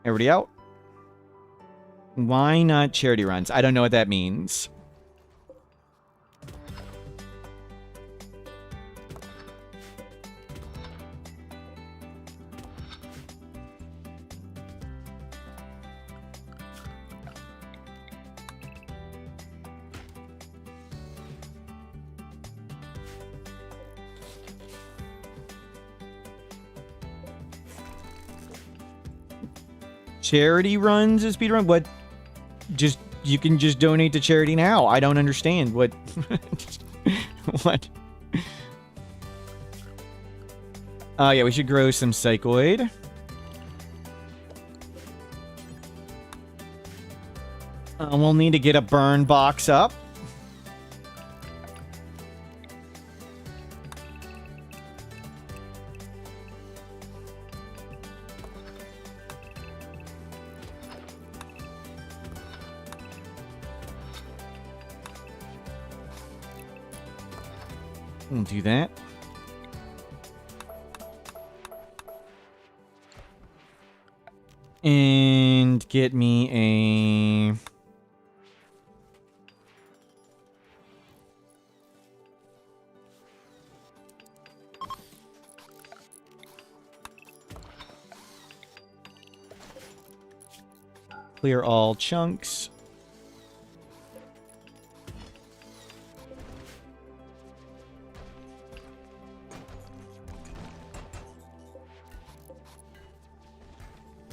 Everybody out? Why not charity runs? I don't know what that means. Charity runs a speedrun? What? Just, you can just donate to charity now. I don't understand what. What? Yeah, we should grow some psychoid. We'll need to get a burn box up. We'll do that. And get me a... Clear all chunks.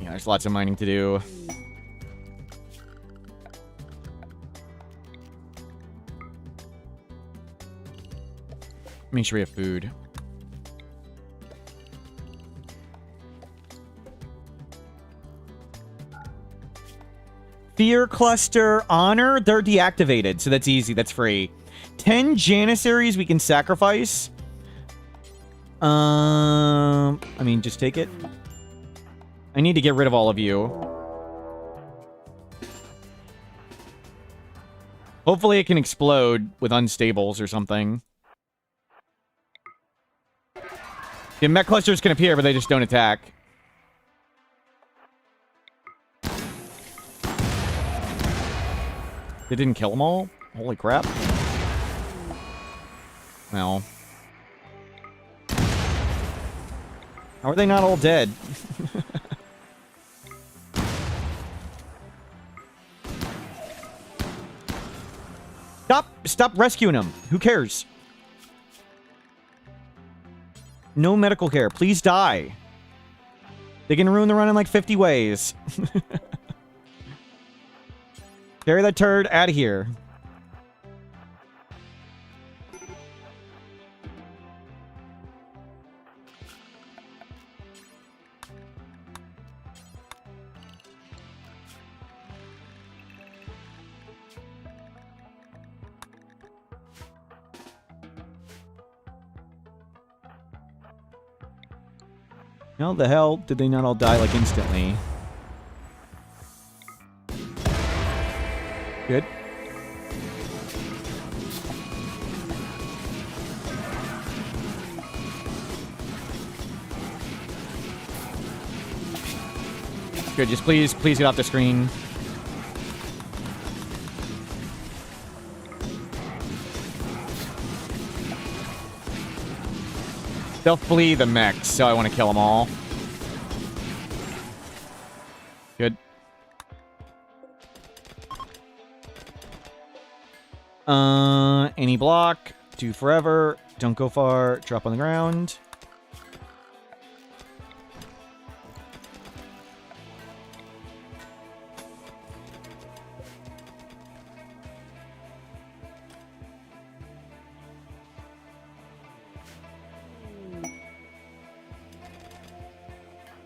Yeah, there's lots of mining to do. Make sure we have food. Fear Cluster Honor, they're deactivated, so that's easy, that's free. 10 Janissaries we can sacrifice. I mean, just take it. I need to get rid of all of you. Hopefully it can explode with unstables or something. The mech clusters can appear, but they just don't attack. They didn't kill them all? Holy crap. Well. How are they not all dead? Stop rescuing them. Who cares? No medical care. Please die. They can ruin the run in like 50 ways. Carry that turd out of here. How the hell did they not all die, like, instantly? Good. Good, just please get off the screen. They'll flee the mechs, so I want to kill them all. Good. Any block. Do forever. Don't go far. Drop on the ground.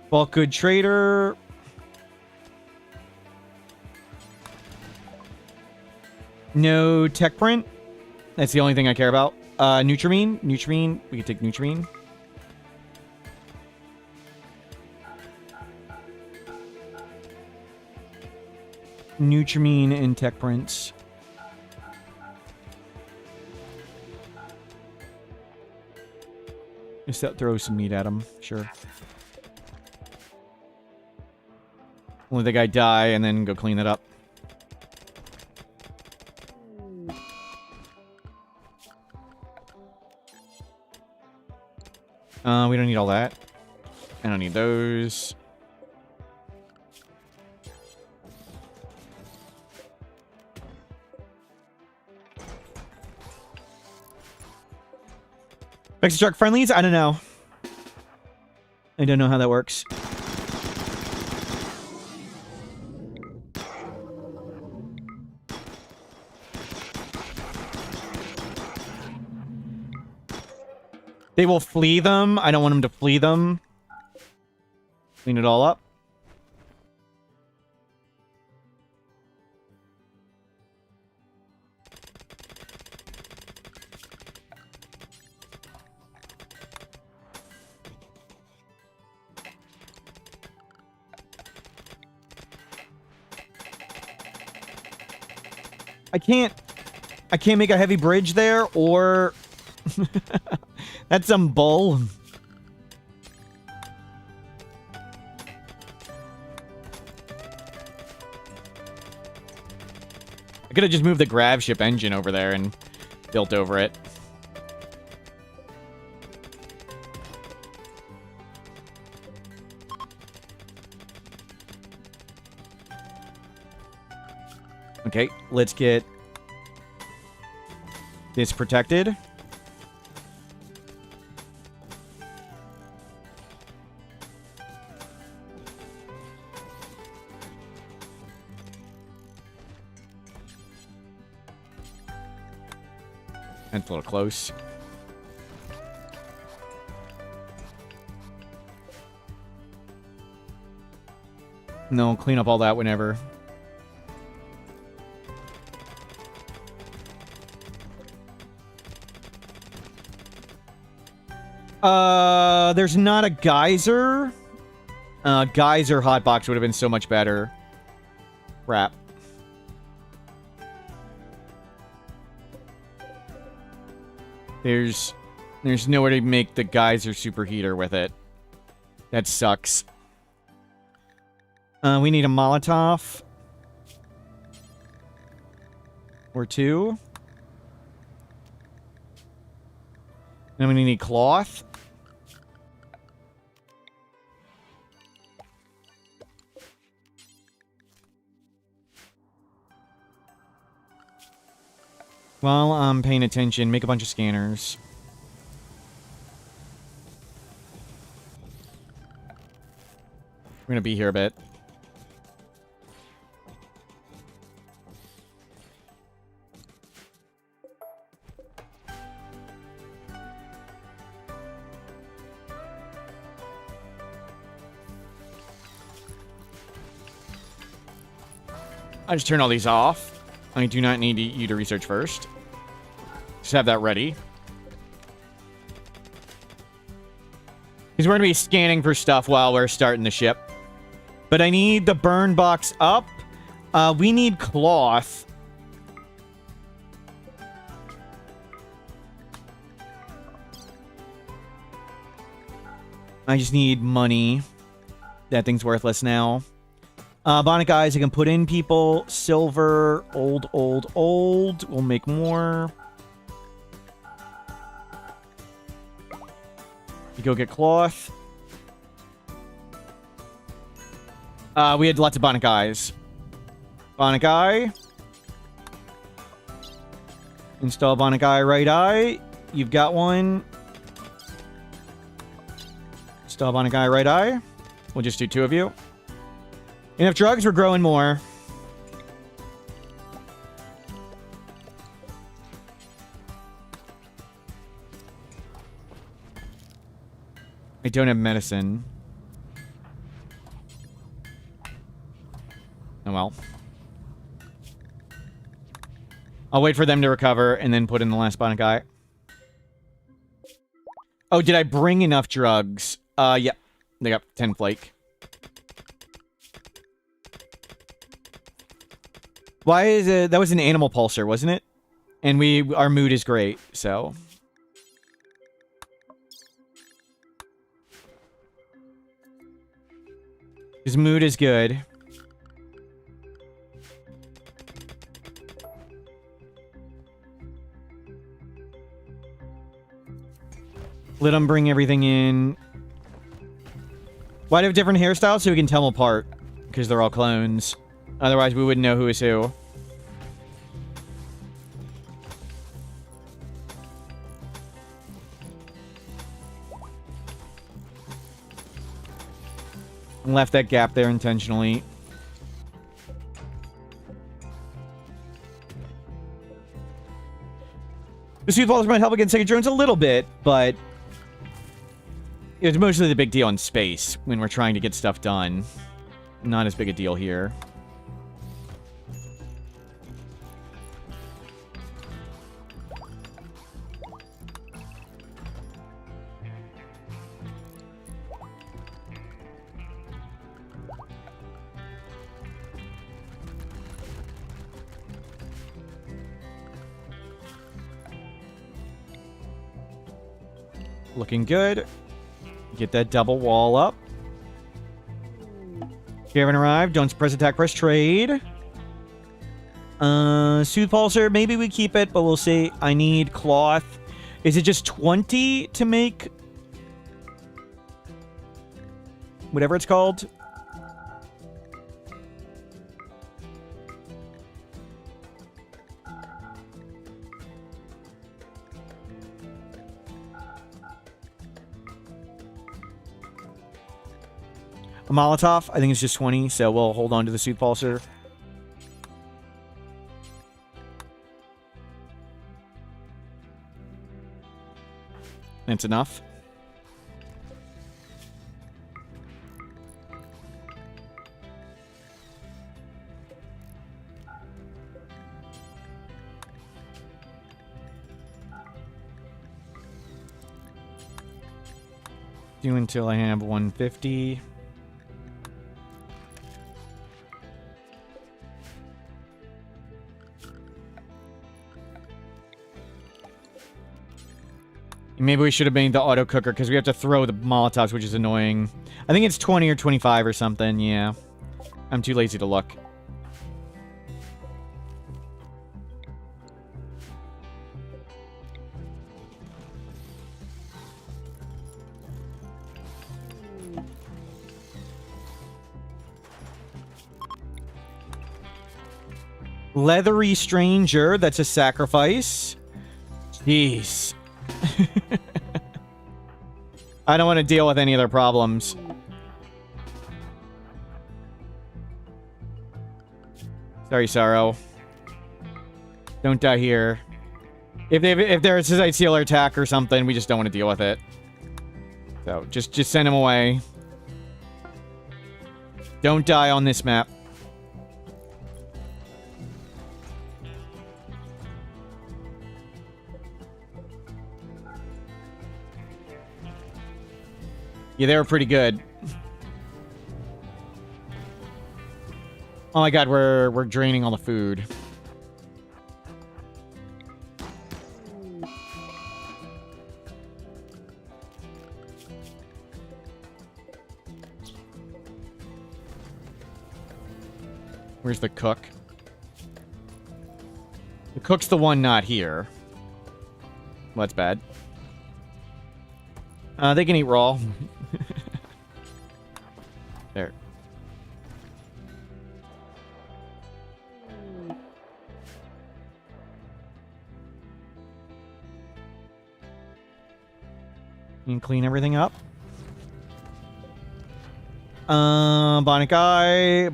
Bulk good trader. No tech print. That's the only thing I care about. Nutrimine. Nutrimine. We can take Nutrimine. Nutrimine and tech prints. Just throw some meat at him. Sure. Let the guy die and then go clean it up. We don't need all that. I don't need those. Extra truck friendlies? I don't know. I don't know how that works. They will flee them. I don't want them to flee them. Clean it all up. I can't make a heavy bridge there, or that's some bull. I could have just moved the grav ship engine over there and built over it. Okay, let's get this protected. That's a little close. No, clean up all that whenever. There's not a geyser. Geyser hotbox would have been so much better. Crap. There's nowhere to make the geyser superheater with it. That sucks. We need a Molotov. Or two. Then we need cloth. While I'm paying attention, make a bunch of scanners. We're gonna be here a bit. I just turn all these off. I do not need you to research first. Just have that ready. Because we're going to be scanning for stuff while we're starting the ship. But I need the burn box up. We need cloth. I just need money. That thing's worthless now. Bionic eyes, I can put in people. Silver, old. We'll make more. You go get cloth. We had lots of bionic eyes. Bionic eye. Install bionic eye, right eye. You've got one. Install bionic eye, right eye. We'll just do two of you. Enough drugs, we're growing more. I don't have medicine. Oh well. I'll wait for them to recover and then put in the last bionic guy. Oh, did I bring enough drugs? Yep. They got 10 flake. Why is it... That was an animal pulsar, wasn't it? And our mood is great, so... His mood is good. Let him bring everything in. Why do they have different hairstyles? So we can tell them apart. Because they're all clones. Otherwise, we wouldn't know who is who. Left that gap there intentionally. The suit polish might help against second drones a little bit, but it's mostly the big deal in space when we're trying to get stuff done. Not as big a deal here. Looking good. Get that double wall up. If you haven't arrived, don't press attack, press trade. Soothe Pulsar, maybe we keep it, but we'll see. I need cloth. Is it just 20 to make whatever it's called? A Molotov? I think it's just 20, so we'll hold on to the Soothe Pulsar. That's enough. Do until I have 150. Maybe we should have made the auto cooker because we have to throw the Molotovs, which is annoying. I think it's 20 or 25 or something, yeah. I'm too lazy to look. Leathery Stranger, that's a sacrifice. Jeez. I don't want to deal with any of their problems. Sorry, Sorrow. Don't die here. If there's a Sight Sealer attack or something, we just don't want to deal with it. So, just send him away. Don't die on this map. Yeah, they were pretty good. Oh my god, we're draining all the food. Where's the cook? The cook's the one not here. Well, that's bad. They can eat raw. There. You can clean everything up. Bonikai.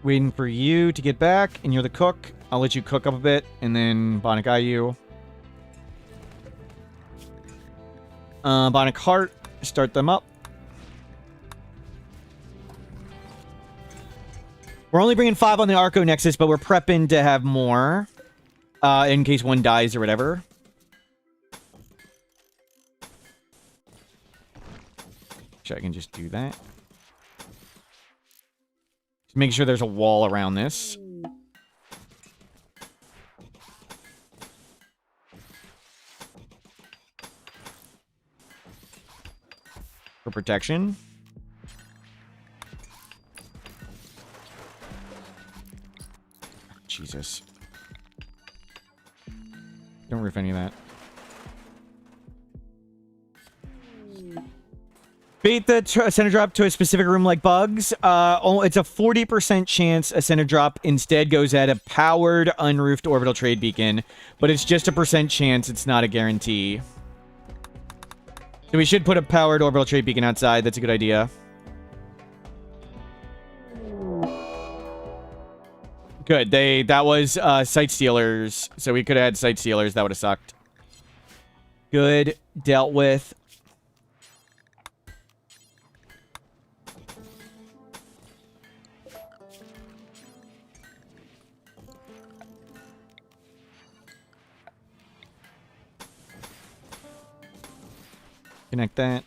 Waiting for you to get back, and you're the cook. I'll let you cook up a bit, and then Bonikai you. Bonicart, start them up. We're only bringing 5 on the Arco Nexus, but we're prepping to have more. In case one dies or whatever. Actually, I can just do that. Just make sure there's a wall around this. For protection. Jesus. Don't roof any of that. Bait the center drop to a specific room like bugs. It's a 40% chance a center drop instead goes at a powered, unroofed orbital trade beacon. But it's just a % chance. It's not a guarantee. So we should put a powered orbital trade beacon outside. That's a good idea. Good. That was Sight Stealers. So we could have had Sight Stealers. That would have sucked. Good. Dealt with. Connect that.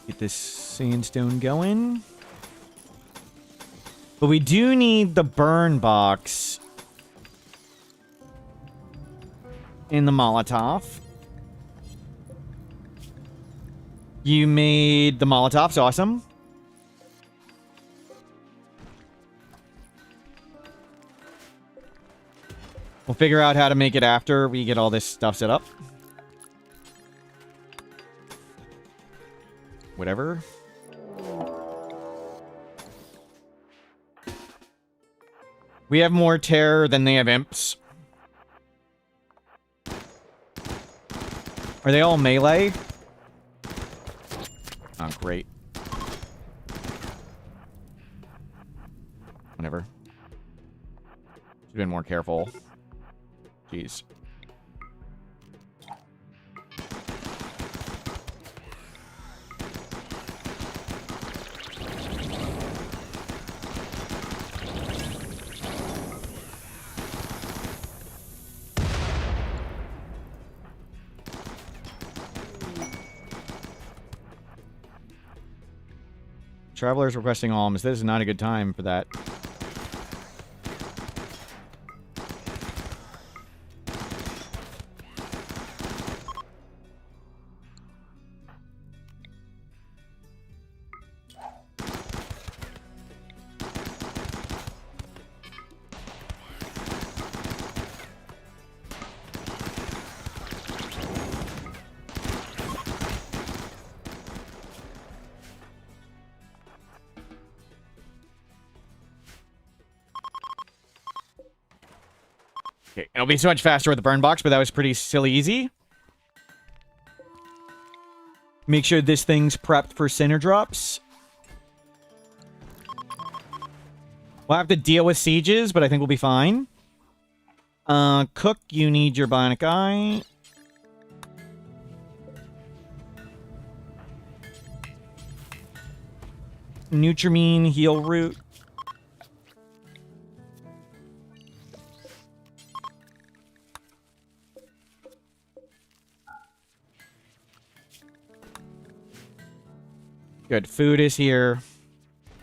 Get this sandstone going. But we do need the burn box. in the Molotov. You made the Molotovs. Awesome. We'll figure out how to make it after we get all this stuff set up. Whatever. We have more terror than they have imps. Are they all melee? Oh, great. Whatever. Should've been more careful. Jeez. Travelers requesting alms. This is not a good time for that. Okay, it'll be so much faster with the burn box, but that was pretty silly easy. Make sure this thing's prepped for center drops. We'll have to deal with sieges, but I think we'll be fine. Cook, you need your bionic eye. Nutrimine, heal root. Good. Food is here.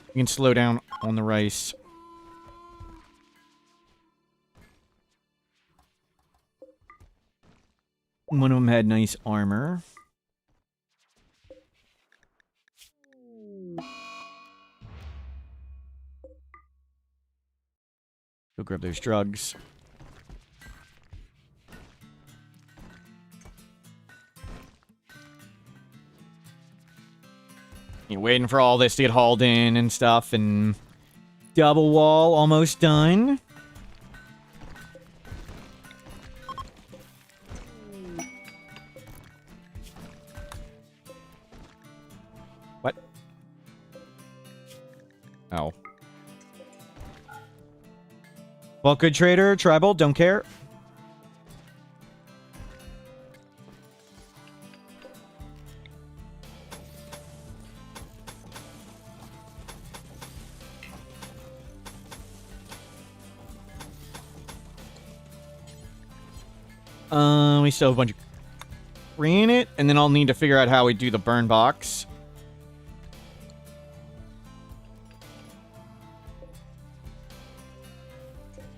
You can slow down on the rice. One of them had nice armor. Go grab those drugs. You're waiting for all this to get hauled in and stuff, and double wall almost done. What? Oh. Well, good trader, tribal, don't care. We still have a bunch of granite, and then I'll need to figure out how we do the burn box.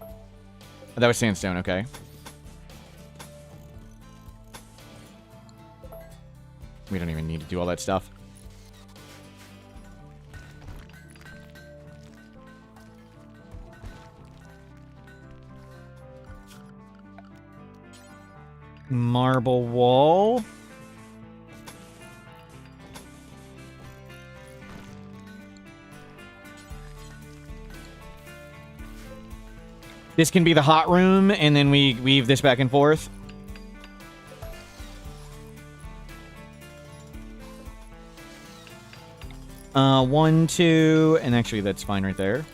Oh, that was sandstone, okay. We don't even need to do all that stuff. Marble wall. This can be the hot room, and then we weave this back and forth. One, two, and actually that's fine right there.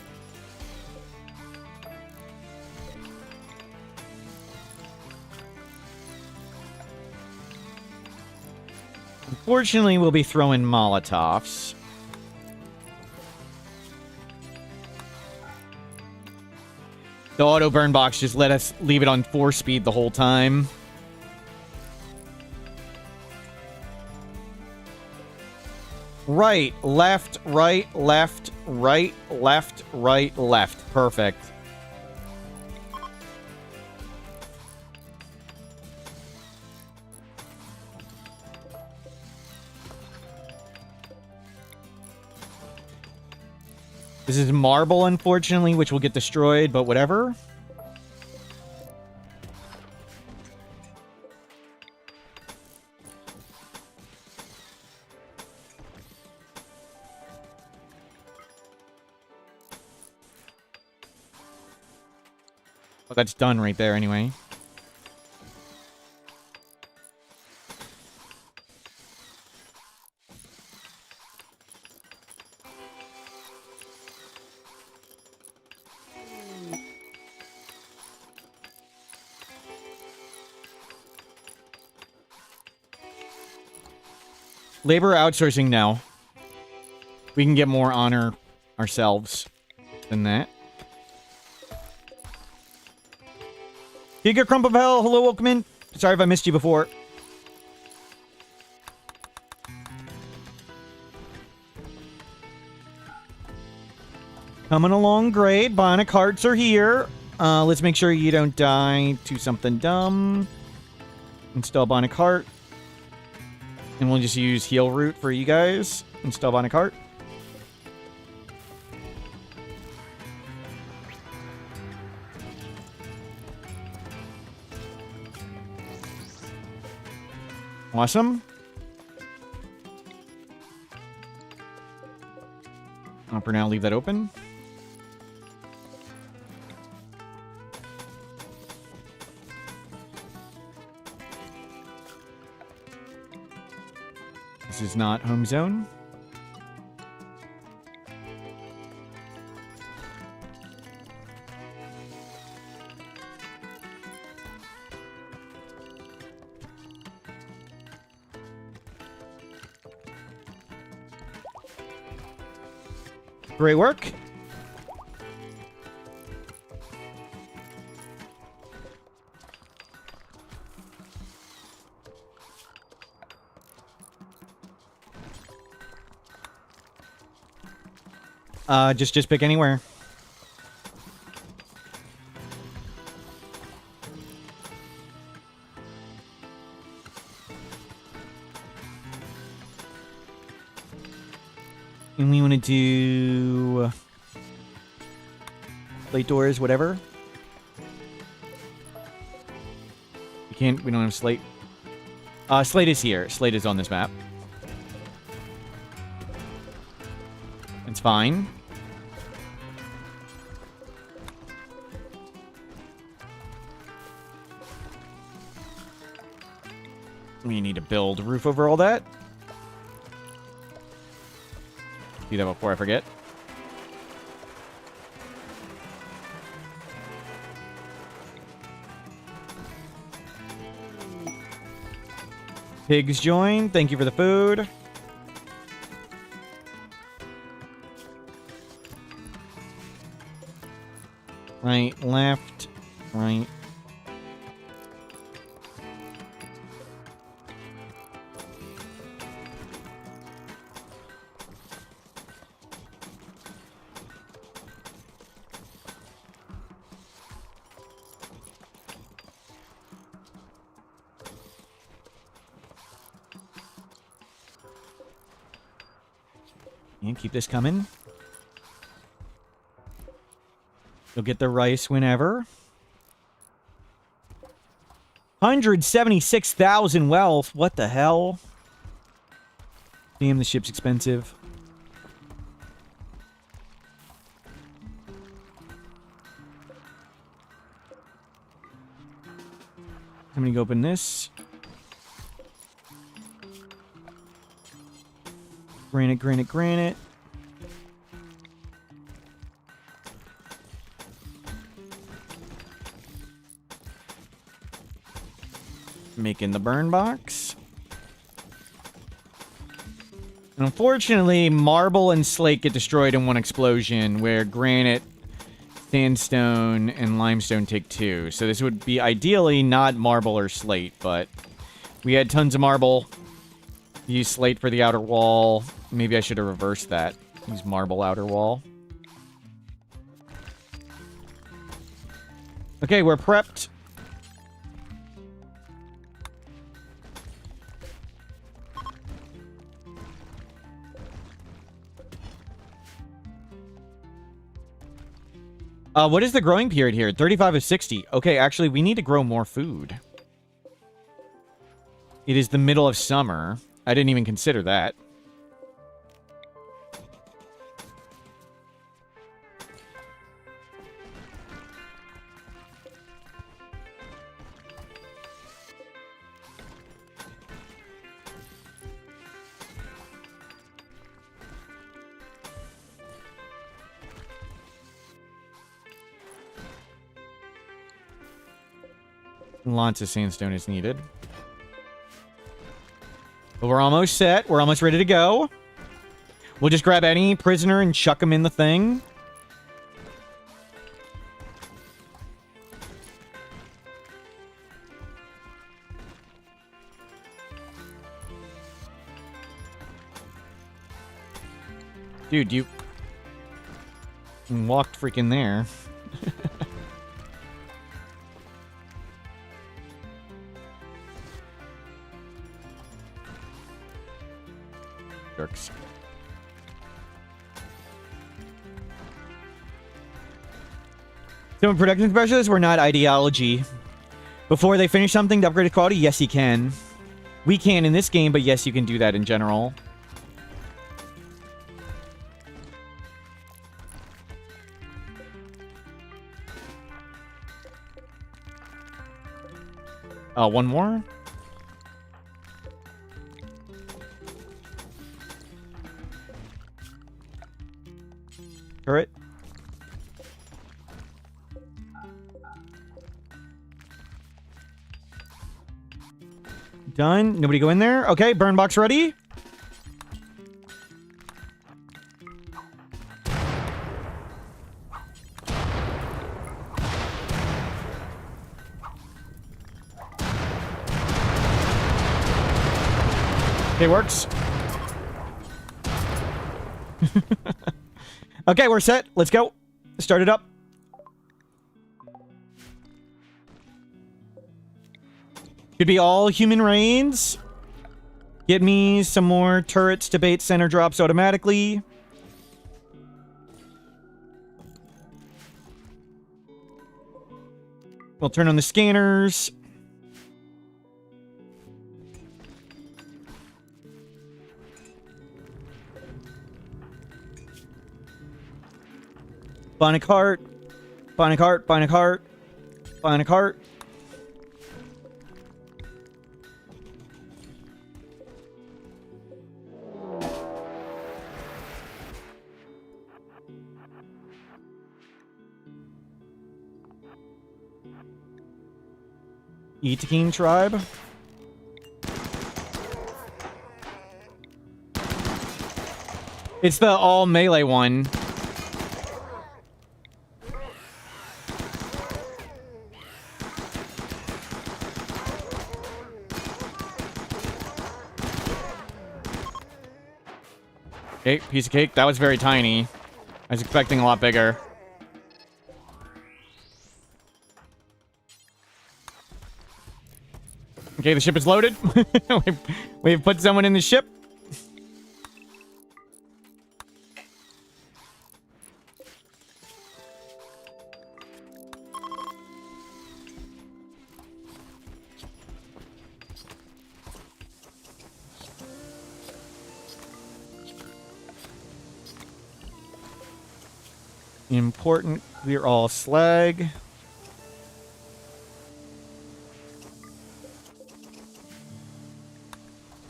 Unfortunately, we'll be throwing Molotovs. The auto burn box just let us leave it on 4-speed the whole time. Right, left, right, left, right, left, right, left. Perfect. This is marble, unfortunately, which will get destroyed, but whatever. Well, that's done right there anyway. Labor outsourcing now. We can get more honor ourselves than that. Giga Crump of Hell, hello, welcome in. Sorry if I missed you before. Coming along great. Bionic hearts are here. Let's make sure you don't die to something dumb. Install Bionic heart. And we'll just use heal root for you guys. Install Bionic heart. Awesome. I'll for now leave that open. This is not home zone. Great work. Just pick anywhere. And we want to do plate doors, whatever. We don't have slate. Slate is here. Slate is on this map. It's fine. We need to build a roof over all that. Do that before I forget. Pigs join. Thank you for the food. Right, left, right. And keep this coming. You'll get the rice whenever. 176,000 wealth. What the hell? Damn, the ship's expensive. I'm gonna go open this. Granite, granite, granite. Making the burn box. And unfortunately, marble and slate get destroyed in one explosion, where granite, sandstone, and limestone take two. So this would be ideally not marble or slate, but we had tons of marble. Use slate for the outer wall. Maybe I should have reversed that. Use marble outer wall. Okay, we're prepped. What is the growing period here? 35 of 60. Okay, actually, we need to grow more food. It is the middle of summer. I didn't even consider that. Lots of sandstone is needed. But we're almost set. We're almost ready to go. We'll just grab any prisoner and chuck him in the thing. Dude, you walked freaking there. Jerks. So in production specialists, we're not ideology. Before they finish something to upgrade its quality, yes, you can. We can in this game, but yes, you can do that in general. One more? Turret. Done. Nobody go in there. Okay, burn box ready. Okay, works. Okay, we're set. Let's go. Start it up. Could be all human rains. Get me some more turrets to bait center drops automatically. We'll turn on the scanners. Find a cart. Find a cart. Find a cart. Find a cart. Itakin tribe. It's the all melee one. Okay, piece of cake. That was very tiny. I was expecting a lot bigger. Okay, the ship is loaded. We've put someone in the ship. Important, clear all slag.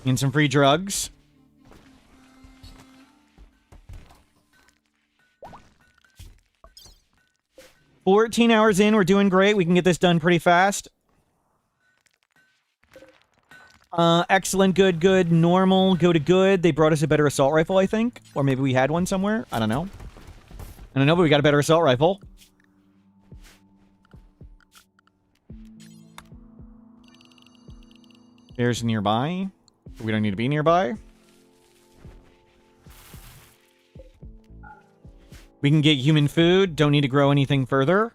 And some free drugs. "14 hours in, we're doing great. We can get this done pretty fast. Excellent, good, good, normal, go to good. They brought us a better assault rifle, I think. Or maybe we had one somewhere. I don't know. I don't know, but we got a better assault rifle. There's nearby. We don't need to be nearby. We can get human food. Don't need to grow anything further.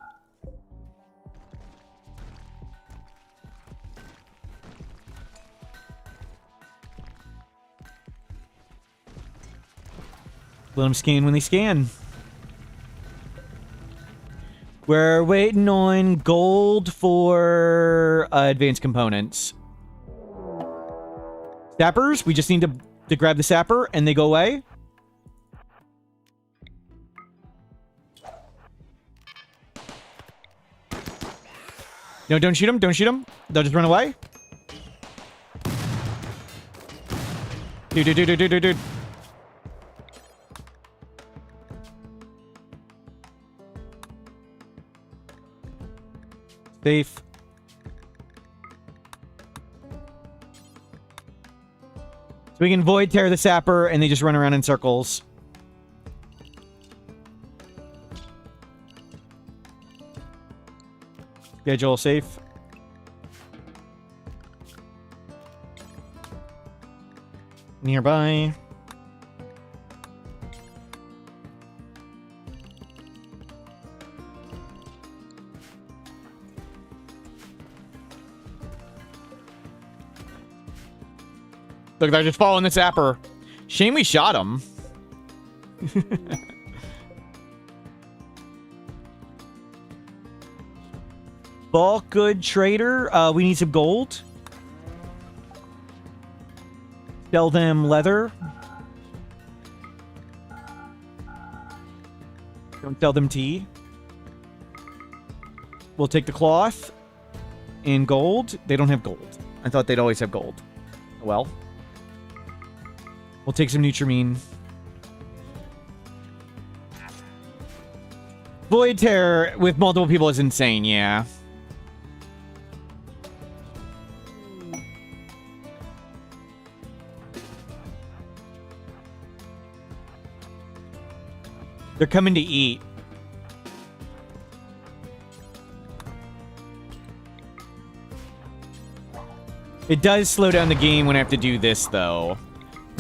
Let them scan when they scan. We're waiting on gold for advanced components. Sappers, we just need to grab the sapper and they go away. No, don't shoot them. Don't shoot them. They'll just run away. Dude. Safe. So we can void tear the sapper and they just run around in circles. Schedule safe. Nearby. Look, they're just following the sapper. Shame we shot him. Bulk good trader. We need some gold. Sell them leather. Don't sell them tea. We'll take the cloth and gold. They don't have gold. I thought they'd always have gold. Well. We'll take some Nutrimine. Void Terror with multiple people is insane, yeah. They're coming to eat. It does slow down the game when I have to do this, though.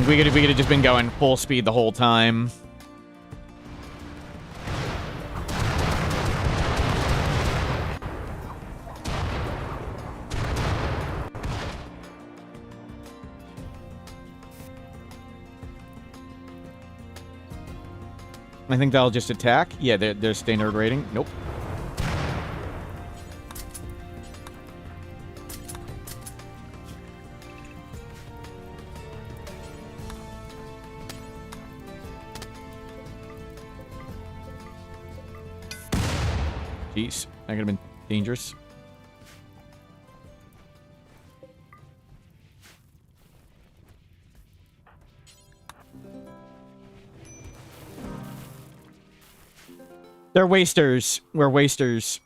We could have just been going full speed the whole time. I think that'll just attack. Yeah, they're standard rating. Nope. Jeez, that could have been dangerous. They're wasters. We're wasters.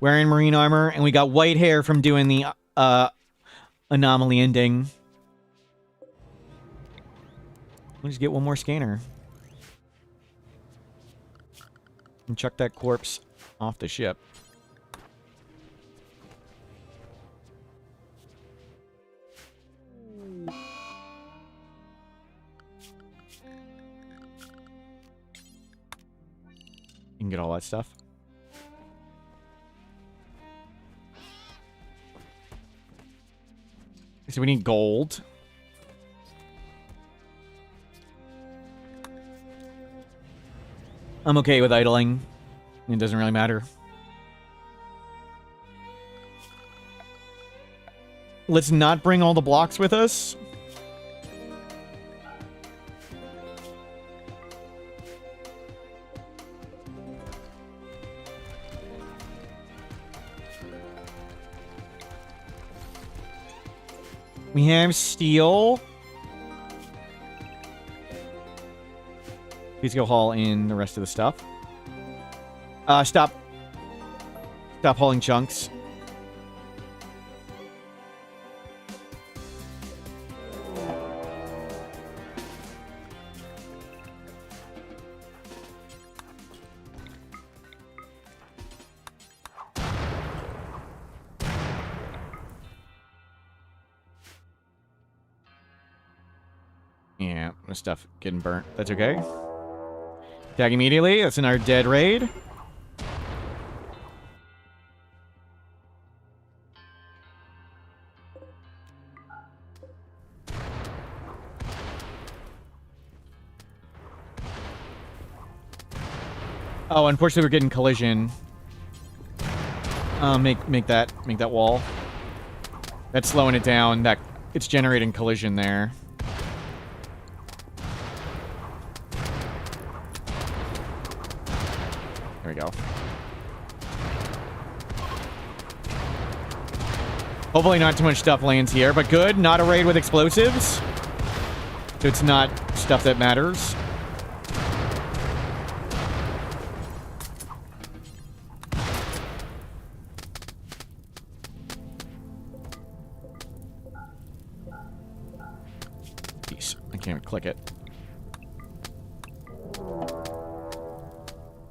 Wearing marine armor, and we got white hair from doing the anomaly ending. We'll just get one more scanner. And chuck that corpse off the ship. You can get all that stuff. So we need gold. I'm okay with idling. It doesn't really matter. Let's not bring all the blocks with us. We have steel. Please go haul in the rest of the stuff. Stop hauling chunks. Yeah, the stuff getting burnt. That's okay. Tag immediately. That's in our dead raid. Oh, unfortunately, we're getting collision. Make that wall. That's slowing it down. That it's generating collision there. There we go. Hopefully not too much stuff lands here, but good. Not a raid with explosives. So it's not stuff that matters. Jeez, I can't even click it.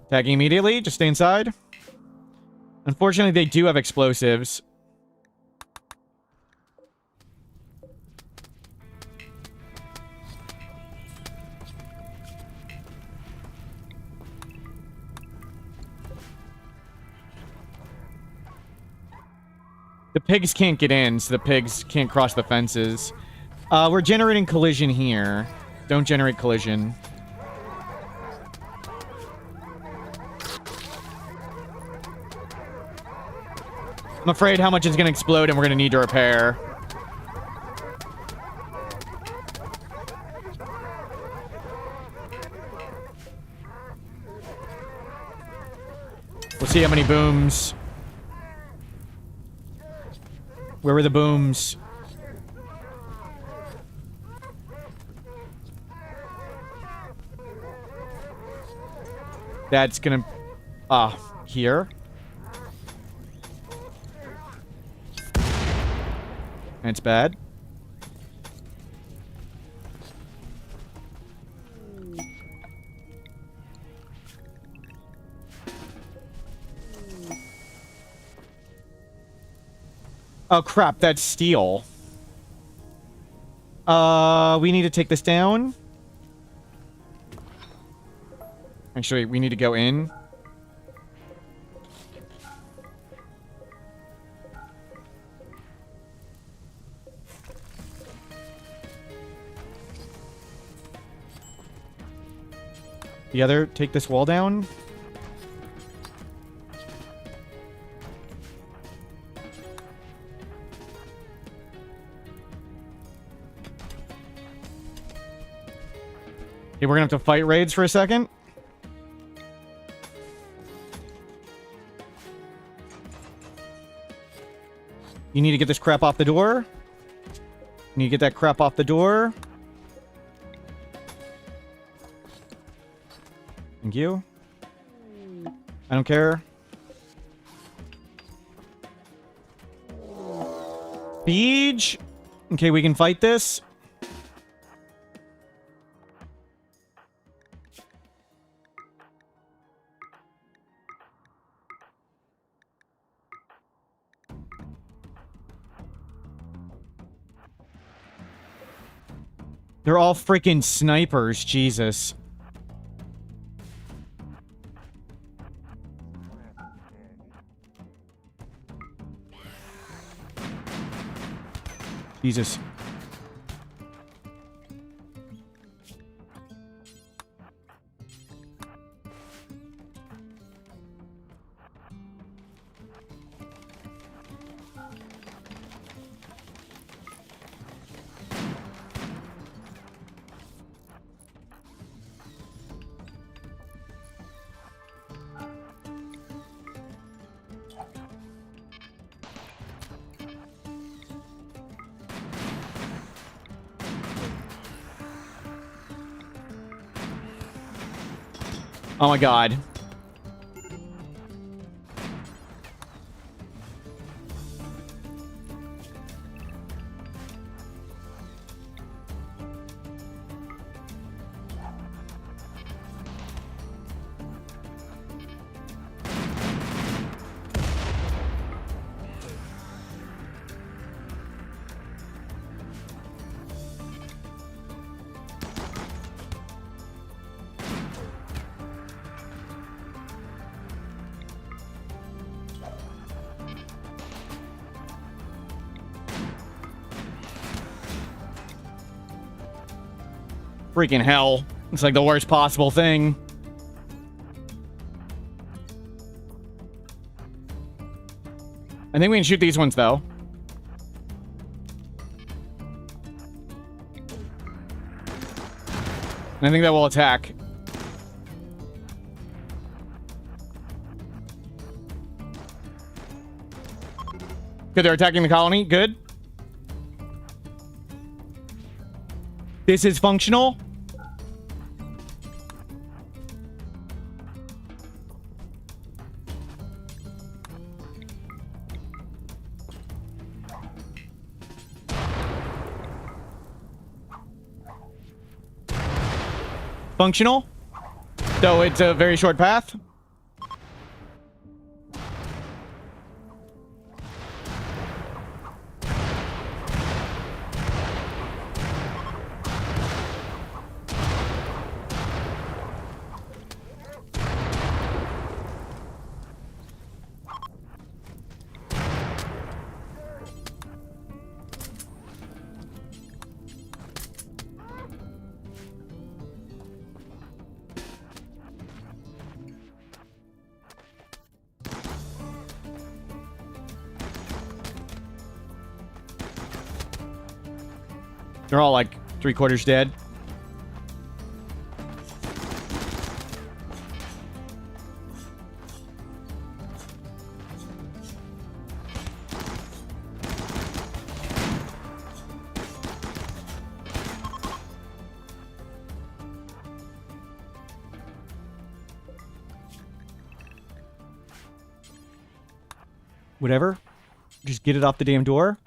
Tagging immediately. Just stay inside. Unfortunately, they do have explosives. The pigs can't get in, so the pigs can't cross the fences. We're generating collision here. Don't generate collision. I'm afraid how much is going to explode and we're going to need to repair. We'll see how many booms. Where were the booms? That's gonna... here. That's bad. Oh, crap. That's steel. We need to take this down. Actually, we need to go in. The other, take this wall down. Okay, we're gonna have to fight raids for a second. You need to get this crap off the door. You need to get that crap off the door. Thank you. I don't care. Siege. Okay, we can fight this. They're all freaking snipers, Jesus. Jesus. Oh my god. Freaking hell. It's like the worst possible thing. I think we can shoot these ones, though. And I think that will attack. Good, they're attacking the colony. Good. This is functional. Functional. So it's a very short path. They're all like 3/4 dead. Whatever. Just get it off the damn door.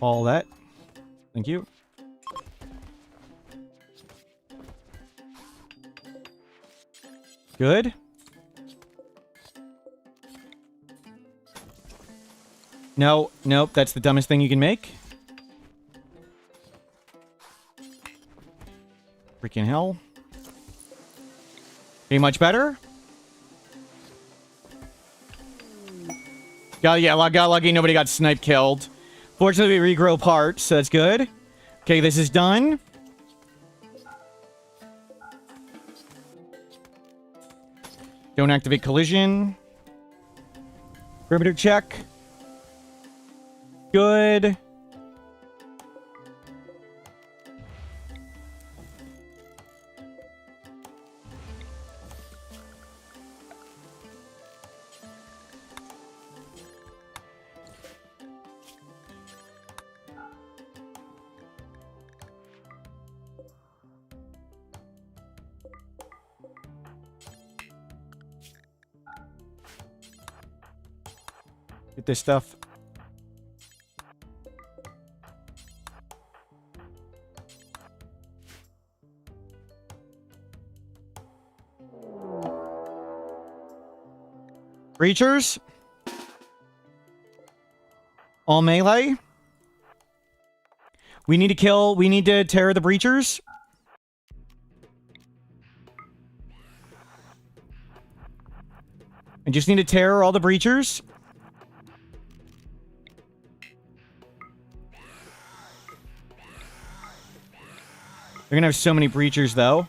All that. Thank you. Good. No, nope, that's the dumbest thing you can make. Freaking hell. Okay, much better. Got lucky nobody got snipe killed. Fortunately, we regrow parts, so that's good. Okay, this is done. Don't activate collision. Perimeter check. Good. Get this stuff. Breachers. All melee. We need to tear the breachers. I just need to tear all the breachers. They're gonna have so many breachers, though.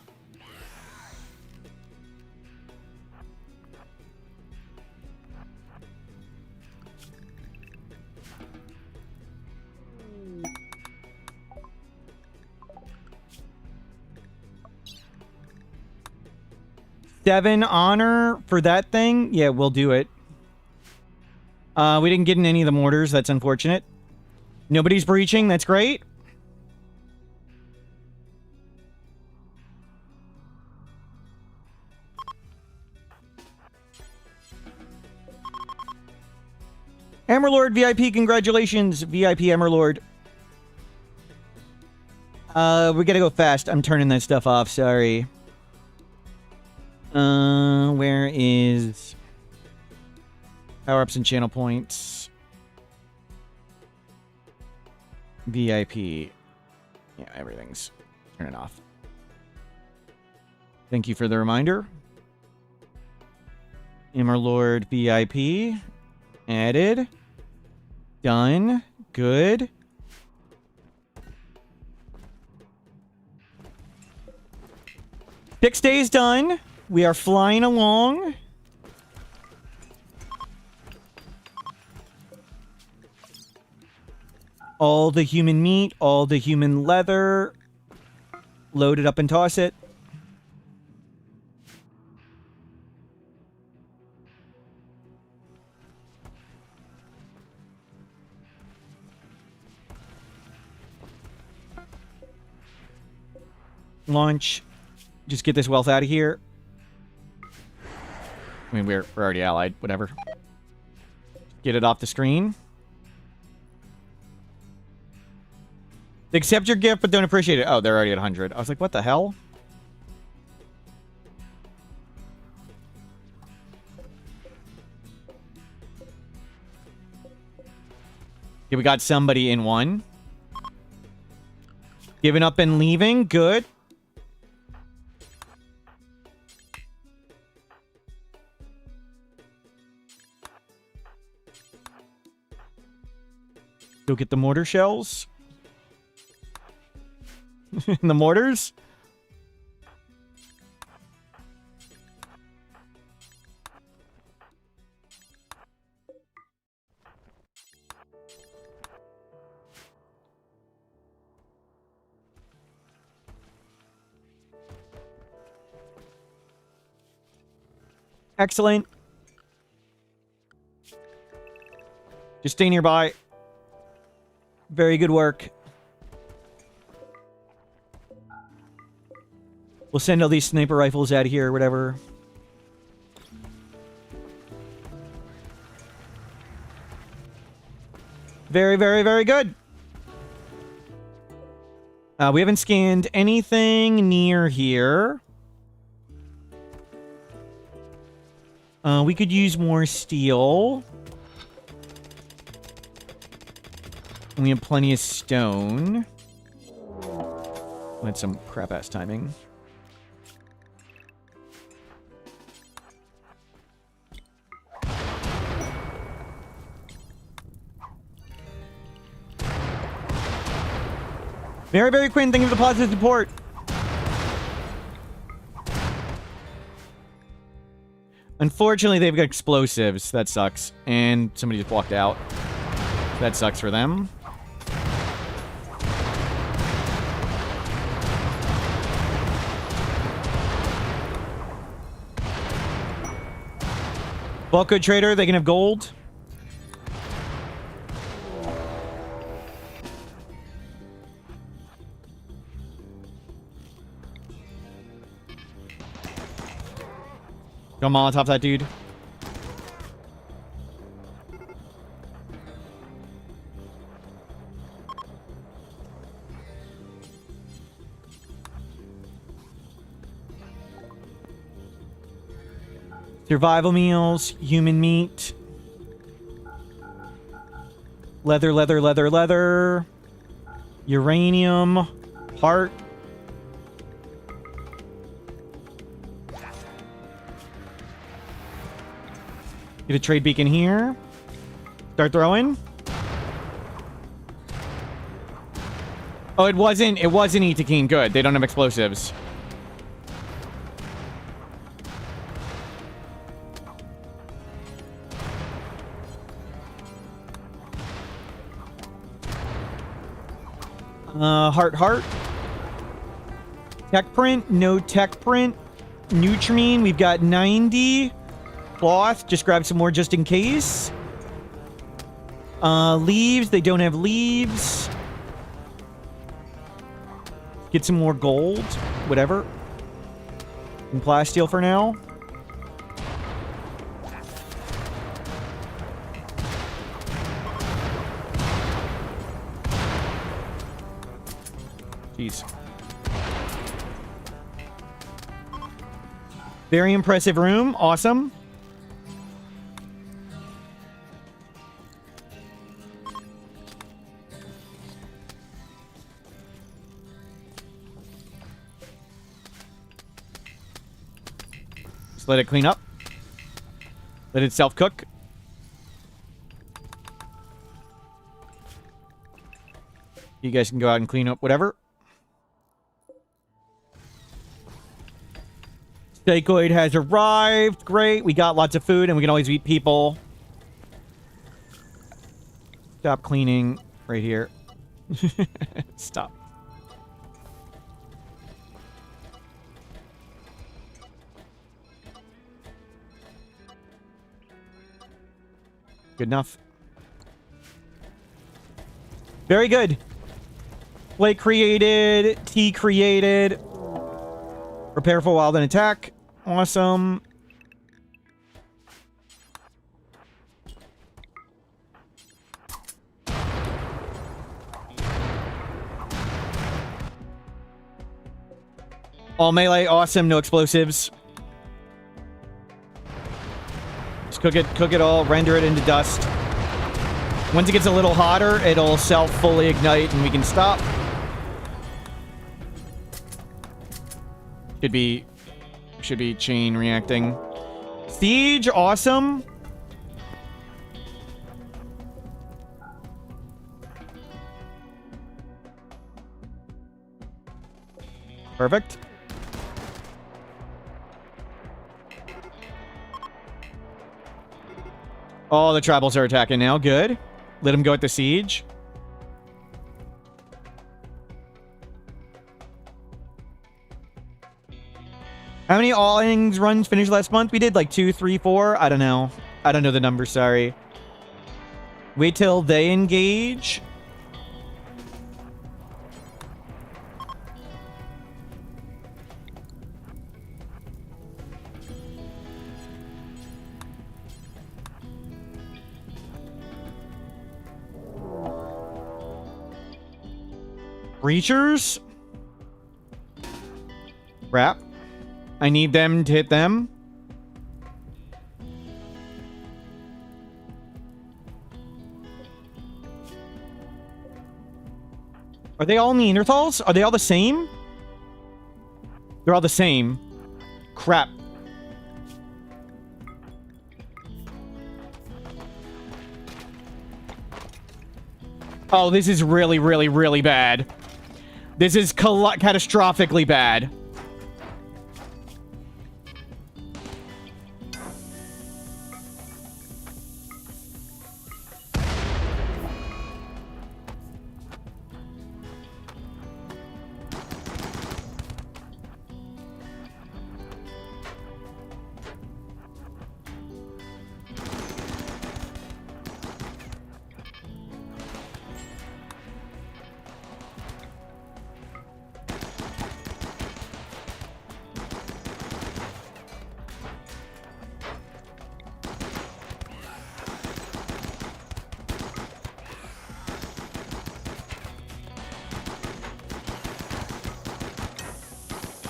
Seven honor for that thing? Yeah, we'll do it. We didn't get in any of the mortars. That's unfortunate. Nobody's breaching. That's great. Hammerlord VIP, congratulations, VIP Hammerlord. We gotta go fast. I'm turning that stuff off, sorry. Where is power-ups and channel points? VIP. Yeah, everything's turning off. Thank you for the reminder. Immerlord VIP. Added. Done. Good. Six days done. We are flying along. All the human meat, all the human leather. Load it up and toss it. Launch. Just get this wealth out of here. I mean, we're already allied. Whatever. Get it off the screen. They accept your gift, but don't appreciate it. Oh, they're already at 100. I was like, what the hell? Okay, we got somebody in one. Giving up and leaving. Good. Go get the mortar shells. The mortars? Excellent. Just stay nearby. Very good work. We'll send all these sniper rifles out of here or whatever. Very, very, very good. We haven't scanned anything near here. We could use more steel. We have plenty of stone. That's some crap-ass timing. Very, very Quinn, thank you for the positive support. Unfortunately, they've got explosives. That sucks. And somebody just walked out. That sucks for them. Bulk good trader, they can have gold. Go Molotov that dude. Survival meals, human meat. Leather, leather, leather, leather. Uranium. Heart. Get a trade beacon here. Start throwing. Oh, it wasn't Itakeen. Good. They don't have explosives. Heart. Tech print. No tech print. Nutrient. We've got 90. Cloth. Just grab some more just in case. Leaves. They don't have leaves. Get some more gold. Whatever. And plasteel for now. Jeez. Very impressive room. Awesome. Just let it clean up. Let it self-cook. You guys can go out and clean up whatever. Steakoid has arrived. Great. We got lots of food, and we can always eat people. Stop cleaning right here. Stop. Good enough. Very good. Plate created. Tea created. Prepare for wild and attack. Awesome. All melee. Awesome. No explosives. Just cook it all. Render it into dust. Once it gets a little hotter, it'll self-fully ignite and we can stop. Should be chain reacting. Siege, awesome. Perfect. Oh, the tribals are attacking now. Good. Let them go at the siege. How many all innings runs finished last month? We did like 2, 3, 4. I don't know. I don't know the number, sorry. Wait till they engage. Breachers? Crap. I need them to hit them. Are they all Neanderthals? Are they all the same? They're all the same. Crap. Oh, this is really, really, really bad. This is catastrophically bad.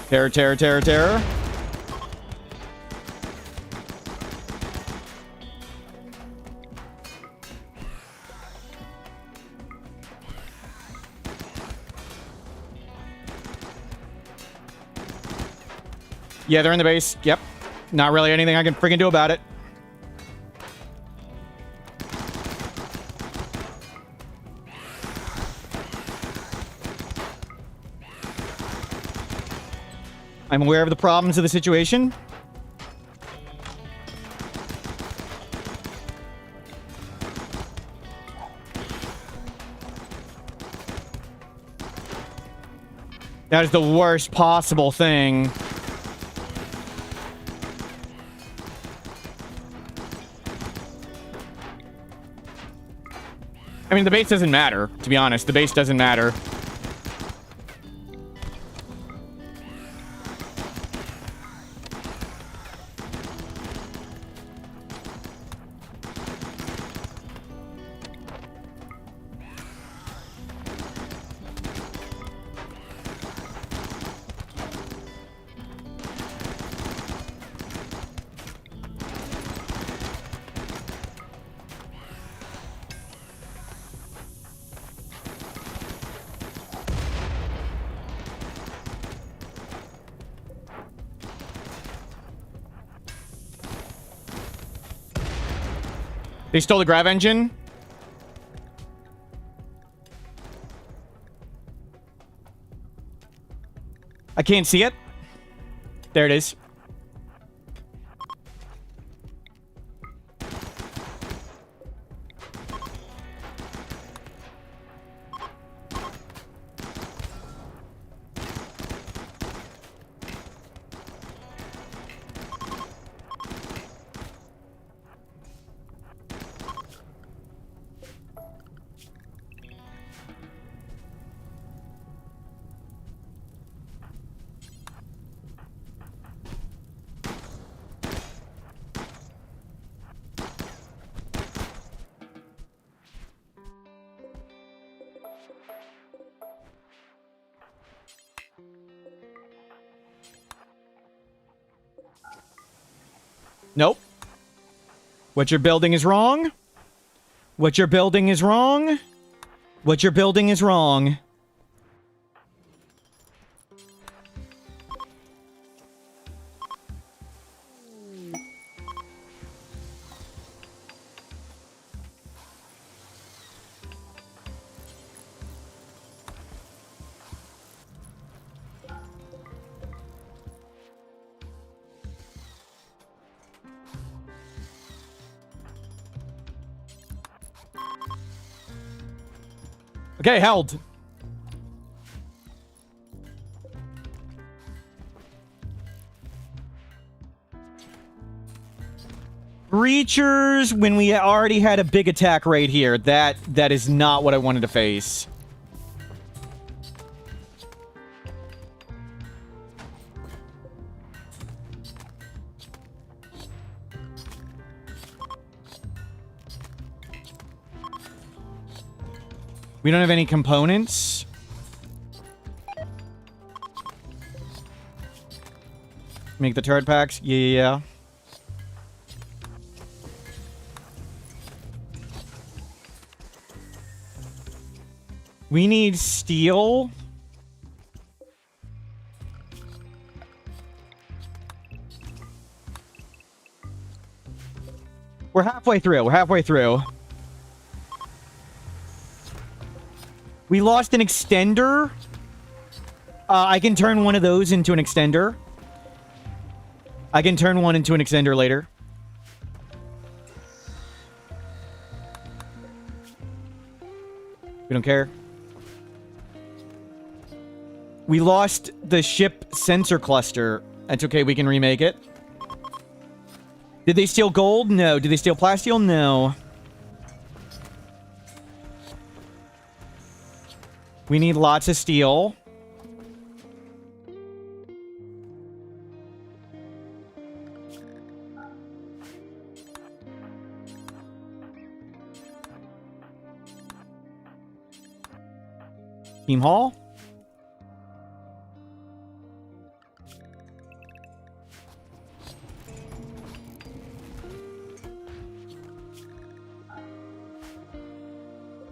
Terror, terror, terror, terror. Yeah, they're in the base. Yep. Not really anything I can freaking do about it. I'm aware of the problems of the situation. That is the worst possible thing. I mean, the base doesn't matter, to be honest. The base doesn't matter. They stole the grav engine. I can't see it. There it is. Nope. What you're building is wrong. What you're building is wrong. What you're building is wrong. Okay, held. Breachers, when we already had a big attack right here. That is not what I wanted to face. We don't have any components. Make the turret packs? Yeah. We need steel. We're halfway through. We lost an extender. I can turn one of those into an extender. I can turn one into an extender later. We don't care. We lost the ship sensor cluster. That's okay, we can remake it. Did they steal gold? No. Did they steal plasteel? No. We need lots of steel. Team Hall?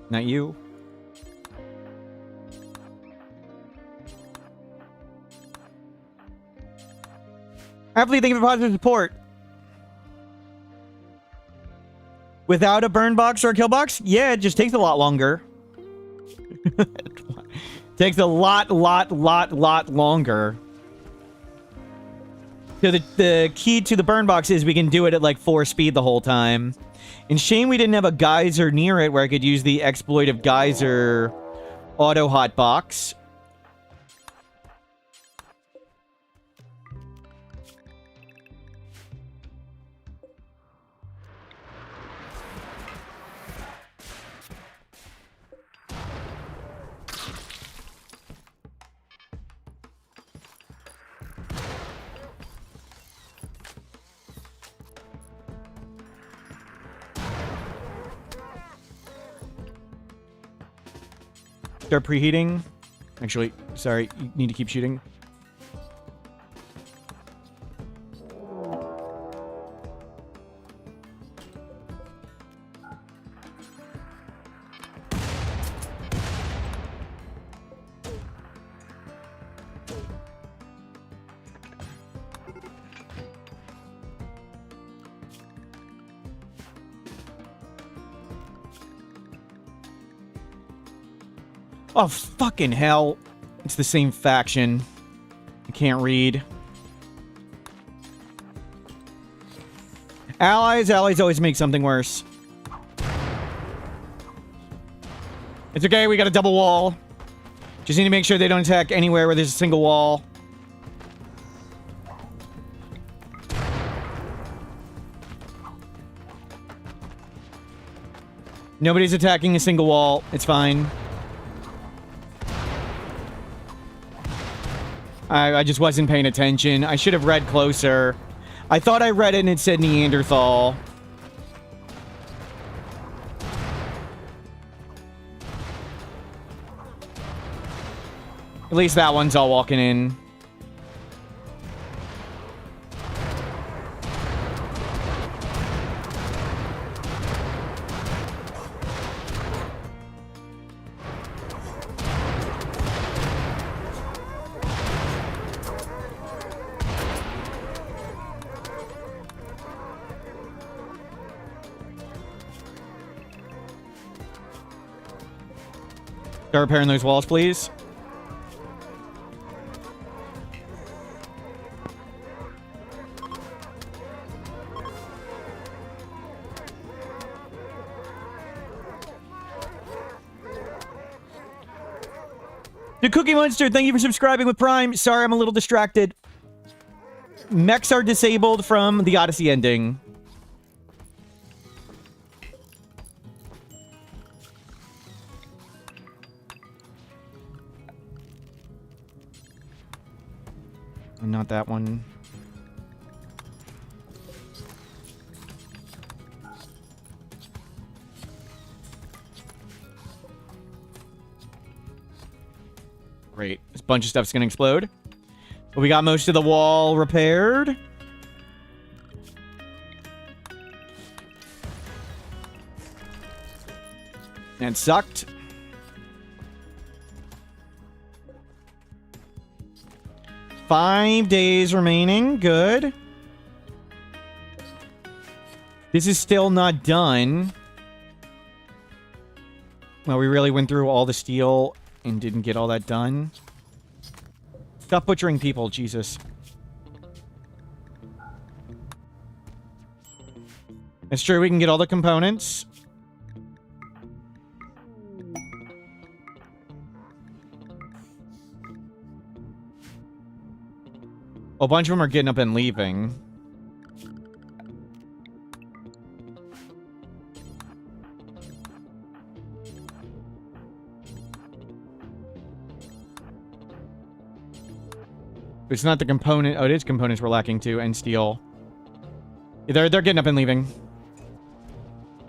Not you. Happily, thank you for positive support. Without a burn box or a kill box? Yeah, it just takes a lot longer. Takes a lot longer. So the key to the burn box is we can do it at like 4 speed the whole time. And shame we didn't have a geyser near it where I could use the exploit of geyser auto hot box. Start preheating. Actually, sorry, you need to keep shooting. Oh, fucking hell. It's the same faction. I can't read. Allies always make something worse. It's okay, we got a double wall. Just need to make sure they don't attack anywhere where there's a single wall. Nobody's attacking a single wall. It's fine. I just wasn't paying attention. I should have read closer. I thought I read it and it said Neanderthal. At least that one's all walking in. Start repairing those walls, please. The Cookie Monster, thank you for subscribing with Prime. Sorry, I'm a little distracted. Mechs are disabled from the Odyssey ending. Not that one. Great. This bunch of stuff's gonna explode. But we got most of the wall repaired. And sucked. Five days remaining. Good. This is still not done. Well, we really went through all the steel and didn't get all that done. Stop butchering people, Jesus. It's true, we can get all the components. A bunch of them are getting up and leaving. It's not the component. Oh, it is components we're lacking too, and steel. They're getting up and leaving.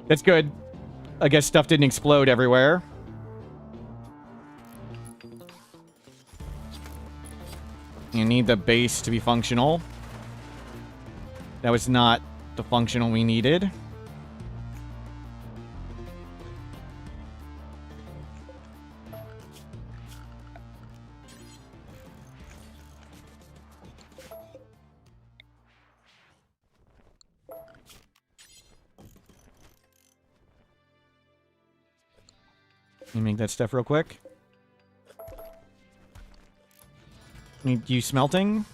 That's good. I guess stuff didn't explode everywhere. You need the base to be functional. That was not the functional we needed. Let me make that stuff real quick. Need you smelting?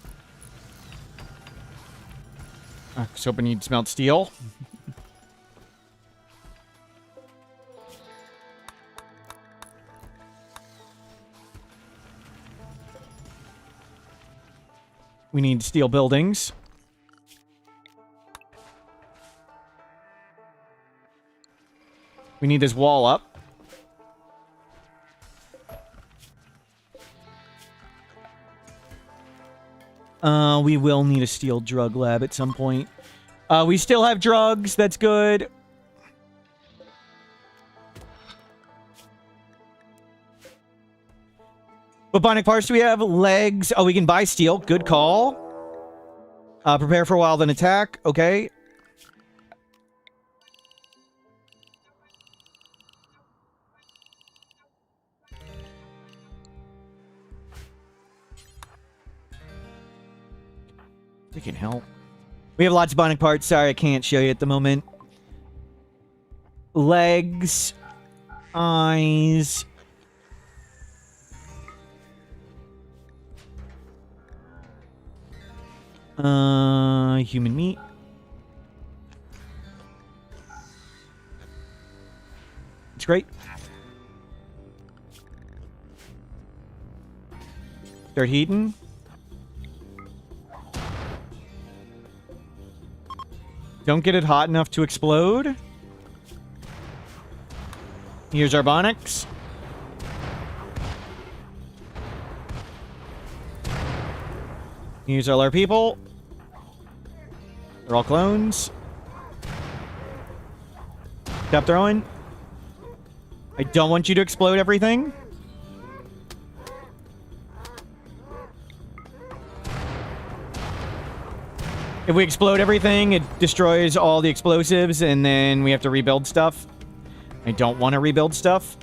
I was hoping you'd smelt steel. We need steel buildings. We need this wall up. We will need a steel drug lab at some point. We still have drugs. That's good. What bionic parts do we have? Legs. Oh, we can buy steel. Good call. Prepare for a while, then attack. Okay. Freaking hell. We have lots of bionic parts. Sorry, I can't show you at the moment. Legs. Eyes. Human meat. It's great. Start heating. Don't get it hot enough to explode. Here's our Bonix. Here's all our people. They're all clones. Stop throwing. I don't want you to explode everything. If we explode everything, it destroys all the explosives, and then we have to rebuild stuff. I don't want to rebuild stuff.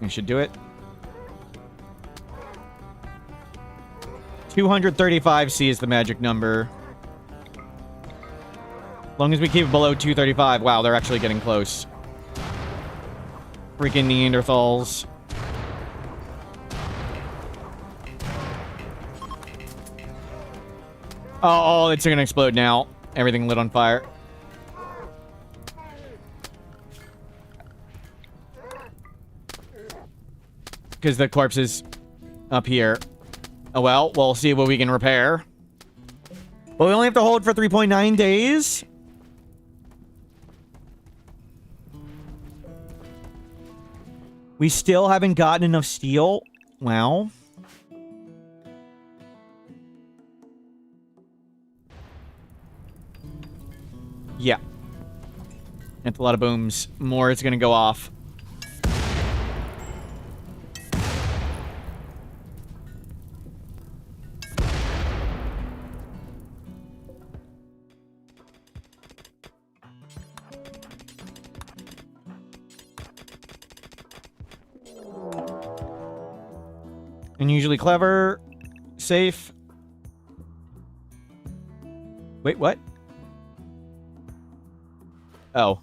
I should do it. 235C is the magic number. As long as we keep it below 235. Wow, they're actually getting close. Freaking Neanderthals. Oh, it's gonna explode now. Everything lit on fire. Because the corpse is up here. Oh well, we'll see what we can repair. But we only have to hold for 3.9 days. We still haven't gotten enough steel. Wow. Yeah. That's a lot of booms. More is going to go off. Unusually clever. Safe. Wait, what? Oh.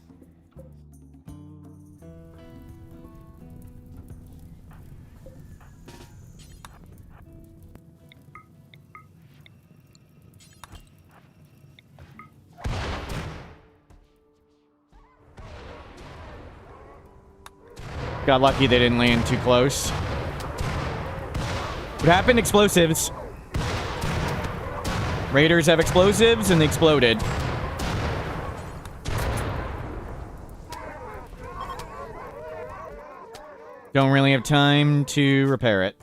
Got lucky they didn't land too close. What happened? Explosives. Raiders have explosives and they exploded. Don't really have time to repair it.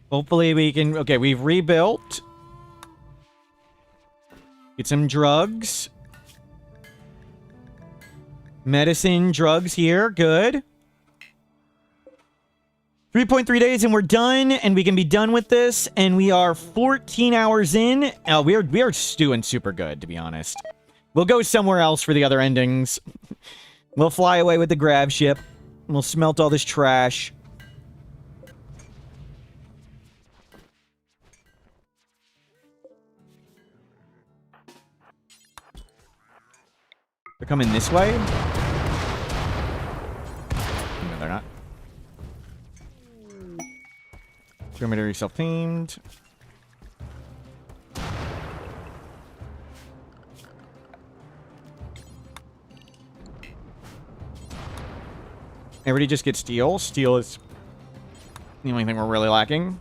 Hopefully we can... Okay, we've rebuilt. Get some drugs. Medicine, drugs here. Good. 3.3 days and we're done, and we can be done with this, and we are 14 hours in. We are doing super good, to be honest. We'll go somewhere else for the other endings. We'll fly away with the grab ship. We'll smelt all this trash. They're coming this way? No, they're not. Dromedary self-tamed. Everybody just get steel. Steel is the only thing we're really lacking.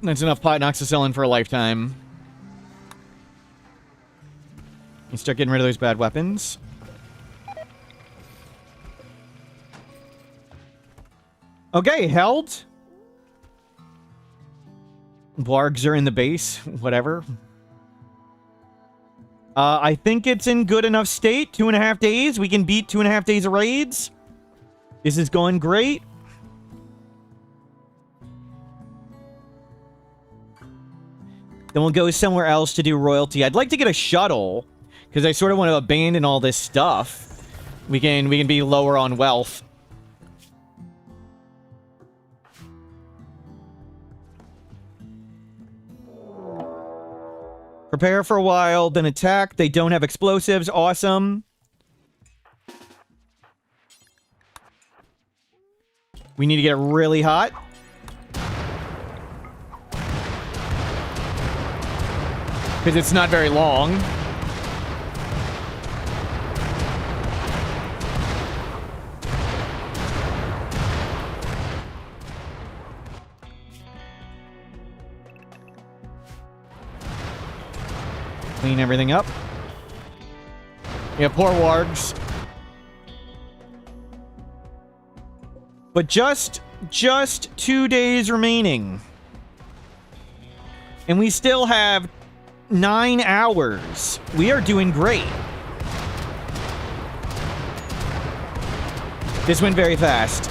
That's enough pot knocks to sell in for a lifetime. You start getting rid of those bad weapons. Okay, held. Blargs are in the base. Whatever. I think it's in good enough state. 2.5 days. We can beat 2.5 days of raids. This is going great. Then we'll go somewhere else to do royalty. I'd like to get a shuttle, because I sort of want to abandon all this stuff. We can be lower on wealth. Prepare for a while, then attack. They don't have explosives. Awesome. We need to get really hot. Because it's not very long. Clean everything up. Yeah, poor wargs. But just 2 days remaining. And we still have 9 hours. We are doing great. This went very fast.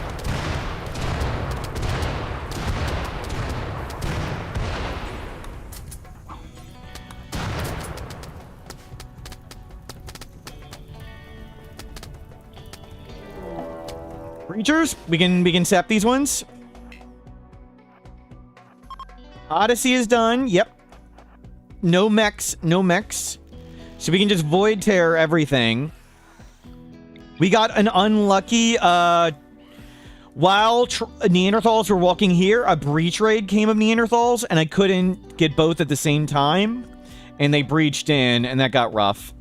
Breachers, we can sap these ones. Odyssey is done. Yep. No mechs. No mechs. So we can just void tear everything. We got an unlucky, while Neanderthals were walking here, a breach raid came of Neanderthals, and I couldn't get both at the same time. And they breached in, and that got rough.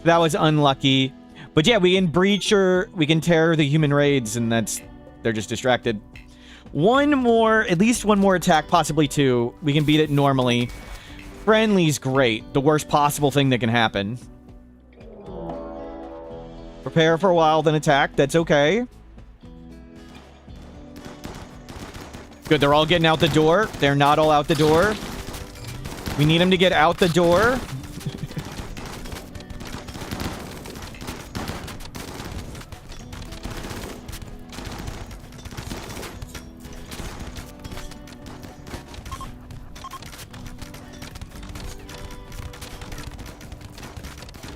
That was unlucky. But yeah, we can breach or we can tear the human raids, and they're just distracted. At least one more attack, possibly 2. We can beat it normally. Friendly's great. The worst possible thing that can happen. Prepare for a while, then attack. That's okay. Good, they're all getting out the door. They're not all out the door. We need them to get out the door.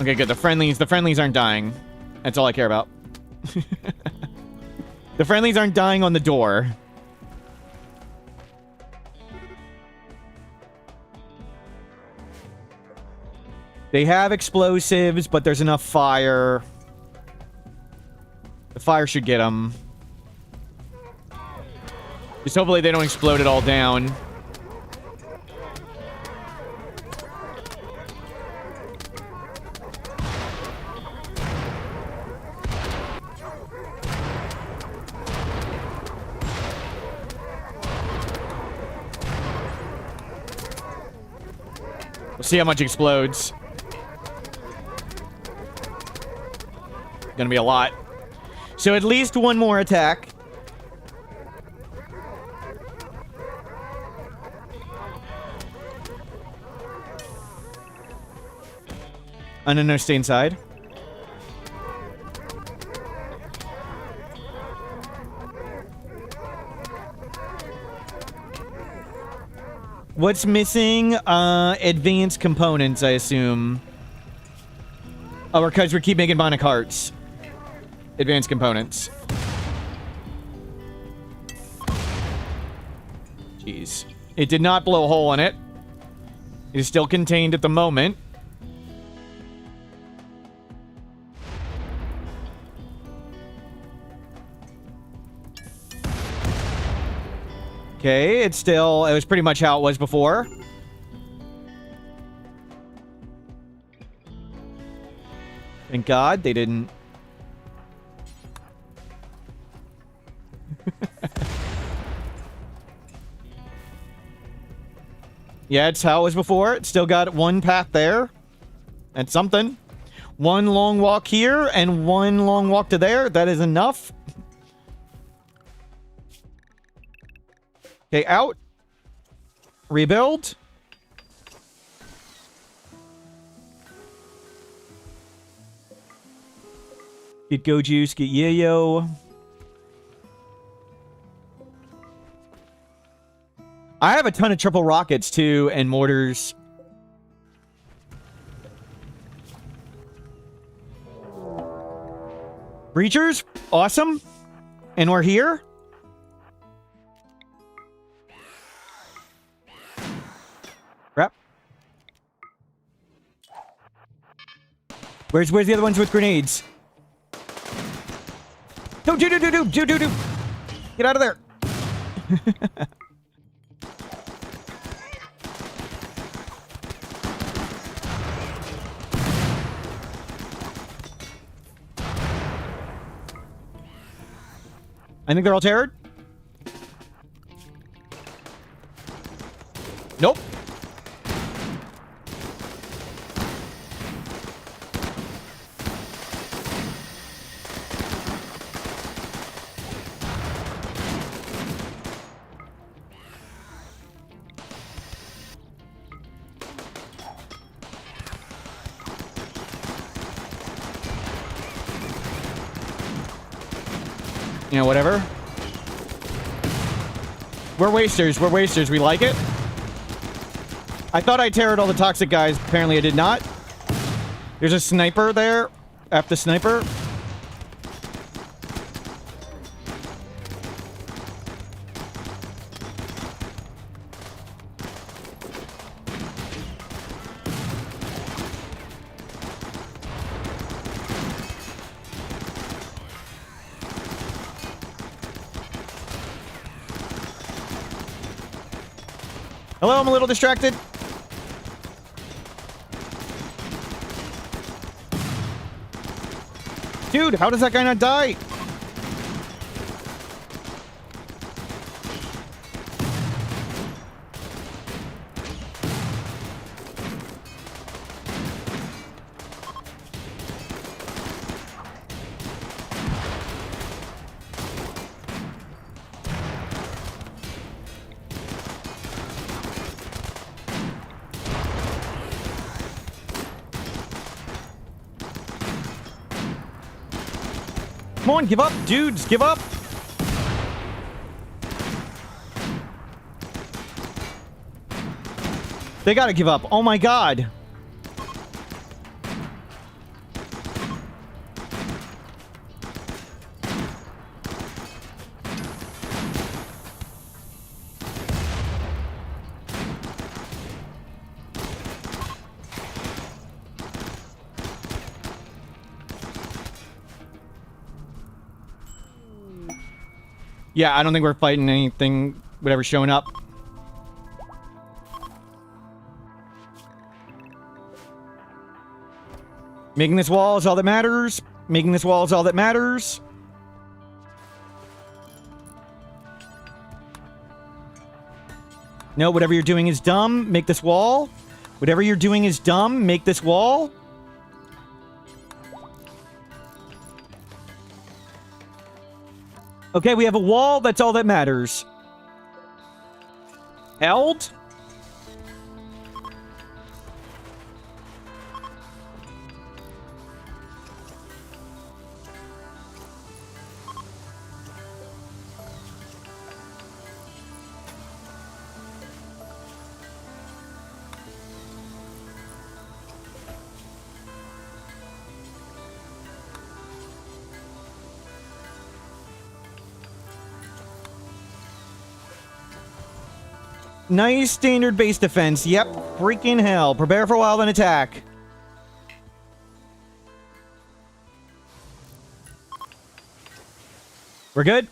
Okay, good. The friendlies aren't dying. That's all I care about. The friendlies aren't dying on the door. They have explosives, but there's enough fire. The fire should get them. Just hopefully they don't explode it all down. See how much explodes. Gonna be a lot. So at least one more attack. No, stay inside. What's missing? Advanced components, I assume. Oh, because we keep making bionic hearts. Advanced components. Jeez. It did not blow a hole in it. It is still contained at the moment. Okay, it was pretty much how it was before. Thank God they didn't. Yeah, it's how it was before. It's still got one path there. That's something. One long walk here and one long walk to there. That is enough. Okay, out. Rebuild. Get Go Juice, get Yayo. I have a ton of triple rockets, too, and mortars. Breachers, awesome. And we're here. Crap. Where's the other ones with grenades? No, do. Get out of there. I think they're all terrored. Nope. You know, whatever. We're wasters. We're wasters. We like it. I thought I terrored all the toxic guys. Apparently I did not. There's a sniper there. After sniper. Hello, I'm a little distracted. Dude, how does that guy not die? Come on, give up, dudes, give up. They gotta give up. Oh my god. Yeah, I don't think we're fighting anything, whatever's showing up. Making this wall is all that matters. Making this wall is all that matters. No, whatever you're doing is dumb. Make this wall. Whatever you're doing is dumb. Make this wall. Okay, we have a wall. That's all that matters. Held? Nice standard base defense. Yep. Freaking hell. Prepare for wild and attack. We're good?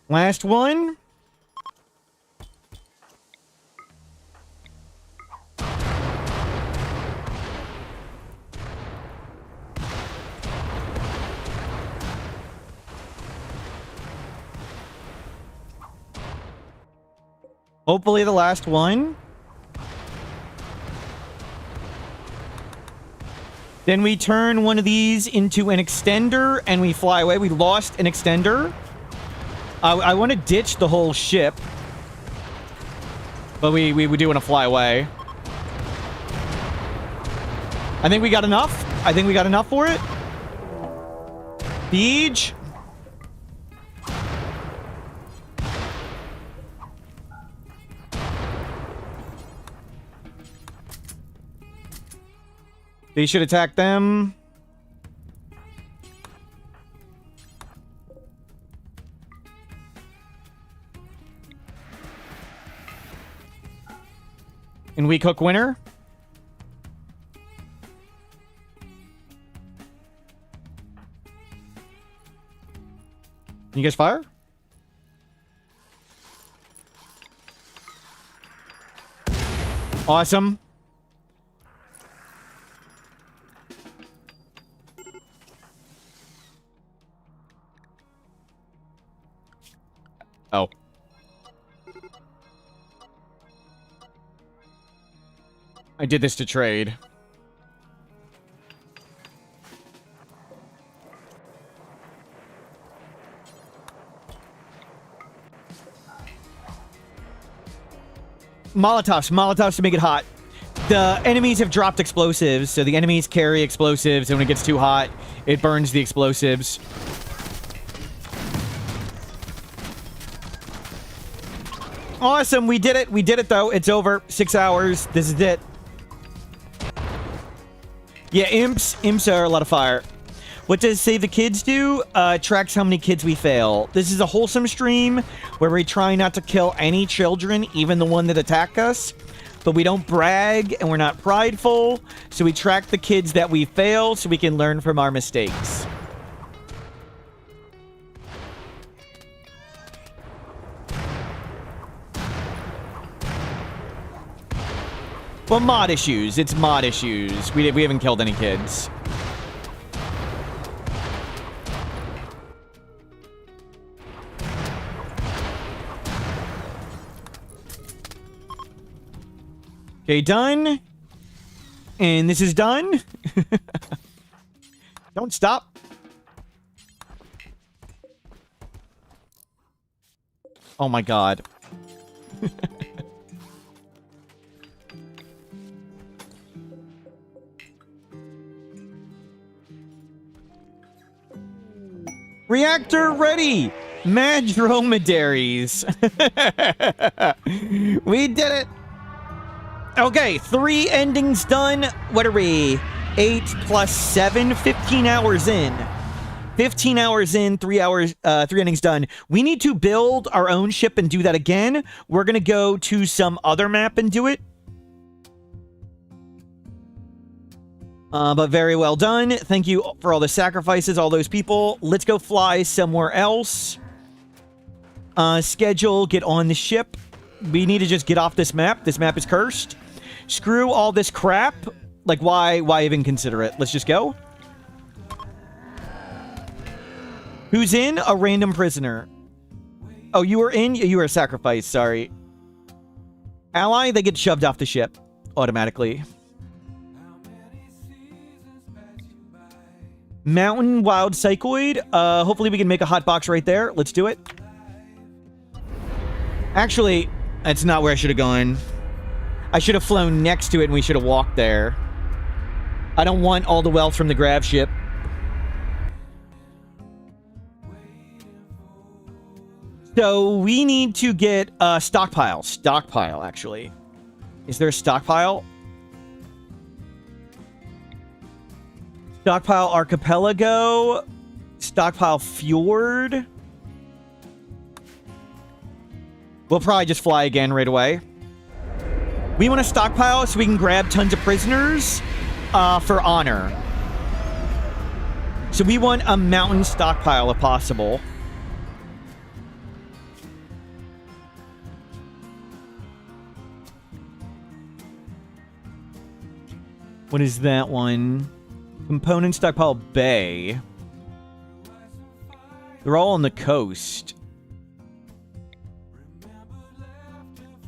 Last one. Hopefully the last one. Then we turn one of these into an extender and we fly away. We lost an extender. I want to ditch the whole ship. But we do want to fly away. I think we got enough. I think we got enough for it. Siege. They should attack them. And we cook winner. Can you guys fire? Awesome. Oh. I did this to trade. Molotovs to make it hot. The enemies have dropped explosives, so the enemies carry explosives, and when it gets too hot, it burns the explosives. Awesome, we did it. We did it, though. It's over. 6 hours. This is it. Yeah, imps are a lot of fire. What does Save the Kids do? Tracks how many kids we fail. This is a wholesome stream where we try not to kill any children, even the one that attack us. But we don't brag and we're not prideful. So we track the kids that we fail so we can learn from our mistakes. Well, mod issues. It's mod issues. We haven't killed any kids. Okay, done. And this is done. Don't stop. Oh my god. Reactor ready! Mad dromedaries. We did it! Okay, 3 endings done. What are we? 8 plus 7, 15 hours in. 15 hours in, 3 hours, 3 endings done. We need to build our own ship and do that again. We're gonna go to some other map and do it. But very well done. Thank you for all the sacrifices, all those people. Let's go fly somewhere else. Schedule, get on the ship. We need to just get off this map. This map is cursed. Screw all this crap. Like, why even consider it? Let's just go. Who's in? A random prisoner. Oh, you were in? You were a sacrifice, sorry. Ally, they get shoved off the ship automatically. Mountain Wild Psychoid. Hopefully we can make a hot box right there. Let's do it. Actually, that's not where I should have gone. I should have flown next to it and we should have walked there. I don't want all the wealth from the grab ship. So we need to get a stockpile. Stockpile, actually. Is there a stockpile? Stockpile Archipelago. Stockpile Fjord. We'll probably just fly again right away. We want a stockpile so we can grab tons of prisoners for honor. So we want a mountain stockpile if possible. What is that one? Component stockpile bay. They're all on the coast.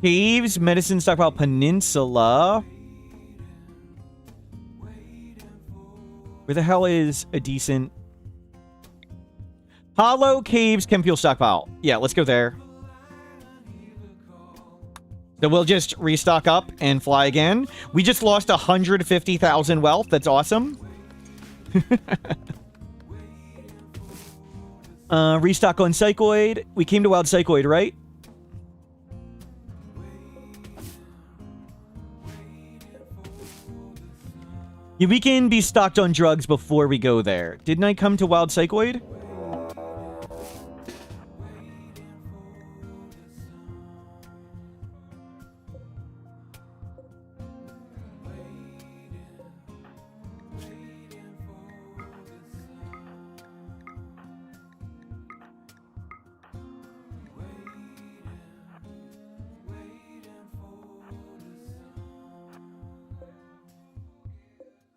Caves, medicine stockpile peninsula. Where the hell is a decent... Hollow Caves chem fuel stockpile. Yeah, let's go there. So we'll just restock up and fly again. We just lost 150,000 wealth. That's awesome. Restock on Psychoid. We came to Wild Psychoid, right? Yeah, we can be stocked on drugs before we go there. Didn't I come to Wild Psychoid?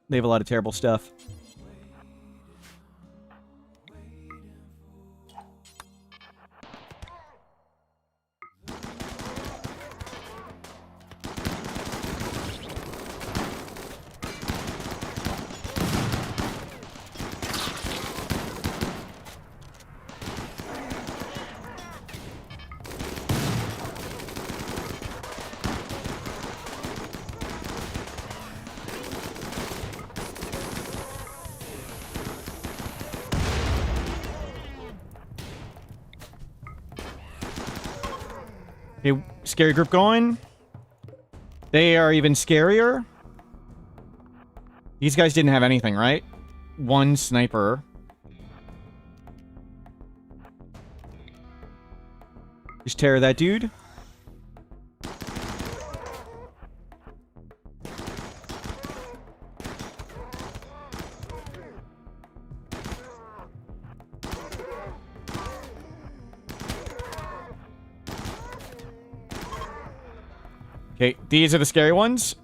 They have a lot of terrible stuff. Okay, scary group going. They are even scarier. These guys didn't have anything, right? One sniper. Just tear that dude. Okay, these are the scary ones.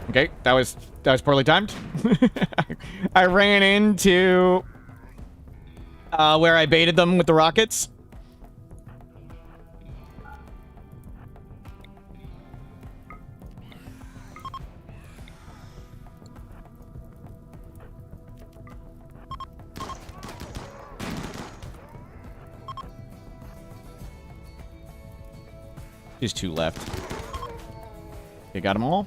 Okay, that was poorly timed. I ran into where I baited them with the rockets. Just two left. Okay, got them all.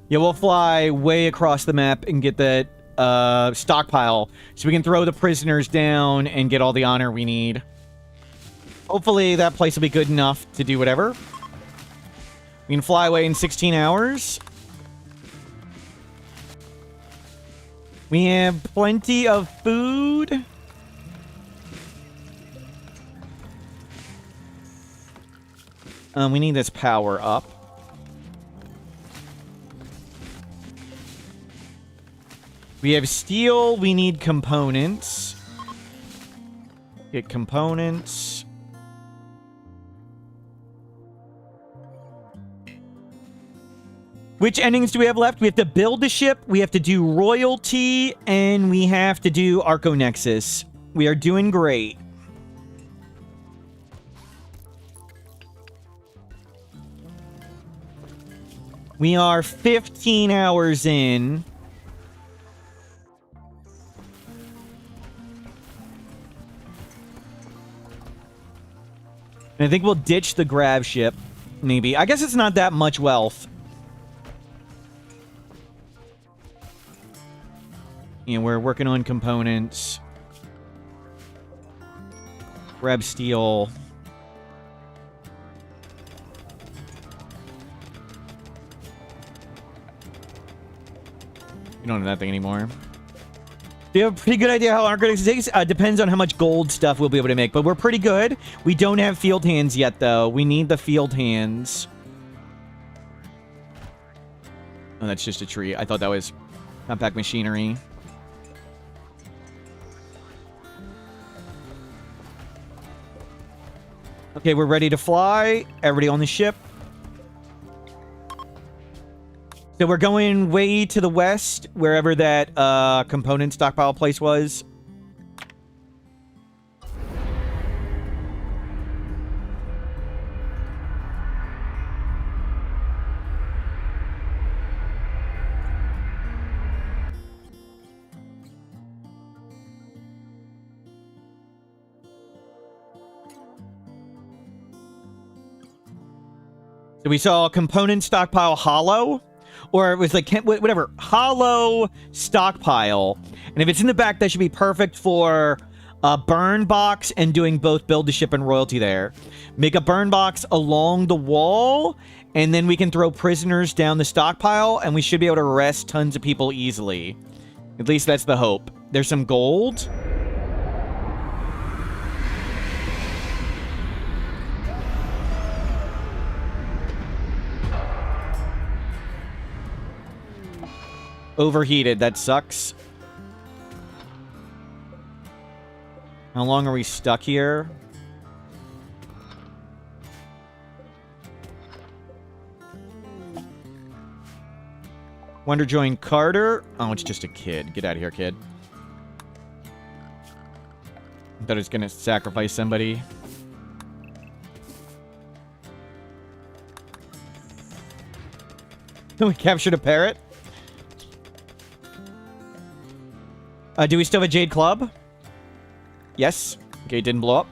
Yeah, we'll fly way across the map and get that stockpile so we can throw the prisoners down and get all the honor we need. Hopefully that place will be good enough to do whatever. We can fly away in 16 hours. We have plenty of food. We need this power up. We have steel. We need components. Get components. Which endings do we have left? We have to build the ship, we have to do royalty, and we have to do Arconexus. We are doing great. We are 15 hours in. And I think we'll ditch the grav ship, maybe. I guess it's not that much wealth. You know, we're working on components. Grab steel. We don't have that thing anymore. Do you have a pretty good idea how Architects takes? Depends on how much gold stuff we'll be able to make, but we're pretty good. We don't have field hands yet, though. We need the field hands. Oh, that's just a tree. I thought that was compact machinery. Okay, we're ready to fly. Everybody on the ship. So we're going way to the west, wherever that component stockpile place was. So we saw component stockpile hollow, or it was like, whatever, hollow stockpile. And if it's in the back, that should be perfect for a burn box and doing both build to ship and royalty there. Make a burn box along the wall, and then we can throw prisoners down the stockpile, and we should be able to arrest tons of people easily. At least that's the hope. There's some gold. Overheated, that sucks. How long are we stuck here? Wonder join Carter. Oh, it's just a kid. Get out of here, kid. I thought it was gonna sacrifice somebody. We captured a parrot. Do we still have a Jade Club? Yes. Okay, it didn't blow up.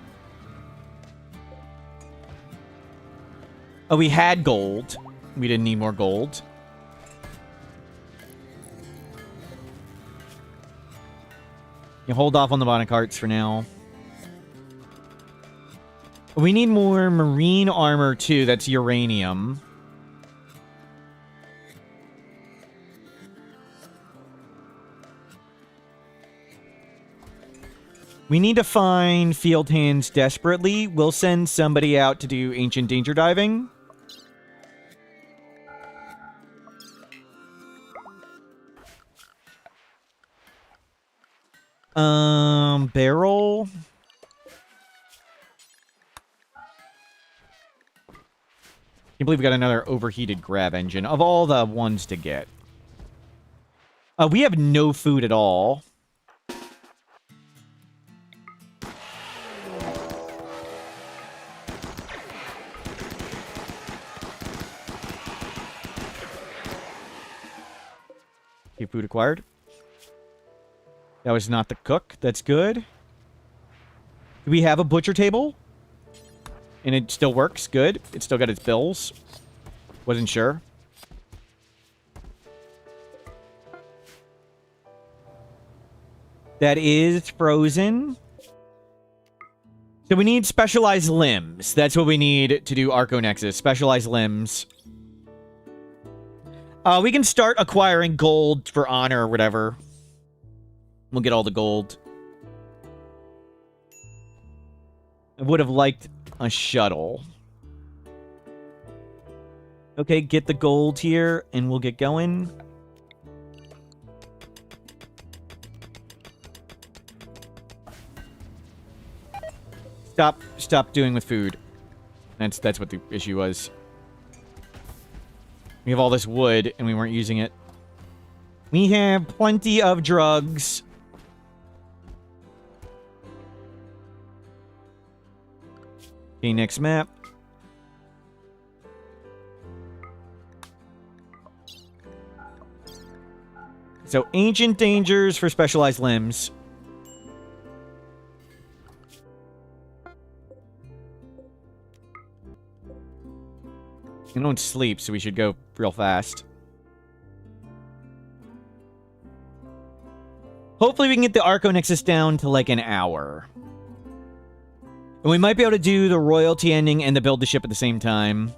Oh, we had gold. We didn't need more gold. You hold off on the bottom carts for now. We need more marine armor, too. That's uranium. We need to find field hands desperately. We'll send somebody out to do ancient danger diving. Barrel. Can't believe we got another overheated grab engine of all the ones to get. We have no food at all. Okay, food acquired. That was not the cook. That's good. Do we have a butcher table? And it still works. Good. It still got its bills. Wasn't sure. That is frozen. So we need specialized limbs. That's what we need to do Arconexus. Specialized limbs. We can start acquiring gold for honor or whatever. We'll get all the gold. I would have liked a shuttle. Okay, get the gold here, and we'll get going. Stop doing with food. That's what the issue was. We have all this wood, and we weren't using it. We have plenty of drugs. Okay, next map. So, ancient dangers for specialized limbs. We don't sleep, so we should go real fast. Hopefully we can get the Arconexus down to like an hour. And we might be able to do the royalty ending and the build the ship at the same time.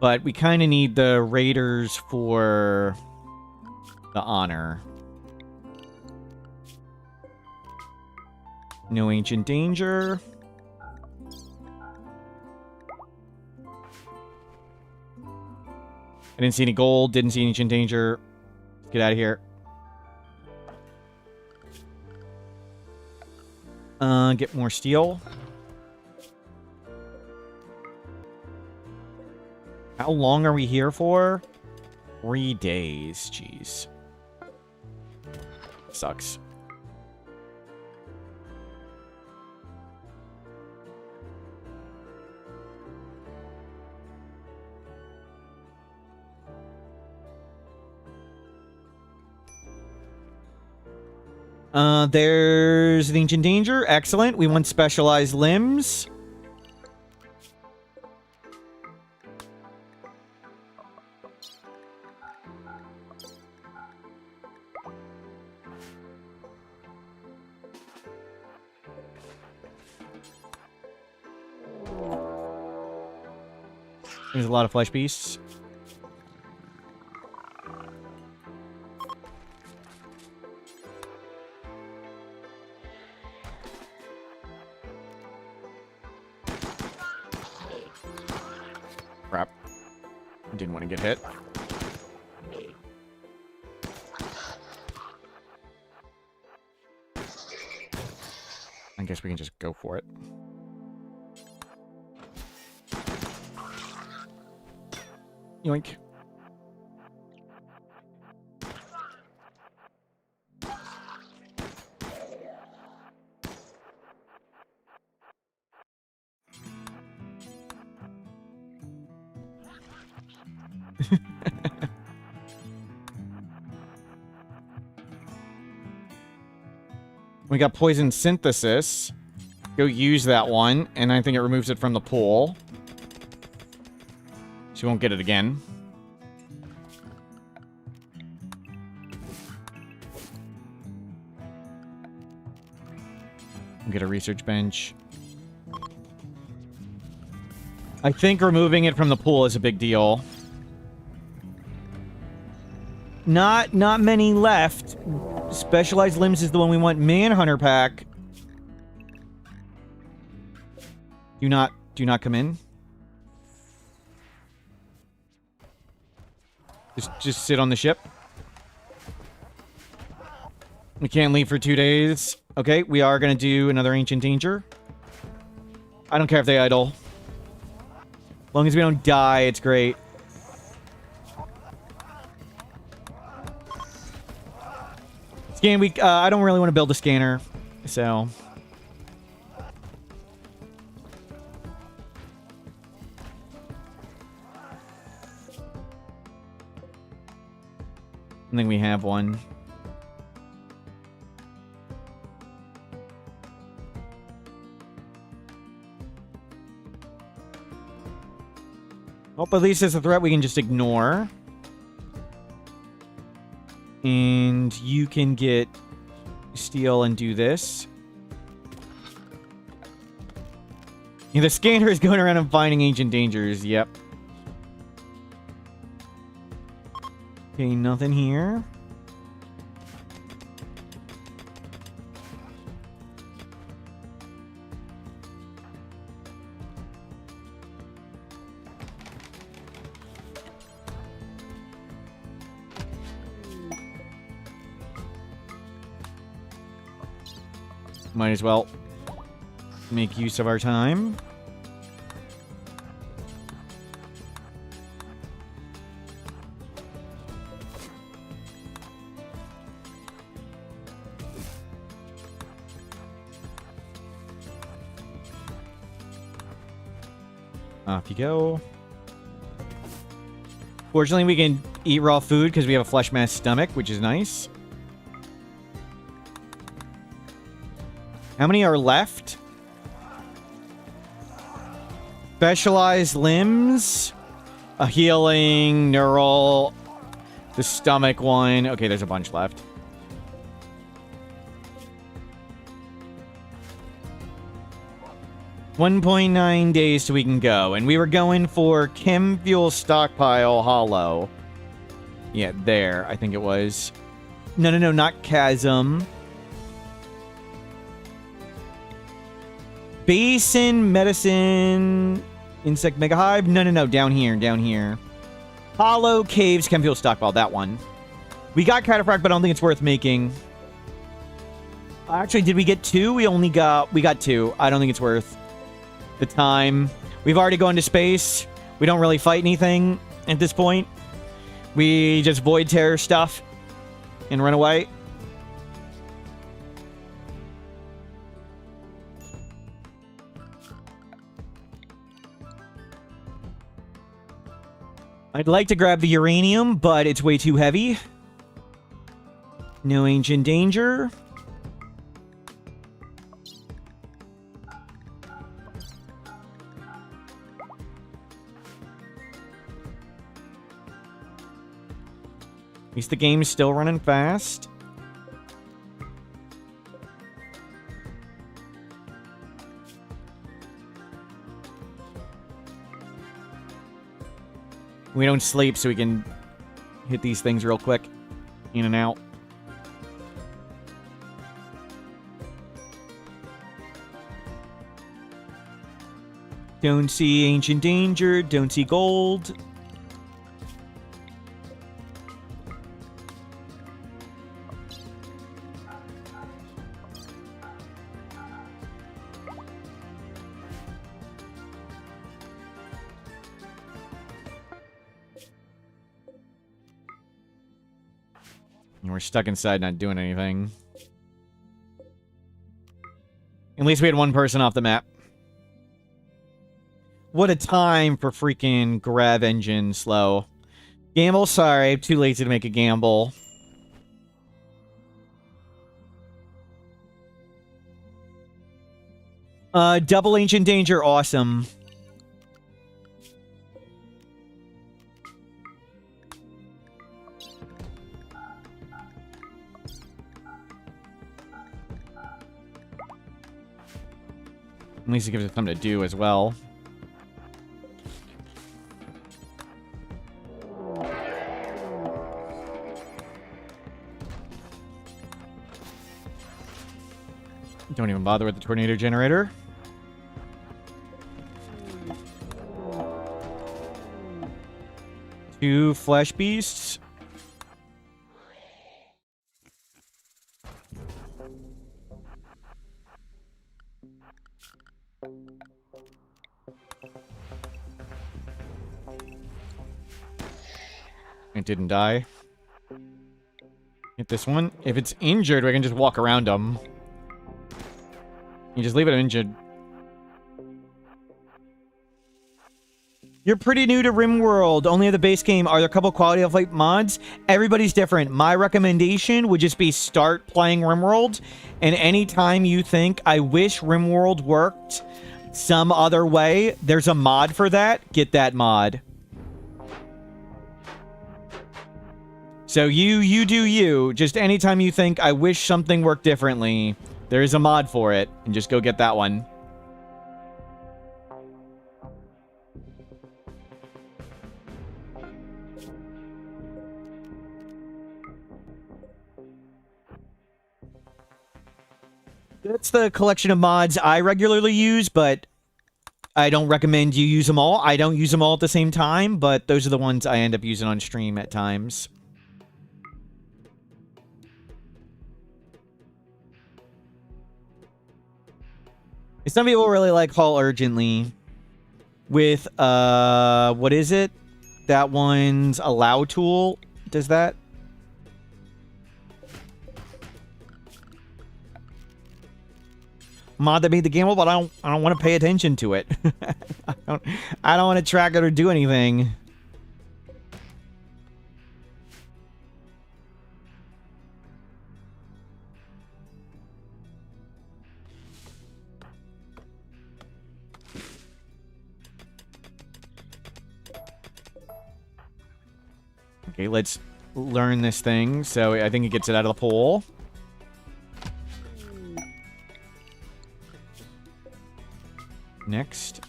But we kind of need the raiders for the honor. No ancient danger. I didn't see any gold. Didn't see ancient danger. Let's get out of here. Get more steel. How long are we here for? 3 days. Jeez. Sucks. There's the Ancient Danger. Excellent. We want specialized limbs. There's a lot of flesh beasts. Crap. I didn't want to get hit. I guess we can just go for it. Yoink. We got poison synthesis. Go use that one, and I think it removes it from the pool. She won't get it again. We'll get a research bench. I think removing it from the pool is a big deal. Not many left. Specialized limbs is the one we want. Manhunter pack. Do not come in. Just sit on the ship. We can't leave for 2 days. Okay, we are gonna do another Ancient Danger. I don't care if they idle. As long as we don't die, it's great. Scan week. I don't really want to build a scanner, so. I think we have one. Well, at least it's a threat we can just ignore. And you can get steel and do this. Yeah, the scanner is going around and finding ancient dangers. Yep. Okay, nothing here. Might as well make use of our time. Off you go. Fortunately, we can eat raw food because we have a flesh mass stomach, which is nice. How many are left? Specialized limbs. A healing, neural, the stomach one. Okay, there's a bunch left. $1.9 days till we can go. And we were going for chem fuel stockpile hollow. Yeah, there, I think it was. No, not chasm. Basin, medicine, insect mega hive. No, down here. Hollow caves, chem fuel stockpile, that one. We got cataphract, but I don't think it's worth making. Actually, did we get 2? We got 2. I don't think it's worth the time. We've already gone to space. We don't really fight anything at this point. We just void terror stuff and run away. I'd like to grab the uranium, but it's way too heavy. No ancient danger. At least the game's still running fast. We don't sleep, so we can hit these things real quick. In and out. Don't see ancient danger. Don't see gold. And we're stuck inside not doing anything. At least we had one person off the map. What a time for freaking grab engine slow. Gamble, sorry. I'm too lazy to make a gamble. Double ancient danger, awesome. At least it gives us something to do as well. Don't even bother with the tornado generator. Two flesh beasts. It didn't die. Hit this one. If it's injured, we can just walk around them. You just leave it injured. You're pretty new to RimWorld. Only the base game. Are there a couple quality of life mods? Everybody's different. My recommendation would just be start playing RimWorld. And anytime you think, I wish RimWorld worked some other way, there's a mod for that. Get that mod. So you do you. Just anytime you think, I wish something worked differently, there is a mod for it. And just go get that one. That's the collection of mods I regularly use, but I don't recommend you use them all. I don't use them all at the same time, but those are the ones I end up using on stream at times. Some people really like Haul Urgently with, what is it? That one's Allow tool. Does that? Mod that made the game, but I don't want to pay attention to it. I don't want to track it or do anything. Okay, let's learn this thing. So I think it gets it out of the pool. Next.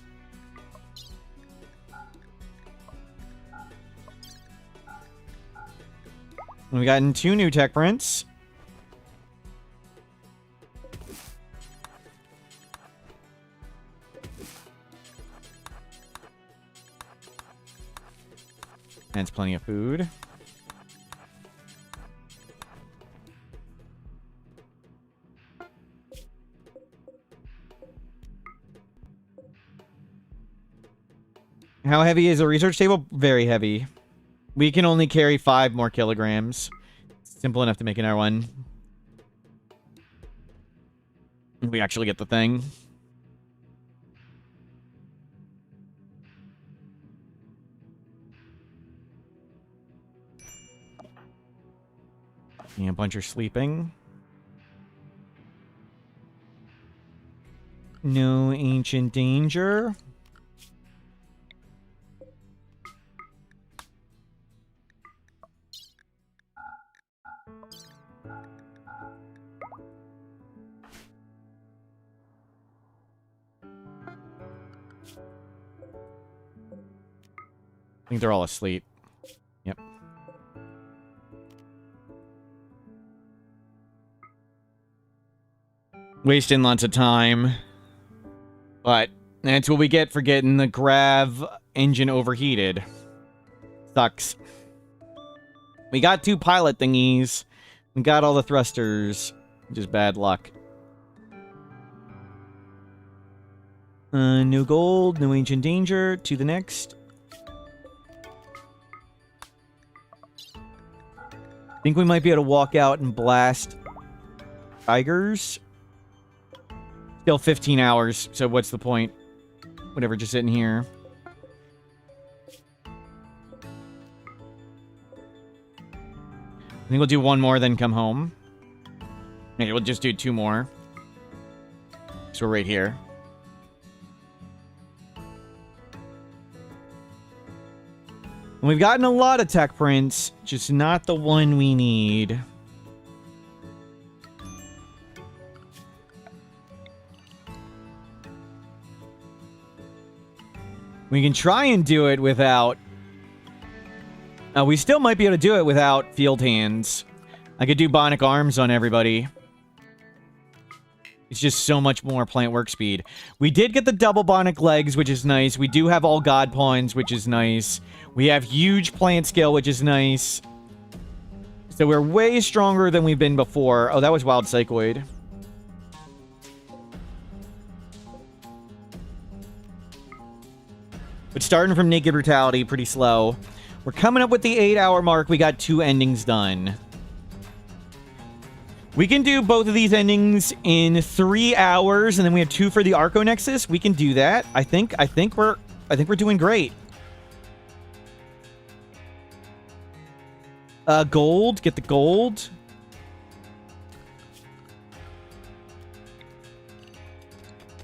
We've gotten 2 new tech prints. That's plenty of food. How heavy is the research table? Very heavy. We can only carry 5 more kilograms. Simple enough to make another one. We actually get the thing. Yeah, a bunch are sleeping. No ancient danger. I think they're all asleep. Yep. Wasting lots of time. But that's what we get for getting the grav engine overheated. Sucks. We got 2 pilot thingies. We got all the thrusters. Just bad luck. No gold, no ancient danger. To the next. Think we might be able to walk out and blast tigers. Still 15 hours, so what's the point? Whatever, just sitting here. I think we'll do 1 more, then come home. Maybe we'll just do 2 more. So we're right here. And we've gotten a lot of tech prints, just not the one we need. We can try and do it without... we still might be able to do it without field hands. I could do bionic arms on everybody. It's just so much more plant work speed. We did get the double bionic legs, which is nice. We do have all god pawns, which is nice. We have huge plant scale, which is nice. So we're way stronger than we've been before. Oh, that was wild psychoid. But starting from Naked Brutality, pretty slow. We're coming up with the 8-hour mark. We got 2 endings done. We can do both of these endings in 3 hours, and then we have 2 for the Arco Nexus. We can do that. I think we're doing great. Gold. Get the gold.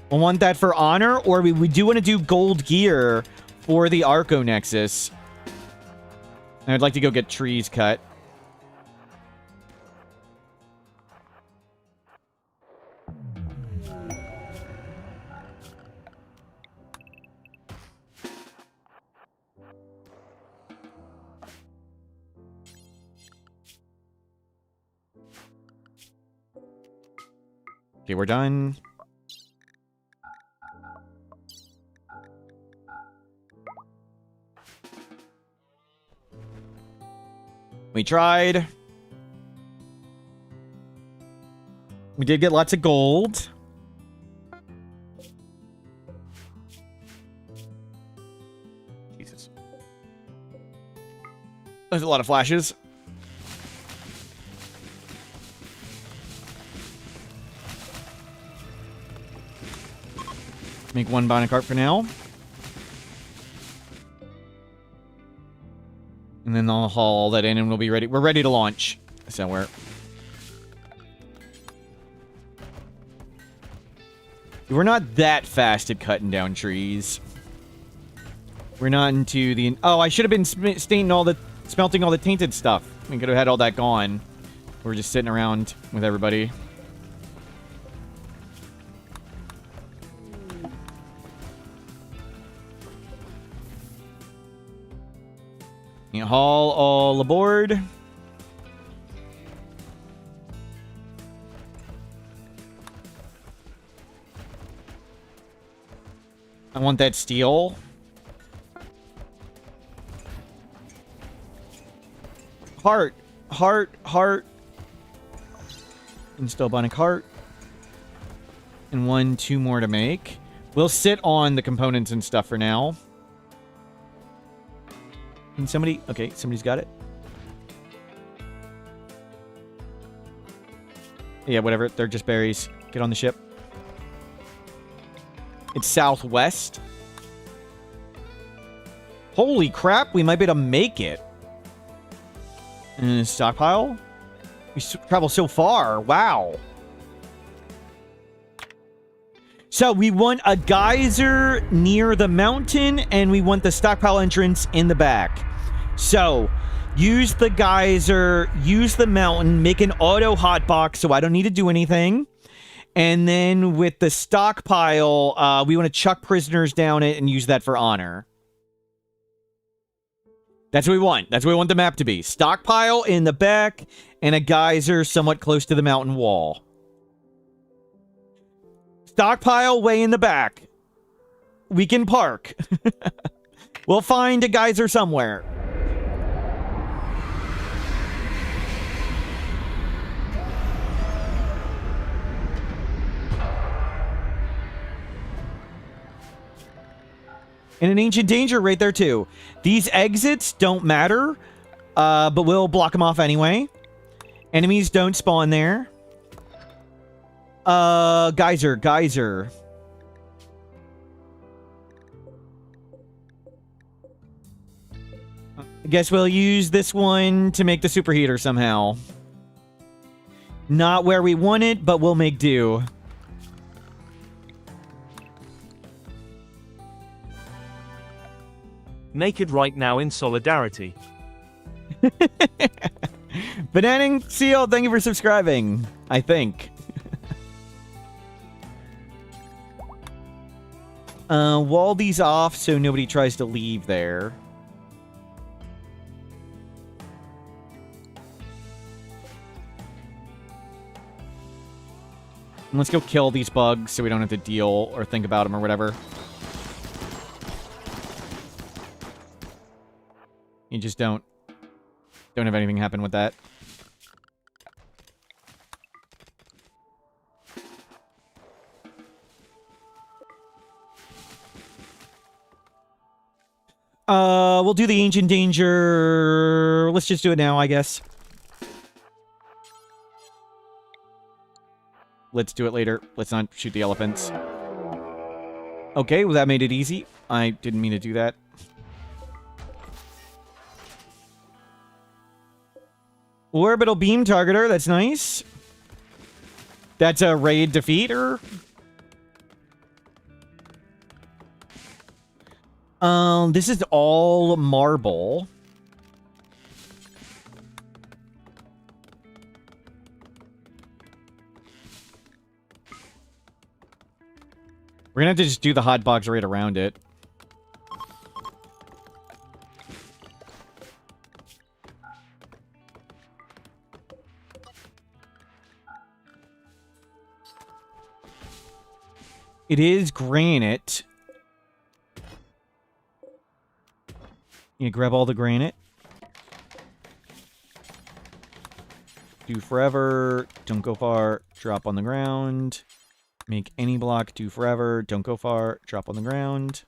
I want that for honor, or we do want to do gold gear for the Arco Nexus. And I'd like to go get trees cut. Okay, we're done. We tried. We did get lots of gold. Jesus. There's a lot of flashes. Make 1 bionic heart for now. And then I'll haul all that in and we'll be ready. We're ready to launch. So we're not that fast at cutting down trees. We're not into the... Oh, I should have been smelting all the tainted stuff. We could have had all that gone. We're just sitting around with everybody. You haul all aboard. I want that steel. Heart. Install bionic heart. And 2 more to make. We'll sit on the components and stuff for now. Can somebody... Okay, somebody's got it. Yeah, whatever. They're just berries. Get on the ship. It's southwest. Holy crap, we might be able to make it. Stockpile? We travel so far. Wow. So we want a geyser near the mountain, and we want the stockpile entrance in the back. So use the geyser, use the mountain, make an auto hotbox so I don't need to do anything. And then with the stockpile, we want to chuck prisoners down it and use that for honor. That's what we want. That's what we want the map to be. Stockpile in the back and a geyser somewhat close to the mountain wall. Stockpile way in the back. We can park. We'll find a geyser somewhere. And an ancient danger right there, too. These exits don't matter, but we'll block them off anyway. Enemies don't spawn there. Geyser. I guess we'll use this one to make the superheater somehow. Not where we want it, but we'll make do. Naked right now in solidarity. Bananing Seal, thank you for subscribing. I think. Wall these off so nobody tries to leave there. And let's go kill these bugs so we don't have to deal or think about them or whatever. You just don't have anything happen with that. We'll do the ancient danger. Let's just do it now, I guess. Let's do it later. Let's not shoot the elephants. Okay, well that made it easy. I didn't mean to do that. Orbital beam targeter, that's nice. That's a raid defeater. This is all marble. We're gonna have to just do the hot box right around it. It is granite. You grab all the granite. Do forever. Don't go far. Drop on the ground. Make any block. Do forever. Don't go far. Drop on the ground.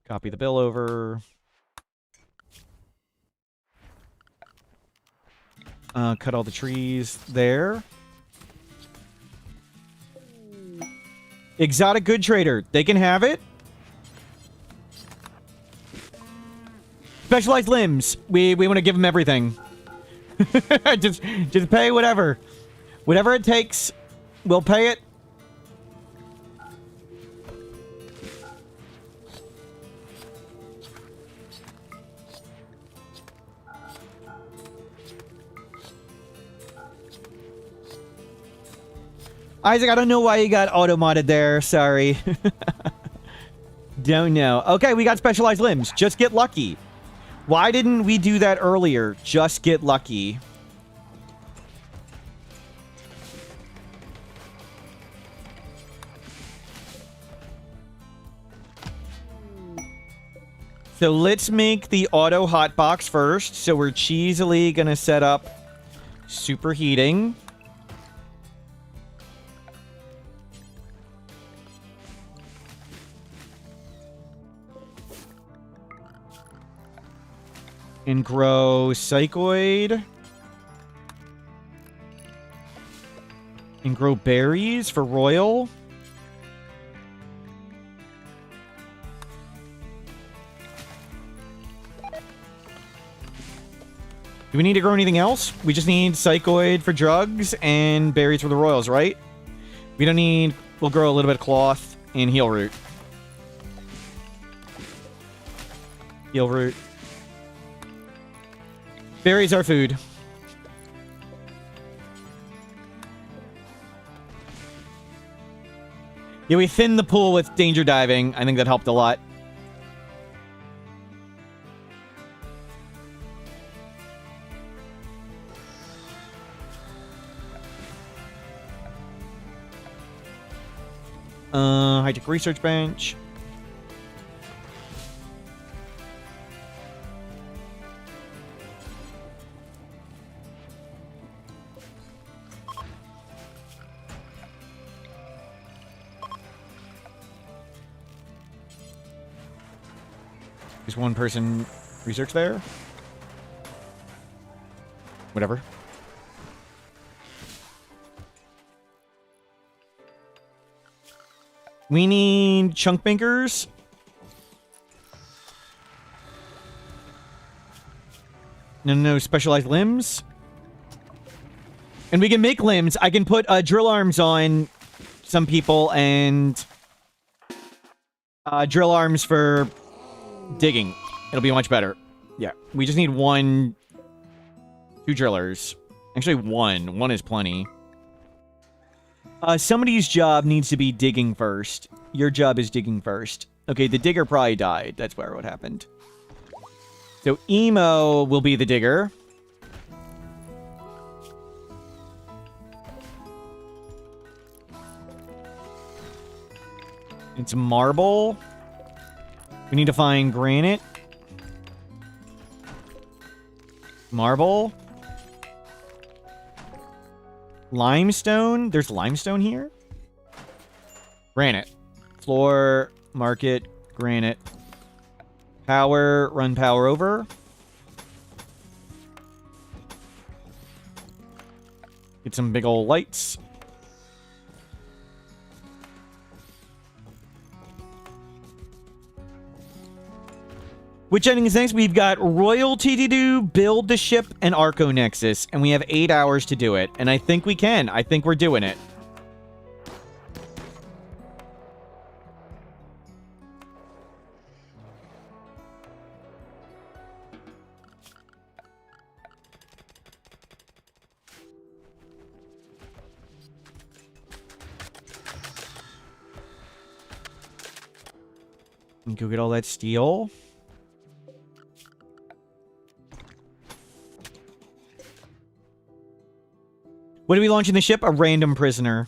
Copy the bill over. Cut all the trees there. Exotic good trader. They can have it. Specialized limbs. We want to give them everything. just pay whatever. Whatever it takes, we'll pay it. Isaac, I don't know why you got auto-modded there. Sorry. Don't know. Okay, we got specialized limbs. Just get lucky. Why didn't we do that earlier? Just get lucky. So let's make the auto hotbox first. So we're cheesily gonna set up superheating. And grow psychoid. And grow berries for royal. Do we need to grow anything else? We just need psychoid for drugs and berries for the royals, right? We don't need... We'll grow a little bit of cloth and heal root. Heal root. Berries are food. Yeah, we thinned the pool with danger diving. I think that helped a lot. High-tech research bench. Is one person research there? Whatever. We need chunk makers. No specialized limbs. And we can make limbs. I can put drill arms on some people and drill arms for digging. It'll be much better. Yeah, we just need 2 drillers. Actually, one. One is plenty. Somebody's job needs to be digging first. Your job is digging first. Okay, the digger probably died. That's where what happened. So Emo will be the digger. It's marble. We need to find granite. Marble. Limestone. There's limestone here. Granite. Floor. Market. Granite. Power. Run power over. Get some big old lights. Which ending is next? We've got royalty to do, build the ship, and Arco Nexus. And we have 8 hours to do it. And I think we can. I think we're doing it. Go get all that steel. What are we launching the ship? A random prisoner.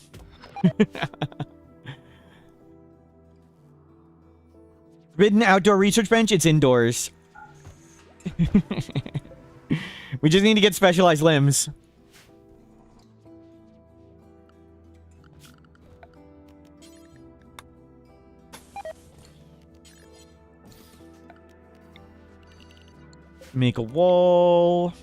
Forbidden outdoor research bench? It's indoors. We just need to get specialized limbs. Make a wall.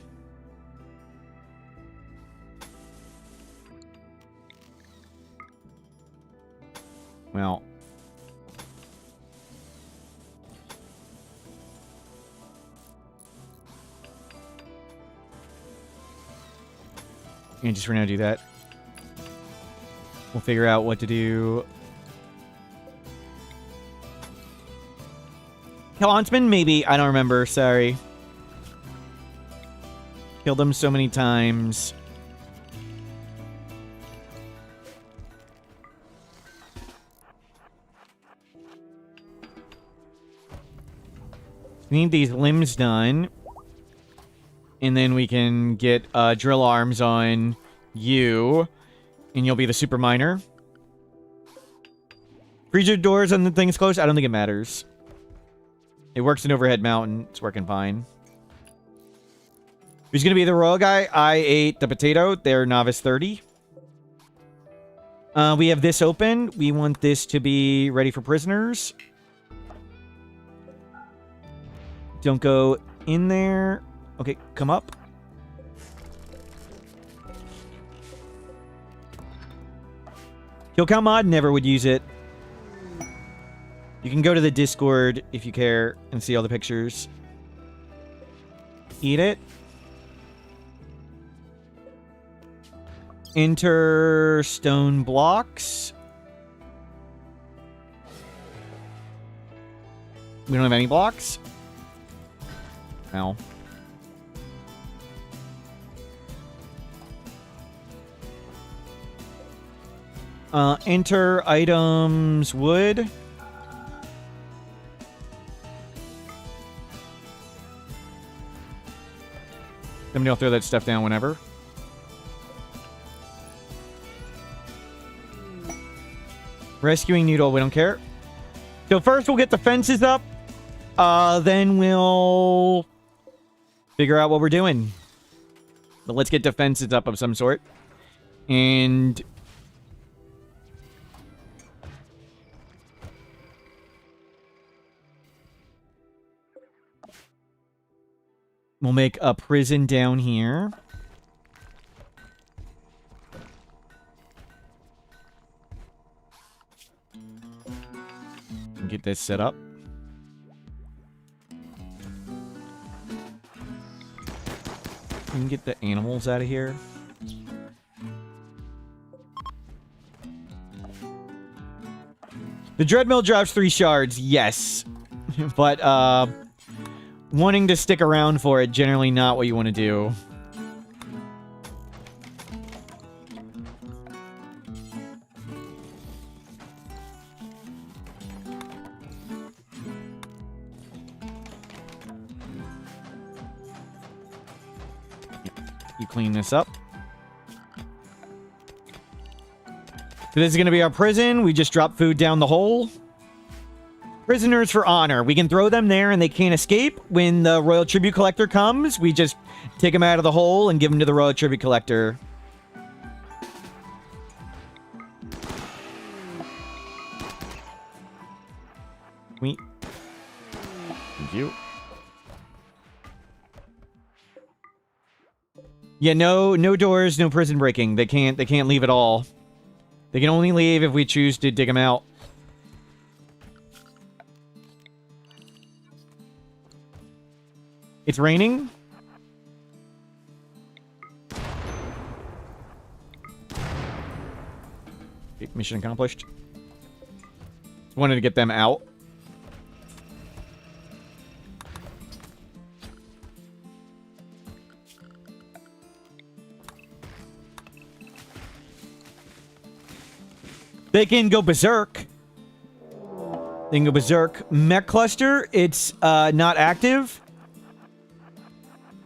Well. And just for now do that. We'll figure out what to do. Kill Huntsman? Maybe. I don't remember. Sorry. Killed them so many times. We need these limbs done. And then we can get drill arms on you. And you'll be the super miner. Freezer doors on the things close? I don't think it matters. It works in Overhead Mountain. It's working fine. Who's going to be the royal guy? I ate the potato. They're novice 30. We have this open. We want this to be ready for prisoners. Don't go in there. Okay, come up. Kill count mod, never would use it. You can go to the Discord if you care and see all the pictures. Eat it. Enter stone blocks. We don't have any blocks. No. Enter items wood. Somebody will throw that stuff down whenever. Rescuing Noodle, we don't care. So first we'll get the fences up. Then we'll figure out what we're doing. But let's get defenses up of some sort. And we'll make a prison down here. And get this set up. We can get the animals out of here. The Dreadmill drops 3 shards, yes. But, wanting to stick around for it, generally not what you want to do. You clean this up. So this is going to be our prison. We just drop food down the hole. Prisoners for honor. We can throw them there and they can't escape. When the Royal Tribute Collector comes, we just take them out of the hole and give them to the Royal Tribute Collector. Thank you. Yeah, no doors, no prison breaking. They can't leave at all. They can only leave if we choose to dig them out. It's raining. Okay, mission accomplished. Just wanted to get them out. They can go berserk. They can go berserk. Mech cluster, it's not active.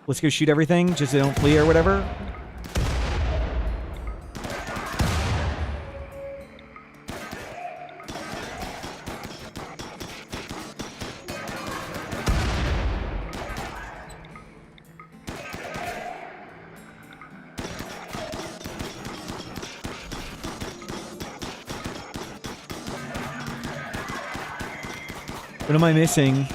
Let's go shoot everything, just so they don't flee or whatever. What am I missing?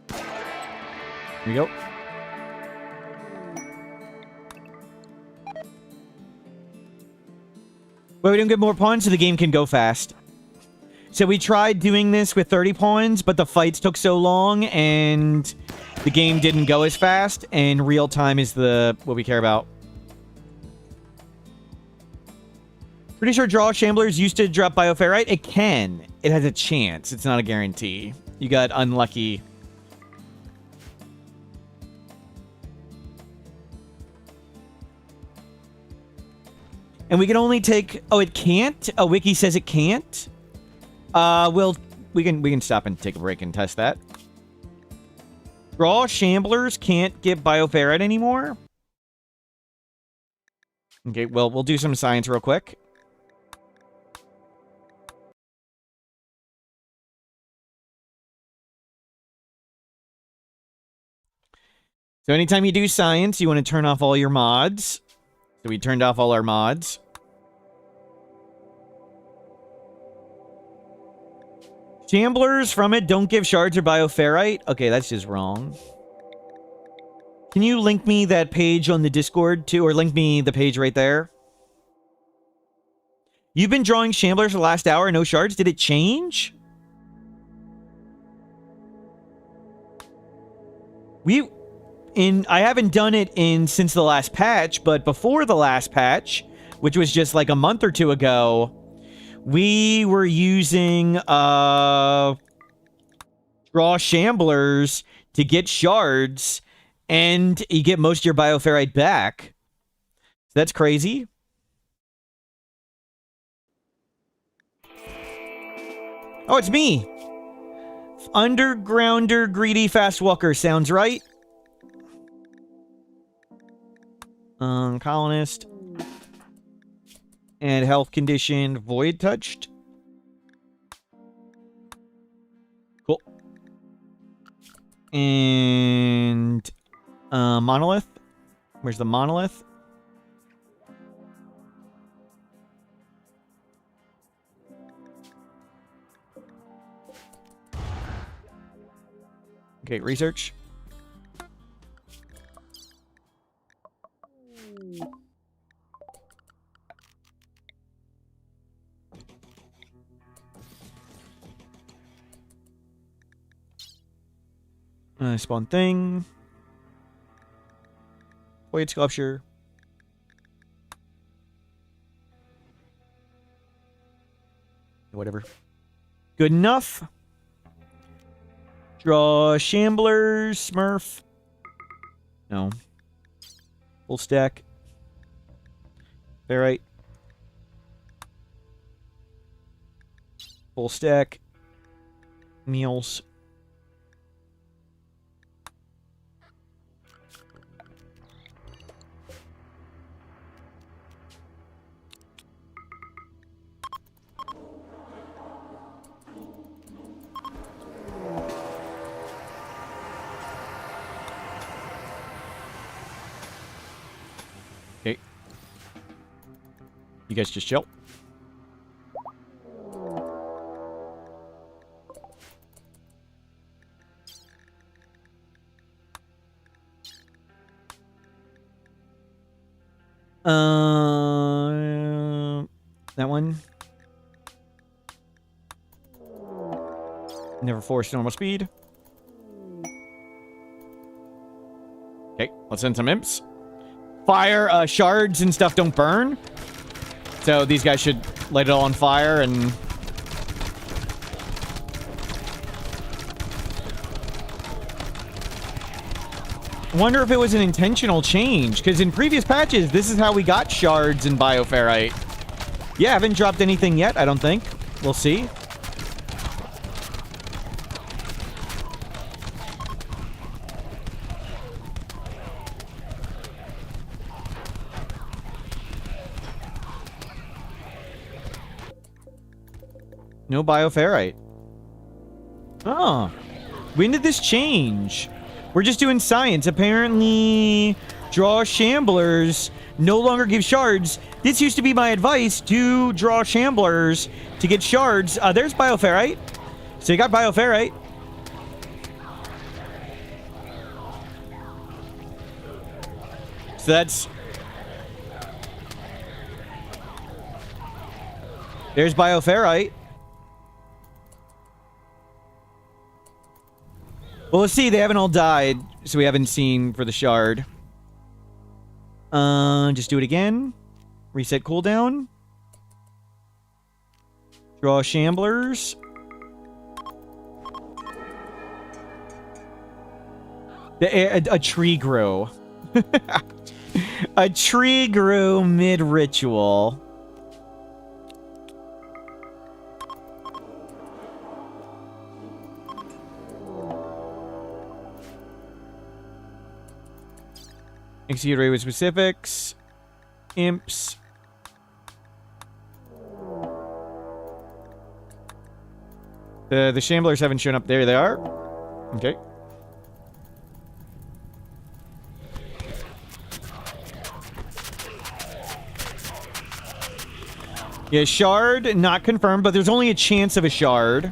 Here we go. Well, we don't get more pawns, so the game can go fast. So we tried doing this with 30 pawns, but the fights took so long, and the game didn't go as fast, and real time is what we care about. Pretty sure Draw Shamblers used to drop Bioferrite. It can. It has a chance. It's not a guarantee. You got unlucky. And we can only take... Oh, it can't? A wiki says it can't? We can stop and take a break and test that. Draw Shamblers can't get Bioferrite anymore? Okay, well, we'll do some science real quick. So anytime you do science, you want to turn off all your mods. So we turned off all our mods. Shamblers from it don't give shards or bioferrite. Okay, that's just wrong. Can you link me that page on the Discord too? Or link me the page right there? You've been drawing Shamblers for the last hour, no shards? Did it change? I haven't done it since the last patch, but before the last patch, which was just like a month or two ago, we were using Draw Shamblers to get shards, and you get most of your Bioferrite back. That's crazy. Oh, it's me! Undergrounder, greedy, fast walker. Sounds right. Colonist. And health condition void touched. Cool. And monolith. Where's the monolith? Okay, research. Spawn thing. Void sculpture. Whatever. Good enough. Draw shamblers, smurf. No. Full stack. Ferrite. Full stack. Meals. Okay. You guys just chill. That one. Never force normal speed. Okay, let's send some imps. Fire, shards and stuff don't burn. So these guys should light it all on fire and... Wonder if it was an intentional change, because in previous patches, this is how we got shards and bioferrite. Yeah, haven't dropped anything yet, I don't think. We'll see. No bioferrite. Oh. When did this change? We're just doing science. Apparently, draw shamblers no longer give shards. This used to be my advice, to draw shamblers to get shards. There's bioferrite. So you got bioferrite. So that's... There's bioferrite. Well, let's see. They haven't all died, so we haven't seen for the shard. Just do it again. Reset cooldown. Draw shamblers. A tree grew. A tree grew mid-ritual. Execute array with specifics. Imps. The shamblers haven't shown up. There they are. Okay. Yeah, shard, not confirmed, but there's only a chance of a shard.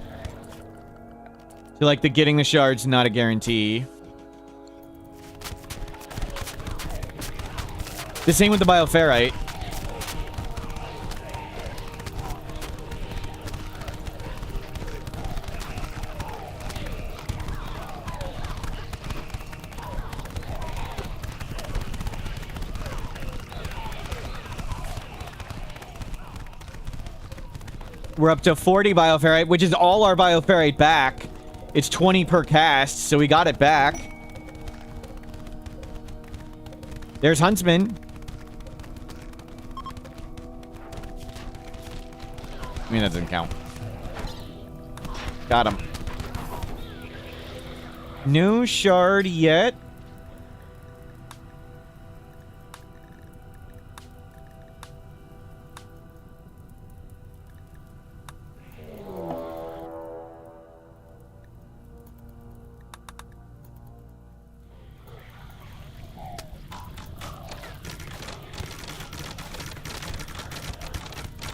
So, like, getting the shard's not a guarantee. The same with the bioferrite. We're up to 40 bioferrite, which is all our bioferrite back. It's 20 per cast, so we got it back. There's Huntsman. I mean, that doesn't count. Got him. No shard yet.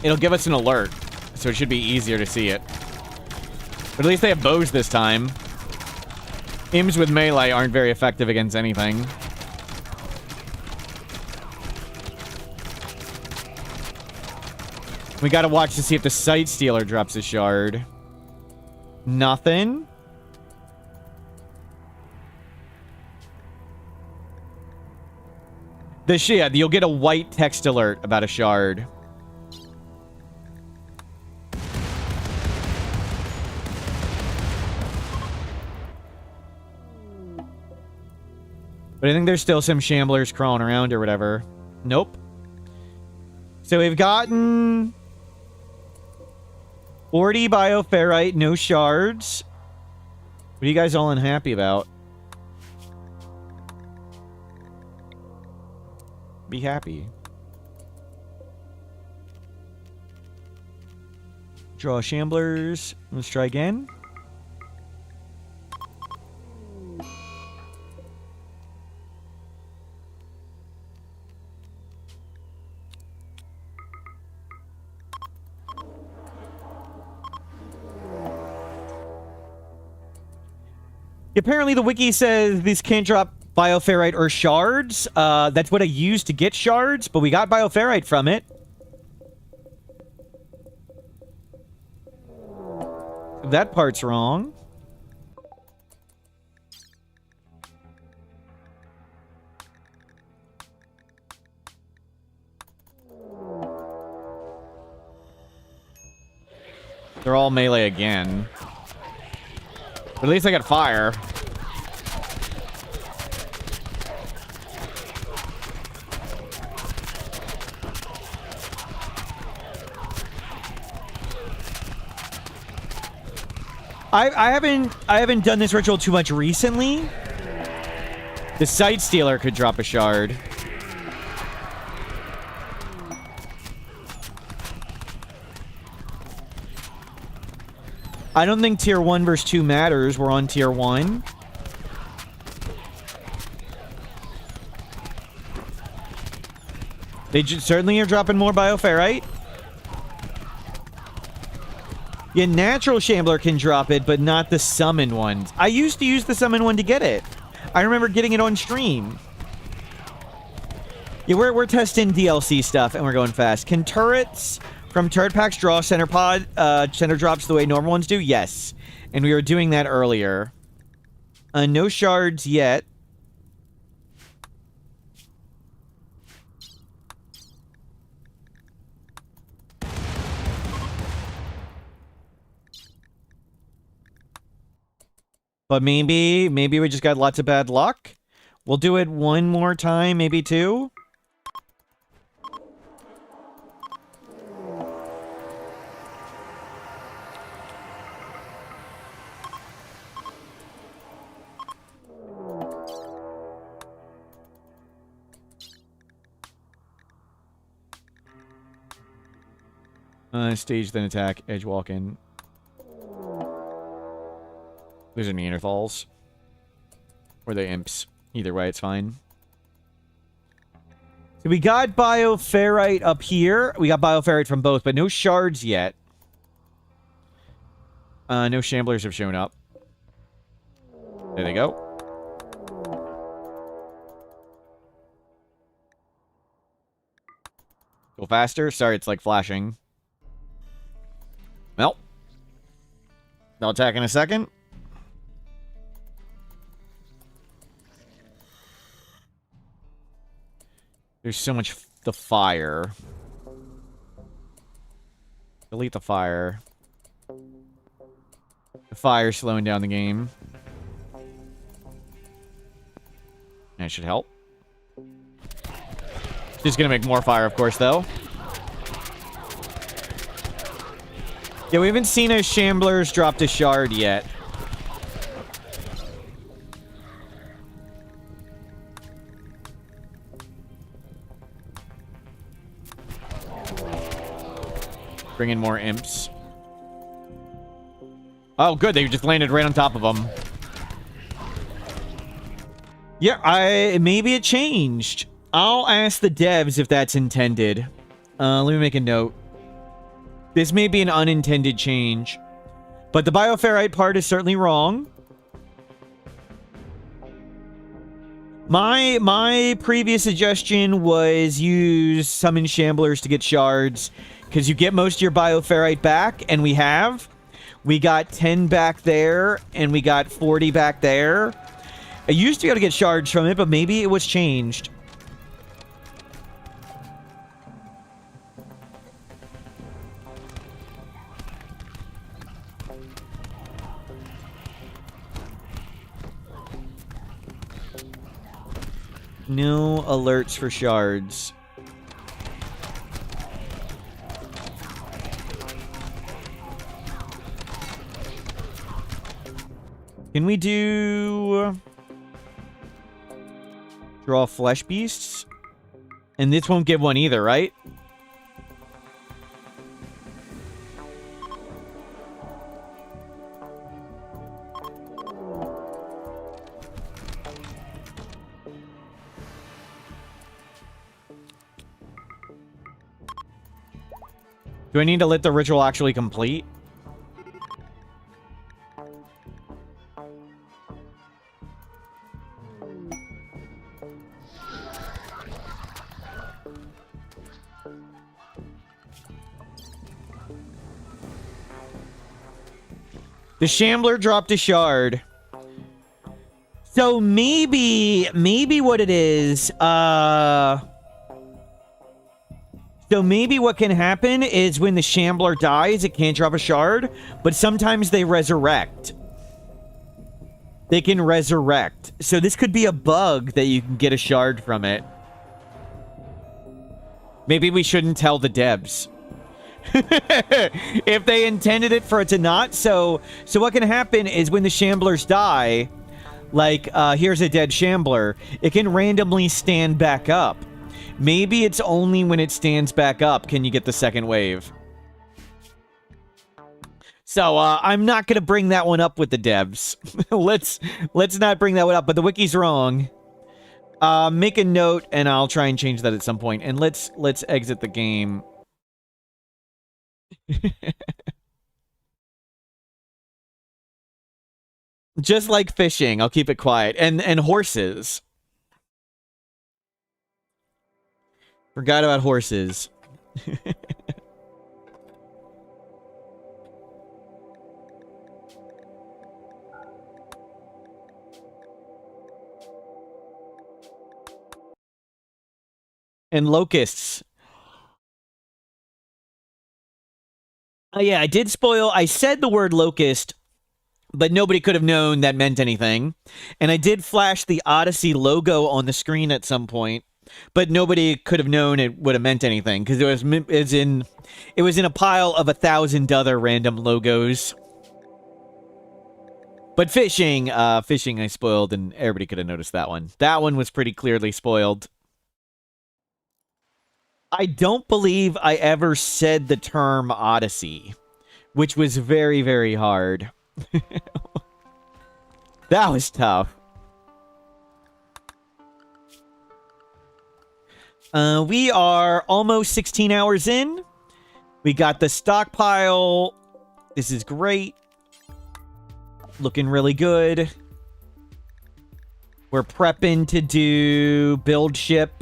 it'll give us an alert, so it should be easier to see it. But at least they have bows this time. Imps with melee aren't very effective against anything. We gotta watch to see if the Sight Stealer drops a shard. Nothing. Yeah, you'll get a white text alert about a shard. But I think there's still some shamblers crawling around or whatever. Nope. So we've gotten 40 bioferrite, no shards. What are you guys all unhappy about? Be happy. Draw shamblers. Let's try again. Apparently the wiki says these can't drop bioferrite or shards. That's what I used to get shards, but we got bioferrite from it. That part's wrong. They're all melee again. But at least I got fire. I haven't done this ritual too much recently. The Sight Stealer could drop a shard. I don't think tier 1 versus 2 matters. We're on tier 1. They certainly are dropping more bioferrite. Yeah, natural shambler can drop it, but not the summon ones. I used to use the summon one to get it. I remember getting it on stream. Yeah, we're testing DLC stuff, and we're going fast. Can turrets from turret packs draw center drops the way normal ones do? Yes. And we were doing that earlier. No shards yet. But maybe we just got lots of bad luck. We'll do it one more time, maybe two. Stage, then attack, edge walk in. Those are Neanderthals. Or they're imps. Either way, it's fine. So we got bioferrite up here. We got bioferrite from both, but no shards yet. No shamblers have shown up. There they go. Go faster. Sorry, it's like flashing. Well. I'll attack in a second. There's so much the fire. Delete the fire. The fire's slowing down the game. That should help. Just gonna make more fire, of course, though. Yeah, we haven't seen a Shambler's dropped a shard yet. Bring in more imps. Oh, good. They just landed right on top of them. Yeah, maybe it changed. I'll ask the devs if that's intended. Let me make a note. This may be an unintended change. But the bioferrite part is certainly wrong. My previous suggestion was use summon shamblers to get shards, because you get most of your bioferrite back, and we have. We got 10 back there, and we got 40 back there. I used to be able to get shards from it, but maybe it was changed. No alerts for shards. Can we do... draw flesh beasts? And this won't give one either, right? Do I need to let the ritual actually complete? The Shambler dropped a shard. So maybe what it is, so maybe what can happen is when the Shambler dies, it can't drop a shard, but sometimes they resurrect. They can resurrect. So this could be a bug that you can get a shard from it. Maybe we shouldn't tell the devs. If they intended it for it to not. So what can happen is when the Shamblers die, like, here's a dead Shambler, it can randomly stand back up. Maybe it's only when it stands back up can you get the second wave. So, I'm not going to bring that one up with the devs. let's not bring that one up, but the wiki's wrong. Make a note, and I'll try and change that at some point. And let's exit the game. Just like fishing, I'll keep it quiet. And horses. Forgot about horses. And locusts. Yeah, I did spoil. I said the word locust, but nobody could have known that meant anything. And I did flash the Odyssey logo on the screen at some point, but nobody could have known it would have meant anything because it was in a pile of 1,000 other random logos. But fishing I spoiled, and everybody could have noticed that one. That one was pretty clearly spoiled. I don't believe I ever said the term Odyssey, which was very, very hard. That was tough. We are almost 16 hours in. We got the stockpile. This is great. Looking really good. We're prepping to do build ship.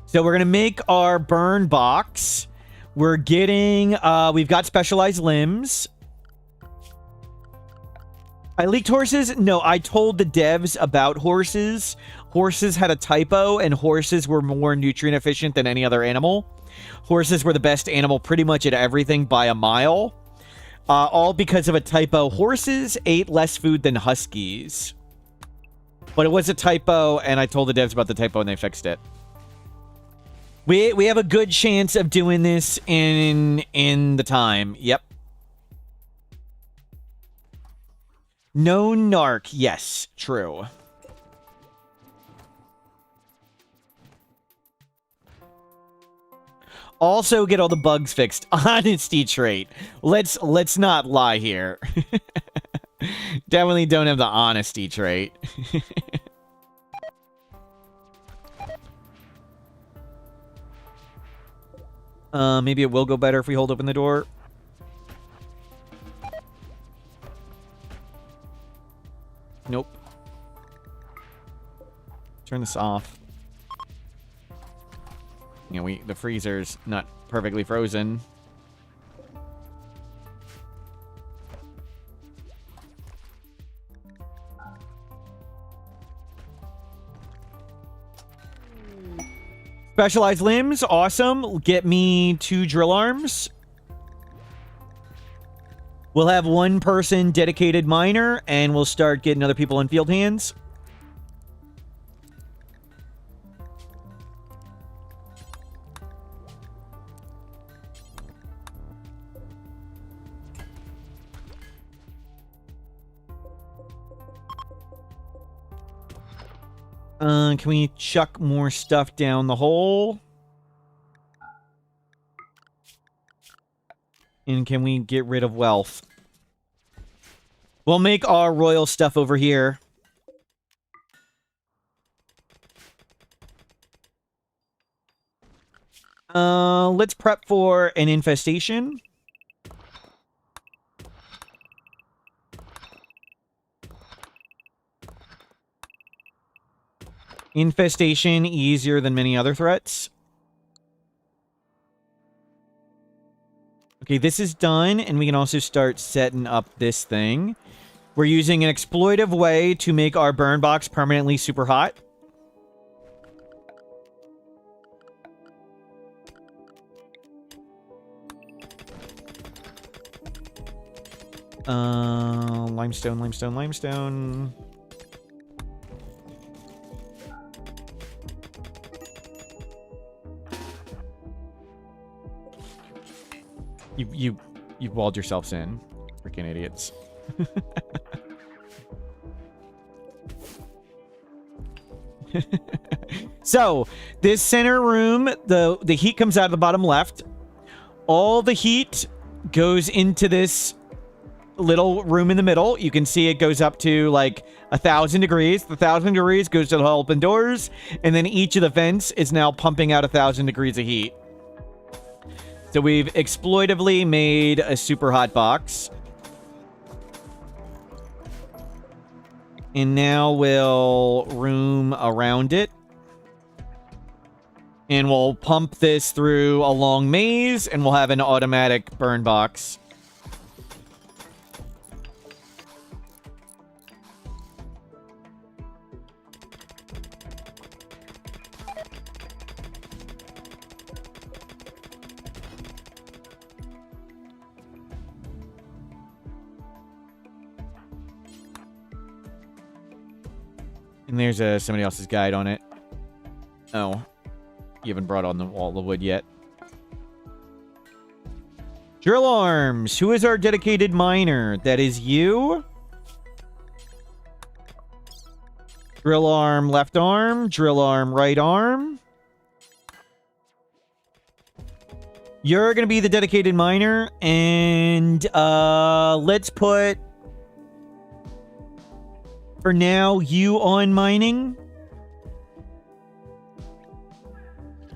So we're going to make our burn box. We're getting, we've got specialized limbs. I leaked horses? No, I told the devs about horses. Horses had a typo, and horses were more nutrient efficient than any other animal. Horses were the best animal pretty much at everything by a mile. All because of a typo. Horses ate less food than huskies. But it was a typo, and I told the devs about the typo, and they fixed it. We have a good chance of doing this in the time. Yep. No narc. Yes, true. Also get all the bugs fixed. Honesty trait. Let's not lie here. Definitely don't have the honesty trait. Maybe it will go better if we hold open the door. Nope. Turn this off. You know, the freezer's not perfectly frozen. Specialized limbs, awesome. Get me 2 drill arms. We'll have 1 person dedicated miner, and we'll start getting other people in field hands. Can we chuck more stuff down the hole? And can we get rid of wealth? We'll make our royal stuff over here. Let's prep for an infestation. Infestation easier than many other threats. Okay, this is done, and we can also start setting up this thing. We're using an exploitive way to make our burn box permanently super hot. Limestone, limestone, limestone. You've walled yourselves in. Freaking idiots. So, this center room, the heat comes out of the bottom left. All the heat goes into this little room in the middle. You can see it goes up to like 1,000 degrees. The 1,000 degrees goes to the open doors, and then each of the vents is now pumping out 1,000 degrees of heat. So we've exploitively made a super hot box. And now we'll room around it. And we'll pump this through a long maze, and we'll have an automatic burn box. And there's somebody else's guide on it. Oh. You haven't brought on all the wood yet. Drill arms. Who is our dedicated miner? That is you. Drill arm left arm. Drill arm right arm. You're going to be the dedicated miner. And let's put... For now, you on mining.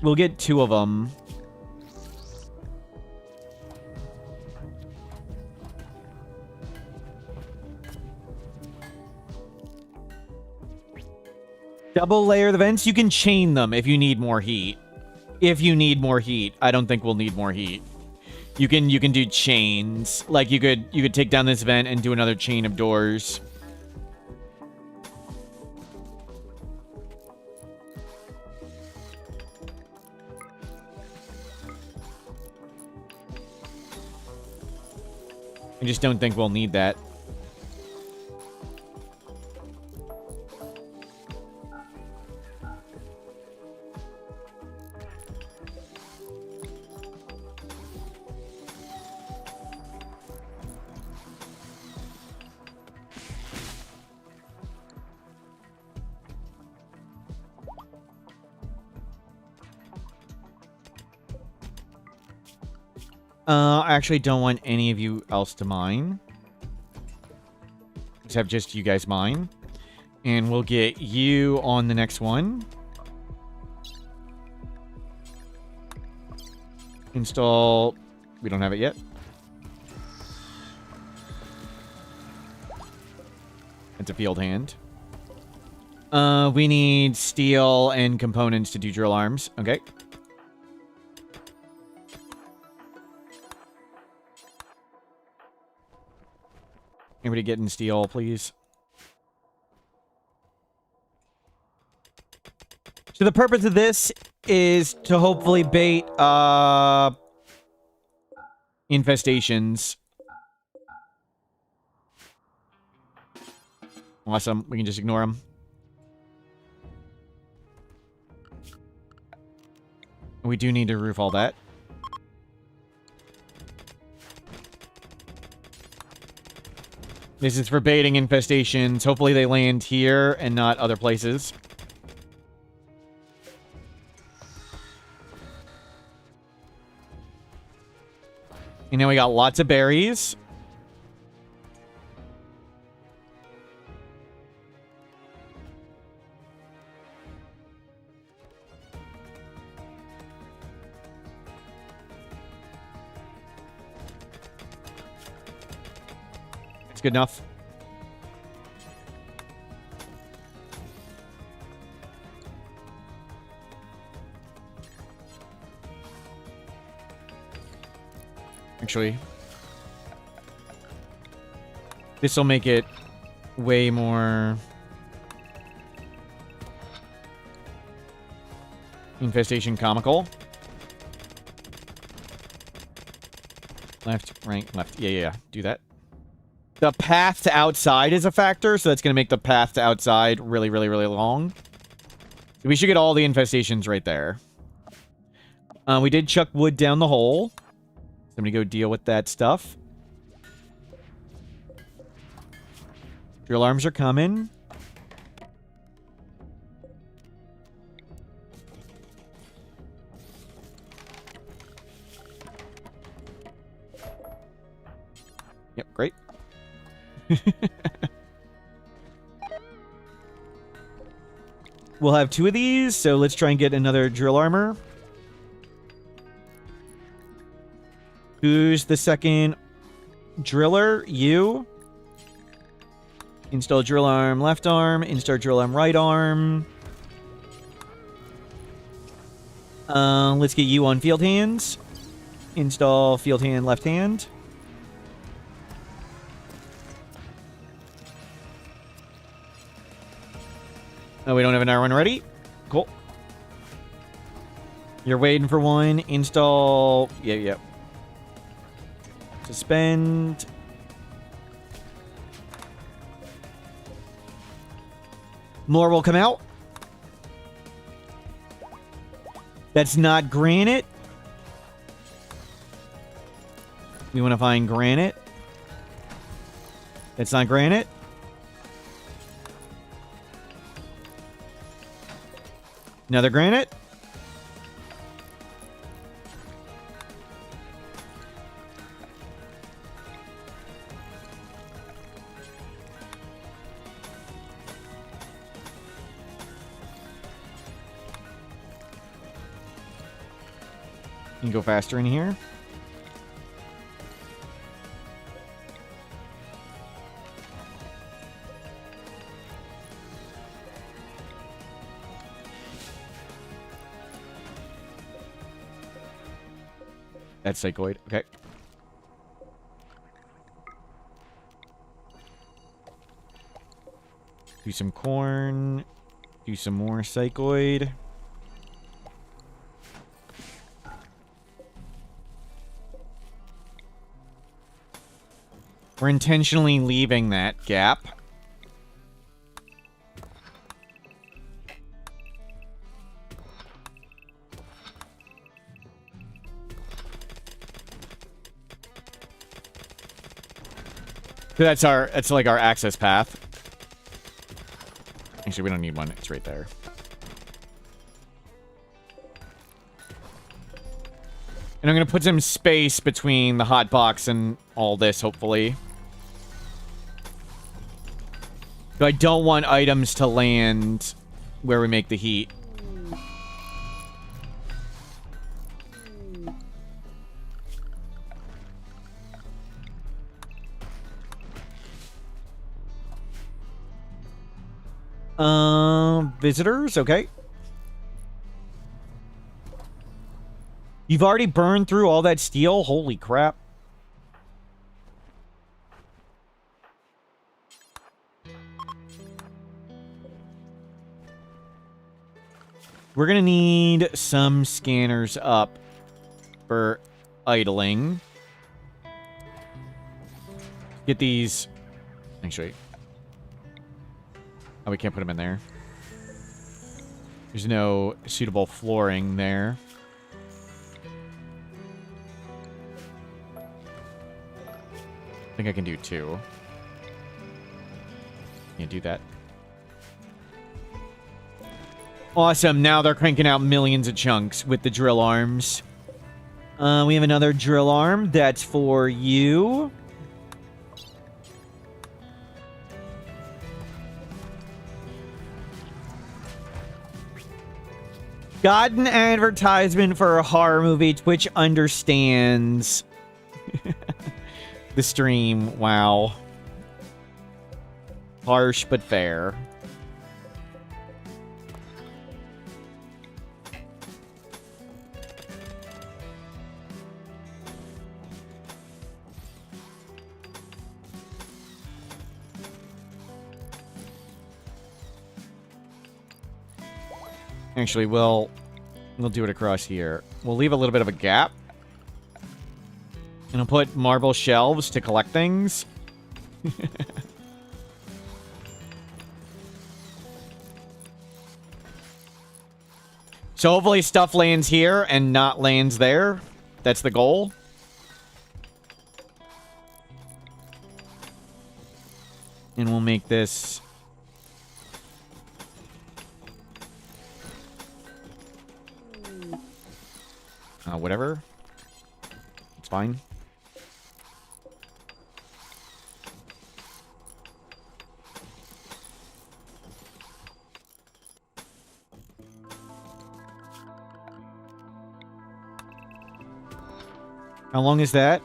We'll get 2 of them. Double layer the vents. You can chain them if you need more heat. If you need more heat. I don't think we'll need more heat. You can do chains. Like you could take down this vent and do another chain of doors. I just don't think we'll need that. I actually don't want any of you else to mine. Just have just you guys mine. And we'll get you on the next one. Install... We don't have it yet. It's a field hand. We need steel and components to do drill arms. Okay. Anybody getting steel, please? So the purpose of this is to hopefully bait infestations. Awesome. We can just ignore them. We do need to roof all that. This is for baiting infestations. Hopefully they land here and not other places. And now we got lots of berries. It's good enough. Actually, this will make it way more infestation comical. Left, right, left. Yeah. Do that. The path to outside is a factor, so that's going to make the path to outside really, really, really long. We should get all the infestations right there. We did chuck wood down the hole. Somebody go deal with that stuff. Drill arms are coming. Yep, great. We'll have 2 of these, so let's try and get another drill armor. Who's the second driller? You. Install drill arm left arm. Install drill arm right arm. Let's get you on field hands. Install field hand left hand. Oh, we don't have another one ready? Cool. You're waiting for one. Install... Yep. Suspend. More will come out. That's not granite. We want to find granite. That's not granite. Another granite. You can go faster in here. That's psychoid. Okay. Do some corn. Do some more psychoid. We're intentionally leaving that gap. So that's like our access path. Actually, we don't need one. It's right there. And I'm going to put some space between the hot box and all this, hopefully. So I don't want items to land where we make the heat. Visitors, okay. You've already burned through all that steel? Holy crap. We're gonna need some scanners up for idling. Get these... Actually... Oh, we can't put them in there. There's no suitable flooring there. I think I can do 2. Can't do that. Awesome. Now they're cranking out millions of chunks with the drill arms. We have another drill arm. That's for you. Got an advertisement for a horror movie. Twitch understands the stream. Wow. Harsh but fair. Actually, we'll do it across here. We'll leave a little bit of a gap. And I'll put marble shelves to collect things. So hopefully stuff lands here and not lands there. That's the goal. And we'll make this... whatever. It's fine. How long is that?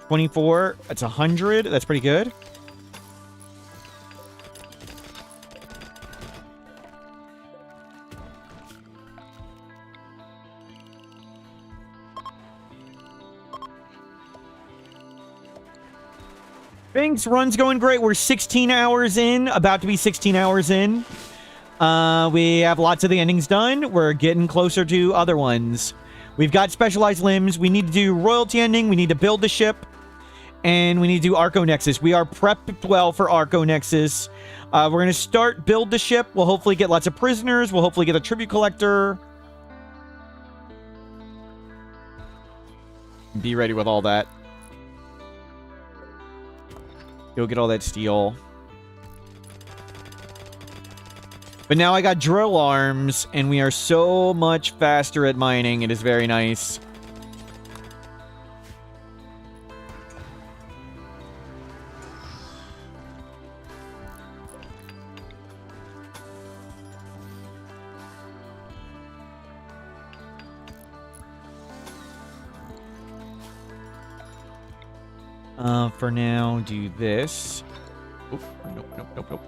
24. That's 100. That's pretty good. Thanks, run's going great. We're 16 hours in, about to be 16 hours in. We have lots of the endings done. We're getting closer to other ones. We've got specialized limbs. We need to do royalty ending. We need to build the ship. And we need to do Arco Nexus. We are prepped well for Arco Nexus. We're going to start build the ship. We'll hopefully get lots of prisoners. We'll hopefully get a tribute collector. Be ready with all that. Go get all that steel. But now I got drill arms, and we are so much faster at mining. It is very nice. For now, do this. Oh, nope.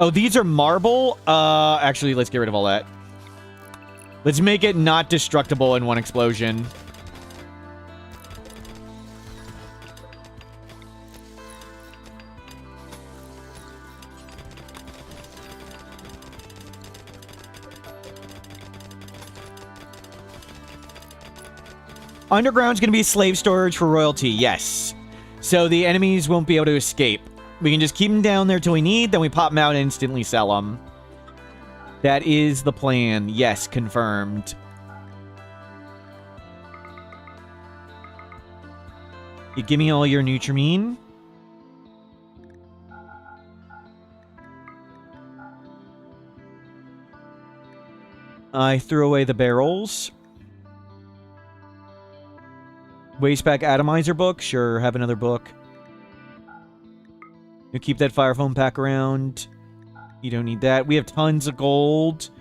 Oh, these are marble? Actually, let's get rid of all that. Let's make it not destructible in one explosion. Underground's gonna be slave storage for royalty, yes. So the enemies won't be able to escape. We can just keep them down there till we need, then we pop them out and instantly sell them. That is the plan. Yes, confirmed. You give me all your Nutrimine. I threw away the barrels. Waste pack atomizer book. Sure, have another book. You keep that fire foam pack around. You don't need that. We have tons of gold.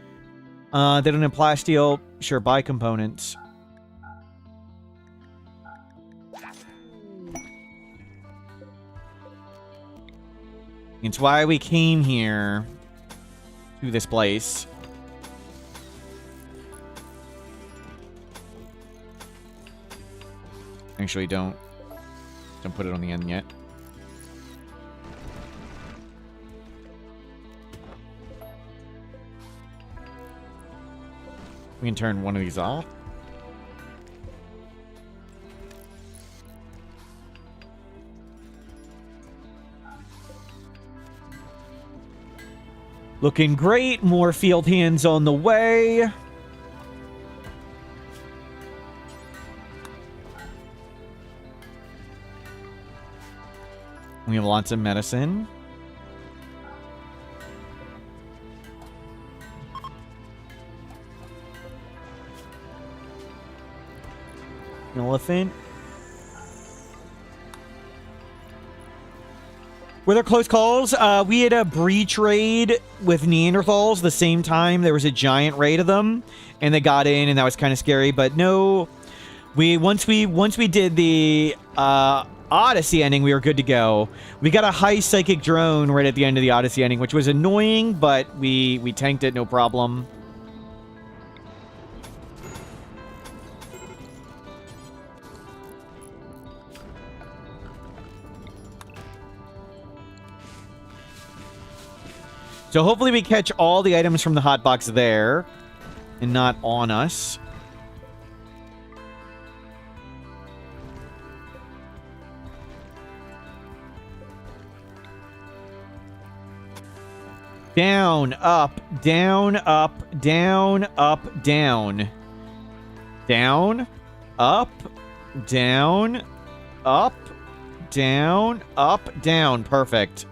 They don't have plasteel. Sure, buy components. It's why we came here. to this place. Actually, don't put it on the end yet. We can turn one of these off. Looking great. More field hands on the way. We have lots of medicine. Elephant. Were there close calls? We had a breach raid with Neanderthals the same time. There was a giant raid of them, and they got in, and that was kind of scary. But no, once we did the Odyssey ending, we were good to go. We got a high psychic drone right at the end of the Odyssey ending, which was annoying, but we tanked it no problem. So hopefully we catch all the items from the hotbox there and not on us. Down, up, down, up, down, up, down. Down, up, down, up, down, up, down. Perfect.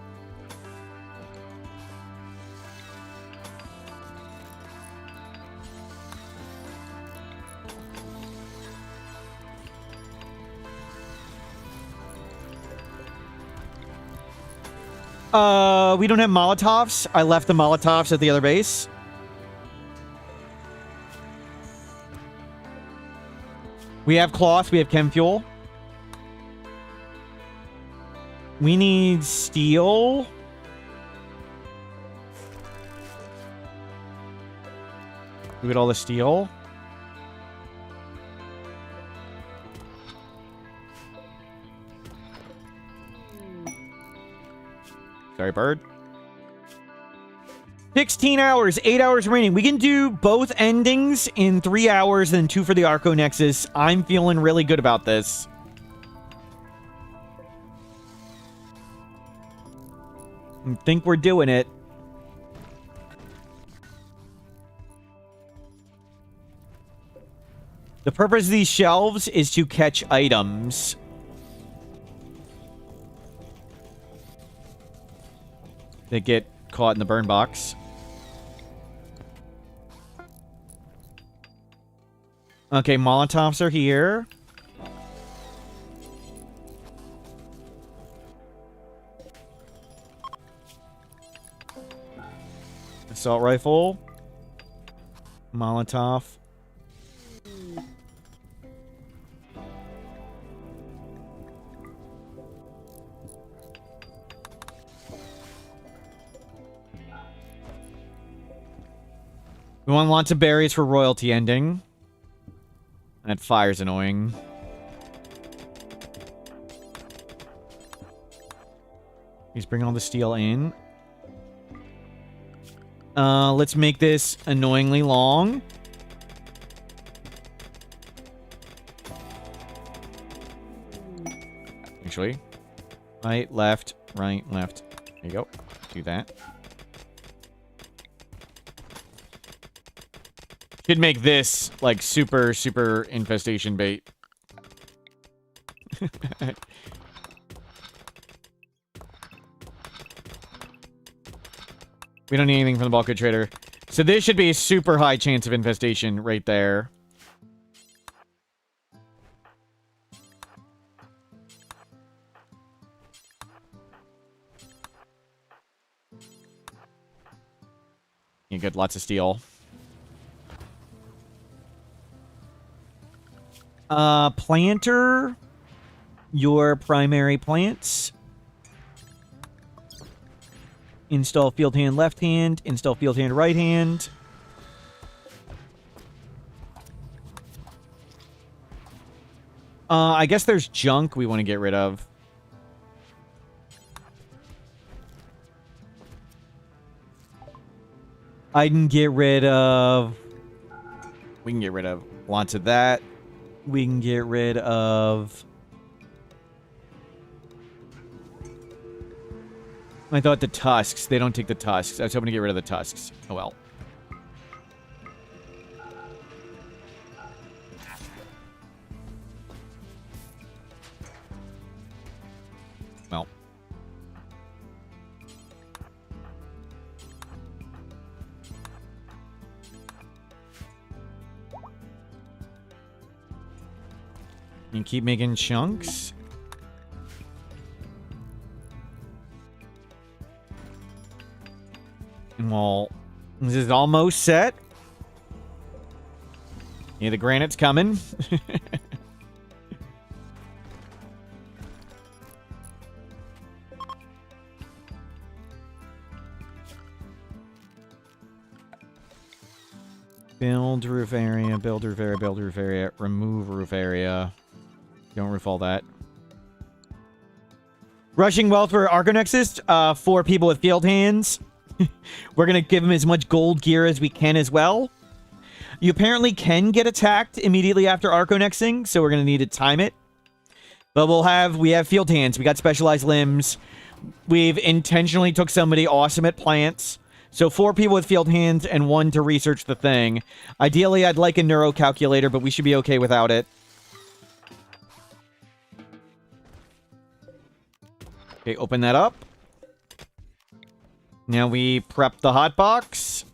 We don't have Molotovs. I left the Molotovs at the other base. We have cloth. We have chem fuel. We need steel. We get all the steel. Sorry, bird. 16 hours, 8 hours remaining. We can do both endings in 3 hours and 2 for the Arco Nexus. I'm feeling really good about this. I think we're doing it. The purpose of these shelves is to catch items. That get caught in the burn box. Okay, Molotovs are here. Assault rifle. Molotov. We want lots of berries for royalty ending. That fire's annoying. He's bringing all the steel in. Let's make this annoyingly long. Actually. Right, left, right, left. There you go. Do that. Could make this, like, super, super infestation bait. We don't need anything from the bulk goods trader. So this should be a super high chance of infestation right there. You get lots of steel. Planter your primary plants. Install field hand left hand. Install field hand right hand. I guess there's junk we want to get rid of. I can get rid of... We can get rid of lots of that. We can get rid of... I thought the tusks. They don't take the tusks. I was hoping to get rid of the tusks. Oh well. Well. You keep making chunks. Well, this is almost set. Yeah, the granite's coming. Build roof area, build roof area, build roof area, remove roof area. Don't roof all that. Rushing wealth for Arconexist, for people with field hands. We're going to give him as much gold gear as we can as well. You apparently can get attacked immediately after Arconexing, so we're going to need to time it. But we have field hands. We got specialized limbs. We've intentionally took somebody awesome at plants. So 4 people with field hands and 1 to research the thing. Ideally, I'd like a neuro calculator, but we should be okay without it. Okay, open that up. Now we prep the hotbox.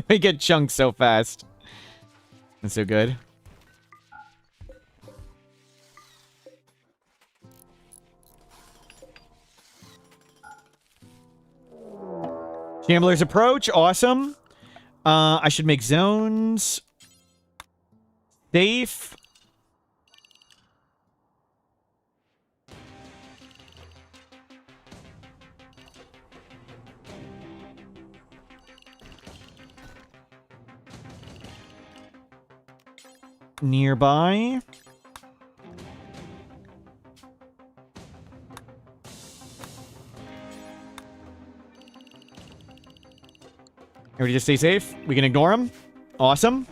We get chunks so fast. That's so good. Gambler's approach, awesome. I should make zones. Safe. Nearby. Everybody just stay safe. We can ignore him. Awesome.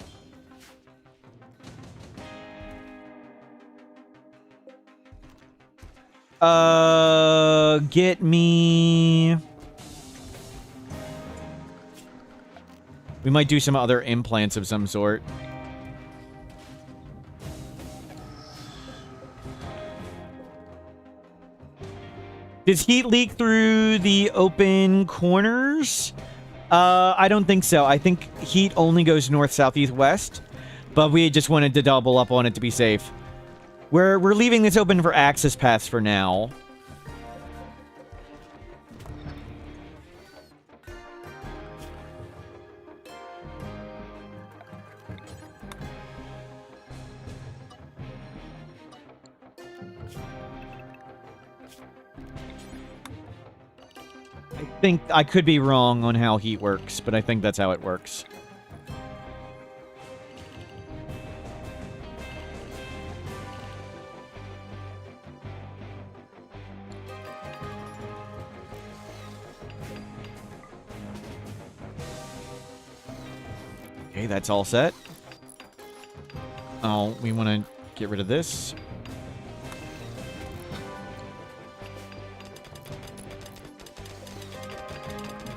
Get me... We might do some other implants of some sort. Does heat leak through the open corners? I don't think so. I think heat only goes north, south, east, west. But we just wanted to double up on it to be safe. We're leaving this open for access paths for now. I think I could be wrong on how heat works, but I think that's how it works. Okay, that's all set. Oh, we want to get rid of this.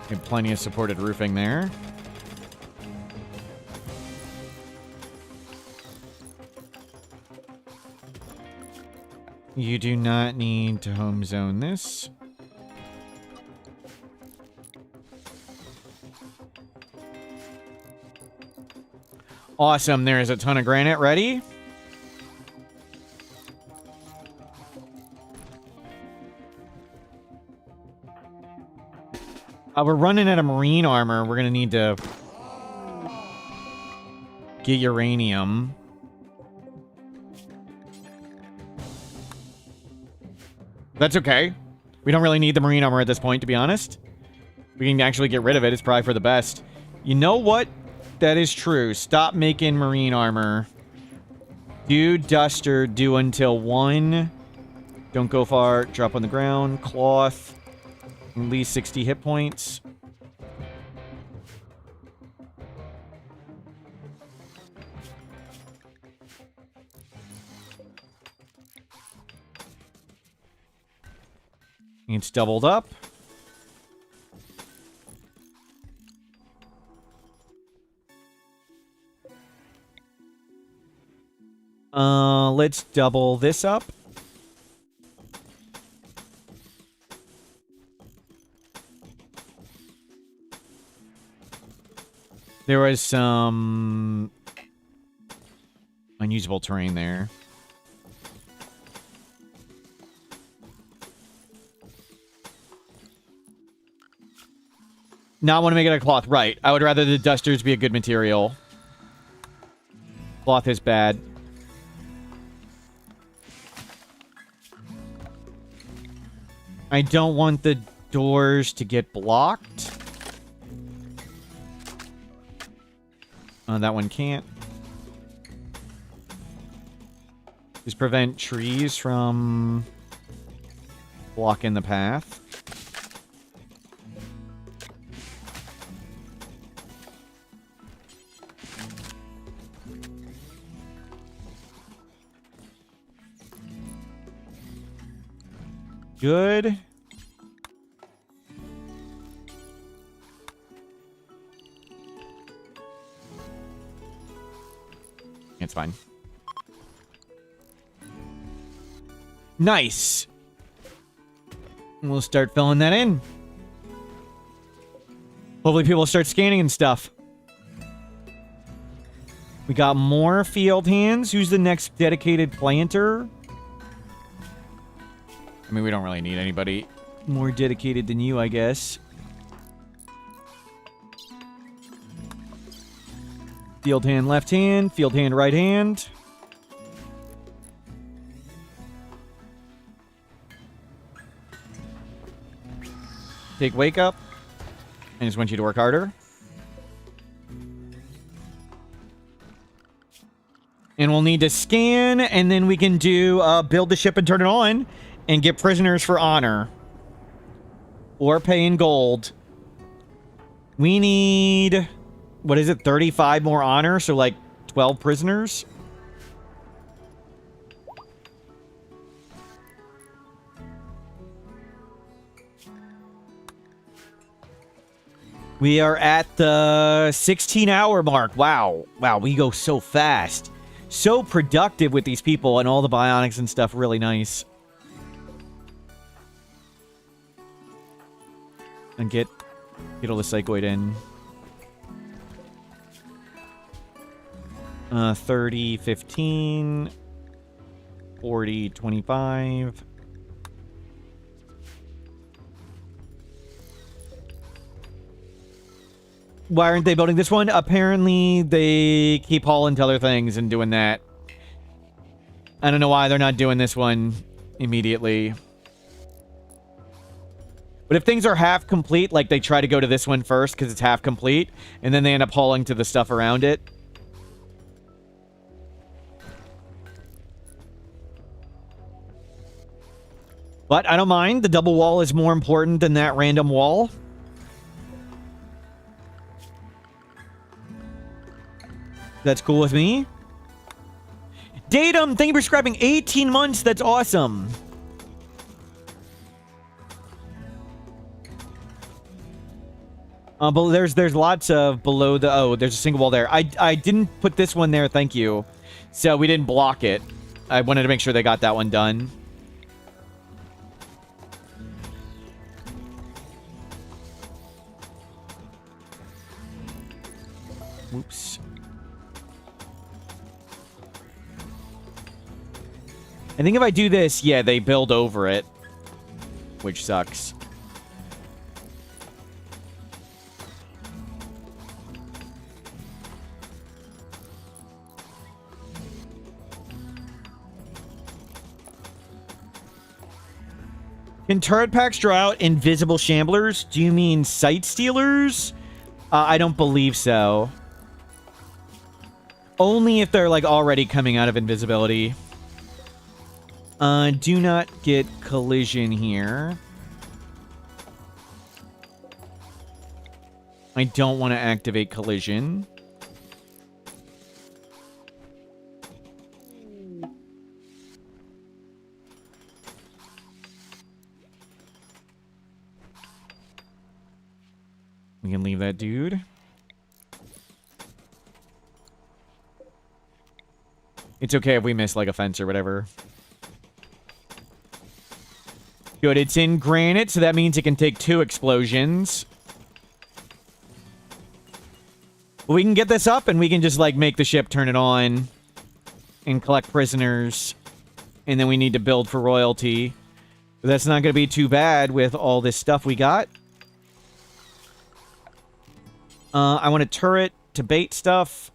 Have plenty of supported roofing there. You do not need to home zone this. Awesome, there is a ton of granite ready. We're running out of marine armor. We're gonna need to get uranium. That's okay. We don't really need the marine armor at this point, to be honest. We can actually get rid of it. It's probably for the best. You know what? That is true. Stop making marine armor. Do duster. Do until 1. Don't go far. Drop on the ground. Cloth. At least 60 hit points. It's doubled up. Let's double this up. There was some unusable terrain there. Not want to make it a cloth. Right. I would rather the dusters be a good material. Cloth is bad. I don't want the doors to get blocked. That one can't. Just prevent trees from blocking the path. Good. It's fine. Nice. We'll start filling that in. Hopefully people start scanning and stuff. We got more field hands. Who's the next dedicated planter? I mean, we don't really need anybody more dedicated than you, I guess. Field hand left hand, field hand right hand. Take wake up. I just want you to work harder. And we'll need to scan, and then we can do build the ship and turn it on. And get prisoners for honor. Or pay in gold. We need... What is it? 35 more honor? So like 12 prisoners? We are at the 16-hour mark. Wow. Wow, we go so fast. So productive with these people and all the bionics and stuff. Really nice. And get all the psychoid in. 30, 15, 40, 25. Why aren't they building this one? Apparently, they keep hauling to other things and doing that. I don't know why they're not doing this one immediately. But if things are half complete, like they try to go to this one first because it's half complete, and then they end up hauling to the stuff around it. But I don't mind. The double wall is more important than that random wall. That's cool with me. Datum, thank you for subscribing. 18 months. That's awesome. But there's lots of below the... Oh, there's a single wall there. I didn't put this one there, thank you. So we didn't block it. I wanted to make sure they got that one done. Whoops. I think if I do this, yeah, they build over it. Which sucks. Can turret packs draw out invisible shamblers? Do you mean sight stealers? I don't believe so. Only if they're, like, already coming out of invisibility. Do not get collision here. I don't want to activate collision. We can leave that dude. It's okay if we miss, like, a fence or whatever. Good, it's in granite, so that means it can take 2 explosions. We can get this up, and we can just, like, make the ship turn it on. And collect prisoners. And then we need to build for royalty. But that's not going to be too bad with all this stuff we got. I want a turret to bait stuff.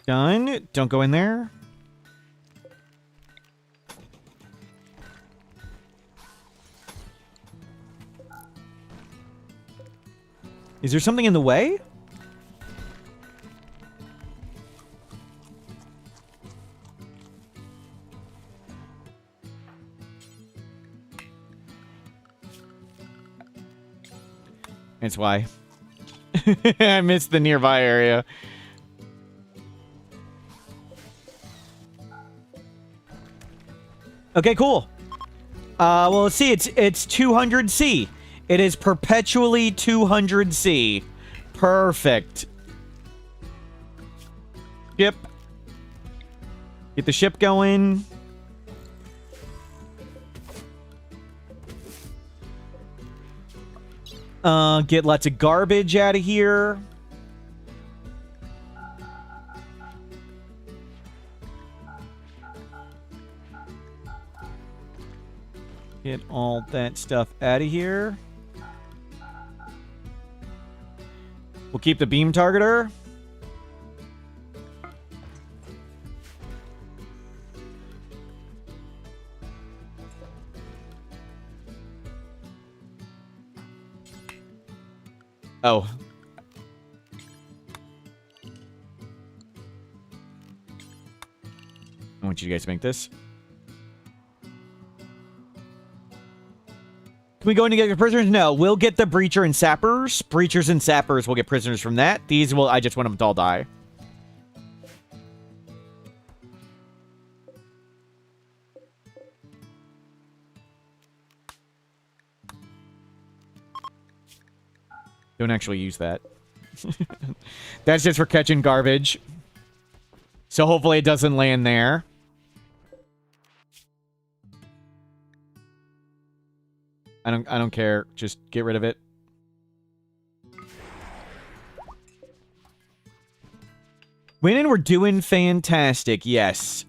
Done. Don't go in there. Is there something in the way? That's why. I missed the nearby area. Okay, cool. Well, let's see. It's 200C. It is perpetually 200C. Perfect. Ship. Get the ship going. Get lots of garbage out of here. Get all that stuff out of here. We'll keep the beam targeter. Oh. I want you guys to make this. Can we go in to get your prisoners? No, we'll get the breacher and sappers. Breachers and sappers will get prisoners from that. These will, I just want them to all die. Don't actually use that. That's just for catching garbage. So hopefully it doesn't land there. I don't care. Just get rid of it. Winning, we're doing fantastic. Yes.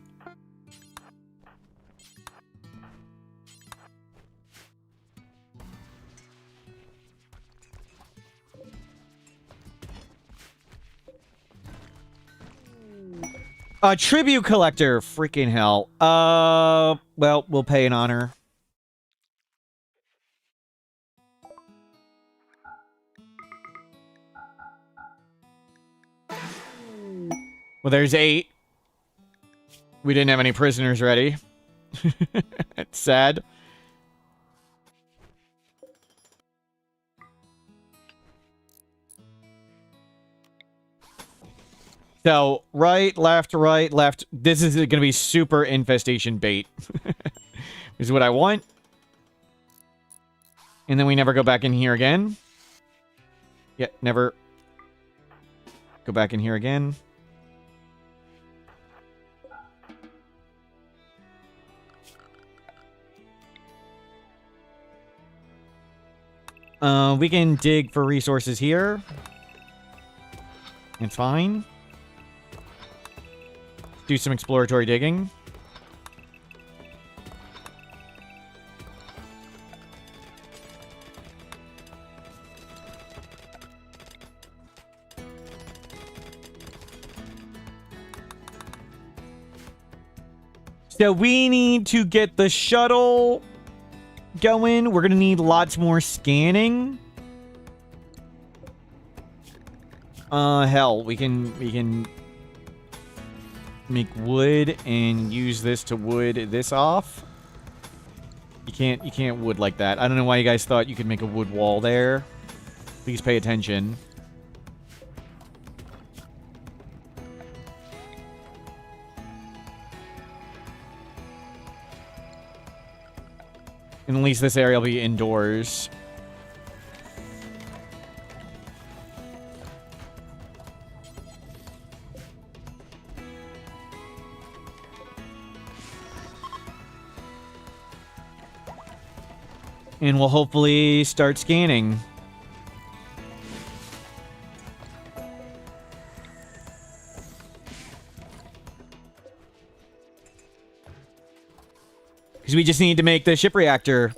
Tribute collector. Freaking hell. Well, we'll pay an honor. Well, there's 8. We didn't have any prisoners ready. It's sad. So, right, left, right, left. This is going to be super infestation bait. This is what I want. And then we never go back in here again. Yeah, never go back in here again. We can dig for resources here. It's fine. Do some exploratory digging. So we need to get the shuttle going. We're going to need lots more scanning. Hell, we can make wood and use this to wood this off. You can't wood like that. I don't know why you guys thought you could make a wood wall there. Please pay attention. And at least this area will be indoors. And we'll hopefully start scanning. Because we just need to make the ship reactor.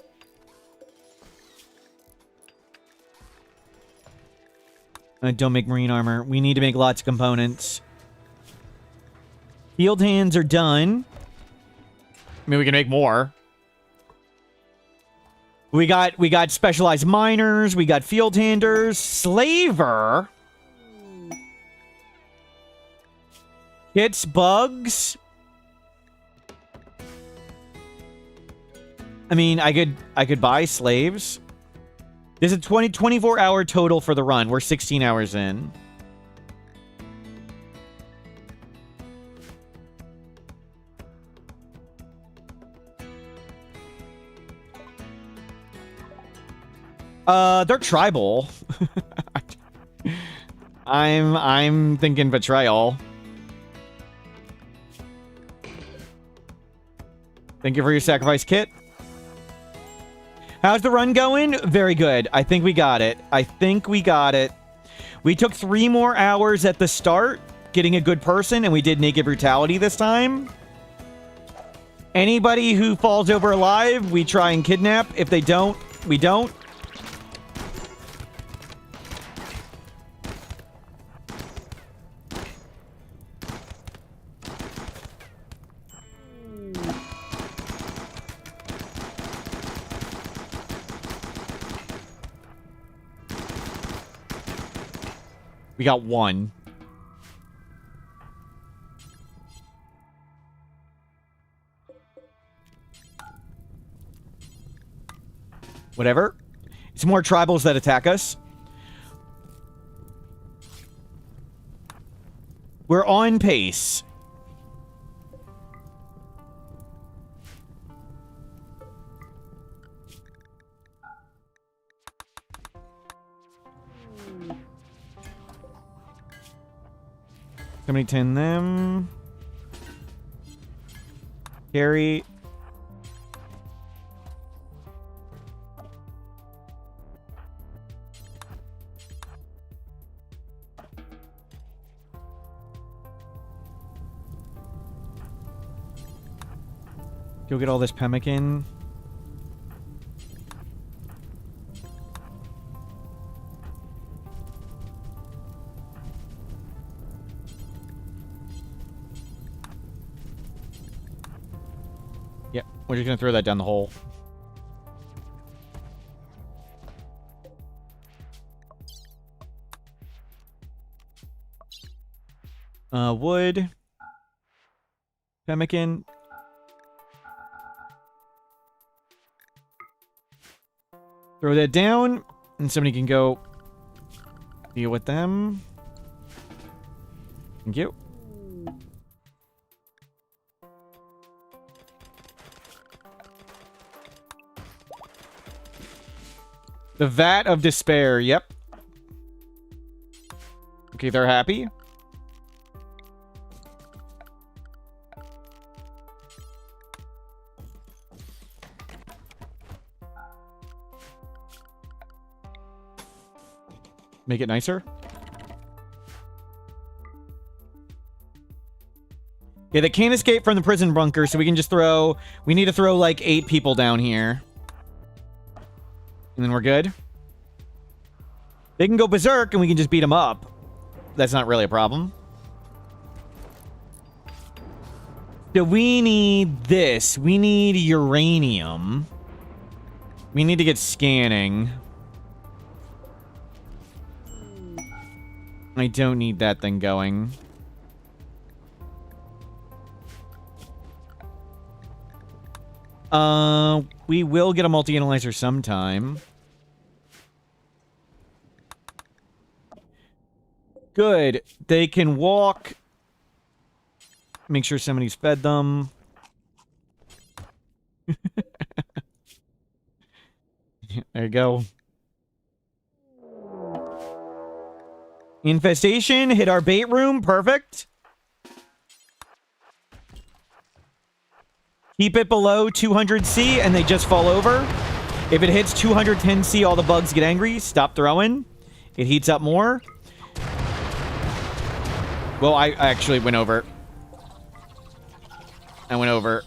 Don't make marine armor. We need to make lots of components. Field hands are done. I mean, we can make more. We got specialized miners. We got field handers. Slaver. Hits bugs. I mean, I could buy slaves. There's a 24-hour total for the run. We're 16 hours in. They're tribal. I'm thinking betrayal. Thank you for your sacrifice kit. How's the run going? Very good. I think we got it. We took 3 more hours at the start, getting a good person, and we did Naked Brutality this time. Anybody who falls over alive, we try and kidnap. If they don't, we don't. We got 1. Whatever. It's more tribals that attack us. We're on pace. Somebody 10 them. Carry. Go get all this pemmican. Yep, we're just gonna throw that down the hole. Wood. Pemmican. Throw that down, and somebody can go deal with them. Thank you. The Vat of Despair, yep. Okay, they're happy. Make it nicer. Yeah, they can't escape from the prison bunker, so we can just throw... We need to throw, like, 8 people down here. And then we're good. They can go berserk, and we can just beat them up. That's not really a problem. So we need this. We need uranium. We need to get scanning. I don't need that thing going. We will get a multi-analyzer sometime. Good. They can walk. Make sure somebody's fed them. There you go. Infestation. Hit our bait room. Perfect. Keep it below 200C and they just fall over. If it hits 210C, all the bugs get angry. Stop throwing. It heats up more. Well, I actually went over. I went over.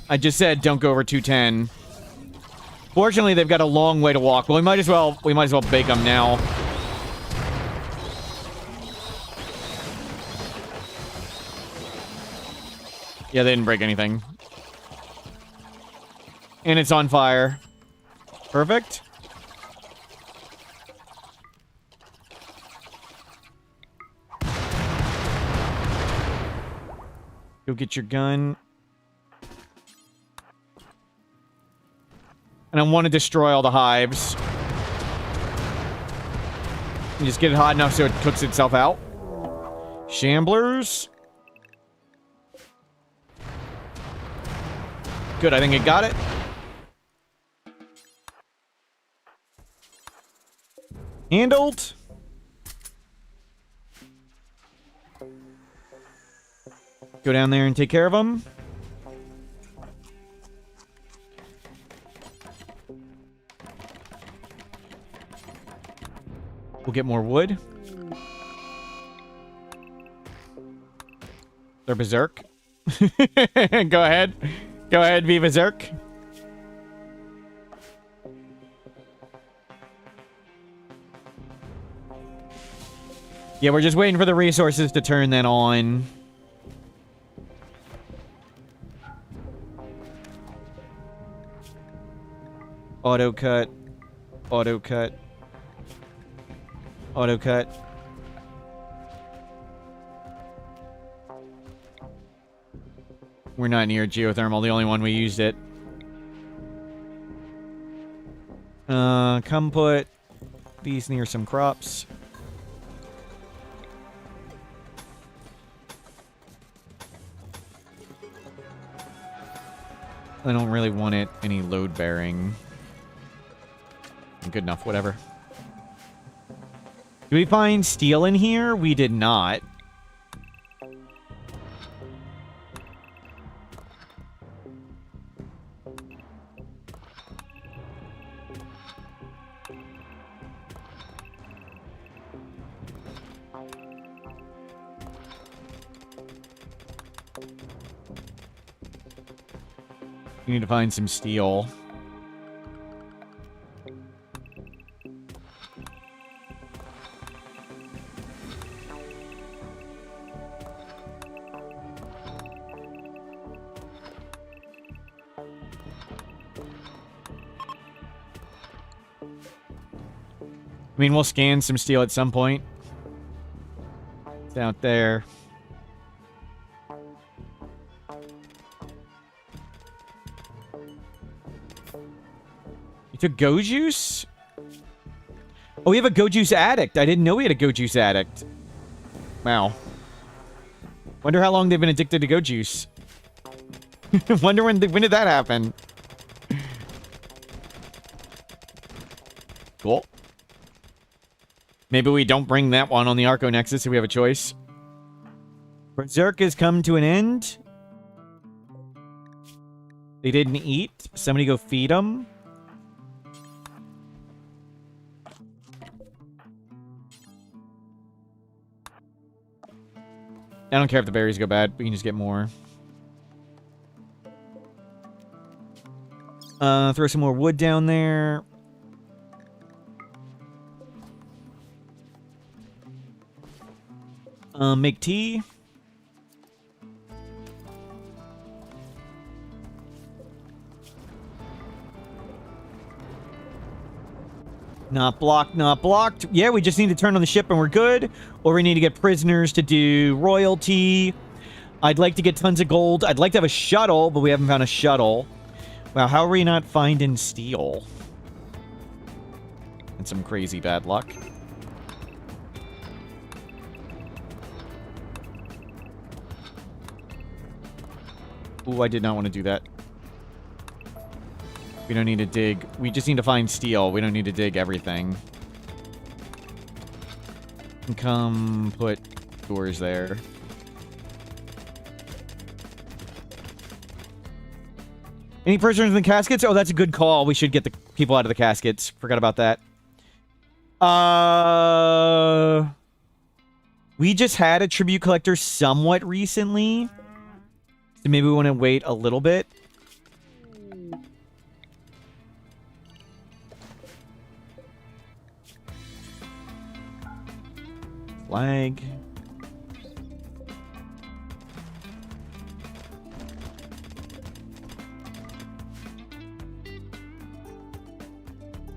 I just said don't go over 210. Fortunately, they've got a long way to walk. Well, we might as well bake them now. Yeah, they didn't break anything. And it's on fire. Perfect. Go get your gun. And I want to destroy all the hives. And just get it hot enough so it cooks itself out. Shamblers. Good, I think it got it. Handled. Go down there and take care of them. We'll get more wood. They're berserk. Go ahead. Go ahead, be berserk. Yeah, we're just waiting for the resources to turn that on. Auto cut. Auto cut. Auto cut. We're not near geothermal, the only one we used it. Come put these near some crops. I don't really want it any load bearing. Good enough, whatever. Did we find steel in here? We did not. We need to find some steel. I mean, we'll scan some steel at some point. It's out there. You took Go Juice? Oh, we have a Go Juice addict. I didn't know we had a Go Juice addict. Wow. Wonder how long they've been addicted to Go Juice. Wonder when did that happen? Cool. Maybe we don't bring that one on the Arco Nexus if we have a choice. Berserk has come to an end. They didn't eat. Somebody go feed them. I don't care if the berries go bad. We can just get more. Throw some more wood down there. Make tea. Not blocked, not blocked. Yeah, we just need to turn on the ship and we're good. Or we need to get prisoners to do royalty. I'd like to get tons of gold. I'd like to have a shuttle, but we haven't found a shuttle. Wow, how are we not finding steel? And some crazy bad luck. Ooh, I did not want to do that. We don't need to dig. We just need to find steel. We don't need to dig everything. Come put doors there. Any prisoners in the caskets? Oh, that's a good call. We should get the people out of the caskets. Forgot about that. We just had a tribute collector somewhat recently. So maybe we want to wait a little bit. Flag.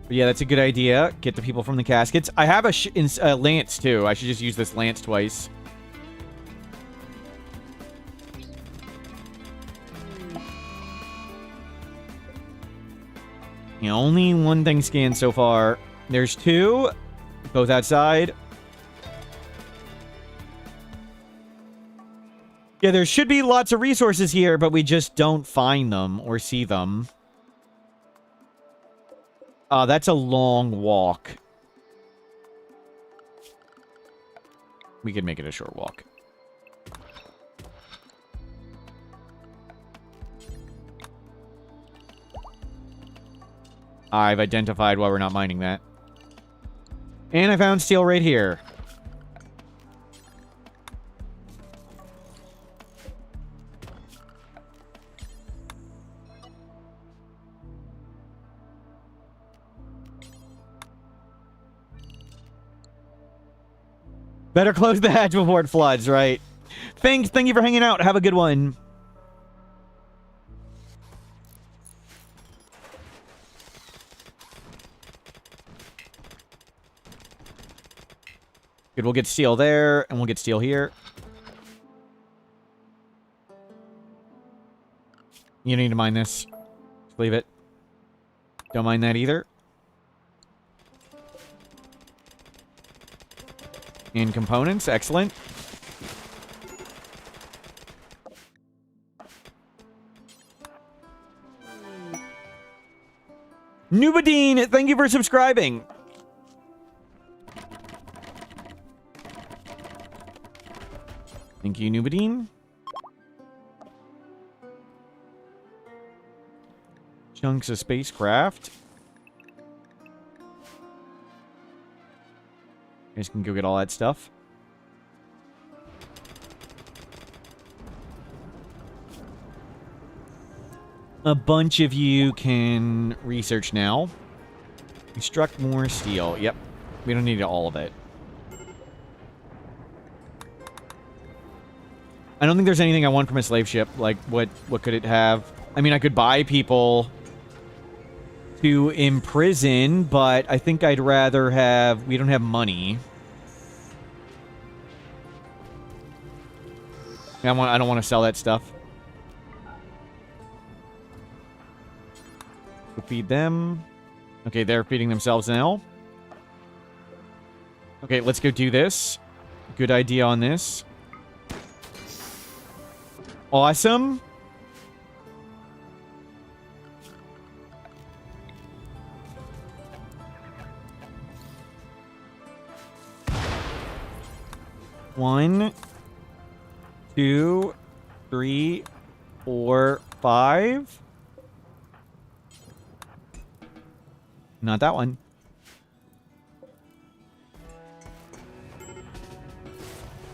But yeah, that's a good idea. Get the people from the caskets. I have a lance, too. I should just use this lance twice. Yeah, only one thing scanned so far. There's two. Both outside. Yeah, there should be lots of resources here, but we just don't find them or see them. That's a long walk. We could make it a short walk. I've identified why we're not mining that. And I found steel right here. Better close the hatch before it floods, right? Thank you for hanging out. Have a good one. Good, we'll get steel there, and we'll get steel here. You don't need to mine this. Just leave it. Don't mind that either. In components, excellent. Nubadine, thank you for subscribing. Thank you, Nubadine. Chunks of spacecraft. You guys can go get all that stuff. A bunch of you can research now. Construct more steel. Yep. We don't need all of it. I don't think there's anything I want from a slave ship. Like, what could it have? I mean, I could buy people to imprison, but I think I'd rather have... We don't have money. I don't want to sell that stuff. We'll feed them. Okay, they're feeding themselves now. Okay, let's go do this. Good idea on this. Awesome. One, 2, 3, 4, 5. Not that one.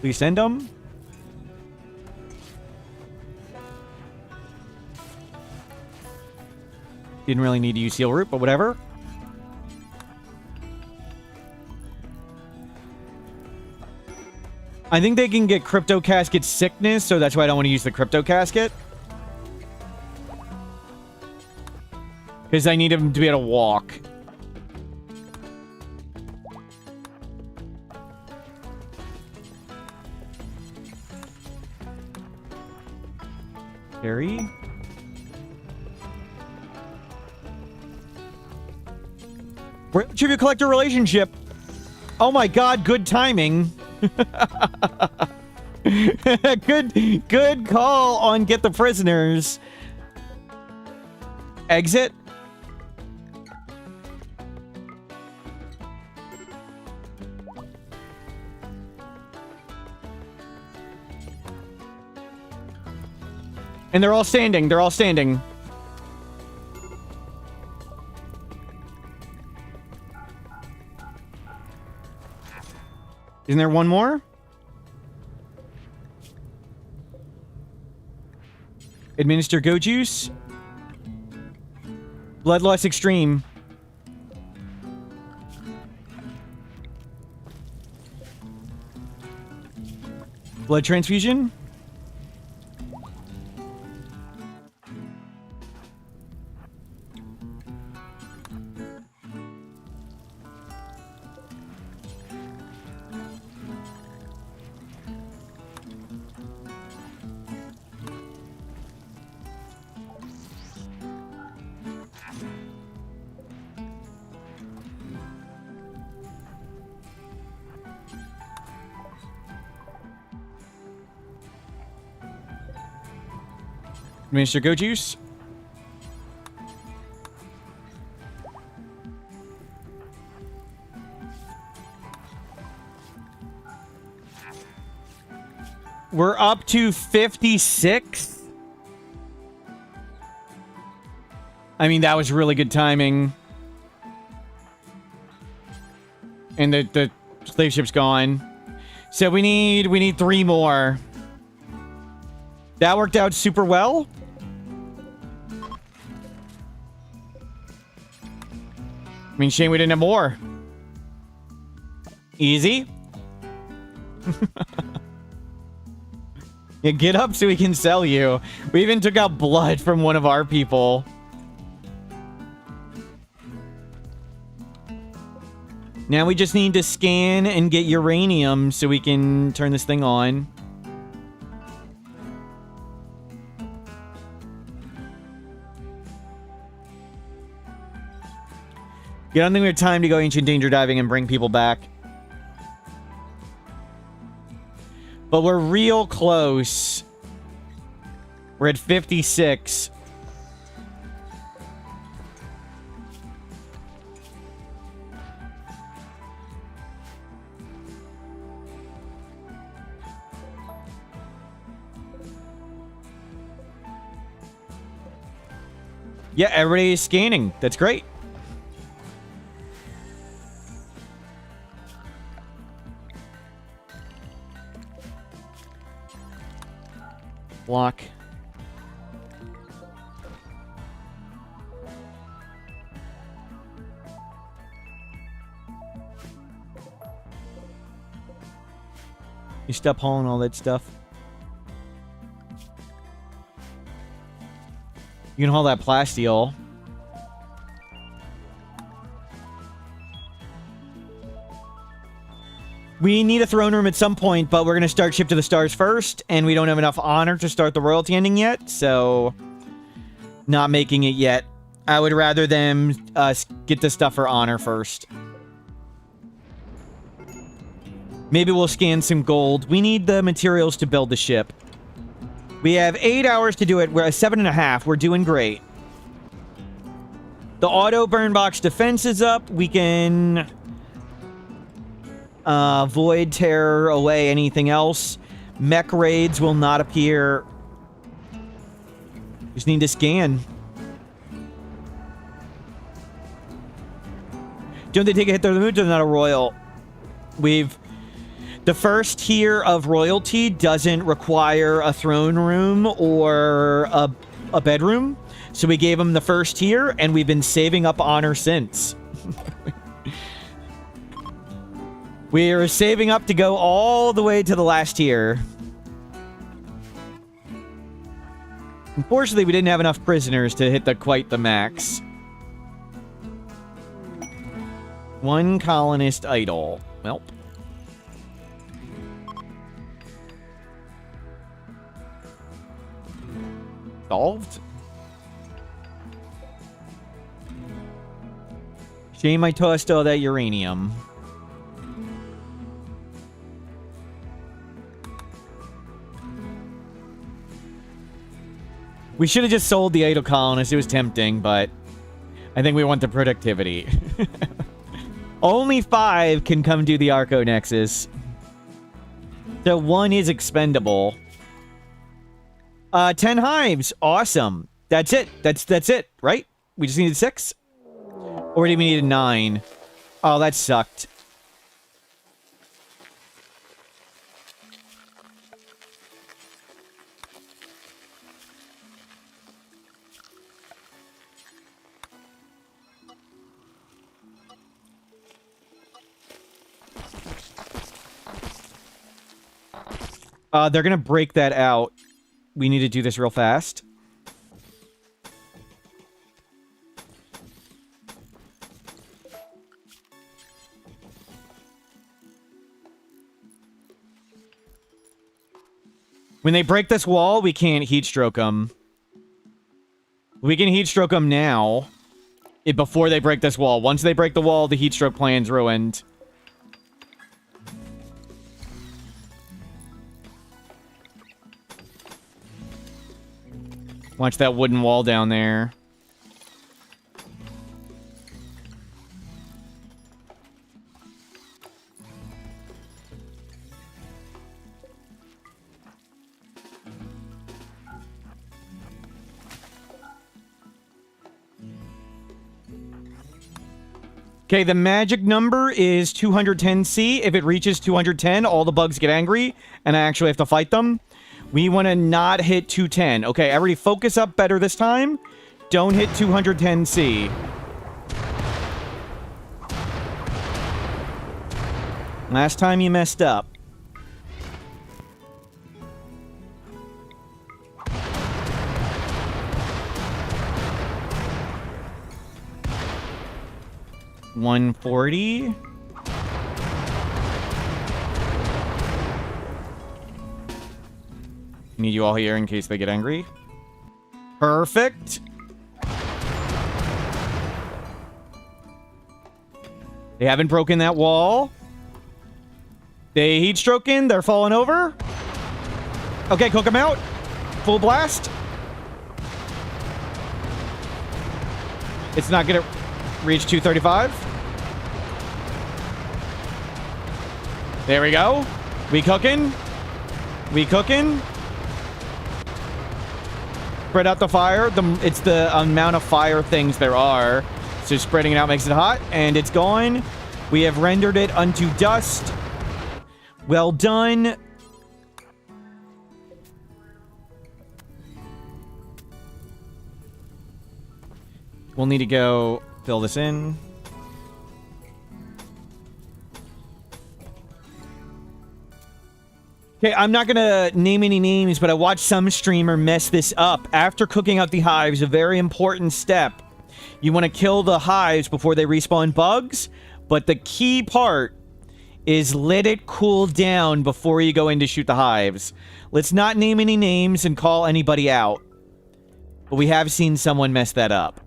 Please send them. Didn't really need to use seal root, but whatever. I think they can get crypto casket sickness, so that's why I don't want to use the crypto casket. Because I need him to be able to walk. Carry. Tribute collector relationship. Oh my god, good timing. Good call on get the prisoners. Exit. And they're all standing. They're all standing. Isn't there one more? Administer go juice. Blood loss extreme. Blood transfusion. Administer go juice. We're up to 56. I mean, that was really good timing. And the slave ship's gone. So we need 3 more. That worked out super well. I mean, shame we didn't have more. Easy. Yeah, get up so we can sell you. We even took out blood from one of our people. Now we just need to scan and get uranium so we can turn this thing on. I don't think we have time to go ancient danger diving and bring people back. But we're real close. We're at 56. Yeah, everybody is scanning. That's great. Block. You stop hauling all that stuff. You can haul that plasteel. We need a throne room at some point, but we're going to start Ship to the Stars first, and we don't have enough honor to start the royalty ending yet, so not making it yet. I would rather them get the stuff for honor first. Maybe we'll scan some gold. We need the materials to build the ship. We have 8 hours to do it. We're at 7.5. We're doing great. The auto burn box defense is up. We can void tear away anything else. Mech raids will not appear. Just need to scan. Don't they take a hit to the moon? They're not a royal. The first tier of royalty doesn't require a throne room or a bedroom. So we gave them the first tier, and we've been saving up honor since. We are saving up to go all the way to the last tier. Unfortunately, we didn't have enough prisoners to hit quite the max. 1 colonist idle. Well. Solved? Shame I tossed all that uranium. We should have just sold the idle colonist. It was tempting, but I think we want the productivity. Only 5 can come do the Arco Nexus. So 1 is expendable. 10 hives. Awesome. That's it. That's it, right? We just needed 6? Or did we need 9? Oh, that sucked. They're gonna break that out. We need to do this real fast. When they break this wall, we can't heat stroke them. We can heat stroke them now. Before they break this wall. Once they break the wall, the heat stroke plan's ruined. Watch that wooden wall down there. Okay, the magic number is 210C. If it reaches 210, all the bugs get angry, and I actually have to fight them. We want to not hit 210. Okay, everybody focus up better this time. Don't hit 210C. Last time you messed up. $140. Need you all here in case they get angry. Perfect. They haven't broken that wall. They heat stroking. They're falling over. Okay, cook them out. Full blast. It's not gonna reach 235. There we go. We cooking. We cooking. Spread out the fire. It's the amount of fire things there are. So spreading it out makes it hot. And it's going. We have rendered it unto dust. Well done. We'll need to go fill this in. Okay, I'm not gonna name any names, but I watched some streamer mess this up. After cooking out the hives, a very important step. You want to kill the hives before they respawn bugs, but the key part is let it cool down before you go in to shoot the hives. Let's not name any names and call anybody out. But we have seen someone mess that up.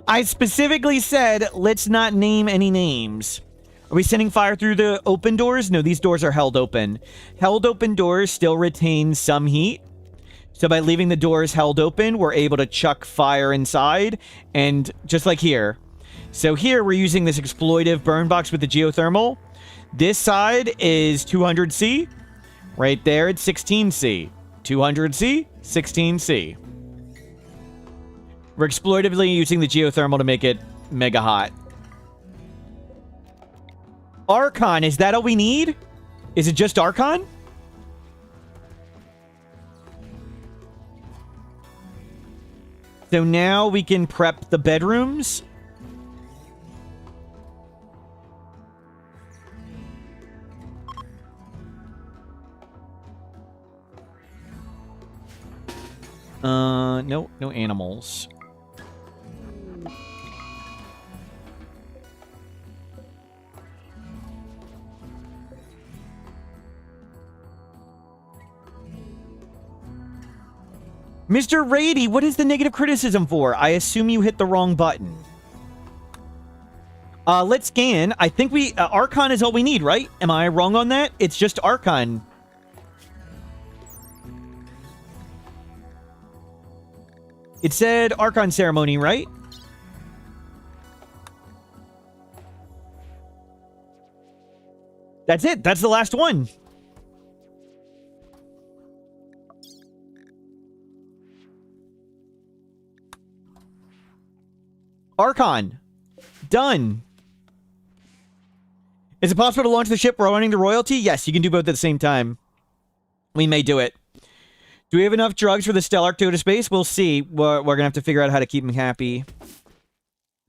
I specifically said, let's not name any names. Are we sending fire through the open doors? No, these doors are held open. Held open doors still retain some heat. So by leaving the doors held open, we're able to chuck fire inside. And just like here. So here, we're using this exploitive burn box with the geothermal. This side is 200C. Right there, it's 16C. 200C, 16C. We're exploitively using the geothermal to make it mega hot. Archon, is that all we need? Is it just Archon? So now we can prep the bedrooms. No animals. Mr. Rady, what is the negative criticism for? I assume you hit the wrong button. Let's scan. I think we... Archon is all we need, right? Am I wrong on that? It's just Archon. It said Archon ceremony, right? That's it. That's the last one. Archon. Done. Is it possible to launch the ship while running the royalty? Yes, you can do both at the same time. We may do it. Do we have enough drugs for the Stellark to go to space? We'll see. We're going to have to figure out how to keep him happy.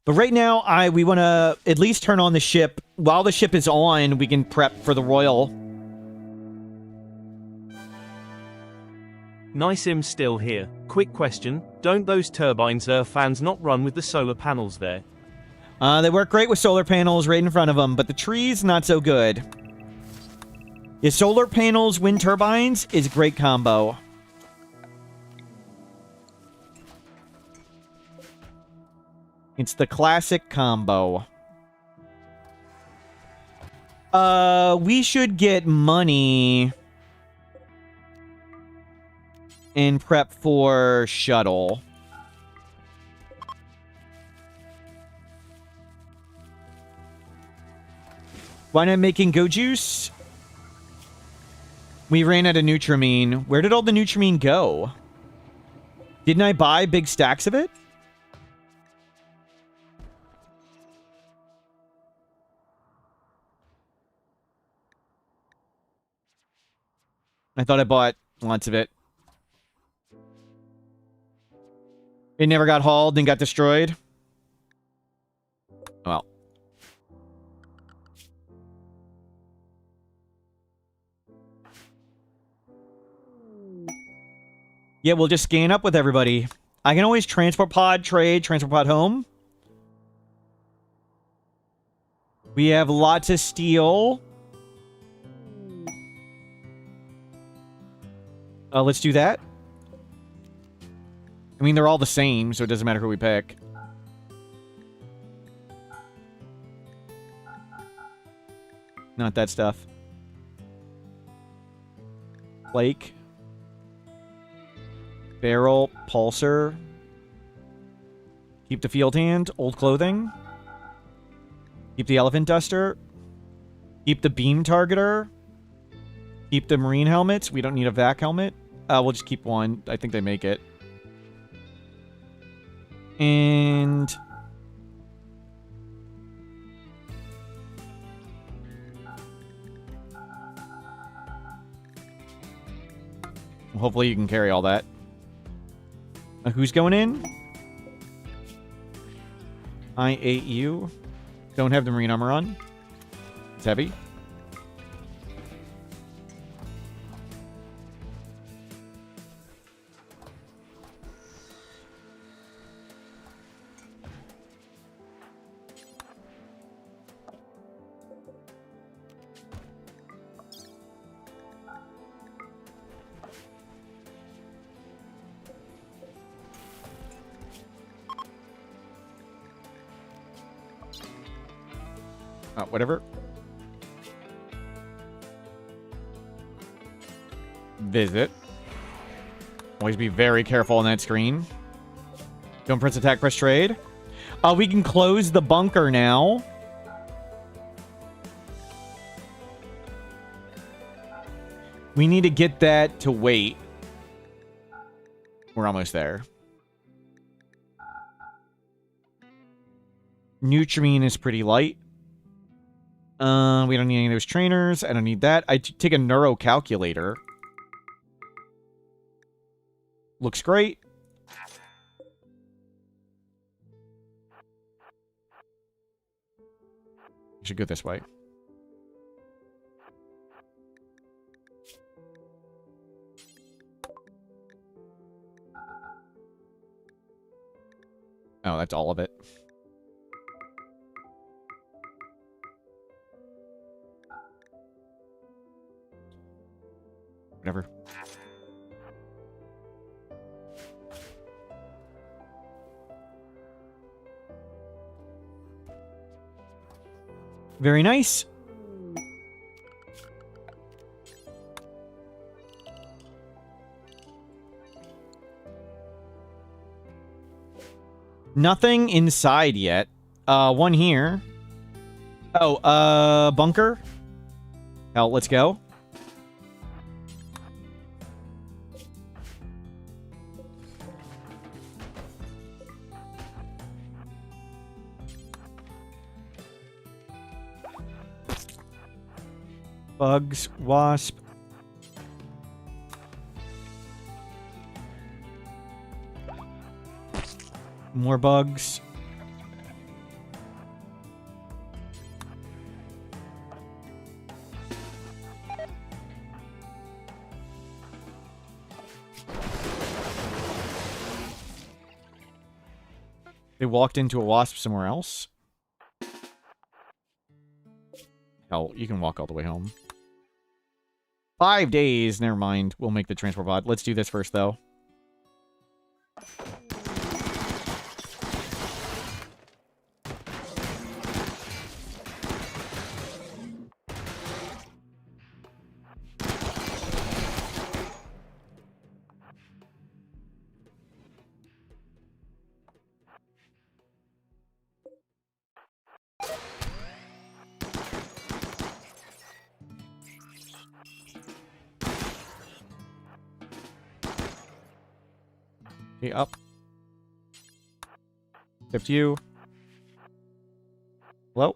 But right now, we want to at least turn on the ship. While the ship is on, we can prep for the royal. Niceim still here. Quick question, don't those turbines fans not run with the solar panels there? They work great with solar panels right in front of them, but the trees, not so good. Yeah, solar panels, wind turbines is a great combo. It's the classic combo. We should get money and prep for shuttle. Why not making go juice? We ran out of Nutramine. Where did all the Nutramine go? Didn't I buy big stacks of it? I thought I bought lots of it. It never got hauled and got destroyed. Well. Yeah, we'll just scan up with everybody. I can always transport pod trade, transport pod home. We have lots of steel. Let's do that. I mean, they're all the same, so it doesn't matter who we pick. Not that stuff. Flake. Barrel. Pulsar. Keep the field hand. Old clothing. Keep the elephant duster. Keep the beam targeter. Keep the marine helmets. We don't need a vac helmet. We'll just keep one. I think they make it. And... hopefully you can carry all that. Who's going in? I ate you. Don't have the marine armor on. It's heavy. Whatever. Visit. Always be very careful on that screen. Don't press attack, press trade. We can close the bunker now. We need to get that to wait. We're almost there. Nutramine is pretty light. We don't need any of those trainers. I don't need that. I take a neuro calculator. Looks great. Should go this way. Oh, that's all of it. Whatever. Very nice. Nothing inside yet. One here. Oh, bunker. Hell, let's go. Bugs, wasp. More bugs. They walked into a wasp somewhere else. Hell, you can walk all the way home. 5 days. Never mind. We'll make the transport pod. Let's do this first, though. Okay, up. Except you. Hello?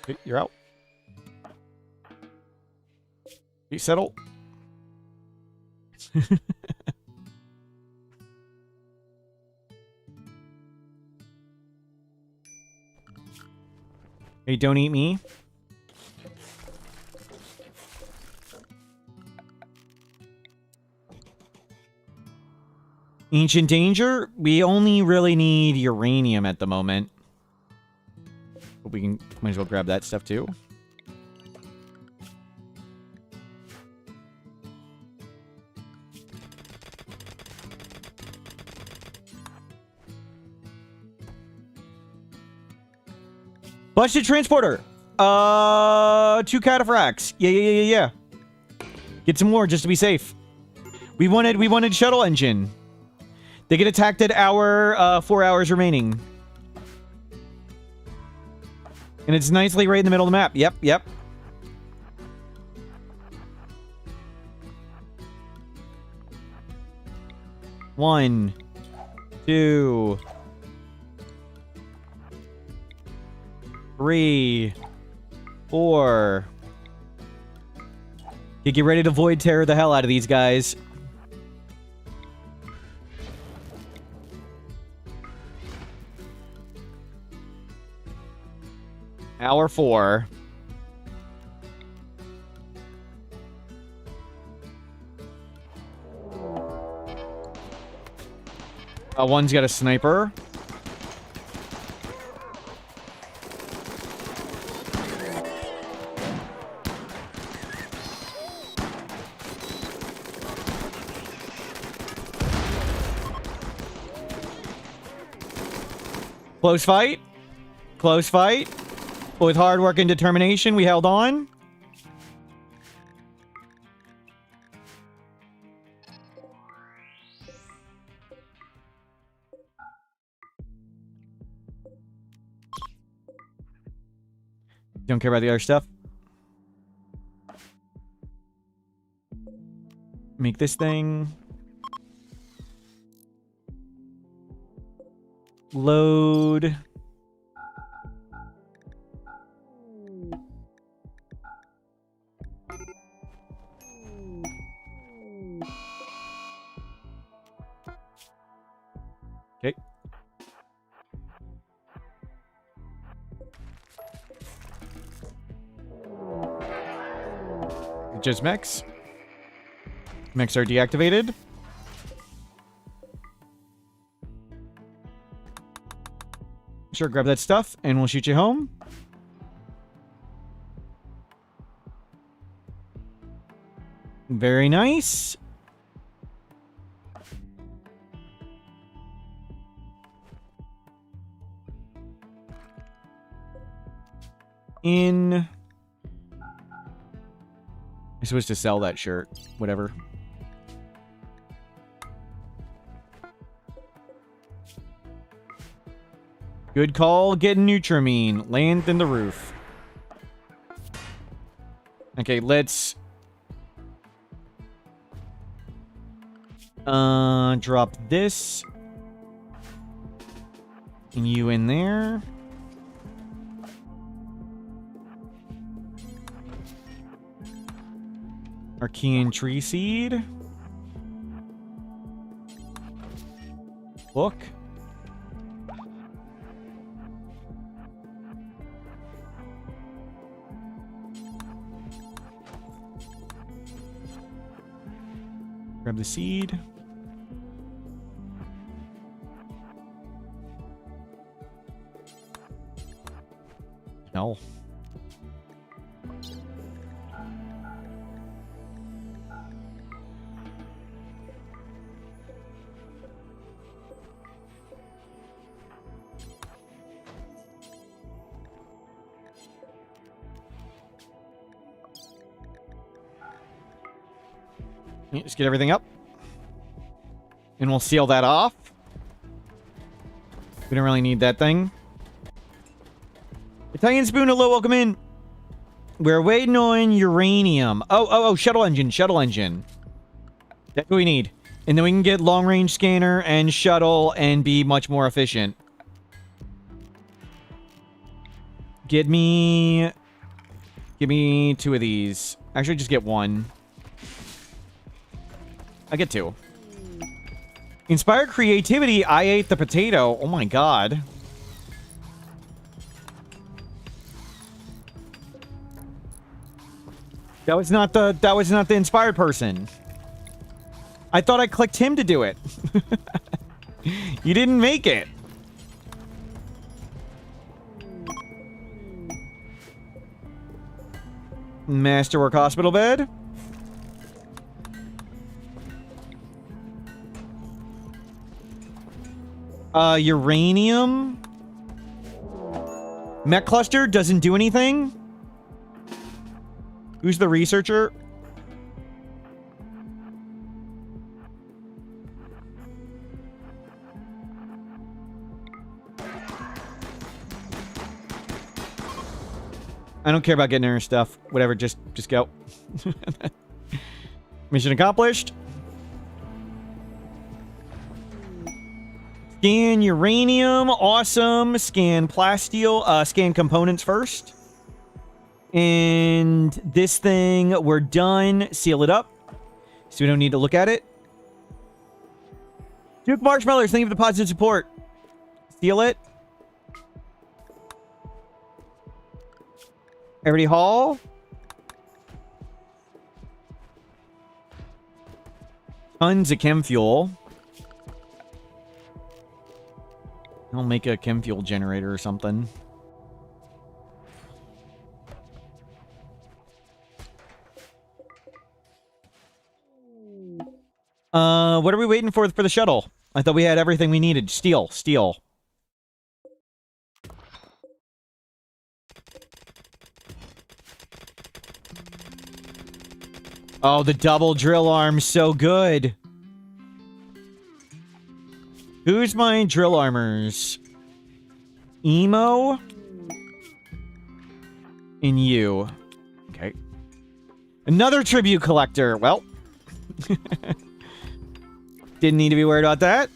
Okay, you're out. You settle. Hey, don't eat me. Ancient Danger? We only really need uranium at the moment. But we can might as well grab that stuff too. Busted transporter. 2 cataphracts. Yeah. Get some more just to be safe. We wanted shuttle engine. They get attacked at our 4 hours remaining. And it's nicely right in the middle of the map. Yep. One, 2, 3, 4. You get ready to void terror the hell out of these guys. Hour 4. One's got a sniper. Close fight. Close fight. But with hard work and determination, we held on. Don't care about the other stuff. Make this thing. Load. Okay. Just mechs. Mechs are deactivated. Sure, grab that stuff, and we'll shoot you home. Very nice. in. I'm supposed to sell that shirt. Whatever. Good call, getting Nutramine. Land in the roof. Okay, let's... drop this. And you in there. Archean tree seed. Book. Grab the seed. No. Yeah, just get everything up. And we'll seal that off. We don't really need that thing. Italian Spoon, hello, welcome in. We're waiting on uranium. Oh, shuttle engine, shuttle engine. That's what we need. And then we can get long-range scanner and shuttle and be much more efficient. Give me 2 of these. Actually, just get 1. I get 2. Inspire creativity. I ate the potato. Oh my god. That was not the inspired person. I thought I clicked him to do it. You didn't make it. Masterwork hospital bed. Uranium. Mech cluster doesn't do anything. Who's the researcher? I don't care about getting her stuff. Whatever, just go. Mission accomplished. Scan uranium, awesome. Scan plasteel, scan components first. And this thing, we're done. Seal it up. So we don't need to look at it. Duke Marshmallows, thank you for the positive support. Seal it. Everybody haul. Tons of chem fuel. I'll make a chem fuel generator or something. What are we waiting for the shuttle? I thought we had everything we needed. Steel. Oh, the double drill arm's so good. Who's my drill armors? Emo? And you. Okay. Another tribute collector. Well. Didn't need to be worried about that.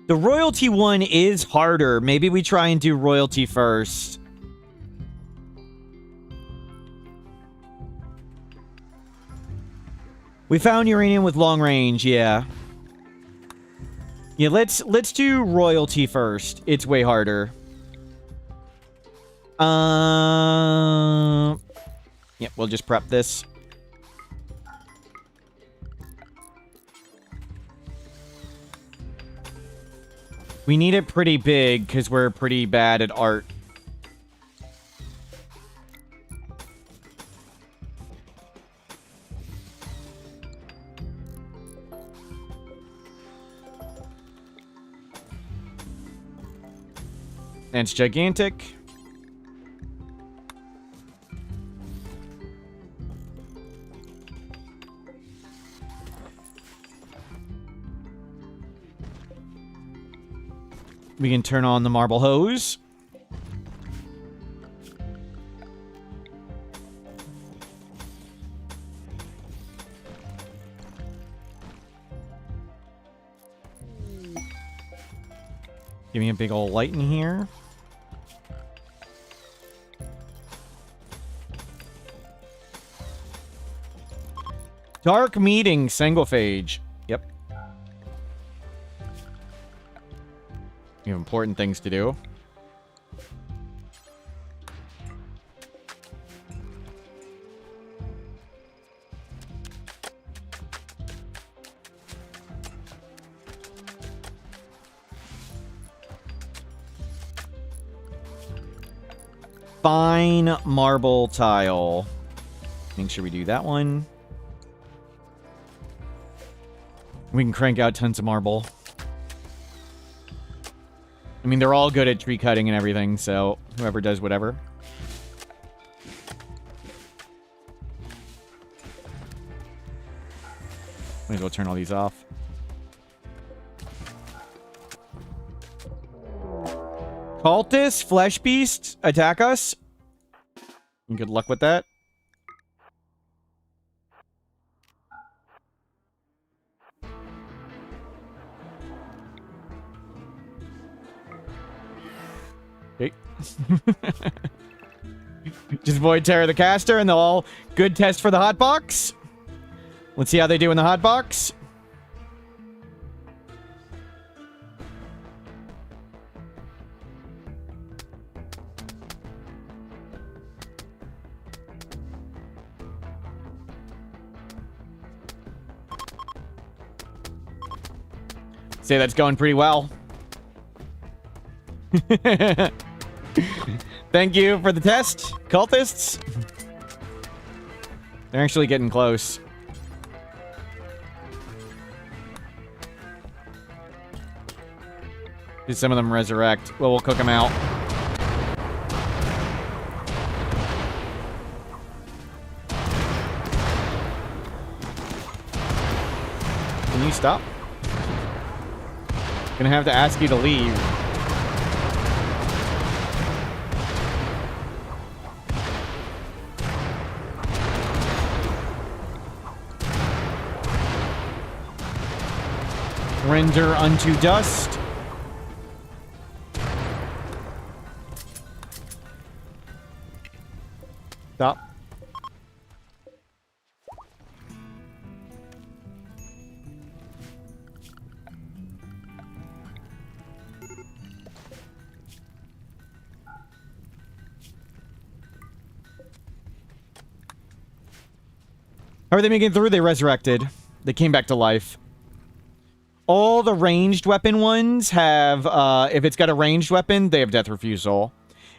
The royalty one is harder. Maybe we try and do royalty first. We found uranium with long range, yeah. Yeah, let's do royalty first. It's way harder. Yeah, we'll just prep this. We need it pretty big because we're pretty bad at art. That's gigantic. We can turn on the marble hose. Give me a big old light in here. Dark meeting, Sangophage. Yep. We have important things to do. Fine marble tile. Make sure we do that one. We can crank out tons of marble. I mean, they're all good at tree cutting and everything, so whoever does whatever. Might as well turn all these off. Cultists, flesh beasts, attack us. Good luck with that. Okay. Just void terror the caster and they'll all good test for the hot box. Let's see how they do in the hot box. Say that's going pretty well. Thank you for the test, cultists. They're actually getting close. Did some of them resurrect? Well, we'll cook them out. Can you stop? Gonna have to ask you to leave. Render unto dust. Stop. How are they making it through? They resurrected. They came back to life. All the ranged weapon ones have, if it's got a ranged weapon, they have death refusal.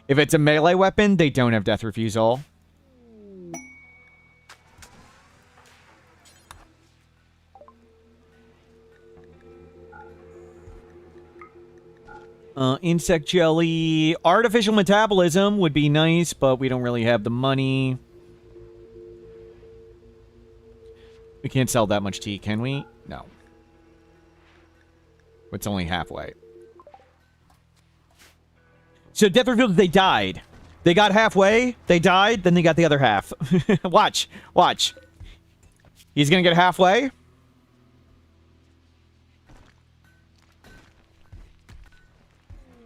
If it's a melee weapon, they don't have death refusal. Insect jelly. Artificial metabolism would be nice, but we don't really have the money. We can't sell that much tea, can we? No. It's only halfway. So death revealed they died. They got halfway, they died, then they got the other half. Watch. Watch. He's gonna get halfway.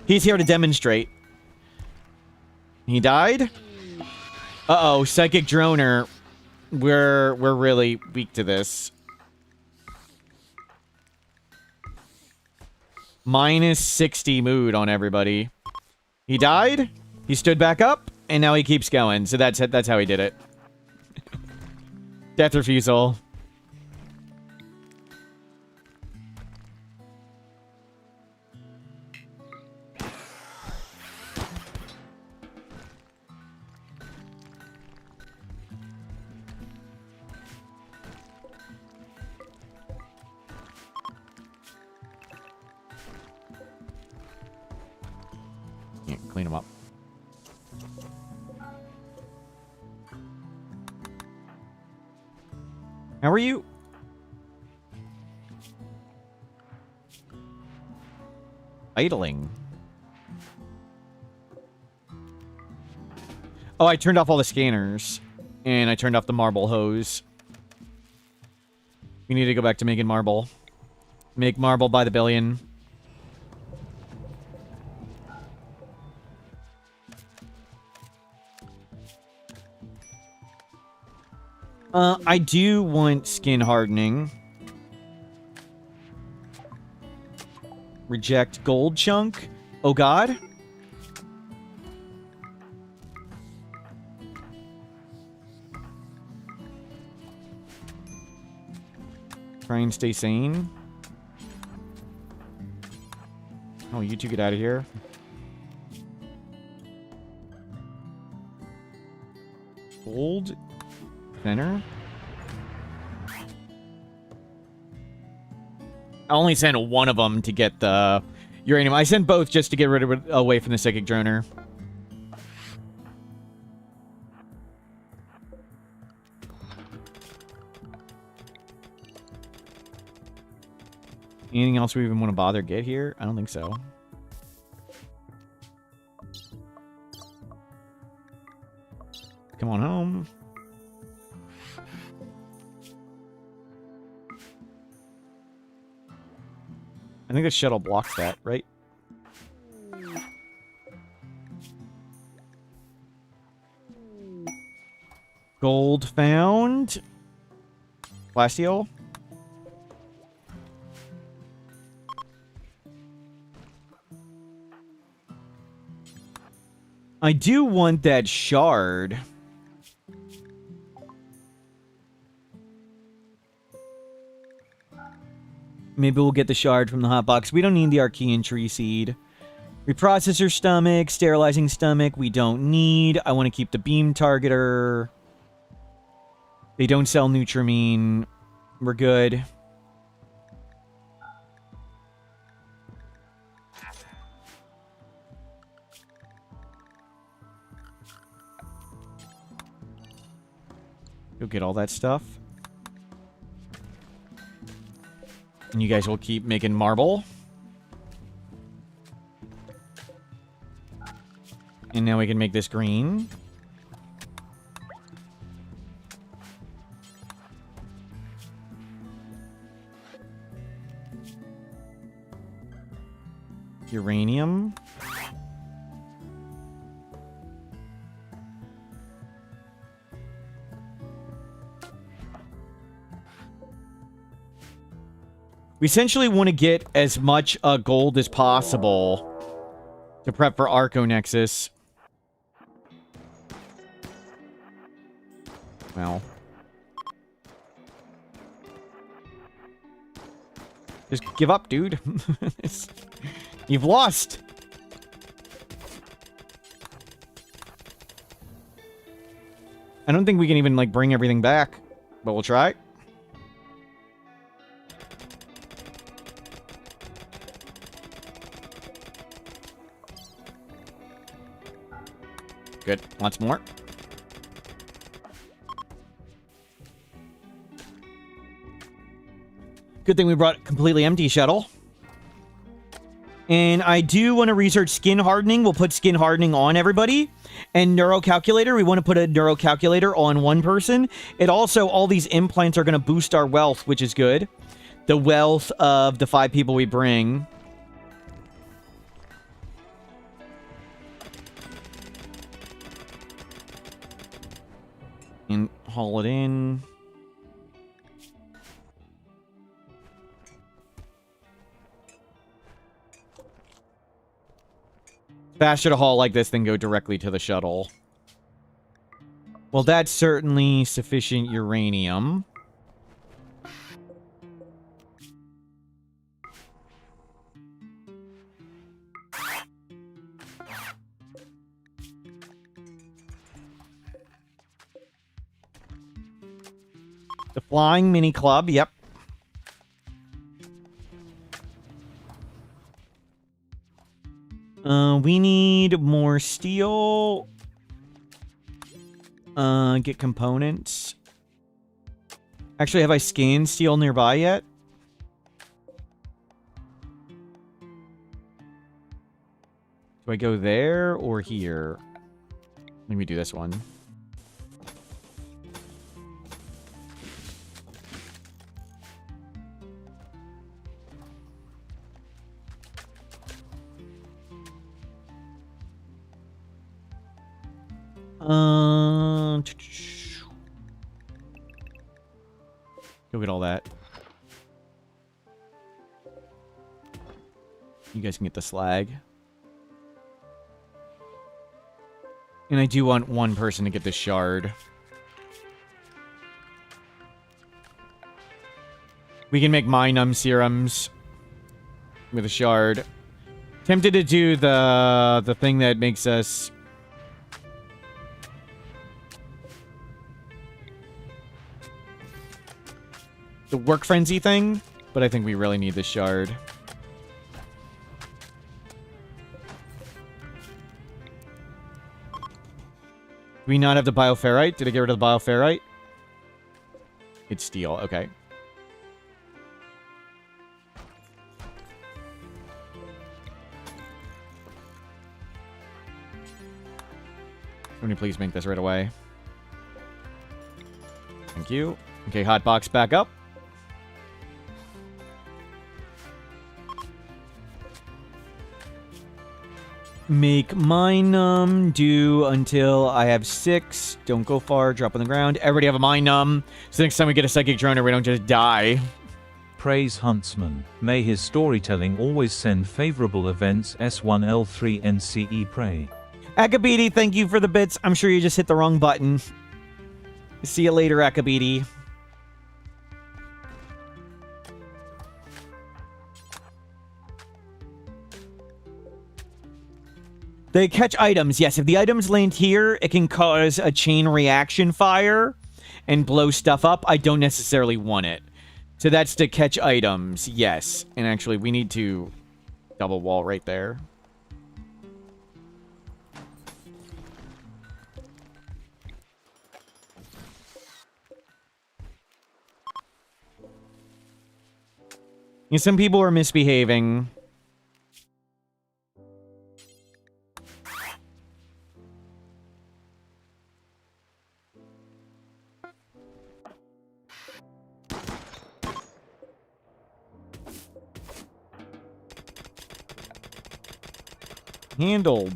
He's here to demonstrate. He died? Uh-oh, Psychic Droner. We're really weak to this. Minus 60 mood on everybody. He died, he stood back up, and now he keeps going. So that's how he did it. Death refusal. clean them up. How are you? Idling. Oh, I turned off all the scanners. And I turned off the marble hose. We need to go back to making marble. Make marble by the billion. I do want skin hardening. Reject gold chunk. Oh god. Try and stay sane. Oh, you two get out of here. Gold. Center. I only sent one of them to get the uranium. I sent both just to get rid of it away from the psychic droner. Anything else we even want to bother get here? I don't think so. Come on home. I think the shuttle blocks that, right? Gold found. Plasteel. I do want that shard. Maybe we'll get the shard from the hotbox. We don't need the Archean tree seed. Reprocessor stomach, sterilizing stomach, we don't need. I want to keep the beam targeter. They don't sell Nutramine. We're good. Go get all that stuff. And you guys will keep making marble. And now we can make this green. Uranium. We essentially want to get as much gold as possible to prep for Arco Nexus. Well. Just give up, dude. You've lost. I don't think we can even, like, bring everything back. But we'll try. Good. Lots more. Good thing we brought a completely empty shuttle. And I do want to research skin hardening. We'll put skin hardening on everybody. And neurocalculator. We want to put a neurocalculator on one person. It also, all these implants are going to boost our wealth, which is good. The wealth of the 5 people we bring. And haul it in. Faster to haul like this than go directly to the shuttle. Well, that's certainly sufficient uranium. The Flying Mini Club, yep. we need more steel. Get components. Actually, have I scanned steel nearby yet? Do I go there or here? Let me do this one. Go get all that. You guys can get the slag. And I do want one person to get this shard. We can make Minum serums with a shard. Tempted to do the thing that makes us... the work frenzy thing, but I think we really need this shard. Do we not have the bioferrite? Did I get rid of the bioferrite? It's steel, okay. Somebody please make this right away. Thank you. Okay, hotbox back up. Make Minum do until I have 6. Don't go far. Drop on the ground. Everybody have a Minum. So next time we get a psychic droner, we don't just die. Praise Huntsman. May his storytelling always send favorable events. S1L3NCE pray. Akabidi, thank you for the bits. I'm sure you just hit the wrong button. See you later, Akabidi. They catch items. Yes, if the items land here, it can cause a chain reaction fire and blow stuff up. I don't necessarily want it. So that's to catch items. Yes. And actually, we need to double wall right there. Yeah, some people are misbehaving. Handled.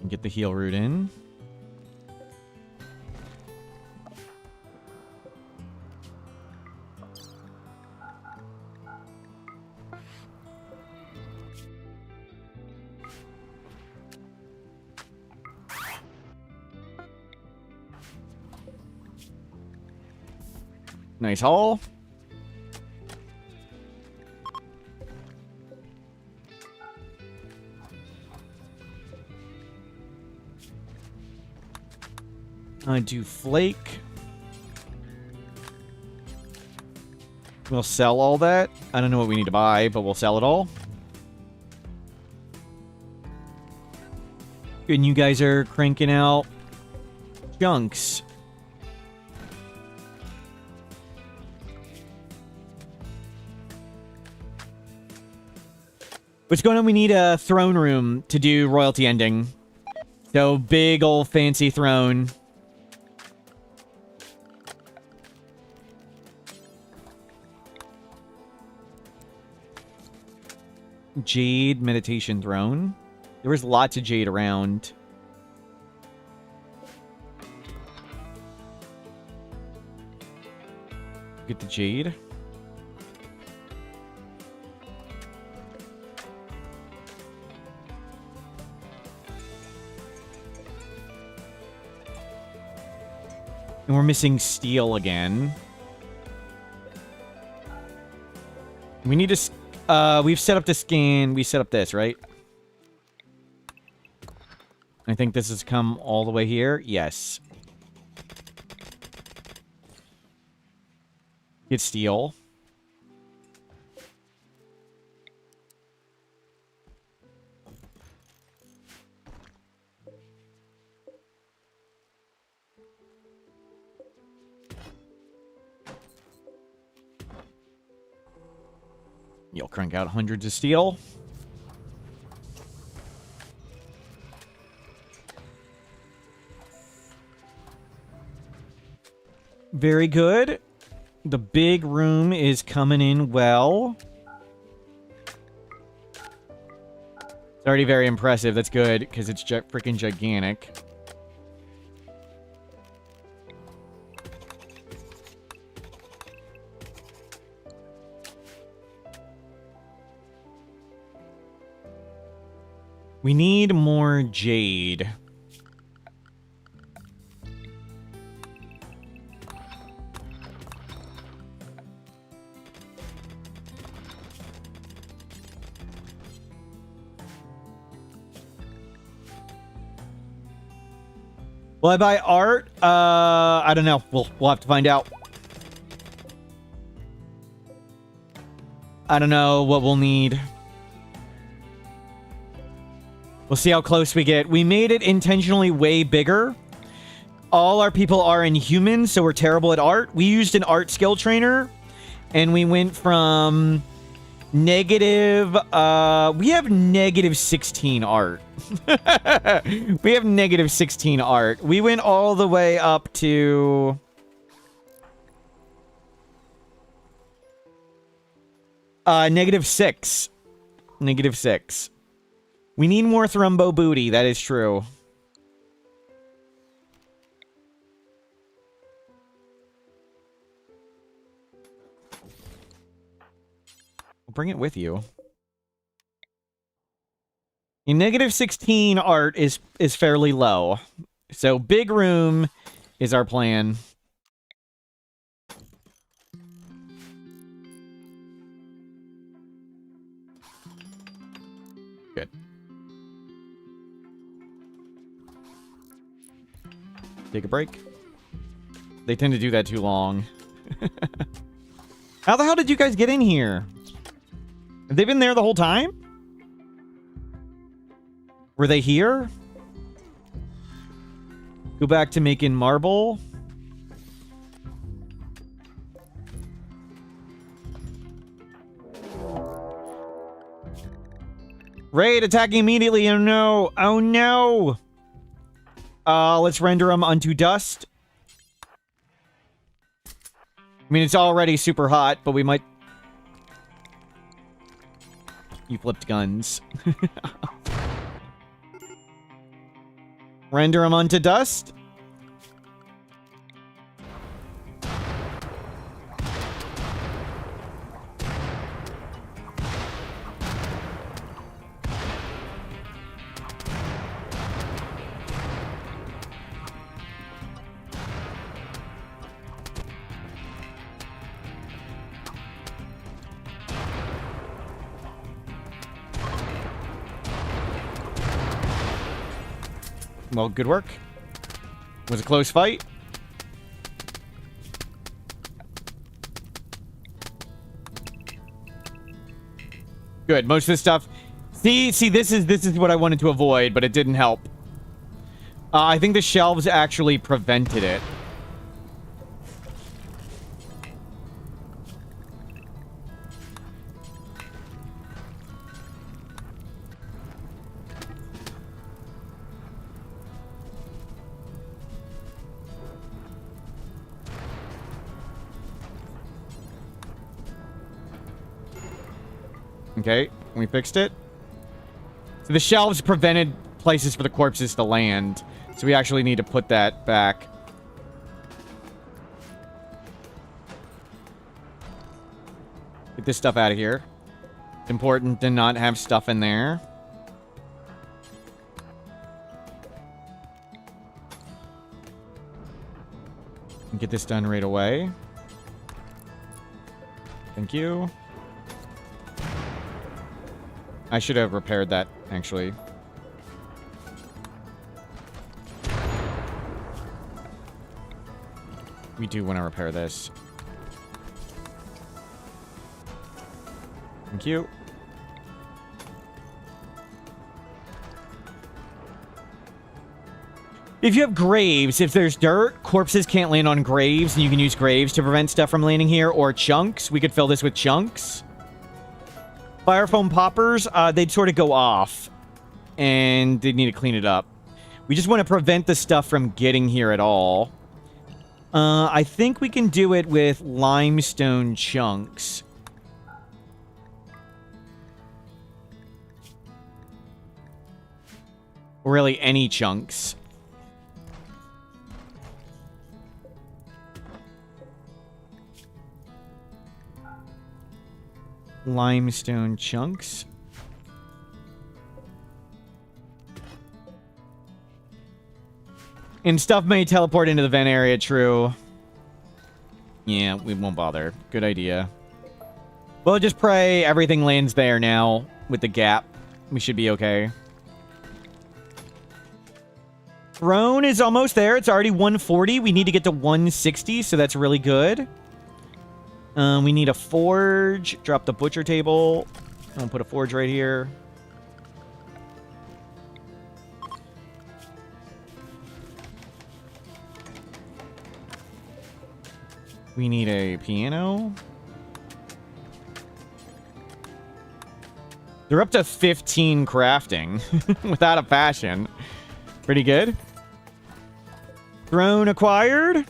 Get the heal root in. Nice haul. I do flake. We'll sell all that. I don't know what we need to buy, but we'll sell it all. And you guys are cranking out junks. What's going on? We need a throne room to do royalty ending. So big old fancy throne. Jade meditation throne. There was lots of jade around. Get the jade. And we're missing steel again. We need to... we've set up the scan. We set up this, right? I think this has come all the way here. Yes. Get steel. You'll crank out hundreds of steel. Very good. The big room is coming in well. It's already very impressive. That's good, because it's freaking gigantic. We need more jade. Will I buy art? I don't know. We'll have to find out. I don't know what we'll need. We'll see how close we get. We made it intentionally way bigger. All our people are inhuman, so we're terrible at art. We used an art skill trainer, and we went from negative... we have negative 16 art. We have negative 16 art. We went all the way up to... negative 6. Negative 6. We need more Thrumbo booty, that is true. Bring it with you. In negative 16 art is fairly low. So big room is our plan. Good. Take a break. They tend to do that too long. How the hell did you guys get in here? Have they been there the whole time? Were they here? Go back to making marble. Raid attacking immediately. Oh no. Oh no. Let's render them unto dust. I mean, it's already super hot, but we might... You flipped guns. Render them unto dust. Well, good work. Was a close fight. Good. Most of this stuff. See, this is what I wanted to avoid, but it didn't help. I think the shelves actually prevented it. Okay, we fixed it. So the shelves prevented places for the corpses to land. So we actually need to put that back. Get this stuff out of here. It's important to not have stuff in there. And get this done right away. Thank you. I should have repaired that, actually. We do want to repair this. Thank you. If you have graves, if there's dirt, corpses can't land on graves, and you can use graves to prevent stuff from landing here, or chunks. We could fill this with chunks. Fire foam poppers, they'd sort of go off, and they'd need to clean it up. We just want to prevent the stuff from getting here at all. I think we can do it with limestone chunks. Or really any chunks. Limestone chunks. And stuff may teleport into the vent area, true. Yeah, we won't bother. Good idea. We'll just pray everything lands there now with the gap. We should be okay. Throne is almost there. It's already 140. We need to get to 160, so that's really good. We need a forge. Drop the butcher table. I'll put a forge right here. We need a piano. They're up to 15 crafting without a passion. Pretty good. Throne acquired.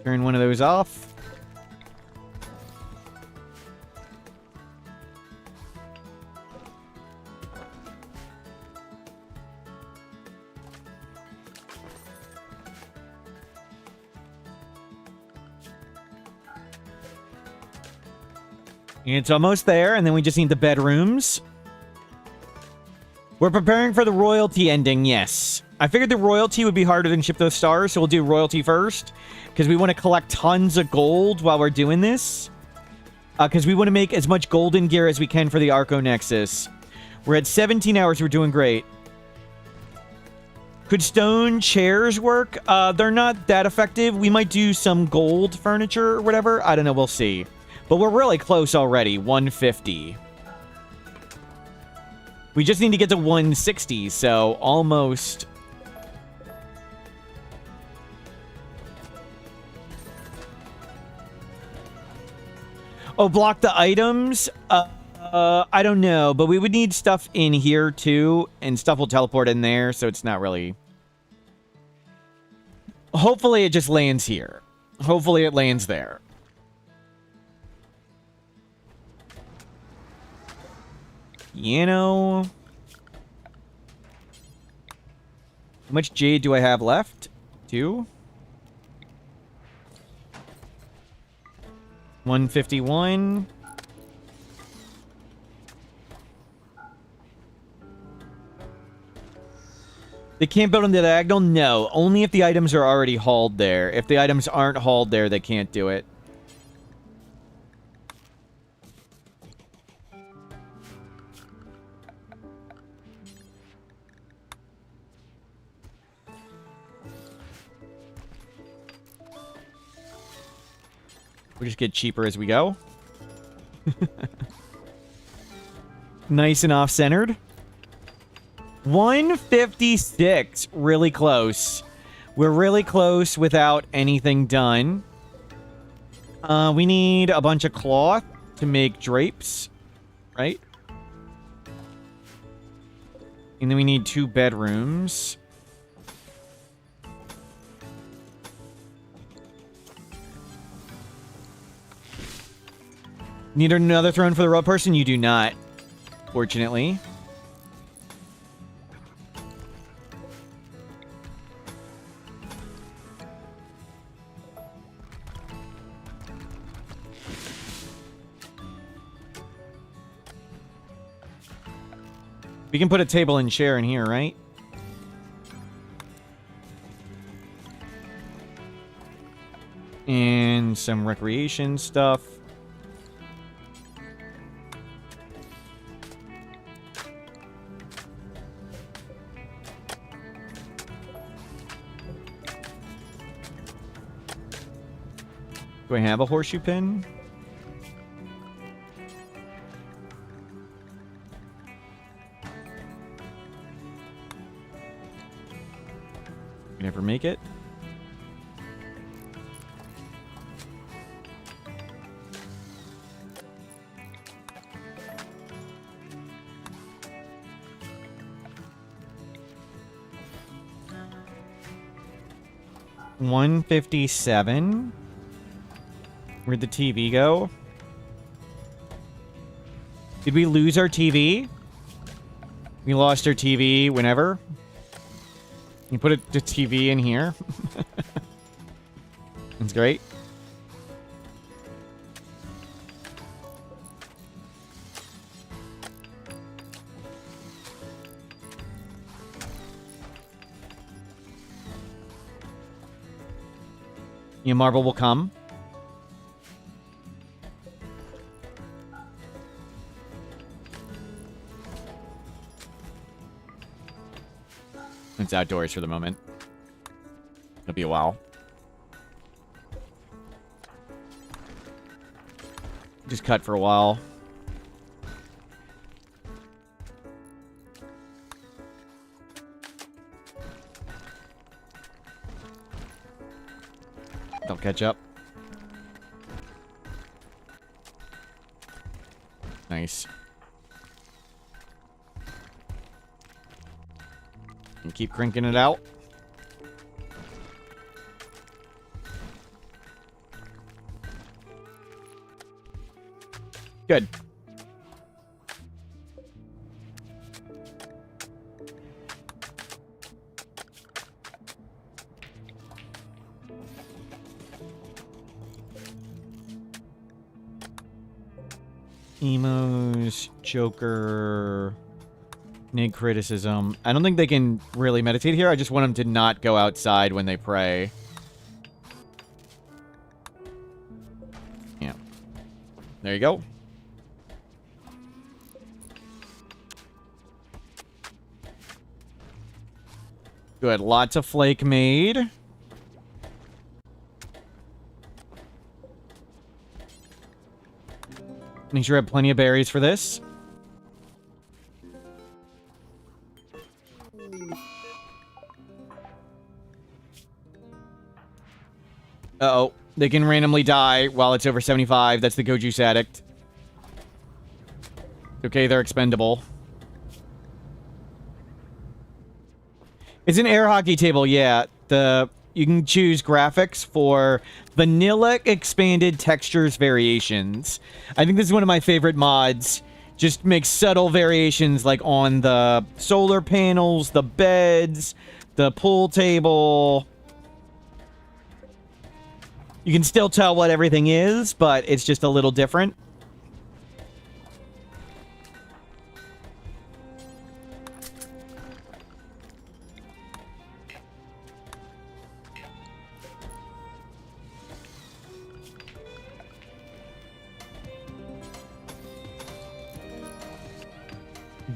Turn one of those off. It's almost there, and then we just need the bedrooms. We're preparing for the royalty ending, yes. I figured the royalty would be harder than ship those stars, so we'll do royalty first. Because we want to collect tons of gold while we're doing this. Because we want to make as much golden gear as we can for the Arco Nexus. We're at 17 hours, we're doing great. Could stone chairs work? They're not that effective. We might do some gold furniture or whatever. I don't know, we'll see. But we're really close already, 150. We just need to get to 160, so almost. Oh, block the items? I don't know, but we would need stuff in here too, and stuff will teleport in there, so it's not really. Hopefully it just lands here. Hopefully it lands there. You know, how much jade do I have left? 2. 151. They can't build on the diagonal? No, only if the items are already hauled there. If the items aren't hauled there, they can't do it. We just get cheaper as we go. Nice and off-centered. 156. Really close. We're really close without anything done. We need a bunch of cloth to make drapes. Right? And then we need 2 bedrooms. Need another throne for the road person? You do not, fortunately. We can put a table and chair in here, right? And some recreation stuff. Do I have a horseshoe pin? Never make it. $157. Where'd the TV go? Did we lose our TV? We lost our TV whenever. You put the TV in here. That's great. Your marble will come. It's outdoors for the moment. It'll be a while. Just cut for a while. They'll catch up. Nice. And keep cranking it out. Good. Emos, Joker, Nig criticism. I don't think they can really meditate here. I just want them to not go outside when they pray. Yeah. There you go. Good. Lots of flake made. Make sure I have plenty of berries for this. Uh-oh. They can randomly die while it's over 75. That's the Go Juice Addict. Okay, they're expendable. It's an air hockey table, yeah. You can choose graphics for vanilla expanded textures variations. I think this is one of my favorite mods. Just makes subtle variations like on the solar panels, the beds, the pool table. You can still tell what everything is, but it's just a little different.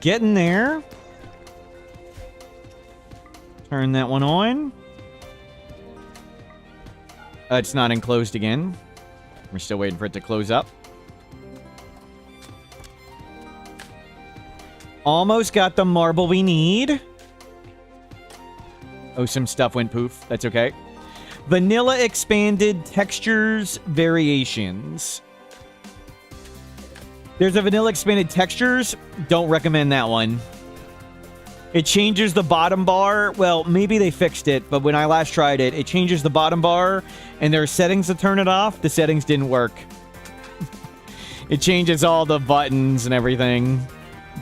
Getting there. Turn that one on. It's not enclosed again. We're still waiting for it to close up. Almost got the marble we need. Oh, some stuff went poof. That's okay. Vanilla expanded textures variations. There's a vanilla expanded textures. Don't recommend that one. It changes the bottom bar. Well, maybe they fixed it, but when I last tried it, it changes the bottom bar, and there are settings to turn it off. The settings didn't work. It changes all the buttons and everything.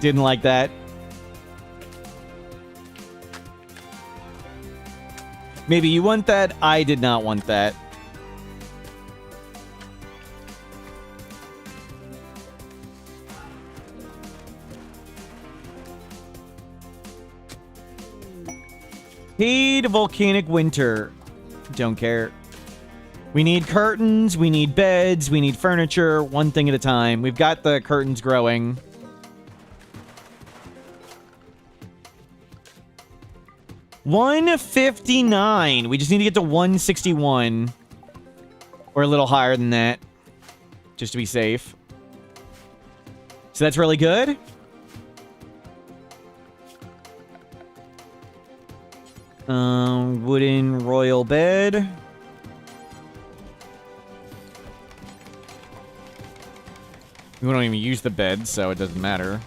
Didn't like that. Maybe you want that? I did not want that. Paid volcanic winter. Don't care. We need curtains, we need beds, we need furniture, one thing at a time. We've got the curtains growing. $159. We just need to get to 161. Or a little higher than that. Just to be safe. So that's really good. Wooden royal bed. We don't even use the bed, so it doesn't matter.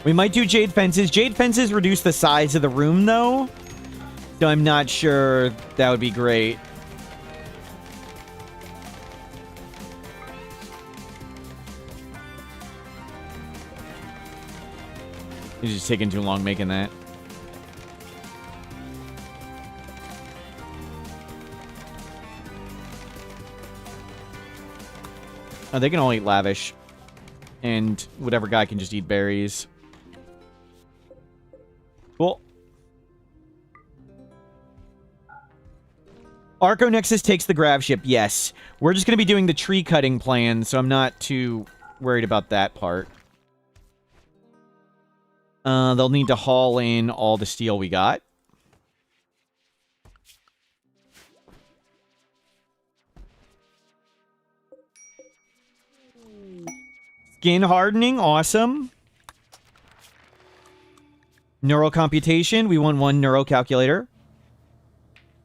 We might do jade fences. Jade fences reduce the size of the room, though. So I'm not sure that would be great. It's just taking too long making that. Oh, they can all eat lavish. And whatever guy can just eat berries. Cool. Arco Nexus takes the grav ship, yes. We're just going to be doing the tree cutting plan, so I'm not too worried about that part. They'll need to haul in all the steel we got. Skin hardening, awesome. Neural computation, we want one neural calculator.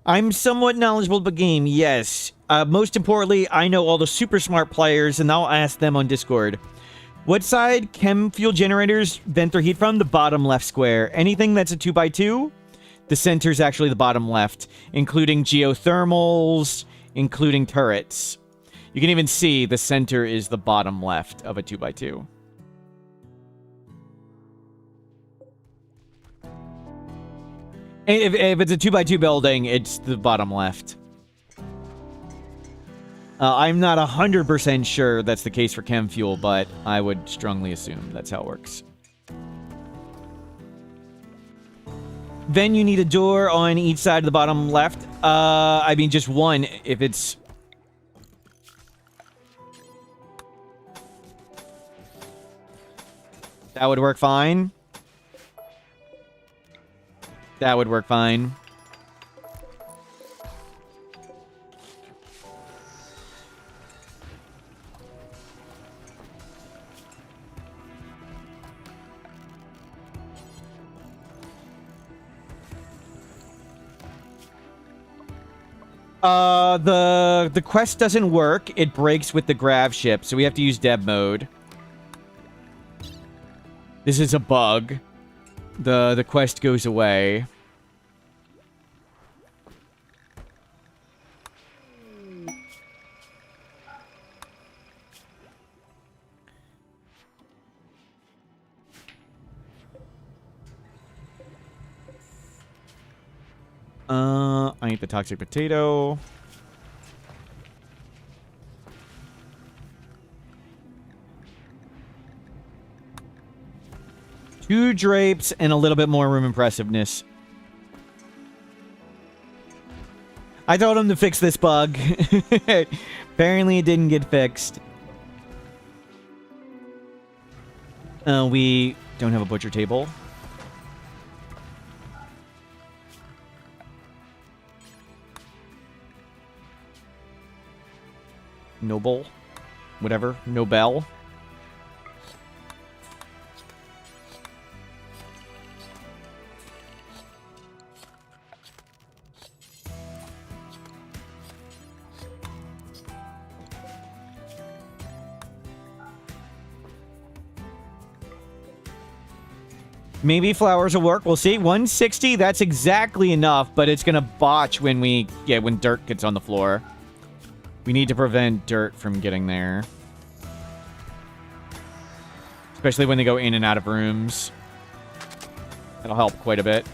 I'm somewhat knowledgeable about the game, yes. Most importantly, I know all the super smart players, and I'll ask them on Discord. What side chem fuel generators vent their heat from? The bottom left square. Anything that's a 2x2, the center is actually the bottom left, including geothermals, including turrets. You can even see the center is the bottom left of a 2x2. If it's a 2x2 building, it's the bottom left. I'm not 100% sure that's the case for chem fuel, but I would strongly assume that's how it works. Then you need a door on each side of the bottom left. I mean, just one if it's... That would work fine. That would work fine. The quest doesn't work. It breaks with the grav ship, so we have to use deb mode. This is a bug. The quest goes away. I eat the toxic potato. Two drapes and a little bit more room impressiveness. I told him to fix this bug. Apparently it didn't get fixed. We don't have a butcher table. Noble. Whatever. Nobel. Maybe flowers will work. We'll see. 160, that's exactly enough, but it's going to botch when when dirt gets on the floor. We need to prevent dirt from getting there. Especially when they go in and out of rooms. That'll help quite a bit.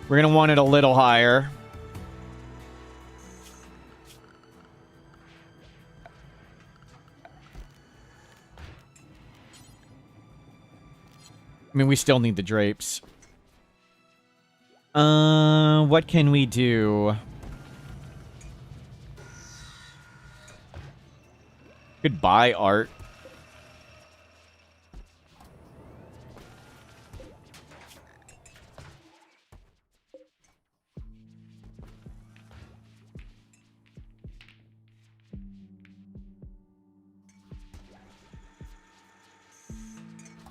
We're going to want it a little higher. I mean, we still need the drapes. What can we do? Could buy art.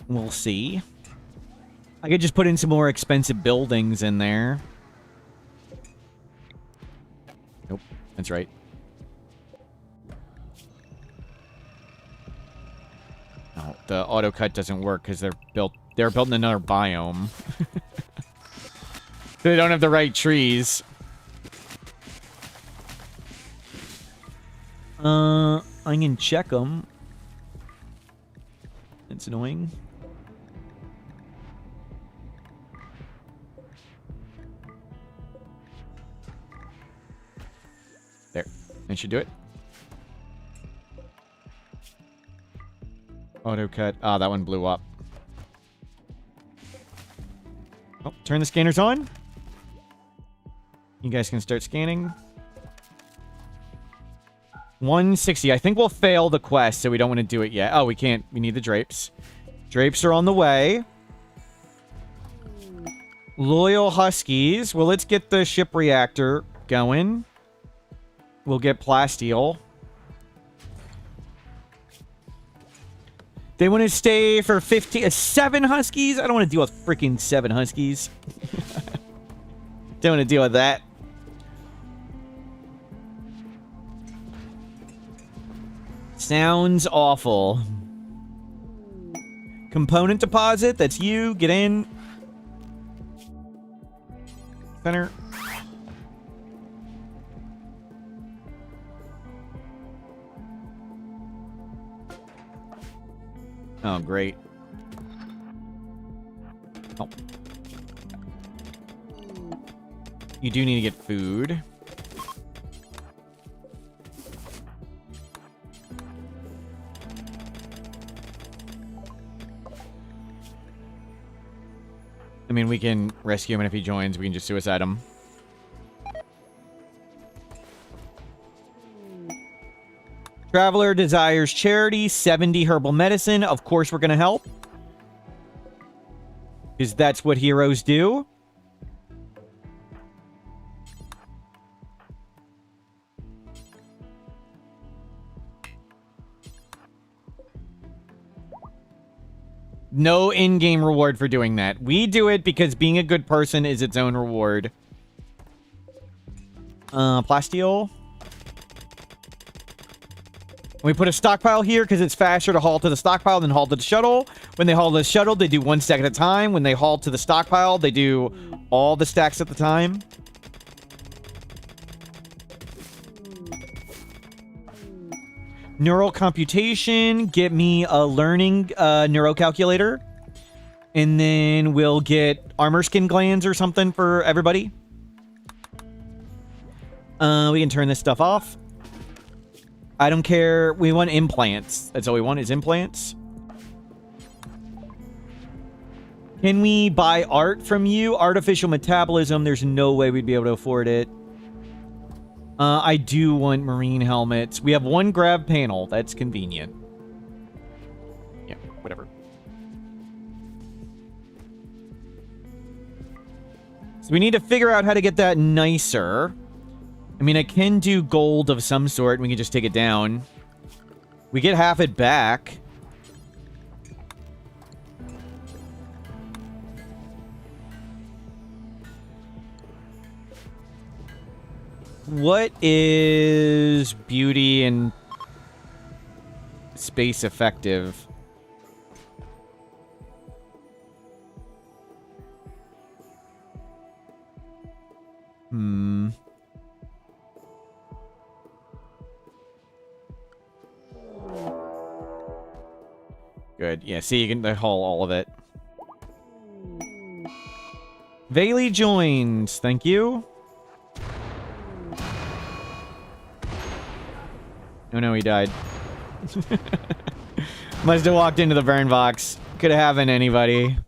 We'll see. I could just put in some more expensive buildings in there. Nope, that's right. No, the auto cut doesn't work because they're built in another biome. They don't have the right trees. I can check them. It's annoying. There. That should do it. Auto cut. Ah, that one blew up. Oh, turn the scanners on. You guys can start scanning. 160. I think we'll fail the quest, so we don't want to do it yet. Oh, we can't. We need the drapes. Drapes are on the way. Loyal Huskies. Well, let's get the ship reactor going. We'll get plasteel. They want to stay for 7 Huskies? I don't want to deal with freaking 7 Huskies. Don't want to deal with that. Sounds awful. Component deposit, that's you. Get in. Center. Oh, great. Oh. You do need to get food. I mean, we can rescue him, and if he joins, we can just suicide him. Traveler desires charity, 70 herbal medicine. Of course we're going to help. Because that's what heroes do. No in-game reward for doing that. We do it because being a good person is its own reward. Plasteel. We put a stockpile here because it's faster to haul to the stockpile than haul to the shuttle. When they haul to the shuttle, they do 1 stack at a time. When they haul to the stockpile, they do all the stacks at the time. Neural computation. Get me a learning neuro calculator. And then we'll get armor skin glands or something for everybody. We can turn this stuff off. I don't care. We want implants. That's all we want is implants. Can we buy art from you? Artificial metabolism. There's no way we'd be able to afford it. I do want marine helmets. We have 1 grab panel. That's convenient. Yeah, whatever. So we need to figure out how to get that nicer. I mean, I can do gold of some sort, and we can just take it down. We get half it back. What is beauty and space effective? Good. Yeah, see, you can haul all of it. Vaylee joins. Thank you. Oh no, he died. Must have walked into the burn box. Could have happened to anybody.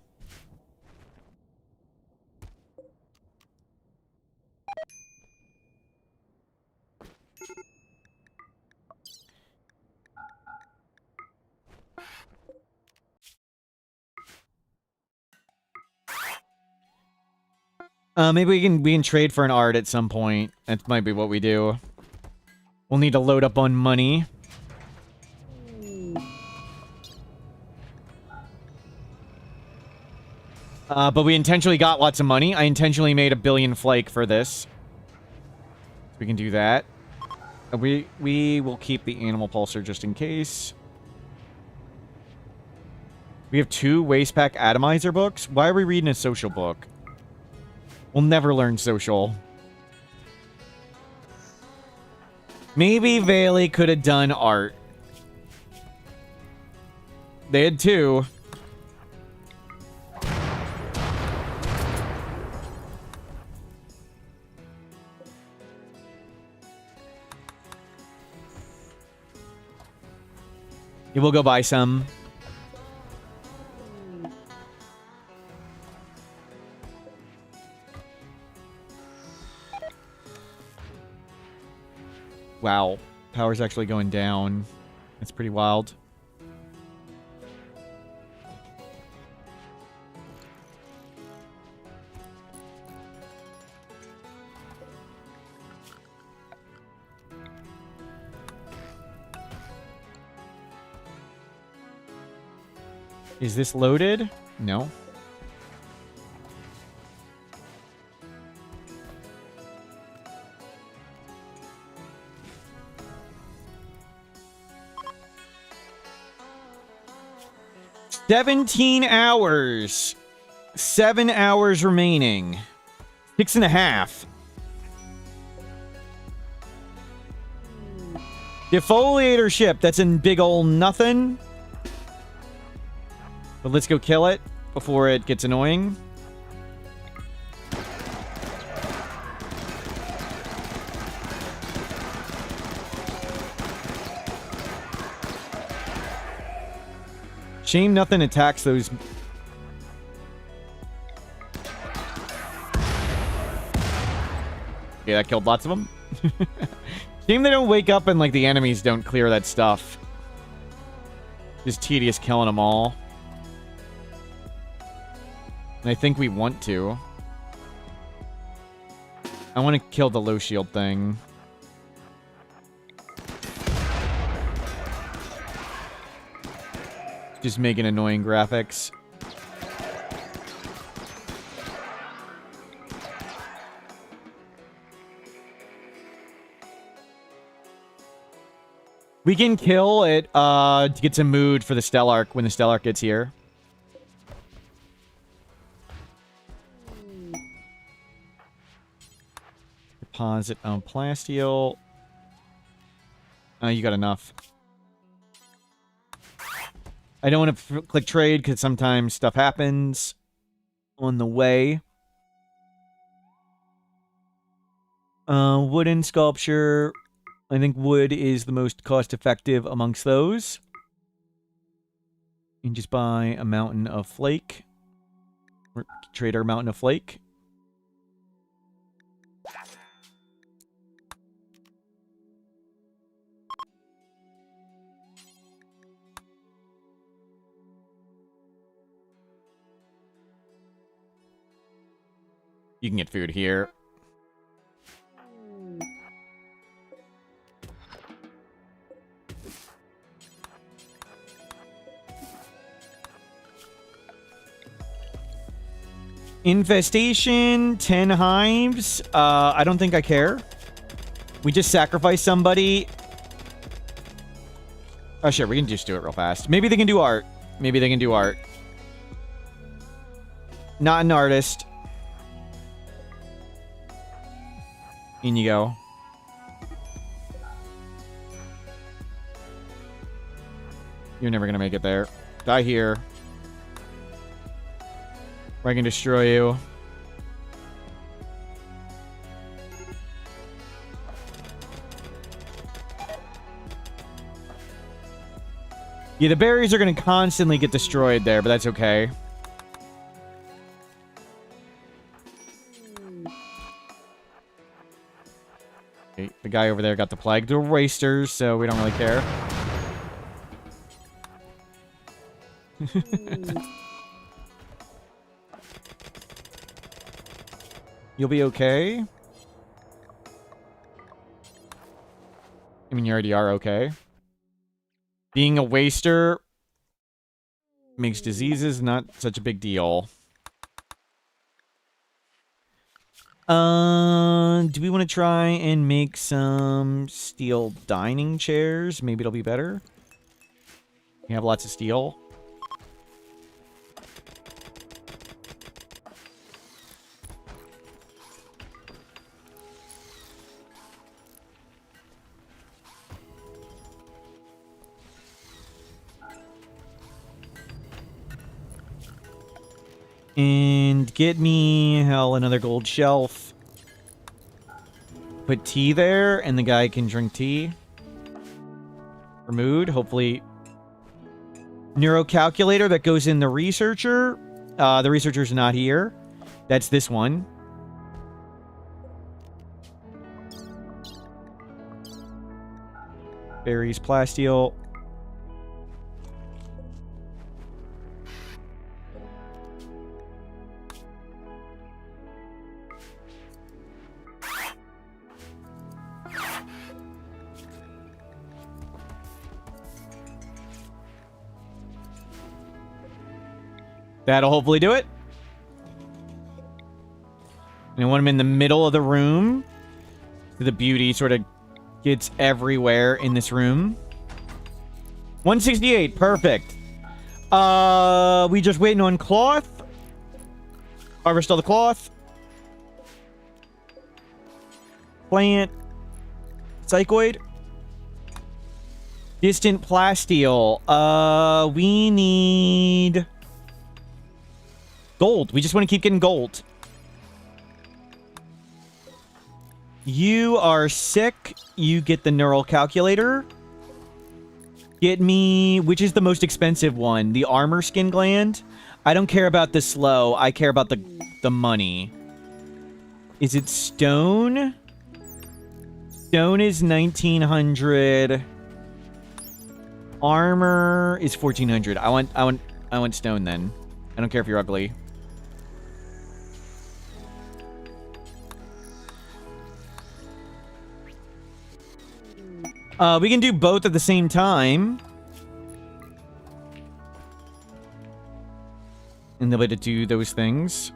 Maybe we can trade for an art at some point. That might be what we do. We'll need to load up on money. But we intentionally got lots of money. I intentionally made 1 billion flake for this. We can do that. We will keep the animal pulsar just in case. We have 2 waste pack atomizer books. Why are we reading a social book? We'll never learn social. Maybe Vayli could have done art. They had 2. Yeah, we'll go buy some. Wow. Power's actually going down. That's pretty wild. Is this loaded? No. $17 hours. 7 hours remaining. 6.5. Defoliator ship. That's in big ol' nothing. But let's go kill it before it gets annoying. Shame nothing attacks those. Okay, that killed lots of them. Shame they don't wake up and, like, the enemies don't clear that stuff. Just tedious killing them all. And I think we want to. I want to kill the low shield thing. Just making annoying graphics. We can kill it to get some mood for the Stellark when the Stellark gets here. Deposit on plasteel. You got enough. I don't want to click trade because sometimes stuff happens on the way. Wooden sculpture. I think wood is the most cost-effective amongst those. You can just buy a mountain of flake. Or trade our mountain of flake. You can get food here. Infestation, 10 hives. I don't think I care. We just sacrifice somebody. Oh, sure, we can just do it real fast. Maybe they can do art. Maybe they can do art. Not an artist. In you go. You're never gonna make it there. Die here. Or I can destroy you. Yeah, the berries are gonna constantly get destroyed there, but that's okay. Okay, the guy over there got the plague. They're wasters, so we don't really care. You'll be okay. I mean, you already are okay. Being a waster makes diseases not such a big deal. Do we want to try and make some steel dining chairs? Maybe it'll be better. We have lots of steel. And get me, hell, another gold shelf. Put tea there, and the guy can drink tea. For mood, hopefully. Neurocalculator that goes in the researcher. The researcher's not here. That's this one. Berries, plasteel. That'll hopefully do it. And I want him in the middle of the room. So the beauty sort of gets everywhere in this room. 168, perfect. We just waiting on cloth. Harvest all the cloth. Plant. Psychoid. Distant plasteel. We need gold. We just want to keep getting gold. You are sick. You get the neural calculator. Get me... Which is the most expensive one? The armor skin gland? I don't care about the slow. I care about the money. Is it stone? Stone is 1900. Armor is 1400. I want stone then. I don't care if you're ugly. We can do both at the same time. And they'll be able to do those things.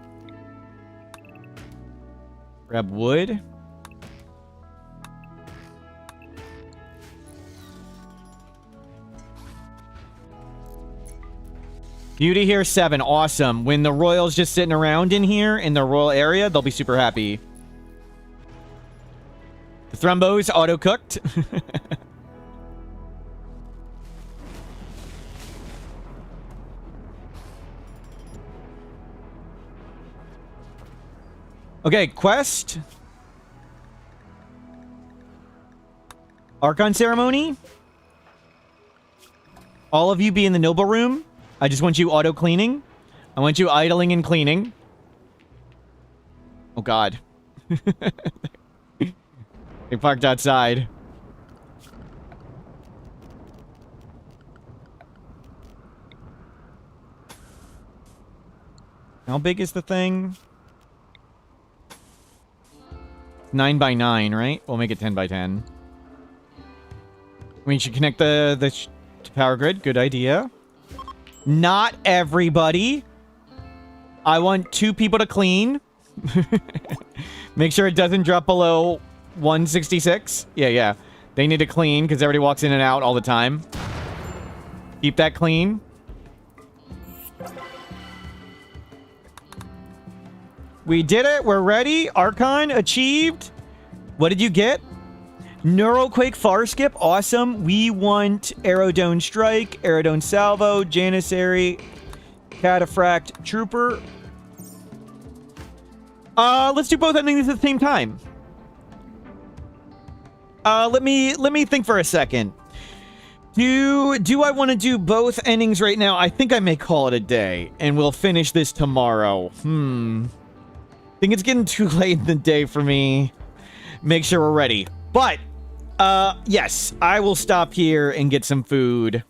Grab wood. Beauty here, 7. Awesome. When the royal's just sitting around in here, in the royal area, they'll be super happy. The Thrumbos auto-cooked. Okay, quest. Archon ceremony. All of you be in the noble room. I just want you auto-cleaning. I want you idling and cleaning. Oh, God. They parked outside. How big is the thing? 9 by 9, right? We'll make it 10 by 10. We should connect the power grid. Good idea. Not everybody. I want 2 people to clean. Make sure it doesn't drop below 166. Yeah. They need to clean because everybody walks in and out all the time. Keep that clean. We did it. We're ready. Archon achieved. What did you get? Neuroquake Far Skip. Awesome. We want Aerodone Strike, Aerodone Salvo, Janissary, Cataphract Trooper. Let's do both endings at the same time. Let me think for a second. Do I want to do both endings right now? I think I may call it a day, and we'll finish this tomorrow. I think it's getting too late in the day for me. Make sure we're ready. But, yes, I will stop here and get some food.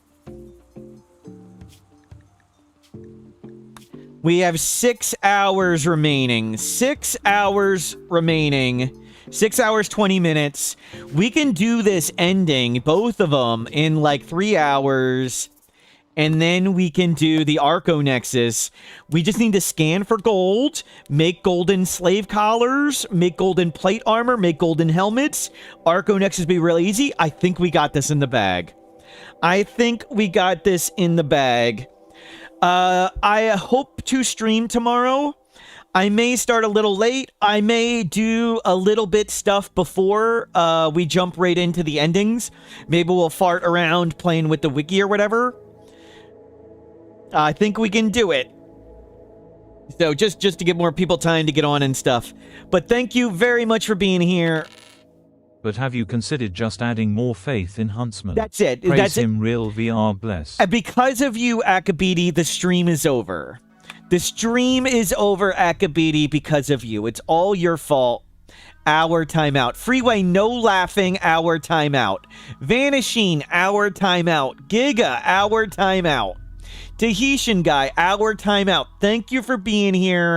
We have 6 hours remaining. 6 hours remaining. 6 hours, 20 minutes. We can do this ending, both of them, in like 3 hours. And then we can do the Arco Nexus. We just need to scan for gold, make golden slave collars, make golden plate armor, make golden helmets. Arco Nexus be real easy. I think we got this in the bag. I hope to stream tomorrow. I may start a little late. I may do a little bit stuff before we jump right into the endings. Maybe we'll fart around playing with the wiki or whatever. I think we can do it. So just to give more people time to get on and stuff. But thank you very much for being here. But have you considered just adding more faith in Huntsman? That's it. Praise That's him, real VR bless. Because of you, Akabidi, the stream is over. The stream is over, Akabidi, because of you. It's all your fault. Hour timeout. Freeway, no laughing, hour timeout. Vanishing, hour timeout. Giga, hour timeout. Tahitian guy, hour timeout. Thank you for being here.